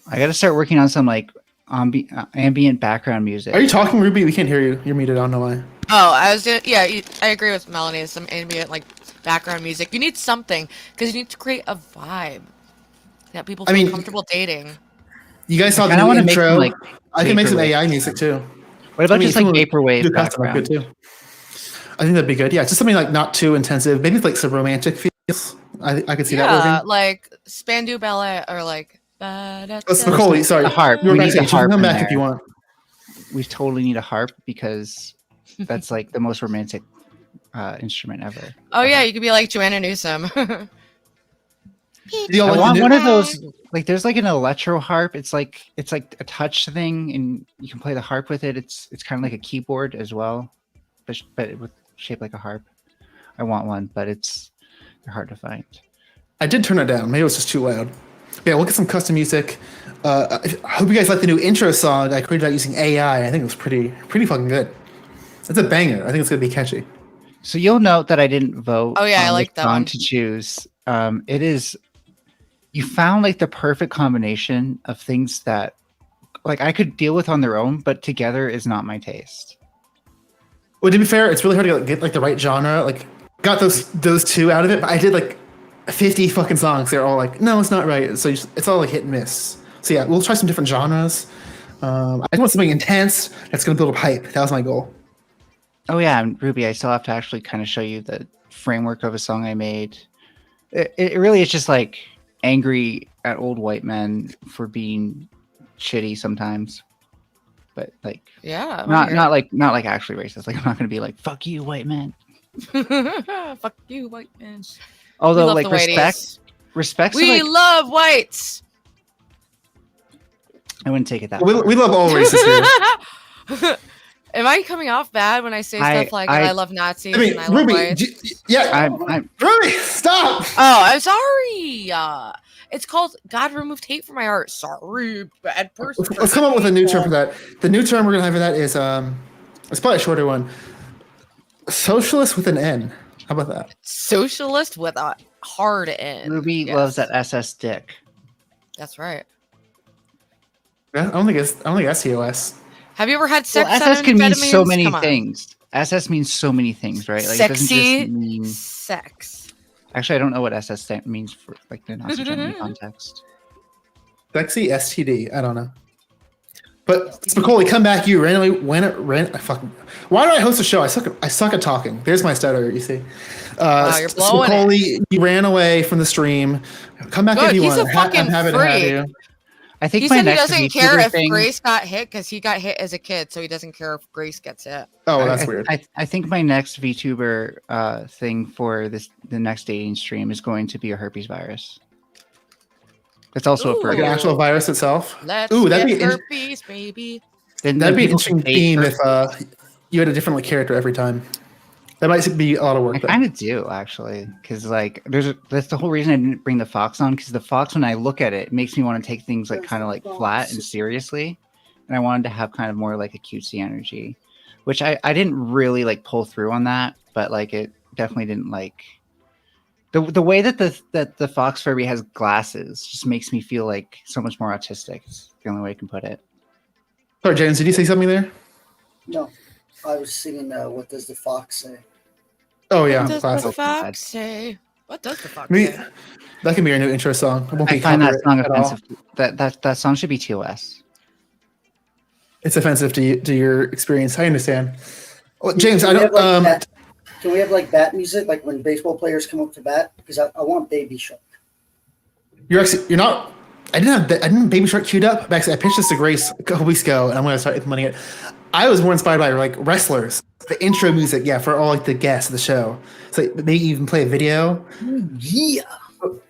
I got to start working on some like ambient background music. Are you talking, Ruby? We can't hear you. You're muted. I don't know why. Oh, I was doing. Yeah, I agree with Melanie. Some ambient like background music. You need something because you need to create a vibe that people feel comfortable dating. You guys saw the new intro. I can make some AI music too. What about just like vaporwave background? Good too. I think that'd be good. Yeah, just something like not too intensive. Maybe like some romantic feels. I could see that working. Yeah, like Spandau Ballet or like. Macaulay, sorry. The harp. We need a harp. Come back if you want. We totally need a harp because that's like the most romantic instrument ever. Oh yeah, you could be like Joanna Newsom. I want one of those. Like, there's like an electro harp. It's like a touch thing, and you can play the harp with it. It's kind of like a keyboard as well, but with shaped like a harp. I want one, but they're hard to find. I did turn it down. Maybe it was just too loud. Yeah, we'll get some custom music. I hope you guys like the new intro song I created out using AI. I think it was pretty fucking good. It's a banger. I think it's gonna be catchy. So you'll note that I didn't vote. Oh, yeah, I on like which that song one. to choose. It is. You found like the perfect combination of things that, like, I could deal with on their own, but together is not my taste. Well, to be fair, it's really hard to get like the right genre. Like, got those two out of it, but I did like 50 fucking songs. They're all like, no, it's not right. So it's all like hit and miss. So yeah, we'll try some different genres. I just want something intense that's gonna build up hype. That was my goal. Oh yeah, and Ruby, I still have to actually kind of show you the framework of a song I made. It really is just like angry at old white men for being shitty sometimes, but like not like actually racist. Like, I'm not gonna be like, fuck you, white men. Fuck you, white man. Although like respect. We love whites. I wouldn't take it that we love all races here. Am I coming off bad when I say stuff like I love Nazis and I Ruby, love whites? Ruby, stop! Oh, I'm sorry. It's called God removed hate from my heart. Sorry, bad person. Let's come up with a new term for that. The new term we're gonna have for that is it's probably a shorter one. Socialist with an N. How about that? Socialist with a hard N. Ruby loves that SS dick. That's right. Yeah, I don't think that's TOS. Have you ever had sex? Well, SS can mean so many things. SS means so many things, right? Like, sexy it doesn't just mean sex. Actually, I don't know what SS means for like the Nazi Germany context. Sexy STD. I don't know. But Spicoli, come back! You randomly ran. Why do I host a show? I suck at talking. There's my stutter. You see. Wow, you're blowing Spicoli, you ran away from the stream. Come back if you want. I'm happy to have you. I think he said he doesn't care if Grace got hit because he got hit as a kid, so he doesn't care if Grace gets hit. Oh, that's weird. I think my next VTuber thing for the next dating stream is going to be a herpes virus. It's also like an actual virus itself. Let's that'd get be herpes, baby. That'd be an interesting theme if you had a different like character every time. That might be a lot of work. I kind of do, actually, because like that's the whole reason I didn't bring the fox on, because the fox, when I look at it, makes me want to take things like kind of like flat and seriously, and I wanted to have kind of more like a cutesy energy, which I didn't really like pull through on that, but like it definitely didn't like the way that the fox Furby has glasses just makes me feel like so much more autistic. It's the only way I can put it. Sorry, James, did you say something there? No, I was singing "What Does the Fox Say." Oh yeah, What does classic. the fox say? What does the fox say? That can be our new intro song. It won't I be find that song copyright at all. offensive. That song should be TOS. It's offensive to your experience. I understand. Well, James, Can I we don't. have, like, can we have like bat music, like when baseball players come up to bat? Because I want Baby Shark. You're not. I didn't have Baby Shark queued up. Actually, I pitched this to Grace a couple weeks ago, and I'm going to start implementing it. I was more inspired by like wrestlers, the intro music, for all like the guests of the show. So maybe even play a video.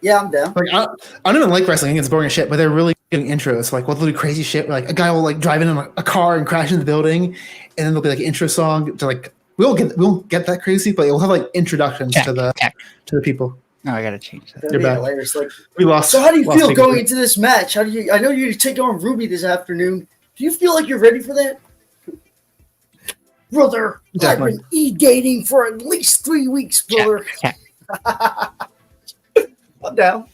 Yeah, I'm down. Like I don't even like wrestling; it's boring as shit. But they're really good intros. Like, they'll do crazy shit. Like a guy will like drive in a car and crash into the building, and then there'll be like an intro song to like we won't get that crazy, but we'll have like introductions to the people. No, I gotta change that. You're back. Hilarious. Like, We lost. So how do you lost feel Baby going Shark. into this match? How do you? I know you take on Ruby this afternoon. Do you feel like you're ready for that? Brother, Definitely. I've been e-dating for at least 3 weeks, brother. I'm down.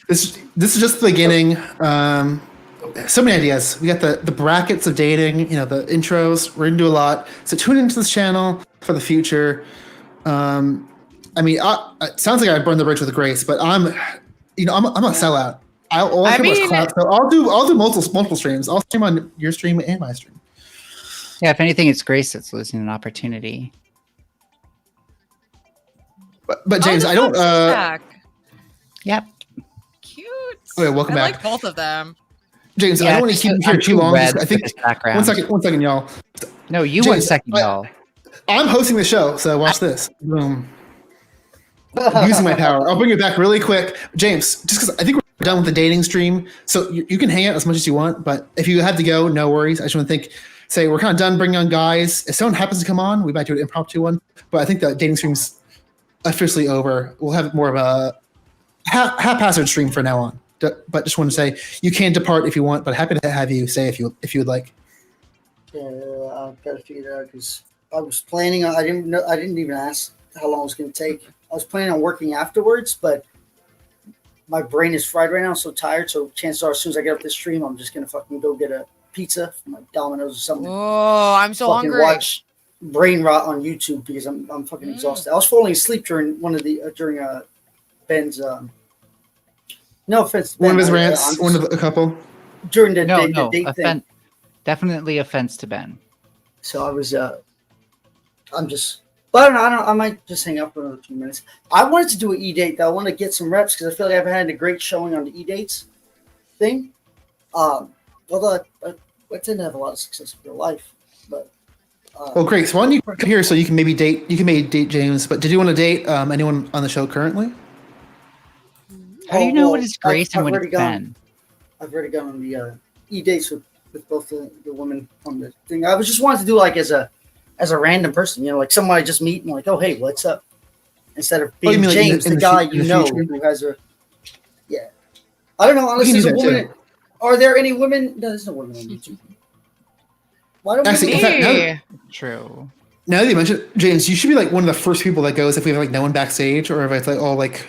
This is just the beginning. So many ideas. We got the brackets of dating, the intros. We're gonna do a lot. So tune into this channel for the future. It sounds like I burned the bridge with Grace, but I'm a sellout. I'll do multiple streams. I'll stream on your stream and my stream. Yeah, if anything, it's Grace that's losing an opportunity. But James, I don't. Back. Yep. Cute. Okay, welcome back. I like both of them. James, I don't want to keep you here too long. I think one second, y'all. No, you went second, y'all. I'm hosting the show, so watch this. Boom. Using my power. I'll bring it back really quick. James, just because I think we're done with the dating stream, so you can hang out as much as you want, but if you have to go, no worries. I just want to say we're kind of done bringing on guys. If someone happens to come on, we might do an impromptu one, but I think the dating stream's officially over. We'll have more of a haphazard stream from now on. But just want to say you can depart if you want, but happy to have you stay if you would like. Yeah, I've got to figure it out because I was planning on. I didn't even ask how long it was going to take. I was planning on working afterwards, but my brain is fried right now. I'm so tired. So chances are, as soon as I get off this stream, I'm just going to fucking go get a pizza from like Domino's or something. Oh, I'm so hungry. Watch brain rot on YouTube because I'm fucking exhausted. I was falling asleep during Ben's. No offense, Ben. One of his rants. One of a couple. During the date thing. Definitely offense to Ben. So I was. I'm just. But I don't know. I might just hang up for another 2 minutes. I wanted to do an E-date, though. I want to get some reps because I feel like I've had a great showing on the E-dates thing. Although I tend to have a lot of success in real life. But well, great. So why don't you come here so you can maybe date James? But did you want to date anyone on the show currently? How do you know what is Grace and what is Ben? I've already gone on the E-dates with both the women on the thing. I was just wanted to do like as a random person, like someone I just meet and like, oh hey, what's up? Instead of being James, the guy who has a I don't know, unless there's a woman. Are there any women? No, there's no women on YouTube. Why don't we? True. Now that you mentioned James, you should be like one of the first people that goes if we have like no one backstage or if it's like all like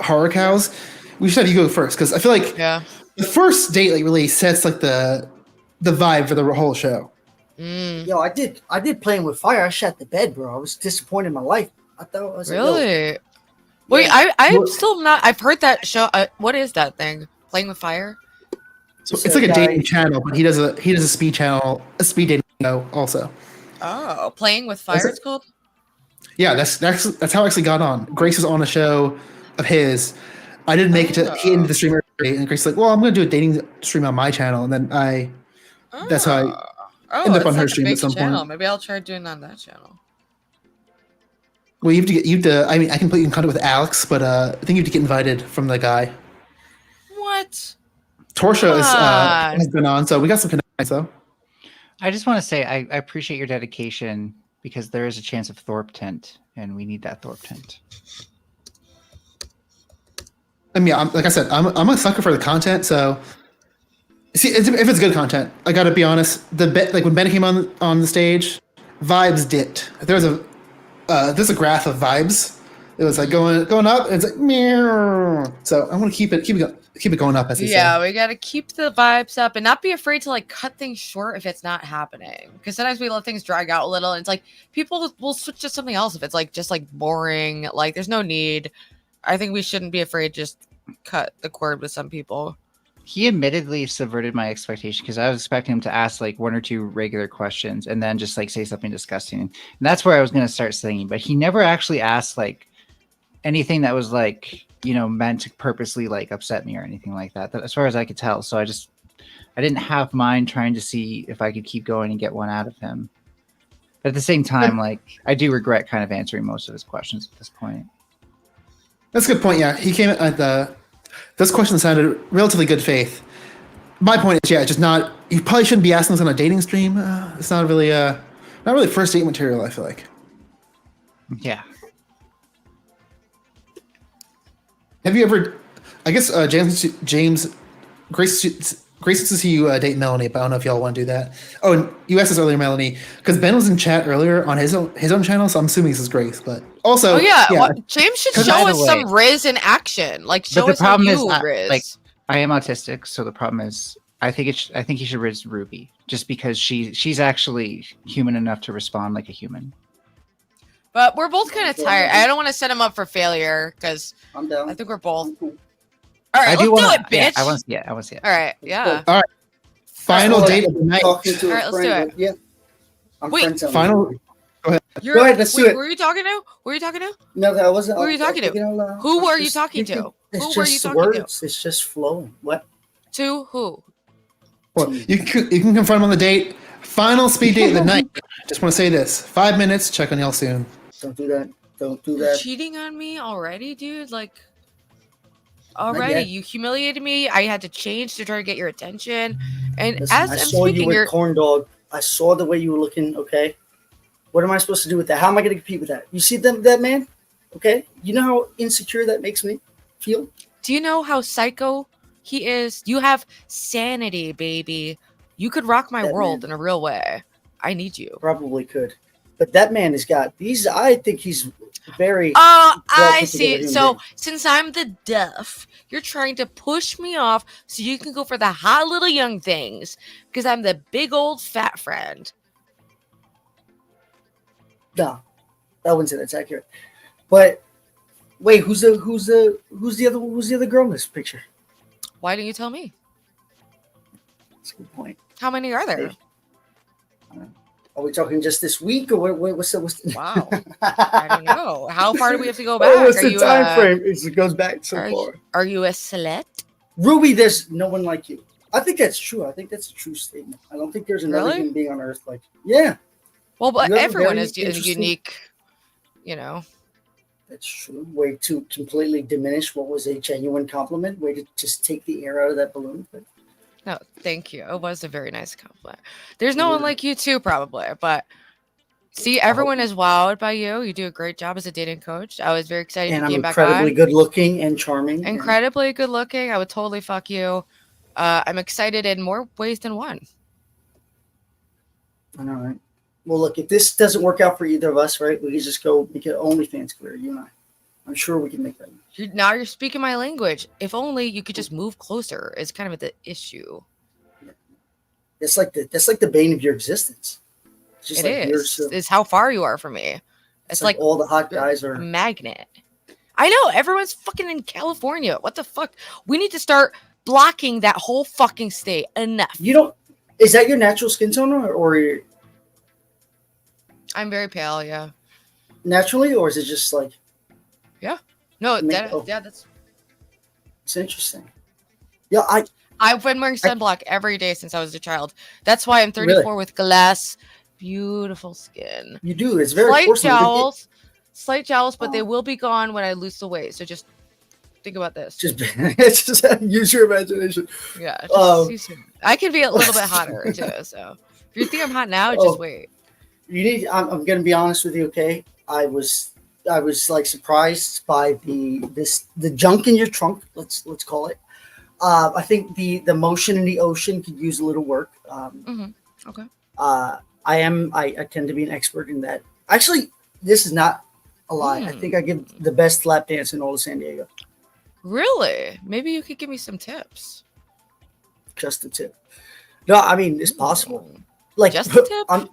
horror cows. We should have you go first because I feel like the first date like really sets like the vibe for the whole show. Yo, I did Playing with Fire. I shot the bed, bro. I was disappointed in my life. I thought I was really. Like, wait, I'm still not. I've heard that show. What is that thing? Playing with Fire. So it's like a dating channel, but he does a speed channel, a speed dating show also. Oh, Playing with Fire. It's called. Yeah, that's how I actually got on. Grace was on a show of his. I didn't make it to he ended the stream early, and Grace was like, well, I'm going to do a dating stream on my channel, and then that's how I ended up on her stream at some point. Maybe I'll try doing it on that channel. Well, you have to. I mean, I can put you in contact with Alex, but I think you have to get invited from the guy. What? Torsha has been on, so we got some connections. So I just want to say I appreciate your dedication because there is a chance of Thorpe tent, and we need that Thorpe tent. I mean, like I said, I'm a sucker for the content. So, see, if it's good content, I got to be honest. Like when Ben came on the stage, vibes dipped. There's a graph of vibes. It was like going up. And it's like meow. So I want to keep it going up. As we got to keep the vibes up and not be afraid to like cut things short if it's not happening. Because sometimes we let things drag out a little, and it's like people will switch to something else if it's like just like boring. Like there's no need. I think we shouldn't be afraid to just cut the cord with some people. He admittedly subverted my expectation because I was expecting him to ask like one or two regular questions and then just like say something disgusting. And that's where I was going to start singing. But he never actually asked like anything that was like, meant to purposely like upset me or anything like that. As far as I could tell. So I didn't have mine trying to see if I could keep going and get one out of him. But at the same time, like I do regret kind of answering most of his questions at this point. That's a good point. Yeah, he came at those questions sounded relatively good faith. My point is, just not. You probably shouldn't be asking this on a dating stream. It's not really first date material. I feel like. Yeah. Have you ever? I guess James, Grace to see you date Melanie, but I don't know if y'all want to do that. Oh, and you asked this earlier, Melanie, because Ben was in chat earlier on his own channel, so I'm assuming this is Grace. But also, well, James should show us some RIZZ in action. Like show us how you RIZZ. Like I am autistic, so the problem is I think he should RIZZ Ruby just because she's actually human enough to respond like a human. But we're both kind of tired. I don't want to set him up for failure because I'm down. I think we're both. All right, let's do it, bitch. Yeah, I want to see it. All right, yeah. All right. Final date of the night. All right, let's do it. Yeah. Wait. Final. Go ahead. Go ahead. Let's do it. Who are you talking to? Who are you talking to? No, that wasn't. Who are you talking to? Who were you talking to? Who were you talking to? It's just flowing. What? To who? Well, you can confront him on the date. Final speed date of the night. Just want to say this: 5 minutes. Check on y'all soon. Don't do that. Don't do You're that. cheating on me already, dude? Like, Not already? yet. You humiliated me. I had to change to try to get your attention. And Listen, as I I'm saw you speaking, with you're corn dog. I saw the way you were looking. Okay, what am I supposed to do with that? How am I going to compete with that? You see that man? Okay, you know how insecure that makes me feel. Do you know how psycho he is? You have sanity, baby. You could rock my That world man. in a real way. I need you. Probably could, but that man has got these. I think he's very. Oh, well I put together see. human So being. since I'm the duff, you're trying to push me off so you can go for the hot little young things because I'm the big old fat friend. No, I wouldn't say that's accurate. But wait, who's the other girl in this picture? Why didn't you tell me? That's a good point. How many are there? Are we talking just this week, or what's the Wow. I don't know. How far do we have to go back? What's the time frame? It goes back so far. Are you a slut? Ruby, there's no one like you. I think that's true. I think that's a true statement. I don't think there's another Really? human being on earth like you. Yeah. Well, but You have a everyone very is interesting- unique, you know. That's true. Way to completely diminish what was a genuine compliment. Way to just take the air out of that balloon. But No, thank you. It was a very nice compliment. There's no one like you too, probably, but see, everyone is wowed by you. You do a great job as a dating coach. I was very excited and you I'm came back incredibly on. good looking and charming. and- Incredibly good looking. I would totally fuck you. I'm excited in more ways than one. All right. Well, look, if this doesn't work out for either of us, right, we can just go make an OnlyFans career, you and I. I'm sure we can make that. Now you're speaking my language. If only you could just move closer is kind of the issue. That's like the bane of your existence. It's just It like you're is. so, It's how far you are from me. It's like all the hot you're guys a are. magnet. I know everyone's fucking in California. What the fuck? We need to start blocking that whole fucking state. Enough. You don't. Is that your natural skin tone, or I'm very pale. Yeah. naturally, or is it just like? Yeah. No. Make- Yeah. That's. It's interesting. Yeah, I've been wearing sunblock every day since I was a child. That's why I'm 34 Really? with glass, beautiful skin. You do. It's very slight porcelain. slight jowls, but they will be gone when I lose the weight. So just think about this. Just use your imagination. Yeah. Um, I can be a little bit hotter too. So if you think I'm hot now, Oh. just wait. You need. I'm gonna be honest with you. Okay, I was like surprised by the junk in your trunk. Let's call it. I think the motion in the ocean could use a little work. Okay. I tend to be an expert in that. Actually, this is not a lie. I think I give the best lap dance in all of San Diego. Really? Maybe you could give me some tips. Just a tip. No, I mean it's possible. Like Just a tip?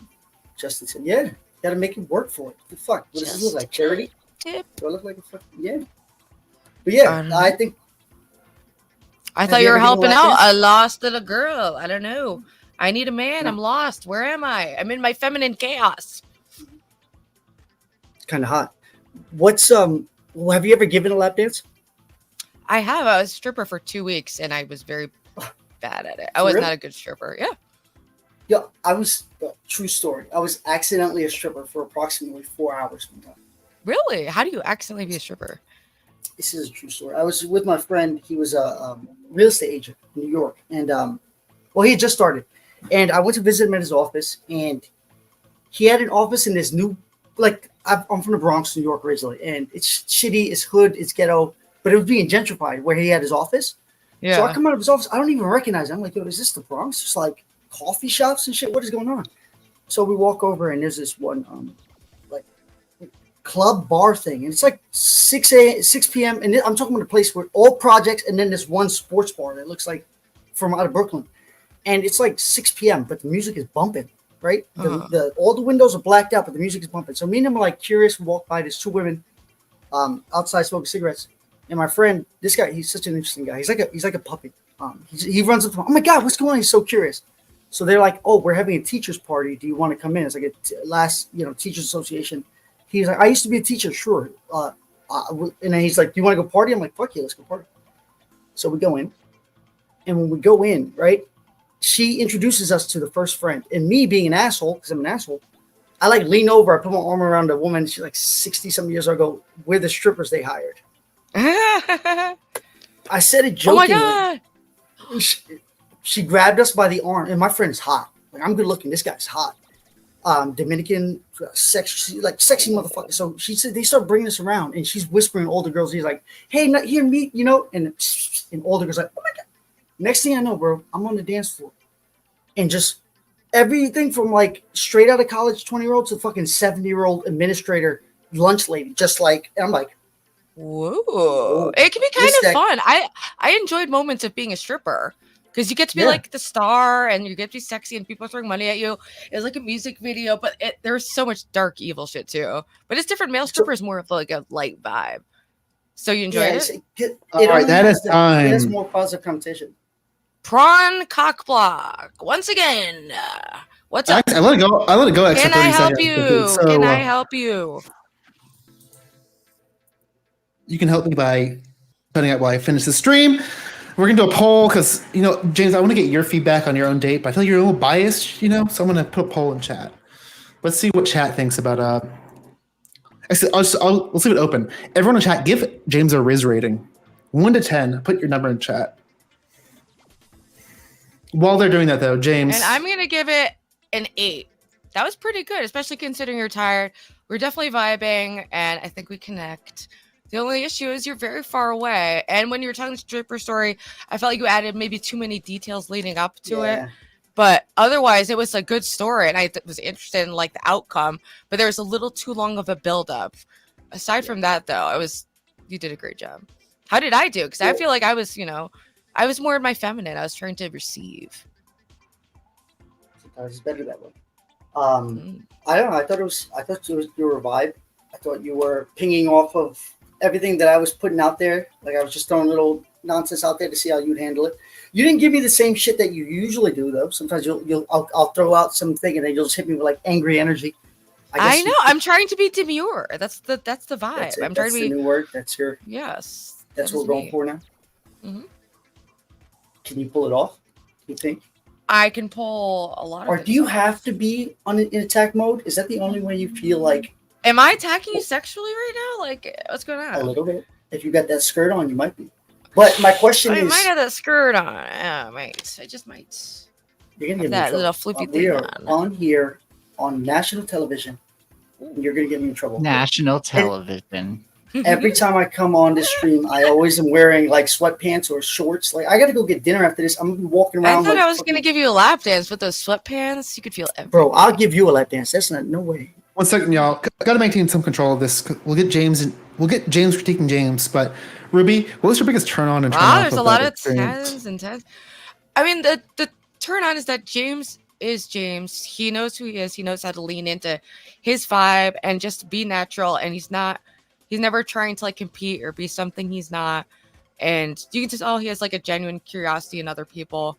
Just a tip. Yeah, got to make it work for it. The fuck? What does this look like? Charity? Tip. Do I look like a fucking yeah? But yeah, I think. I Have thought you you were ever given a helping lap out dance? a lost little girl. I don't know. I need a man. I'm lost. Where am I? I'm in my feminine chaos. It's kind of hot. What's have you ever given a lap dance? I have. I was a stripper for 2 weeks and I was very bad at it. I For was real? not a good stripper. Yeah. Yeah, I was true story. I was accidentally a stripper for approximately 4 hours one time. Really? How do you accidentally be a stripper? This is a true story. I was with my friend. He was a real estate agent in New York, and he had just started. And I went to visit him at his office, and he had an office in this new, like I'm from the Bronx, New York originally, and it's shitty, it's hood, it's ghetto, but it was being gentrified where he had his office. Yeah. So I come out of his office, I don't even recognize it. I'm like, yo, is this the Bronx? Just like coffee shops and shit. What is going on? So we walk over, and there's this one like club bar thing, and it's like 6 p.m. and I'm talking about a place where all projects, and then this one sports bar that looks like from out of Brooklyn, and it's like 6 p.m. but the music is bumping, right? All the windows are blacked out, but the music is bumping. So me and him are like curious. We walk by. There's two women outside smoking cigarettes, and my friend, this guy, he's such an interesting guy. He's like a puppy. He runs up to me. Oh my god, what's going on? He's so curious. So they're like, oh, we're having a teachers party. Do you want to come in? It's like a last, teachers association. He's like, I used to be a teacher, sure. And then he's like, do you want to go party? I'm like, fuck yeah, let's go party. So we go in. And when we go in, right, she introduces us to the first friend. And me being an asshole, because I'm an asshole, I like lean over. I put my arm around a woman. She's like 60 some years ago. We're the strippers they hired. I said it jokingly. Oh my God. She grabbed us by the arm, and my friend's hot. Like, I'm good looking. This guy's hot. Dominican, sexy motherfucker. So she said they start bringing us around, and she's whispering older girls. He's like, "Hey, not here, meet," you know. And older girls like, "Oh my God." Next thing I know, bro, I'm on the dance floor, and just everything from like straight out of college 20-year-old to fucking 70-year-old administrator lunch lady, just like, and I'm like, whoa, it can be kind of fun. I enjoyed moments of being a stripper because you get to be like the star and you get to be sexy and people are throwing money at you. It's like a music video, but there's so much dark evil shit too. But it's different. Male strippers more of like a light vibe. So you enjoyed it? All right, that is time. It has more positive competition. Prawn cock block once again. What's up? I let it go. I let it go. Can I help you? So, can I help you? You can help me by putting out while I finish the stream. We're gonna do a poll because James, I want to get your feedback on your own date, but I feel like you're a little biased, so I'm gonna put a poll in chat. Let's see what chat thinks about. Let's leave it open. Everyone in chat, give James a RIZZ rating, 1 to 10. Put your number in chat. While they're doing that, though, James. And I'm going to give it an 8. That was pretty good, especially considering you're tired. We're definitely vibing, and I think we connect. The only issue is you're very far away. And when you were telling the stripper story, I felt like you added maybe too many details leading up to it. But otherwise, it was a good story, and I was interested in like the outcome. But there was a little too long of a build-up. Aside from that, though, you did a great job. How did I do? Because I feel like I was, I was more in my feminine. I was trying to receive. Sometimes it's better that way. I don't know. I thought it was your vibe. I thought you were pinging off of everything that I was putting out there. Like I was just throwing little nonsense out there to see how you'd handle it. You didn't give me the same shit that you usually do, though. Sometimes I'll throw out something and then you'll just hit me with like angry energy. I know. I'm trying to be demure. That's the vibe. I'm trying to be the new word. That's your yes. That's what we're going for now. Mm-hmm. Can you pull it off? Do you think? I can pull a lot of. Or do you have to be in attack mode? Is that the only way you feel like? Am I attacking you sexually right now? Like, what's going on? A little bit. If you got that skirt on, you might be. But my question is, I might have that skirt on. Yeah, might. I just might. You're gonna get that little floofy thing we are on here on national television. And you're gonna get me in trouble. National television. Every time I come on this stream, I always am wearing like sweatpants or shorts. Like I got to go get dinner after this. I'm gonna be walking around. I thought I was gonna give you a lap dance with those sweatpants. You could feel everything. Bro, I'll give you a lap dance. That's no way. 1 second, y'all. Got to maintain some control of this. We'll get James critiquing James. But Ruby, what was your biggest turn on and turn off? There's a lot of tens and tens. I mean, the turn on is that James is James. He knows who he is. He knows how to lean into his vibe and just be natural. And he's never trying to like compete or be something he's not. And you can just, he has like a genuine curiosity in other people.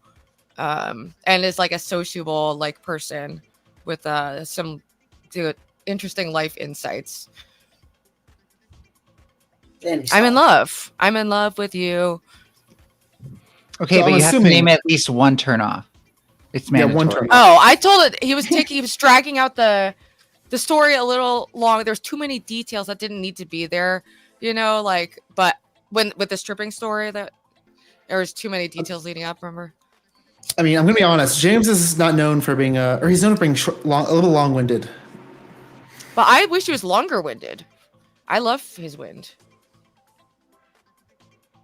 And is like a sociable like person with some interesting life insights. I'm in love. I'm in love with you. Okay, but you have to name at least one turn off. It's mandatory. Yeah, one turn off. Oh, I told it he was dragging out the story a little long. There's too many details that didn't need to be there, but with the stripping story, that there was too many details leading up, remember? I mean, I'm gonna be honest. James is not known for being or he's known for being a little long-winded. But I wish he was longer-winded. I love his wind.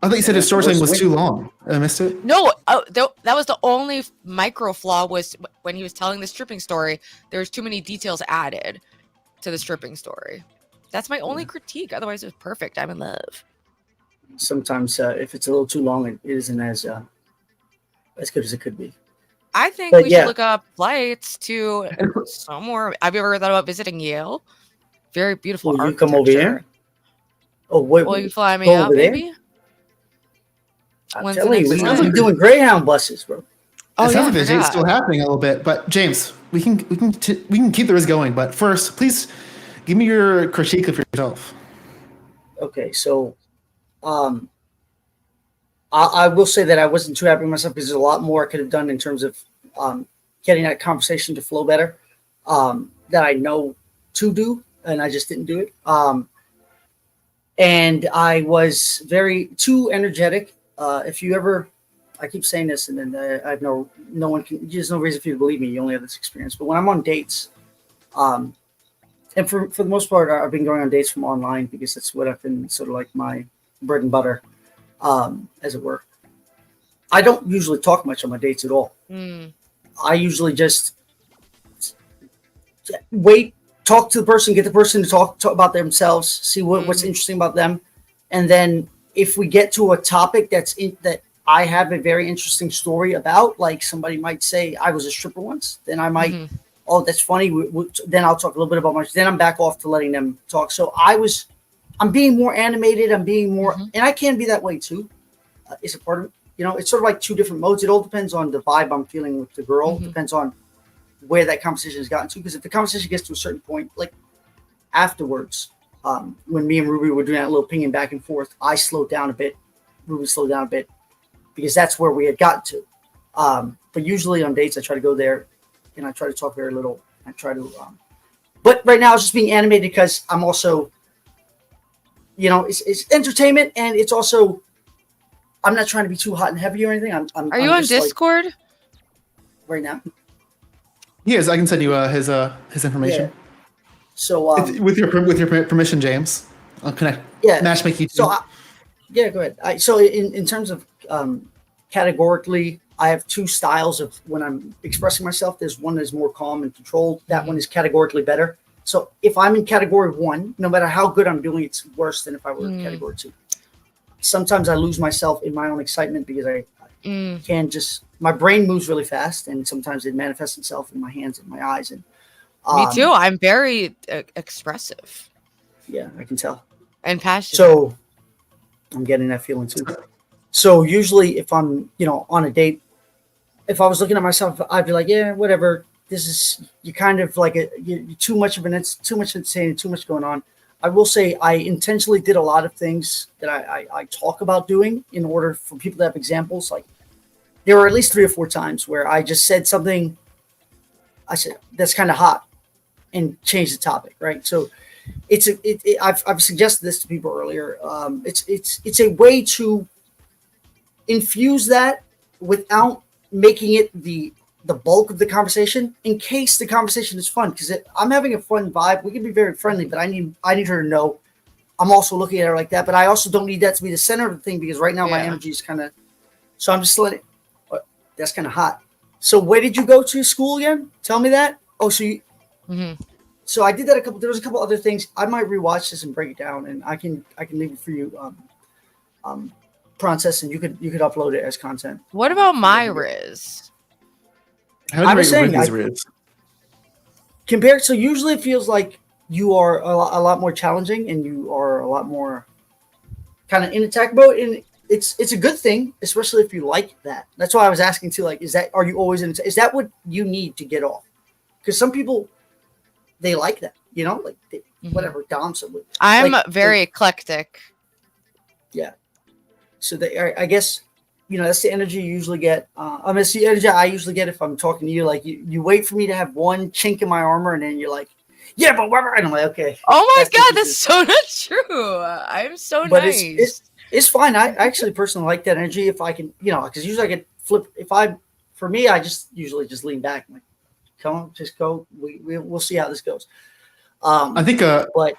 I thought you said his storytelling was too long. I missed it. No, that was the only micro flaw was when he was telling the stripping story. There's too many details added to the stripping story. That's my only critique. Otherwise, it was perfect. I'm in love. Sometimes, if it's a little too long, it isn't as good as it could be. I think we should look up flights to somewhere. Have you ever thought about visiting Yale? Very beautiful architecture. You come over here? Oh, wait. Will you fly me out, baby? I'm telling you, we're doing Greyhound buses, bro. Oh, it sounds like the date's still happening a little bit, but James, we can keep the RIZZ going. But first, please give me your critique of yourself. Okay, so, I will say that I wasn't too happy with myself because there's a lot more I could have done in terms of getting that conversation to flow better. that I know to do, and I just didn't do it. And I was too energetic. If you ever, I keep saying this, and then I have no one can. There's no reason for you to believe me. You only have this experience. But when I'm on dates, and for the most part, I've been going on dates from online because that's what I've been sort of like my bread and butter, as it were. I don't usually talk much on my dates at all. I usually just wait, talk to the person, get the person to talk about themselves, see what's interesting about them, and then if we get to a topic that I have a very interesting story about, like somebody might say I was a stripper once, then I might, oh, that's funny. Then I'll talk a little bit about then I'm back off to letting them talk. So I'm being more animated. I'm being more, and I can be that way too. It's a part of it. You know, it's sort of like two different modes. It all depends on the vibe I'm feeling with the girl. Depends on where that conversation has gotten to. Because if the conversation gets to a certain point, like afterwards, when me and Ruby were doing that little pinging back and forth, I slowed down a bit. Ruby slowed down a bit because that's where we had gotten to. But usually on dates, I try to go there and I try to talk very little. I try to, but right now it's just being animated because I'm also, you know, it's entertainment and it's also, I'm not trying to be too hot and heavy or anything. Are you on Discord right now? Yes, I can send you his information. Yeah. So with your permission, James, I'll connect. Yeah, matchmake you. So yeah, go ahead. So in terms of categorically, I have two styles of when I'm expressing myself. There's one that's more calm and controlled. That one is categorically better. So if I'm in category 1, no matter how good I'm doing, it's worse than if I were in category 2. Sometimes I lose myself in my own excitement because I can just, my brain moves really fast and sometimes it manifests itself in my hands and my eyes. And me too. I'm very expressive. Yeah, I can tell. And passionate. So I'm getting that feeling too. So usually if I'm, you know, on a date, if I was looking at myself, I'd be like, yeah, whatever. This is, you kind of like you're too much of it's too much insane, too much going on. I will say I intentionally did a lot of things that I talk about doing in order for people to have examples. Like there were at least 3 or 4 times where I just said something, I said, that's kind of hot and changed the topic. Right. So I've suggested this to people earlier. It's a way to infuse that without making it the bulk of the conversation in case the conversation is fun, because I'm having a fun vibe. We can be very friendly, but I need her to know I'm also looking at her like that. But I also don't need that to be the center of the thing because right now my energy is kind of, so I'm just letting, that's kind of hot. So where did you go to school again? Tell me that. Oh, so you, so I did that there was a couple other things. I might rewatch this and break it down and I can leave it for you. PRAWNCESS, and you could upload it as content. What about my RIZZ? I was saying compared, so usually it feels like you are a lot more challenging and you are a lot more kind of in attack mode, and it's a good thing, especially if you like that. That's why I was asking too, like, are you always is that what you need to get off? Because some people, they like that, you know, like whatever Dom said. I'm very eclectic. Yeah. So I guess, you know, that's the energy you usually get. I mean, it's the energy I usually get if I'm talking to you. Like you wait for me to have one chink in my armor, and then you're like, "Yeah, but whatever." And I'm like, "Okay." Oh my god, that's so not true. I'm so but nice. It's fine. I actually personally like that energy if I can, you know, because usually I get flip. For me, I just usually just lean back. I'm like, "Come on, just go. We'll see how this goes." I think. But I'm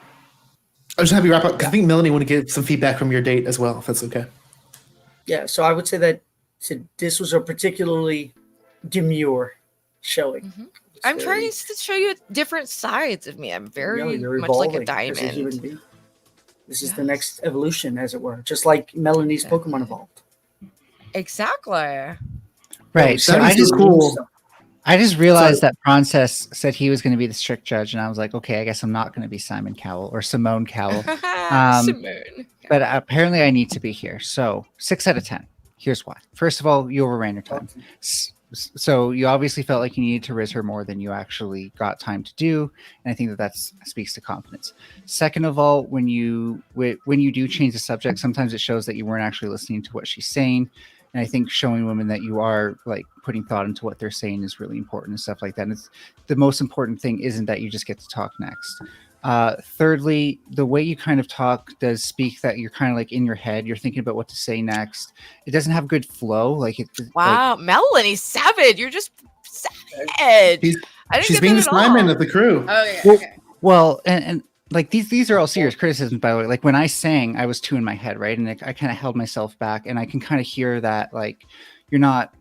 just happy to wrap up. I think Melanie want to get some feedback from your date as well, if that's okay. Yeah, so I would say that this was a particularly demure showing. I'm trying to show you different sides of me. I'm very much like a diamond. This is the next evolution, as it were, just like Melanie's Pokemon evolved. Exactly. Right. So I just realized that PRAWNCESS said he was going to be the strict judge, and I was like, okay, I guess I'm not going to be Simon Cowell or Simone Cowell. Simone. But apparently I need to be here. So 6 out of 10. Here's why. First of all, you overran your time. So you obviously felt like you needed to RIZZ her more than you actually got time to do. And I think that speaks to confidence. Second of all, when you do change the subject, sometimes it shows that you weren't actually listening to what she's saying. And I think showing women that you are like putting thought into what they're saying is really important and stuff like that. And it's the most important thing isn't that you just get to talk next. Thirdly, the way you kind of talk does speak that you're kind of like in your head. You're thinking about what to say next. It doesn't have good flow. Like it. Wow, Melanie, savage! You're just savage. She's being the Simon of the crew. Oh yeah. Well, well, and like these are all serious criticisms, by the way. Like when I sang, I was too in my head, right? And I kind of held myself back, and I can kind of hear that like you're not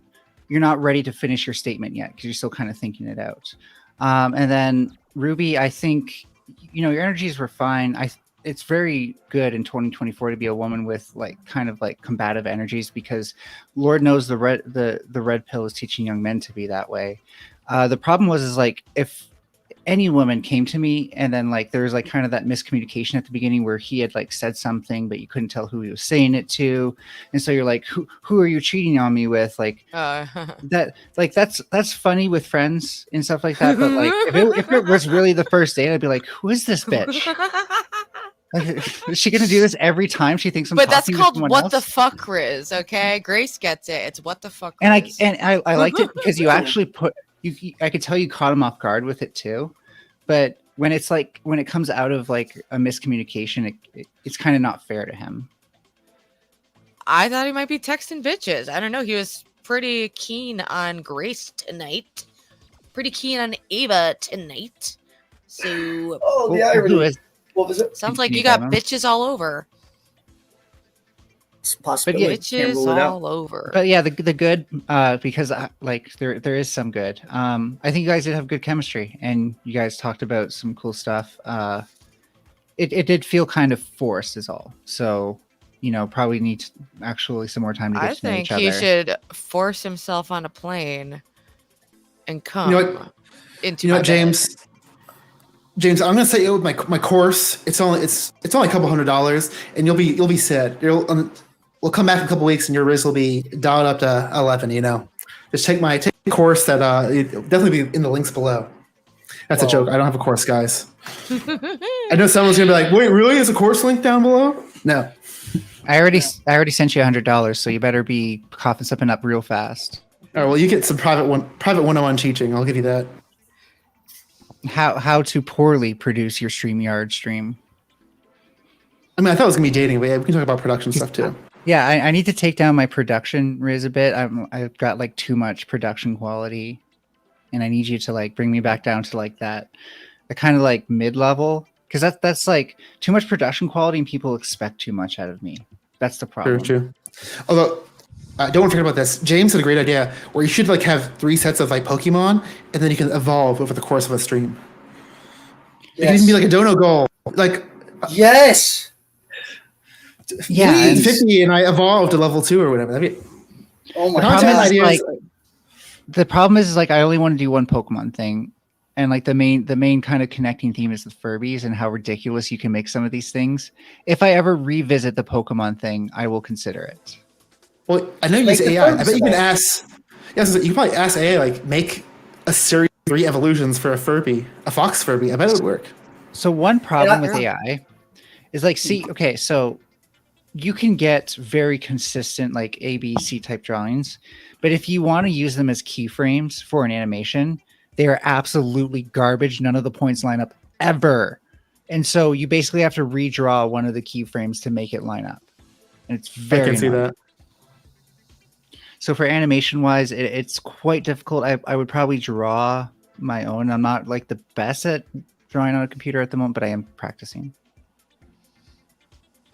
ready to finish your statement yet because you're still kind of thinking it out. And then Ruby, I think your energies were fine. It's very good in 2024 to be a woman with like kind of like combative energies because Lord knows the red pill is teaching young men to be that way. The problem is like if any woman came to me and then like there was like kind of that miscommunication at the beginning where he had like said something but you couldn't tell who he was saying it to, and so you're like, who are you cheating on me with? Like that, like that's funny with friends and stuff like that, but like if it was really the first date, I'd be like, who is this bitch? Like, is she gonna do this every time she thinks I'm But that's talking to called someone what else? the fuck, RIZZ. Okay, Grace gets it. It's what the fuck. And RIZZ. I liked it because you actually put I could tell you caught him off guard with it too, but when it's like when it comes out of like a miscommunication, it's kind of not fair to him. I thought he might be texting bitches. I don't know. He was pretty keen on Grace tonight. Pretty keen on Ava tonight. So the irony. What was it? Sounds like you got bitches all over. It's possibly bitches all over. But yeah, the good because like there is some good. I think you guys did have good chemistry, and you guys talked about some cool stuff. It did feel kind of forced, is all. So probably need actually some more time to get to know each other. I think he should force himself on a plane and come into my bed. James, I'm gonna set you up with my course. It's only a couple $100, and you'll be set. We'll come back in a couple weeks, and your RIZZ will be dialed up to 11. Just take the course that it'll definitely be in the links below. That's a joke. I don't have a course, guys. I know someone's gonna be like, "Wait, really? Is a course link down below?" No. I already sent you $100, so you better be coughing something up real fast. All right. Well, you get some private one-on-one teaching. I'll give you that. How to poorly produce your StreamYard stream. I mean, I thought it was gonna be dating, but yeah, we can talk about production stuff too. Yeah, I need to take down my production RIZZ a bit. I've got like too much production quality, and I need you to like bring me back down to like the kind of like mid-level, because that's like too much production quality and people expect too much out of me. That's the problem. True. Although, don't want to forget about this. James had a great idea where you should like have 3 sets of like Pokemon, and then you can evolve over the course of a stream. It can even be like a dono goal. Like yes. Yeah, 50, and I evolved to level 2 or whatever. Oh my god! The problem is like I only want to do one Pokemon thing, and like the main kind of connecting theme is the Furbies and how ridiculous you can make some of these things. If I ever revisit the Pokemon thing, I will consider it. Well, I know you use AI. I bet you can ask. Yes, you can probably ask AI like make a series of 3 evolutions for a Furby, a Fox Furby. I bet it would work. So one problem with AI is like, so you can get very consistent like A, B, C type drawings, but if you want to use them as keyframes for an animation, they are absolutely garbage. None of the points line up ever. And so you basically have to redraw one of the keyframes to make it line up. And it's very I can see that. So for animation wise, it's quite difficult. I would probably draw my own. I'm not like the best at drawing on a computer at the moment, but I am practicing.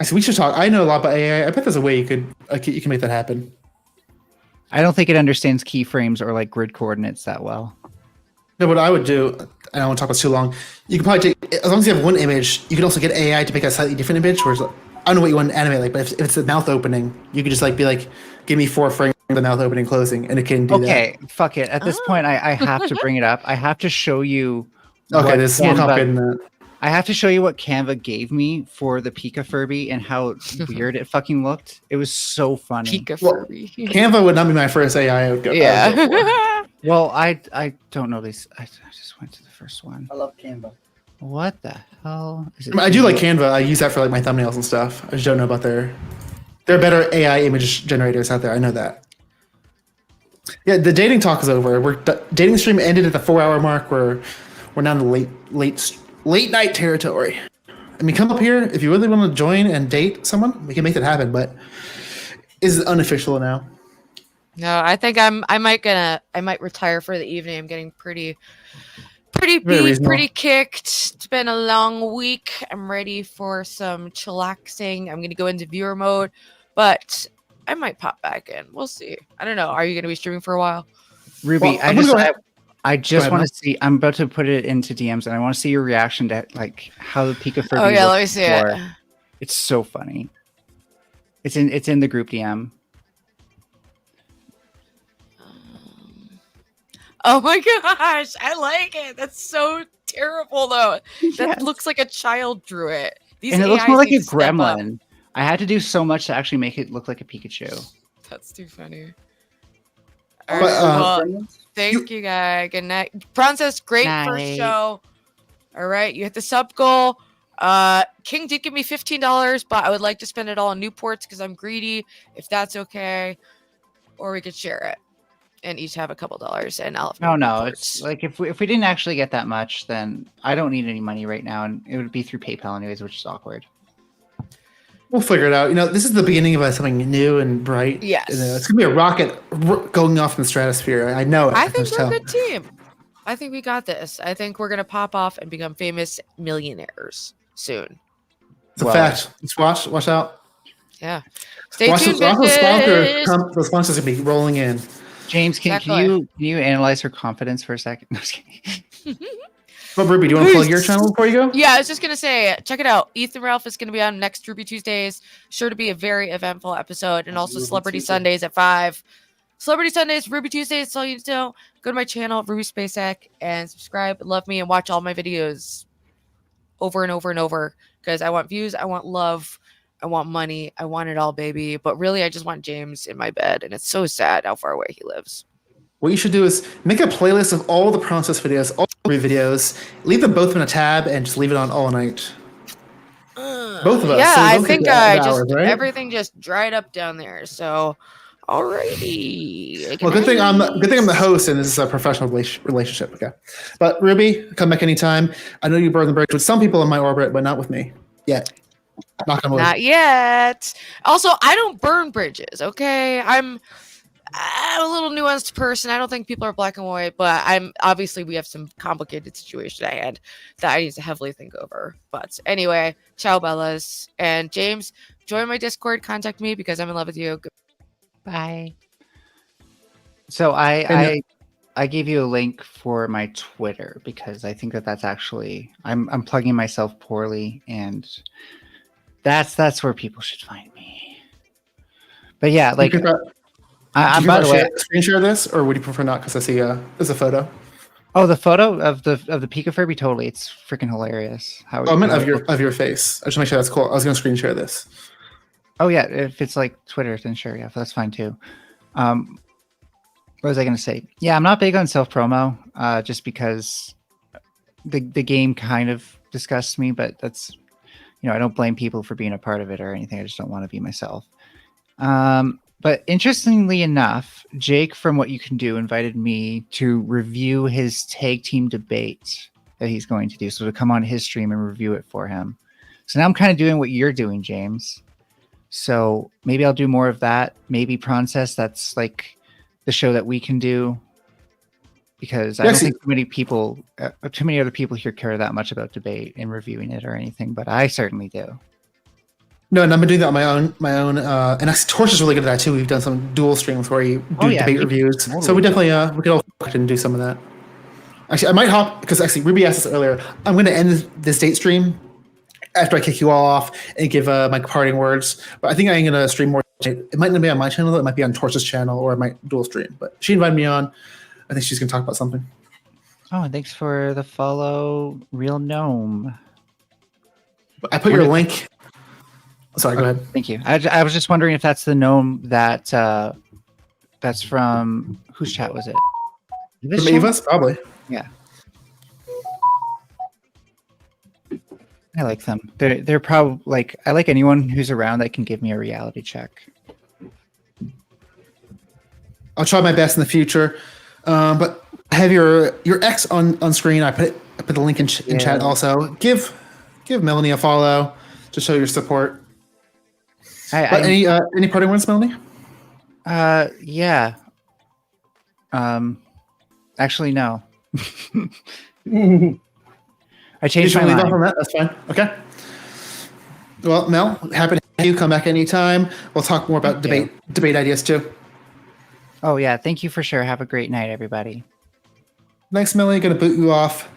I said we should talk. I know a lot about AI. I bet there's a way you can make that happen. I don't think it understands keyframes or like grid coordinates that well. No, what I would do, and I don't want to talk about too long. You can probably take, as long as you have one image, you can also get AI to make a slightly different image. Whereas I don't know what you want to animate like, but if it's the mouth opening, you could just like be like, give me 4 frames of the mouth opening closing, and it can do that. Okay, fuck it. At this point, I have to bring it up. I have to show you. Okay, this is more complicated than that. I have to show you what Canva gave me for the Pika Furby and how weird it fucking looked. It was so funny. Pika Furby. Canva would not be my first AI. I would go. Yeah. Well, I don't know these. I just went to the first one. I love Canva. What the hell is it? I do like Canva. I use that for like my thumbnails and stuff. I just don't know about their better AI image generators out there. I know that. Yeah, the dating talk is over. Dating stream ended at the 4-hour mark. We're now in the late night territory. I mean, come up here if you really want to join and date someone. We can make that happen, but is unofficial now. No, I think I might retire for the evening. I'm getting pretty beat, pretty kicked. It's been a long week. I'm ready for some chillaxing. I'm gonna go into viewer mode, but I might pop back in. We'll see. I don't know. Are you gonna be streaming for a while? Ruby, I just want to see. I'm about to put it into DMs, and I want to see your reaction to like how the Pika Furby. Oh yeah, let me see it. It's so funny. It's in the group DM. Oh my gosh, I like it. That's so terrible though. That looks like a child drew it. And it looks more like a gremlin. I had to do so much to actually make it look like a Pikachu. That's too funny. All right, well, thank you guys. Good night. PRAWNCESS, great first show. All right, you hit the sub goal. King did give me $15, but I would like to spend it all on Newports because I'm greedy, if that's okay. Or we could share it and each have a couple dollars, and I'll have no, it's like if we didn't actually get that much, then I don't need any money right now, and it would be through PayPal anyways, which is awkward. We'll figure it out. You know, this is the beginning of something new and bright. Yes. It's gonna be a rocket going off in the stratosphere. I know it. I think we're a good team. I think we got this. I think we're gonna pop off and become famous millionaires soon. It's a fact. Let's watch out. Yeah. Stay tuned. The sponsors gonna be rolling in. James, can you analyze her confidence for a second? No, just kidding. Well, Ruby, do you want to plug your channel before you go? Yeah, I was just gonna say, check it out. Ethan Ralph is gonna be on next Ruby Tuesdays. Sure to be a very eventful episode, and also Celebrity Sundays at 5. Celebrity Sundays, Ruby Tuesdays. That's all you need to know. Go to my channel, Ruby SpaceX, and subscribe. Love me and watch all my videos over and over and over because I want views, I want love, I want money, I want it all, baby. But really, I just want James in my bed, and it's so sad how far away he lives. What you should do is make a playlist of all the PRAWNCESS videos, all the videos, leave them both in a tab, and just leave it on all night. Both of us. Yeah, so I think hours, right? everything just dried up down there. So, alrighty. Well, good thing I'm the host, and this is a professional relationship. Okay, but Ruby, come back anytime. I know you burned the bridge with some people in my orbit, but not with me yet. Not yet. Also, I don't burn bridges. Okay, I'm a little nuanced person. I don't think people are black and white, but obviously we have some complicated situation at hand that I need to heavily think over. But anyway, ciao bellas. And James, join my Discord, contact me because I'm in love with you. Bye. So I gave you a link for my Twitter because I think that's actually I'm plugging myself poorly, and that's where people should find me. But yeah, like by the way, screen share this, or would you prefer not? Because I see there's a photo. Oh, the photo of the Pika Furby, totally. It's freaking hilarious. How? I meant of your face. I just make sure that's cool. I was gonna screen share this. Oh yeah, if it's like Twitter, then sure, yeah, that's fine too. What was I gonna say? Yeah, I'm not big on self promo, just because the game kind of disgusts me. But that's, I don't blame people for being a part of it or anything. I just don't want to be myself. But interestingly enough, Jake from What You Can Do invited me to review his tag team debate that he's going to do. So to come on his stream and review it for him. So now I'm kind of doing what you're doing, James. So maybe I'll do more of that. Maybe PRAWNCESS, that's like the show that we can do. Because I don't think too many other people here care that much about debate and reviewing it or anything, but I certainly do. No, and I've been doing that on my own. And Torch is really good at that too. We've done some dual streams where you do debate reviews. Totally. So we definitely we could all do some of that. Actually, I might hop because Ruby asked us earlier. I'm going to end this date stream after I kick you all off and give my parting words. But I think I'm going to stream more. It might not be on my channel. It might be on Torch's channel, or it might dual stream. But she invited me on. I think she's going to talk about something. Oh, and thanks for the follow, Real Gnome. I put your link. Sorry, go ahead. Thank you. I was just wondering if that's the gnome that's from whose chat was it? From Eva's, probably. Yeah. I like them. They're probably like, I like anyone who's around that can give me a reality check. I'll try my best in the future. But I have your ex on screen. I put the link in chat also. Give Melanie a follow to show your support. Any parting words, Melanie? Yeah. Actually, no. I changed my mind. On that? That's fine. Okay. Well, Mel, happy to have you come back anytime. We'll talk more about debate ideas too. Oh yeah, thank you for sure. Have a great night, everybody. Thanks, Melanie. Gonna boot you off.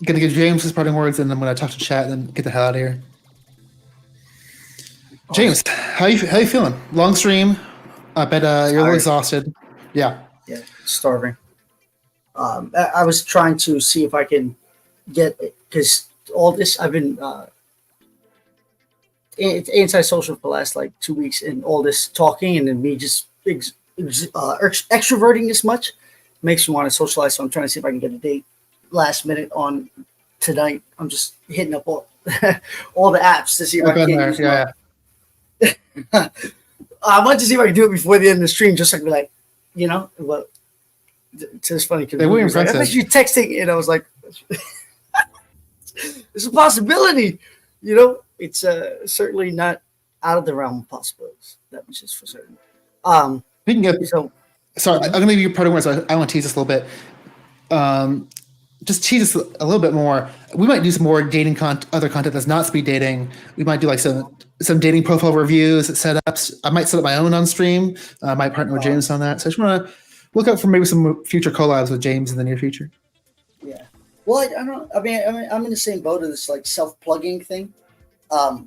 Gonna give James his parting words, and then I'm gonna talk to chat and then get the hell out of here. James, how you feeling? Long stream. I bet you're a little exhausted. Yeah. Yeah, starving. I was trying to see if I can get, because all this I've been antisocial for the last like 2 weeks, and all this talking and then me just extroverting this much makes me want to socialize. So I'm trying to see if I can get a date last minute on tonight. I'm just hitting up all all the apps to see if I can use them. I want to see if I can do it before the end of the stream, just so I can be like, well, it's just funny because I bet you texting, and I was like, it's a possibility. It's certainly not out of the realm of possibilities. That much is for certain. We can get sorry, I'm gonna leave you parting words. I want to tease this a little bit. Just tease us a little bit more. We might do some more dating other content that's not speed dating. We might do like some dating profile reviews, setups. I might set up my own on stream. I might partner with James on that. So I just want to look out for maybe some future collabs with James in the near future. Yeah. Well, I don't. I mean, I'm in the same boat of this like self-plugging thing. I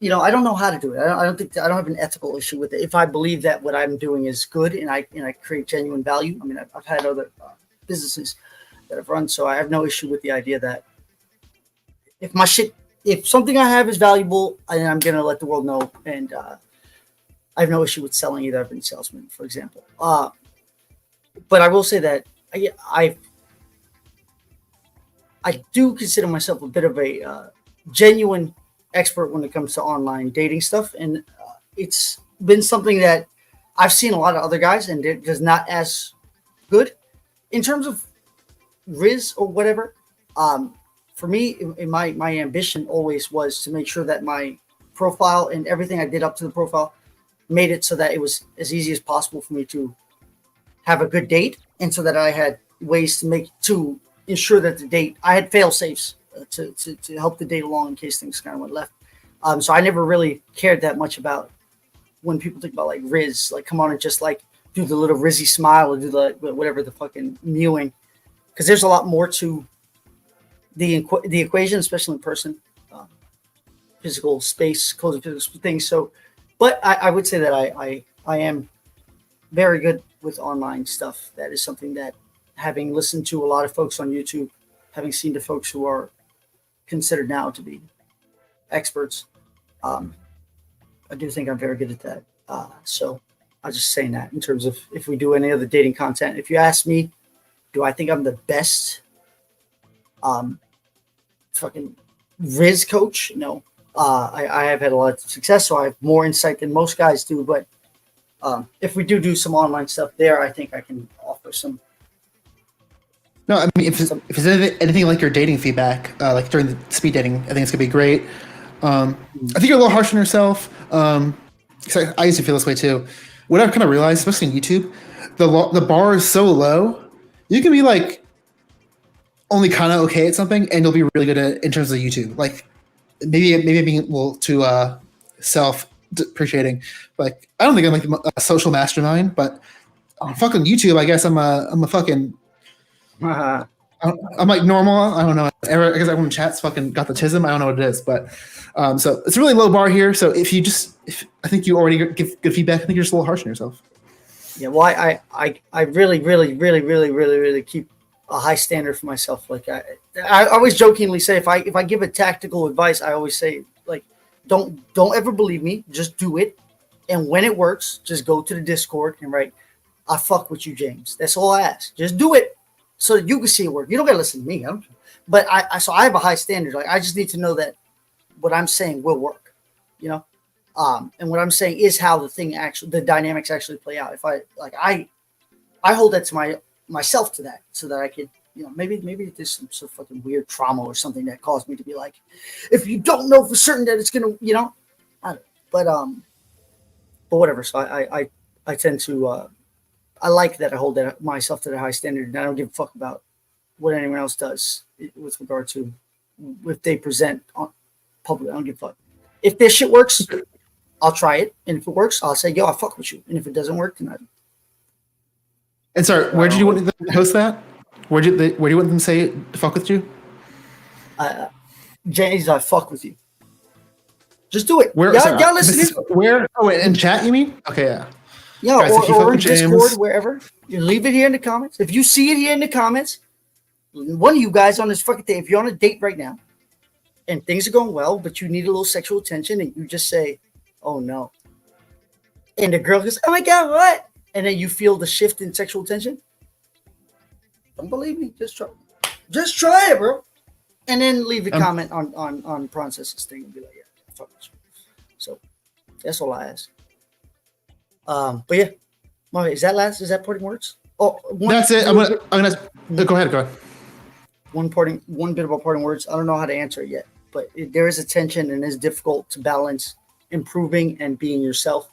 don't know how to do it. I don't have an ethical issue with it. If I believe that what I'm doing is good and I create genuine value. I mean, I've had other businesses that I've run, so I have no issue with the idea that if something I have is valuable, I'm gonna let the world know, and I have no issue with selling either. I've been a salesman, for example. But I will say that I do consider myself a bit of a genuine expert when it comes to online dating stuff, and it's been something that I've seen a lot of other guys, and it is not as good in terms of RIZZ or whatever. For me, my ambition always was to make sure that my profile and everything I did up to the profile made it so that it was as easy as possible for me to have a good date, and so that I had ways to ensure that the date, I had fail safes to help the date along in case things kind of went left. So I never really cared that much about when people think about like RIZZ, like come on and just like do the little Rizzy smile or do the whatever the fucking mewing, because there's a lot more to the equation, especially in person, physical space, closing physical things. So, but I would say that I am very good with online stuff. That is something that, having listened to a lot of folks on YouTube, having seen the folks who are considered now to be experts, I do think I'm very good at that. So I was just saying that in terms of if we do any other dating content. If you ask me, do I think I'm the best fucking RIZZ coach? No. I have had a lot of success, so I have more insight than most guys do. But if we do some online stuff there, I think I can offer some. No, I mean, if it's anything like your dating feedback, like during the speed dating, I think it's gonna be great. I think you're a little harsh on yourself. Cause I used to feel this way too. What I've kind of realized, especially in YouTube, the bar is so low. You can be like only kind of okay at something, and you'll be really good at in terms of YouTube. Like maybe being a little too self-depreciating. Like I don't think I'm like a social mastermind, but on fucking YouTube, I guess I'm a fucking. I'm like normal. I don't know. I guess everyone in chat's fucking got the tism. I don't know what it is, but so it's a really low bar here. So if I think you already give good feedback, I think you're just a little harsh on yourself. Yeah, well, I really keep a high standard for myself. Like I always jokingly say, if I give a tactical advice, I always say like, don't ever believe me. Just do it, and when it works, just go to the Discord and write, "I fuck with you, James." That's all I ask. Just do it. So that you can see it work. You don't gotta listen to me. But I have a high standard. Like I just need to know that what I'm saying will work. And what I'm saying is how the dynamics actually play out. If I hold that to myself to that, so that I could, maybe there's some fucking weird trauma or something that caused me to be like, if you don't know for certain that it's gonna, but whatever. So I tend to, I like that I hold that myself to the high standard, and I don't give a fuck about what anyone else does with regard to if they present on public. I don't give a fuck. If this shit works, I'll try it, and if it works, I'll say, yo, I fuck with you. And if it doesn't work, then I. And sorry, where did you want them to post that? Where do you want them to say fuck with you? Jenny's I fuck with you. Just do it. Where? Y'all listen. Where? Oh, wait, in chat, you mean? Okay, yeah. Yeah, Guys, or in Discord, wherever. You leave it here in the comments. If you see it here in the comments, one of you guys on this fucking thing, if you're on a date right now and things are going well, but you need a little sexual attention, and you just say, oh no. And the girl goes, oh my God, what? And then you feel the shift in sexual tension. Don't believe me. Just try it, bro. And then leave a comment on PRAWNCESS thing and be like, yeah, fuck with you. So that's all I ask. But yeah, is that parting words? Oh, that's it. I'm gonna go ahead. One bit about parting words. I don't know how to answer it yet, but there is a tension, and it's difficult to balance improving and being yourself.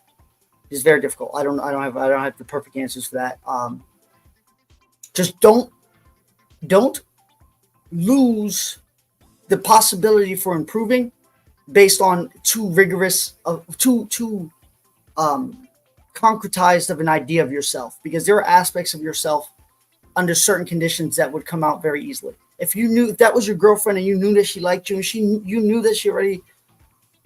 It's very difficult. I don't have the perfect answers for that. Just don't lose the possibility for improving based on too rigorous, too concretized of an idea of yourself, because there are aspects of yourself under certain conditions that would come out very easily. If that was your girlfriend and you knew that she liked you and you knew that she already,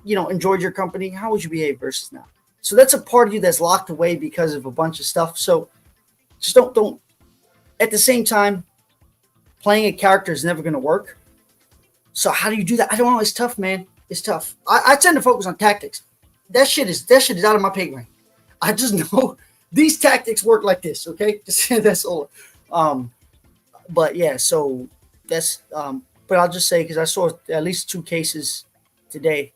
enjoyed your company, how would you behave versus now? So that's a part of you that's locked away because of a bunch of stuff. So just don't. At the same time, playing a character is never going to work. So how do you do that? I don't know. It's tough, man. It's tough. I tend to focus on tactics. That shit is out of my pay grade. I just know these tactics work like this. Okay, that's all. But yeah, so that's. But I'll just say, because I saw at least 2 cases today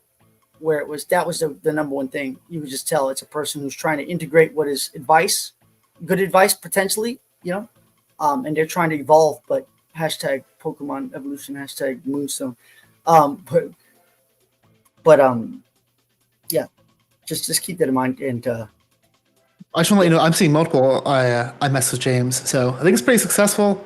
where that was the number one thing. You would just tell it's a person who's trying to integrate what is advice, good advice potentially, and they're trying to evolve, but hashtag Pokemon evolution, hashtag Moonstone. Yeah, just keep that in mind. And I just want to let you know, I'm seeing multiple I mess with James, so I think it's pretty successful.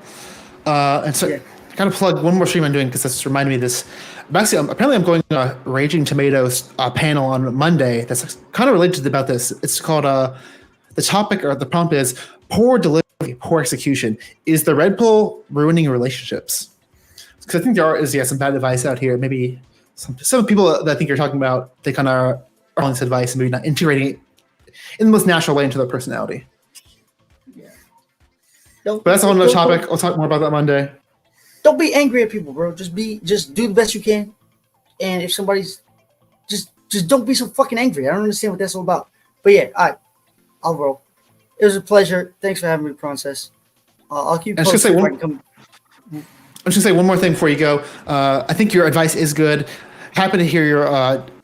And so kind of plug one more stream I'm doing, because this reminded me of this. Apparently I'm going to a Raging Tomatoes panel on Monday that's kind of related about this. It's called the topic or the prompt is poor delivery, poor execution. Is the Red Bull ruining relationships? Because I think there is some bad advice out here. Maybe some people that I think you're talking about, they kind of are following this advice and maybe not integrating it in the most natural way into their personality. Yeah. But that's another topic. I'll talk more about that Monday. Don't be angry at people, bro. Just do the best you can. And if somebody's just don't be so fucking angry. I don't understand what that's all about. But yeah, I'll roll. It was a pleasure. Thanks for having me, PRAWNCESS. I'll keep posting if I can come. I'm just gonna say one more thing before you go. I think your advice is good. Happy to hear your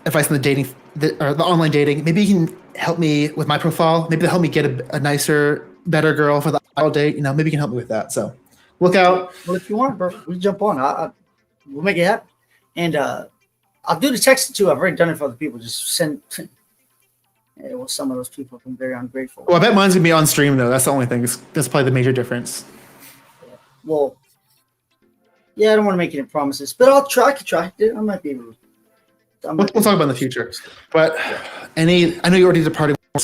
advice on the dating, the online dating. Maybe you can help me with my profile. Maybe they'll help me get a nicer, better girl for the ideal date. Maybe you can help me with that. So look out. Well, if you want, bro, we'll jump on. We'll make it happen. And I'll do the text too. I've already done it for other people. Just send. Yeah, well, some of those people have been very ungrateful. Well, I bet mine's gonna be on stream though. That's the only thing. That's probably the major difference. Well, yeah, I don't want to make any promises, but I'll try. I could try. I might be able to. We'll talk about in the future. But I know you already departed, but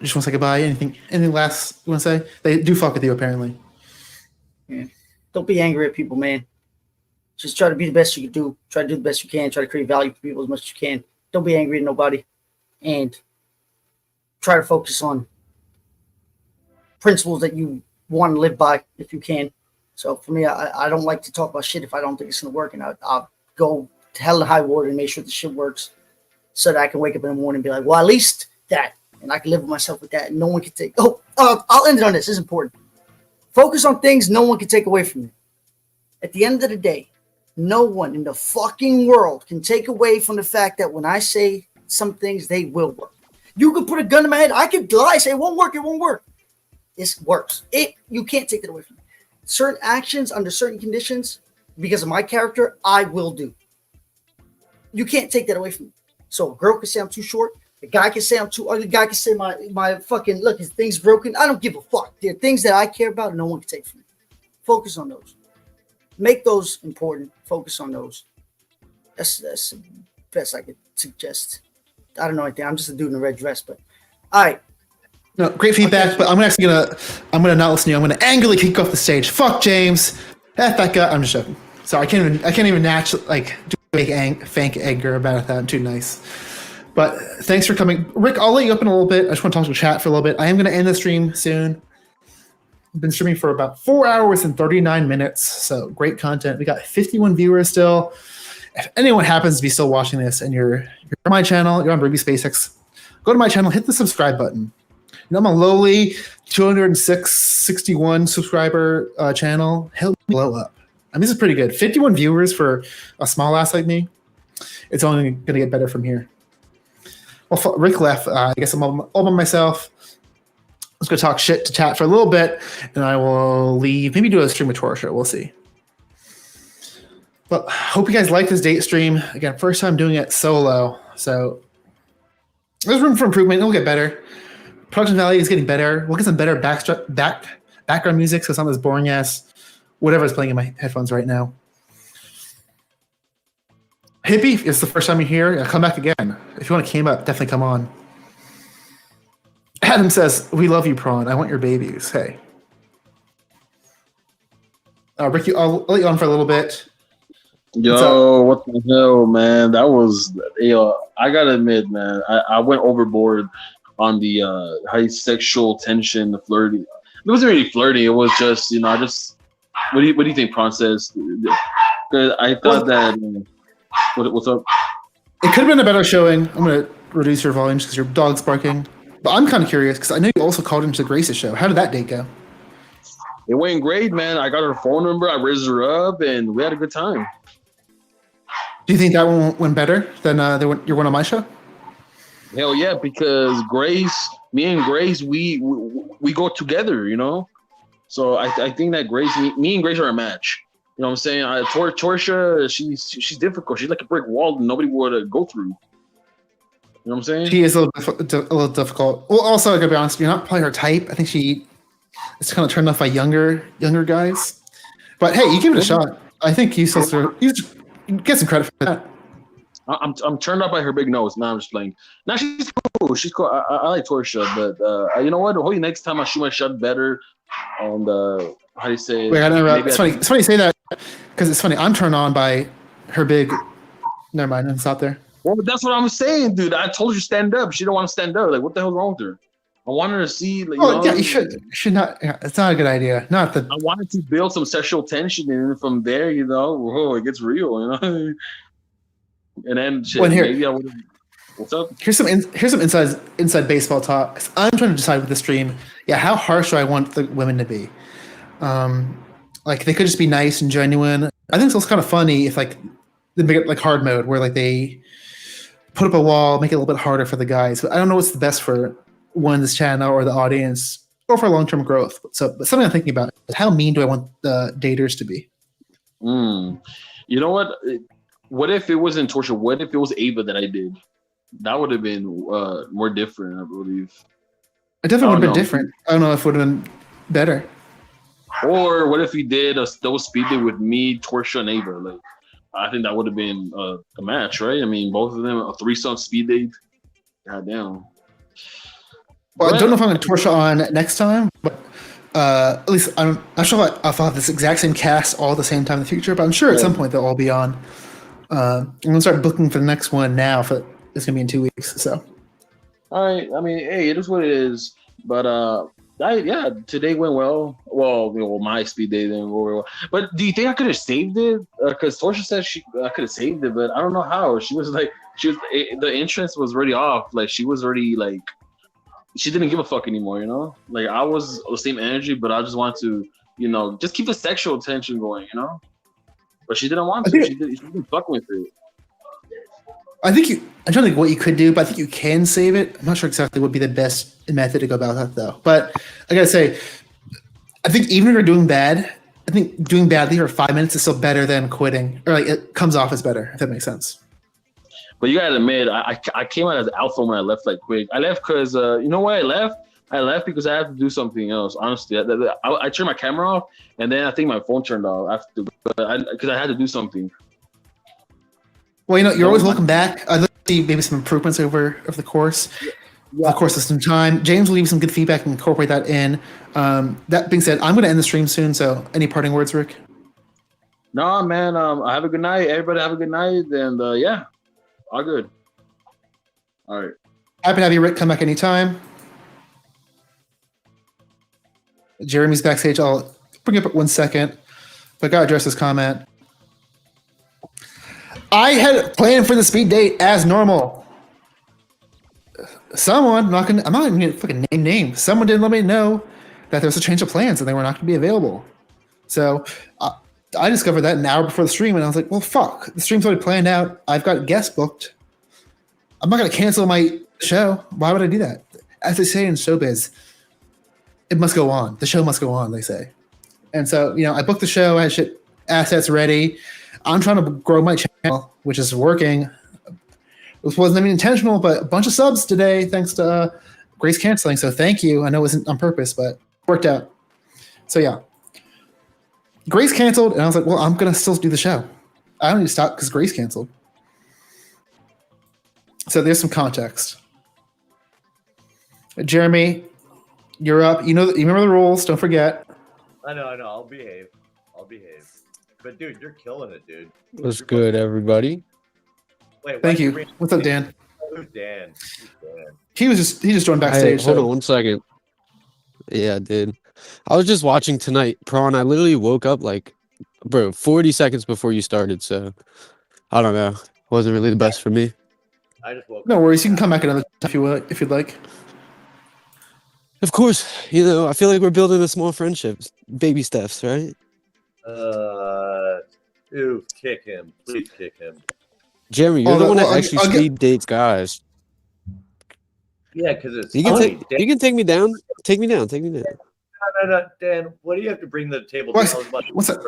just want to say goodbye. Anything last you want to say? They do fuck with you apparently. Yeah. Don't be angry at people, man. Just try to be the best you can do. Try to do the best you can. Try to create value for people as much as you can. Don't be angry at nobody. And try to focus on principles that you want to live by if you can. So for me, I don't like to talk about shit if I don't think it's going to work. And I'll go to hell and high water and make sure the shit works so that I can wake up in the morning and be like, well, at least that. And I can live with myself with that. And no one can take. I'll end it on this. This is important. Focus on things no one can take away from you. At the end of the day, no one in the fucking world can take away from the fact that when I say some things they will work. You could put a gun in my head. I could lie, say it won't work. It won't work. It works. You can't take that away from me. Certain actions under certain conditions, because of my character, I will do. You can't take that away from me. So a girl can say I'm too short. A guy can say I'm too ugly. A guy can say my fucking look, his thing's broken. I don't give a fuck. There are things that I care about and no one can take from me. Focus on those. Make those important. Focus on those. That's the best I could suggest. I don't know anything. I'm just a dude in a red dress, but all right. No, great feedback, but I'm gonna not listen to you. I'm gonna angrily kick off the stage. Fuck James. F that guy. I'm just joking. Sorry, I can't even naturally do a fake anger about that. I'm too nice. But thanks for coming. Rick, I'll let you up in a little bit. I just want to talk to chat for a little bit. I am gonna end the stream soon. I've been streaming for about 4 hours and 39 minutes. So great content. We got 51 viewers still. If anyone happens to be still watching this and you're on my channel, you're on Ruby SpaceX, go to my channel, hit the subscribe button. You know, I'm a lowly 261 subscriber channel. Help me blow up. I mean, this is pretty good. 51 viewers for a small ass like me. It's only going to get better from here. Well, Rick left. I guess I'm all by myself. Let's go talk shit to chat for a little bit, and I will leave. Maybe do a stream with Torsha. We'll see. But hope you guys like this date stream. Again, first time doing it solo, so there's room for improvement. It'll get better. Production value is getting better. We'll get some better background music, so it's not as boring as whatever's playing in my headphones right now. Hippie, if it's the first time you're here, come back again. If you want to came up, definitely come on. Adam says, "We love you, Prawn. I want your babies." Hey, Ricky, I'll let you on for a little bit. Yo, what the hell, man? That was, I gotta admit, man, I went overboard on the high sexual tension, the flirty. It wasn't really flirty. It was just, what do you think, PRAWNCESS? Because I thought that. What's up? It could have been a better showing. I'm gonna reduce your volume because your dog's barking. But I'm kind of curious because I know you also called into Grace's show. How did that date go? It went great, man. I got her phone number. I raised her up, and we had a good time. Do you think that one went better than your one on my show? Hell yeah, because me and Grace, we go together, So I think that me and Grace are a match. You know what I'm saying? Torsha, she's difficult. She's like a brick wall that nobody would go through. You know what I'm saying? She is a little difficult. Well, also, I gotta be honest, you're not probably her type. I think she is kind of turned off by younger guys. But hey, you give it a shot. I think you get some credit for that. I'm turned off by her big nose. Now I'm just playing. Now she's cool. She's cool. I like Torsha, but you know what? Hopefully next time I shoot my shot better. And how do you say? Wait, it's funny. It's funny you say that because it's funny. I'm turned on by her big. Never mind. It's out there. Well, that's what I'm saying, dude. I told her to stand up. She don't want to stand up. Like, what the hell's wrong with her? I want her to see. Like, yeah, you should not. Yeah, it's not a good idea. I wanted to build some sexual tension, and from there, it gets real, And then maybe I would. What's up? Here's some inside baseball talk. I'm trying to decide with the stream. Yeah, how harsh do I want the women to be? Like they could just be nice and genuine. I think it's also kind of funny if they make it like hard mode where they put up a wall, make it a little bit harder for the guys. But I don't know what's the best for this channel or the audience or for long-term growth. But something I'm thinking about is how mean do I want the daters to be? You know what? What if it wasn't Torsha? What if it was Ava that I did? That would have been more different, I believe. It definitely would have been different. I don't know if it would have been better. Or what if we did a double speed date with me, Torsha, and Ava? Like, I think that would have been a match, right? I mean, both of them, a threesome speed date. Goddamn. Well, I don't know if I'm going to Torsha on next time, but at least I'm not sure if I'll have this exact same cast all at the same time in the future, but I'm sure at some point they'll all be on. I'm going to start booking for the next one now. It's going to be in 2 weeks, so. All right. I mean, hey, it is what it is. But today went well. Well, my speed day didn't go very well. But do you think I could have saved it? Because Torsha said I could have saved it, but I don't know how. The entrance was already off. Like she was already like, she didn't give a fuck anymore. Like I was the same energy, but I just wanted to, just keep the sexual tension going. But she didn't want to. She didn't fuck with it. I think I'm trying to think what you could do, but I think you can save it. I'm not sure exactly what would be the best method to go about that though. But I gotta say, I think even if you're doing bad, I think doing badly for 5 minutes is still better than quitting, or like it comes off as better, if that makes sense. But you gotta admit, I came out as alpha when I left like quick. I left because you know why I left? I left because I had to do something else. Honestly, I turned my camera off, and then I think my phone turned off after because I had to do something. Well, you're always welcome back. I'd like to see maybe some improvements over the course. Yeah. Of course, some time. James will leave some good feedback and incorporate that in. That being said, I'm going to end the stream soon. So, any parting words, Rick? No, man. Have a good night. Everybody have a good night, and yeah, all good. All right. Happy to have you, Rick. Come back anytime. Jeremy's backstage. I'll bring it up 1 second, but I got to address this comment. I had planned for the speed date as normal. Someone, I'm not even gonna fucking name names. Someone didn't let me know that there was a change of plans and they were not going to be available. So I discovered that an hour before the stream, and I was like, well, fuck. The stream's already planned out. I've got guests booked. I'm not going to cancel my show. Why would I do that? As they say in showbiz, it must go on. The show must go on, they say. And so, I booked the show. I had assets ready. I'm trying to grow my channel, which is working. This wasn't even intentional, but a bunch of subs today thanks to Grace canceling. So thank you. I know it wasn't on purpose, but it worked out. So yeah. Grace canceled, and I was like, well, I'm going to still do the show. I don't need to stop because Grace canceled. So there's some context. Jeremy, you're up. You remember the rules. Don't forget. I know. I'll behave. But dude, you're killing it, dude. What's good, everybody? Wait, thank you. What's up, Dan? Who's Dan? He just joined backstage. Hold on 1 second. Yeah, dude. I was just watching tonight, Prawn. I literally woke up 40 seconds before you started. So I don't know. Wasn't really the best for me. I just woke. No worries. You can come back another time if you'd like. Of course. I feel like we're building a small friendship. Baby steps, right? Ew, kick him. Please kick him. Jeremy, you're the one that actually speed dates guys. Yeah, because it's you can take me down. Take me down. No, Dan. What do you have to bring to the table?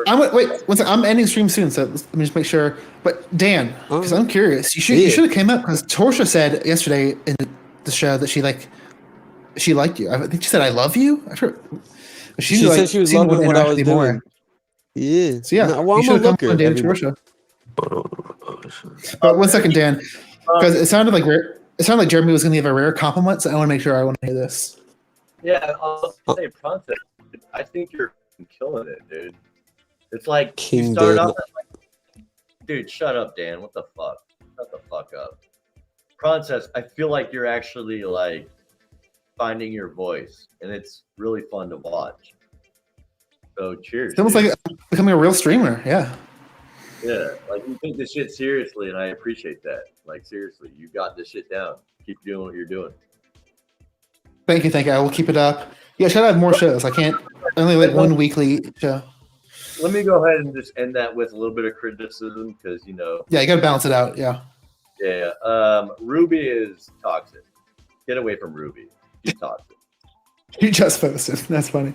I'm ending stream soon, so let me just make sure. But Dan, because I'm curious, you should have came up because Torsha said yesterday in the show that she liked you. I think she said I love you. She said she was loving what I was doing. Yeah. So yeah, well, you should have come on David Torsha. But 1 second, Dan, because it sounded like Jeremy was going to give a rare compliment, so I want to make sure I want to hear this. Yeah, I'll say PRAWNCESS. I think you're killing it, dude. It's like you started off dude, shut up, Dan. What the fuck? Shut the fuck up. PRAWNCESS, I feel like you're actually finding your voice, and it's really fun to watch. So cheers. It's almost like becoming a real streamer, yeah. Yeah, you take this shit seriously, and I appreciate that. Seriously, you got this shit down. Keep doing what you're doing. Thank you. I will keep it up. Yeah, should I have more shows? I can't. Only one weekly show. Let me go ahead and just end that with a little bit of criticism because Yeah, you got to balance it out. Yeah. Yeah. Ruby is toxic. Get away from Ruby. She's toxic. You just posted. That's funny.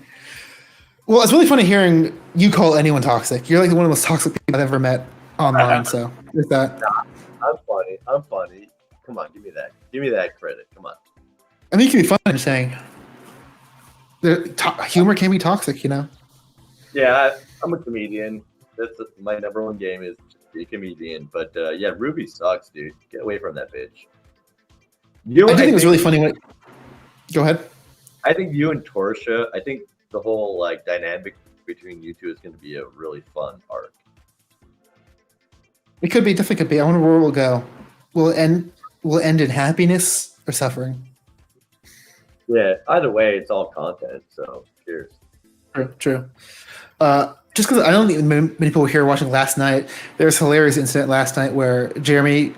Well, it's really funny hearing you call anyone toxic. You're one of the most toxic people I've ever met online. So with that, I'm funny. Come on, give me that. Give me that credit. Come on. I think it can be fun. I'm saying humor can be toxic. Yeah, I'm a comedian. That's my number one game is to be a comedian. But yeah, Ruby sucks, dude. Get away from that bitch. I think it was really funny. Go ahead. I think you and Torsha. I think the whole dynamic between you two is going to be a really fun arc. It could be, definitely could be. I wonder where we'll go. Will it end in happiness or suffering? Yeah, either way, it's all content. So cheers. True. Just because I don't think many people here watching last night, there was a hilarious incident last night where Jeremy,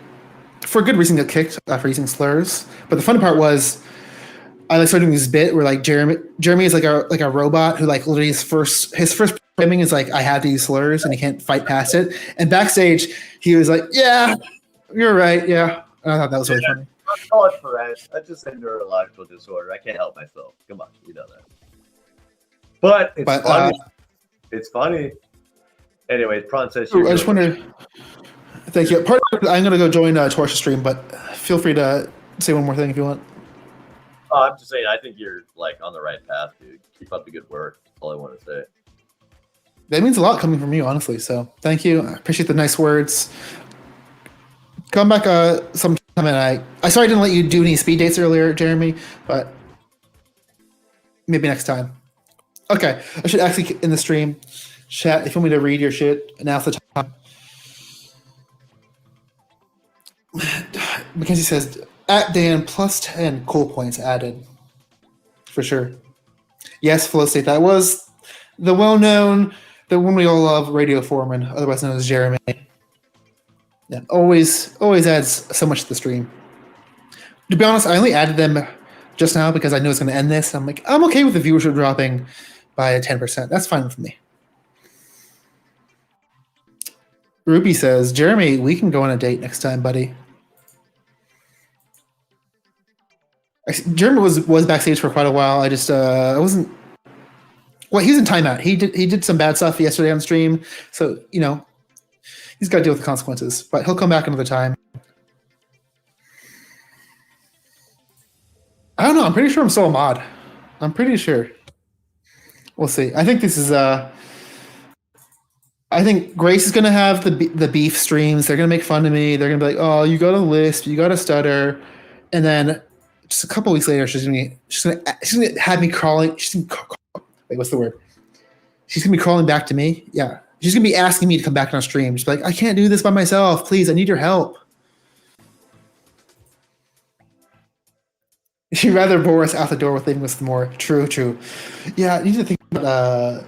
for a good reason, got kicked for using slurs. But the fun part was, I started doing this bit where Jeremy is like a robot who literally his first programming is I have these slurs and he can't fight past it. And backstage he was like, yeah, You're right. Yeah, I thought that was really funny. I call it Perez. I just say neurological disorder. I can't help myself. Come on, you know that. But it's funny. It's funny. Anyway, PRAWNCESS. I just want to thank you. I'm gonna go join Torch's stream, but feel free to say one more thing if you want. Oh, I'm just saying. I think you're like on the right path, dude. Keep up the good work. That's all I want to say. That means a lot coming from you, honestly. So thank you. I appreciate the nice words. Come back sometime, and I sorry I didn't let you do any speed dates earlier, Jeremy, but maybe next time. Okay, I should actually in the stream chat if you want me to read your shit. Now's the time. Mackenzie says at Dan plus 10 cool points added for sure. Yes, Flow State. That was the well-known, the one we all love, Radio Foreman, otherwise known as Jeremy. Yeah, always adds so much to the stream. To be honest, I only added them just now because I knew it's going to end this. I'm like, I'm okay with the viewership dropping by 10%. That's fine with me. Ruby says, Jeremy, we can go on a date next time, buddy. Jeremy was backstage for quite a while. I just I wasn't. Well, he was in timeout. He did some bad stuff yesterday on stream, so you know he's got to deal with the consequences. But he'll come back another time. I don't know. I'm pretty sure I'm still a mod. I'm pretty sure. We'll see. I think this is I think Grace is gonna have the beef streams. They're gonna make fun of me. They're gonna be like, "Oh, you got a lisp. You got a stutter," and then just a couple weeks later, she's gonna have me crawling. Wait, what's the word? She's gonna be crawling back to me. Yeah, she's gonna be asking me to come back on stream. She's like, "I can't do this by myself. Please, I need your help." She'd rather bore us out the door with leaving us more. True. Yeah, I need to think about.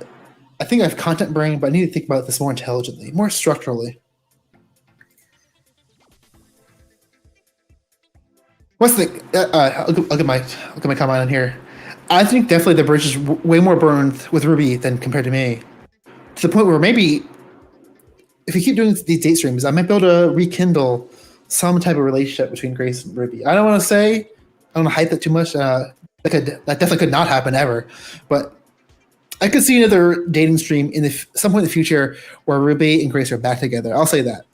I think I have content brain, but I need to think about this more intelligently, more structurally. What's the? I'll get my comment on here. I think definitely the bridge is way more burned with Ruby than compared to me, to the point where maybe if we keep doing these date streams, I might be able to rekindle some type of relationship between Grace and Ruby. I don't want to say, I don't want to hype it too much. That definitely could not happen ever, but I could see another dating stream in some point in the future where Ruby and Grace are back together. I'll say that.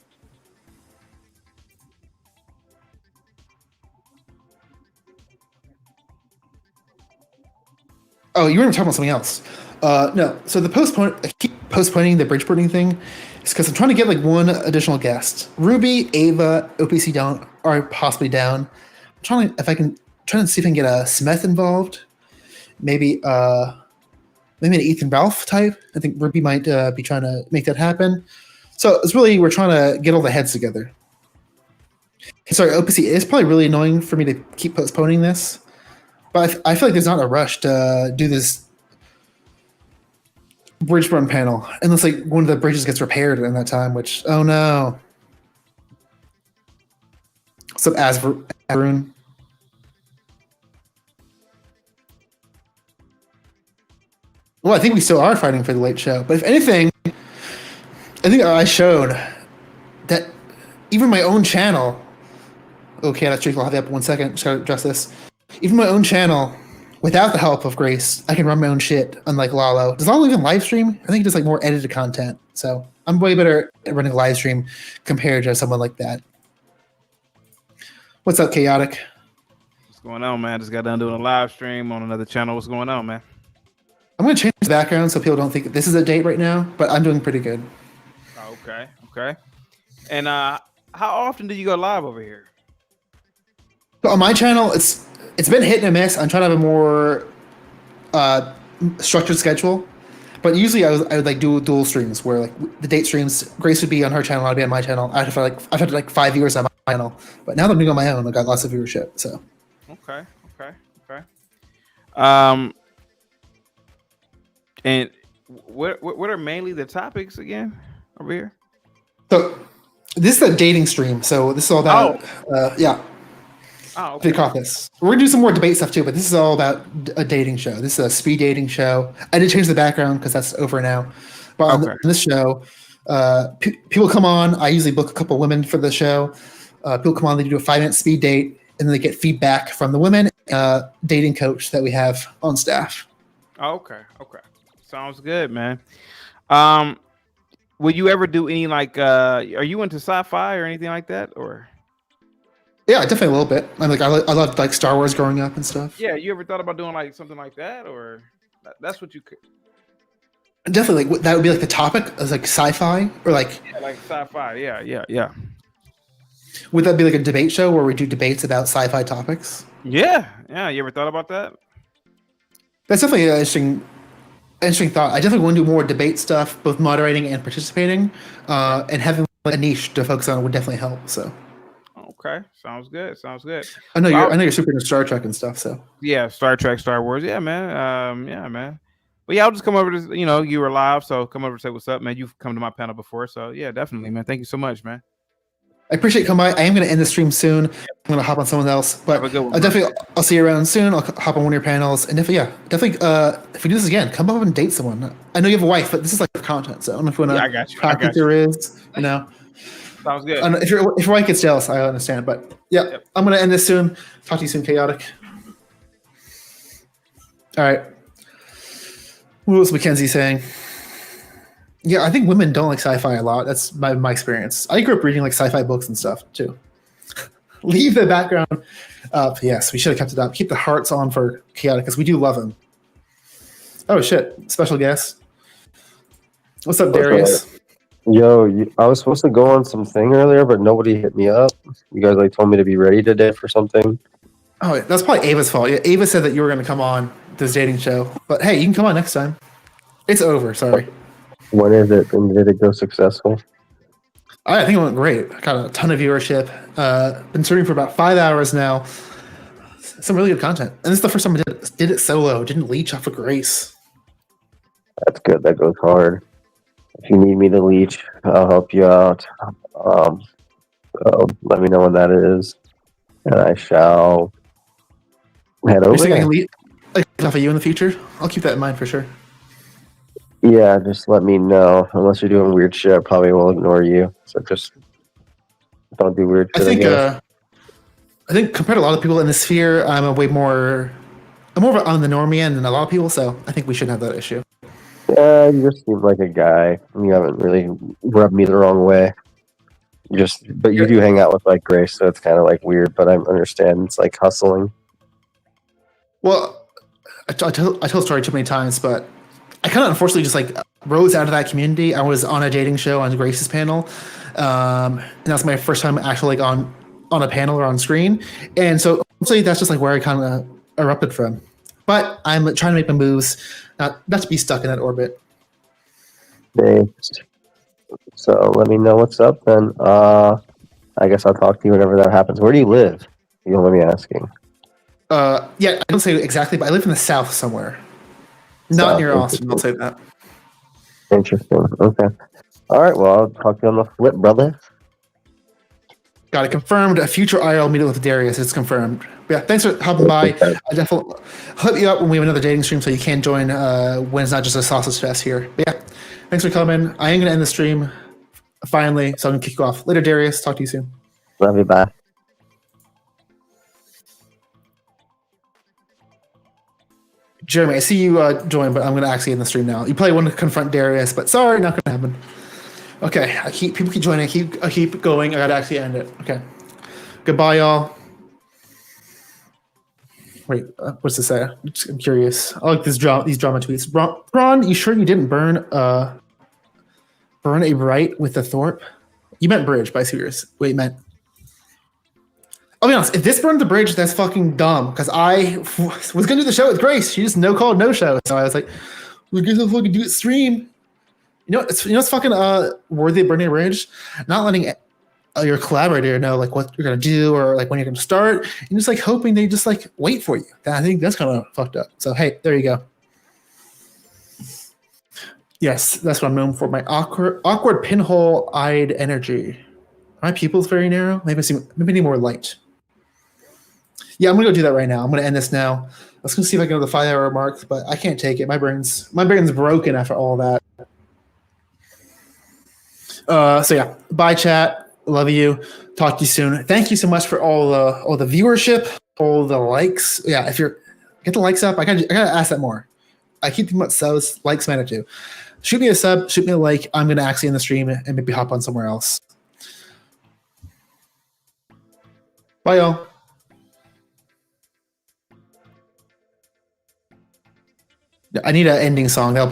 Oh, you were talking about something else. No. So I keep postponing the bridge burning thing is because I'm trying to get like one additional guest. Ruby, Ava, OPC down are possibly down. I'm trying to see if I can get a Smith involved. Maybe an Ethan Ralph type. I think Ruby might be trying to make that happen. So it's really, we're trying to get all the heads together. Sorry, OPC, it's probably really annoying for me to keep postponing this. But I feel like there's not a rush to do this bridge burn panel unless like one of the bridges gets repaired in that time, which, oh no. What's up, Asrun? Well, I think we still are fighting for the late show. But if anything, I think I showed that even my own channel. Okay, that's true. I'll have that up 1 second. Just gotta address this. Even my own channel, without the help of Grace, I can run my own shit, unlike Lalo. Does Lalo even live stream? I think he does like more edited content. So I'm way better at running a live stream compared to someone like that. What's up, Chaotic? What's going on, man? Just got done doing a live stream on another channel. What's going on, man? I'm going to change the background so people don't think that this is a date right now, but I'm doing pretty good. Okay. And how often do you go live over here? So on my channel, it's been hit and miss. I'm trying to have a more structured schedule, but usually I would like do dual streams where like the date streams, Grace would be on her channel, I'd be on my channel. I've had like 5 viewers on my channel, but now that I'm doing on my own, I got lots of viewership. So okay. And what are mainly the topics again over here? So this is a dating stream. So this is all about Oh, okay. this. We're gonna do some more debate stuff too, but this is all about a dating show. This is a speed dating show. I did change the background because that's over now. But on this show, people come on. I usually book a couple women for the show. People come on, they do a 5-minute speed date, and then they get feedback from the women dating coach that we have on staff. Okay. Sounds good, man. Will you ever do any like? Are you into sci-fi or anything like that, or? Yeah, definitely a little bit. I loved like Star Wars growing up and stuff. Yeah, you ever thought about doing like something like that, or that's what you could? Definitely, like that would be like the topic as like sci-fi or like like sci-fi. Yeah. Would that be like a debate show where we do debates about sci-fi topics? Yeah. You ever thought about that? That's definitely an interesting thought. I definitely want to do more debate stuff, both moderating and participating, and having a niche to focus on would definitely help. So. Okay, sounds good. I know you're super into Star Trek and stuff. So. Yeah, Star Trek, Star Wars. Yeah, man. Man. But yeah, I'll just come over to you were live, so come over and say what's up, man. You've come to my panel before, so yeah, definitely, man. Thank you so much, man. I appreciate you coming by. I am going to end the stream soon. I'm going to hop on someone else, but I'll see you around soon. I'll hop on one of your panels, and if we do this again, come up and date someone. I know you have a wife, but this is like content, so I don't know if you want to. I got you. Practice your RIZZ, Sounds good. If your wife gets jealous, I understand, but yep. I'm going to end this soon. Talk to you soon, Chaotic. All right. What was Mackenzie saying? Yeah, I think women don't like sci-fi a lot. That's my experience. I grew up reading like sci-fi books and stuff too. Leave the background up. Yes, we should have kept it up. Keep the hearts on for Chaotic because we do love him. Oh shit! Special guest. What's up, Darius? Yo, I was supposed to go on some thing earlier, but nobody hit me up. You guys like told me to be ready today for something. Oh, that's probably Ava's fault. Yeah, Ava said that you were going to come on this dating show, but hey, you can come on next time. It's over. Sorry. When is it? And did it go successful? I think it went great. I got a ton of viewership. Been streaming for about 5 hours now. Some really good content. And this is the first time I did it solo. Didn't leech off of Grace. That's good. That goes hard. If you need me to leech, I'll help you out. Let me know when that is, and I shall head over. I can leech off of you in the future. I'll keep that in mind for sure. Yeah, just let me know. Unless you're doing weird shit, I probably will ignore you. So just don't do weird shit. I think compared to a lot of people in the sphere, I'm more on the normie end than a lot of people. So I think we shouldn't have that issue. Yeah, you just seem like a guy. You haven't really rubbed me the wrong way. But you do hang out with like Grace, so it's kind of like weird. But I understand it's like hustling. Well, I told the story too many times, but I kind of unfortunately just like rose out of that community. I was on a dating show on Grace's panel, and that's my first time actually like on a panel or on screen. And so honestly, that's just like where I kind of erupted from. But I'm trying to make my moves, not to be stuck in that orbit. Thanks. So let me know what's up then. I guess I'll talk to you whenever that happens. Where do you live? You don't let me asking. Yeah, I don't say exactly, but I live in the south somewhere. Not near Austin, I'll say that. Interesting. Okay. All right, well, I'll talk to you on the flip, brother. Got it confirmed. A future IRL meeting with Darius. It's confirmed. But yeah, thanks for hopping by. I definitely hook you up when we have another dating stream so you can join when it's not just a sausage fest here. But yeah, thanks for coming. I am going to end the stream finally, so I'm going to kick you off. Later, Darius. Talk to you soon. Love you. Bye. Jeremy, I see you join, but I'm going to actually end the stream now. You probably want to confront Darius, but sorry, not going to happen. Okay, people keep joining. I keep going. I got to actually end it. Okay. Goodbye, y'all. Wait, what's this say? I'm curious. I like these drama tweets. Ron, you sure you didn't burn a bright with the Thorpe? You meant bridge, but I see what you meant. I'll be honest, if this burned the bridge, that's fucking dumb. Because I was gonna do the show with Grace. She just no call, no show. So I was like, we're gonna fucking do it stream. It's fucking worthy of burning a bridge. Not letting your collaborator know like what you're gonna do or like when you're gonna start, and just like hoping they just like wait for you. I think that's kind of fucked up. So hey, there you go. Yes, that's what I'm known for. My awkward pinhole-eyed energy. My pupils very narrow. Maybe need more light. Yeah, I'm gonna go do that right now. I'm gonna end this now. Let's go see if I can go to the 5-hour mark, but I can't take it. My brain's broken after all that. So yeah, bye chat. Love you. Talk to you soon. Thank you so much for all the viewership, all the likes. Yeah, if you're get the likes up, I gotta ask that more. I keep thinking about subs, likes matter too. Shoot me a sub, shoot me a like. I'm gonna actually end the stream and maybe hop on somewhere else. Bye, y'all. I need an ending song. That'll be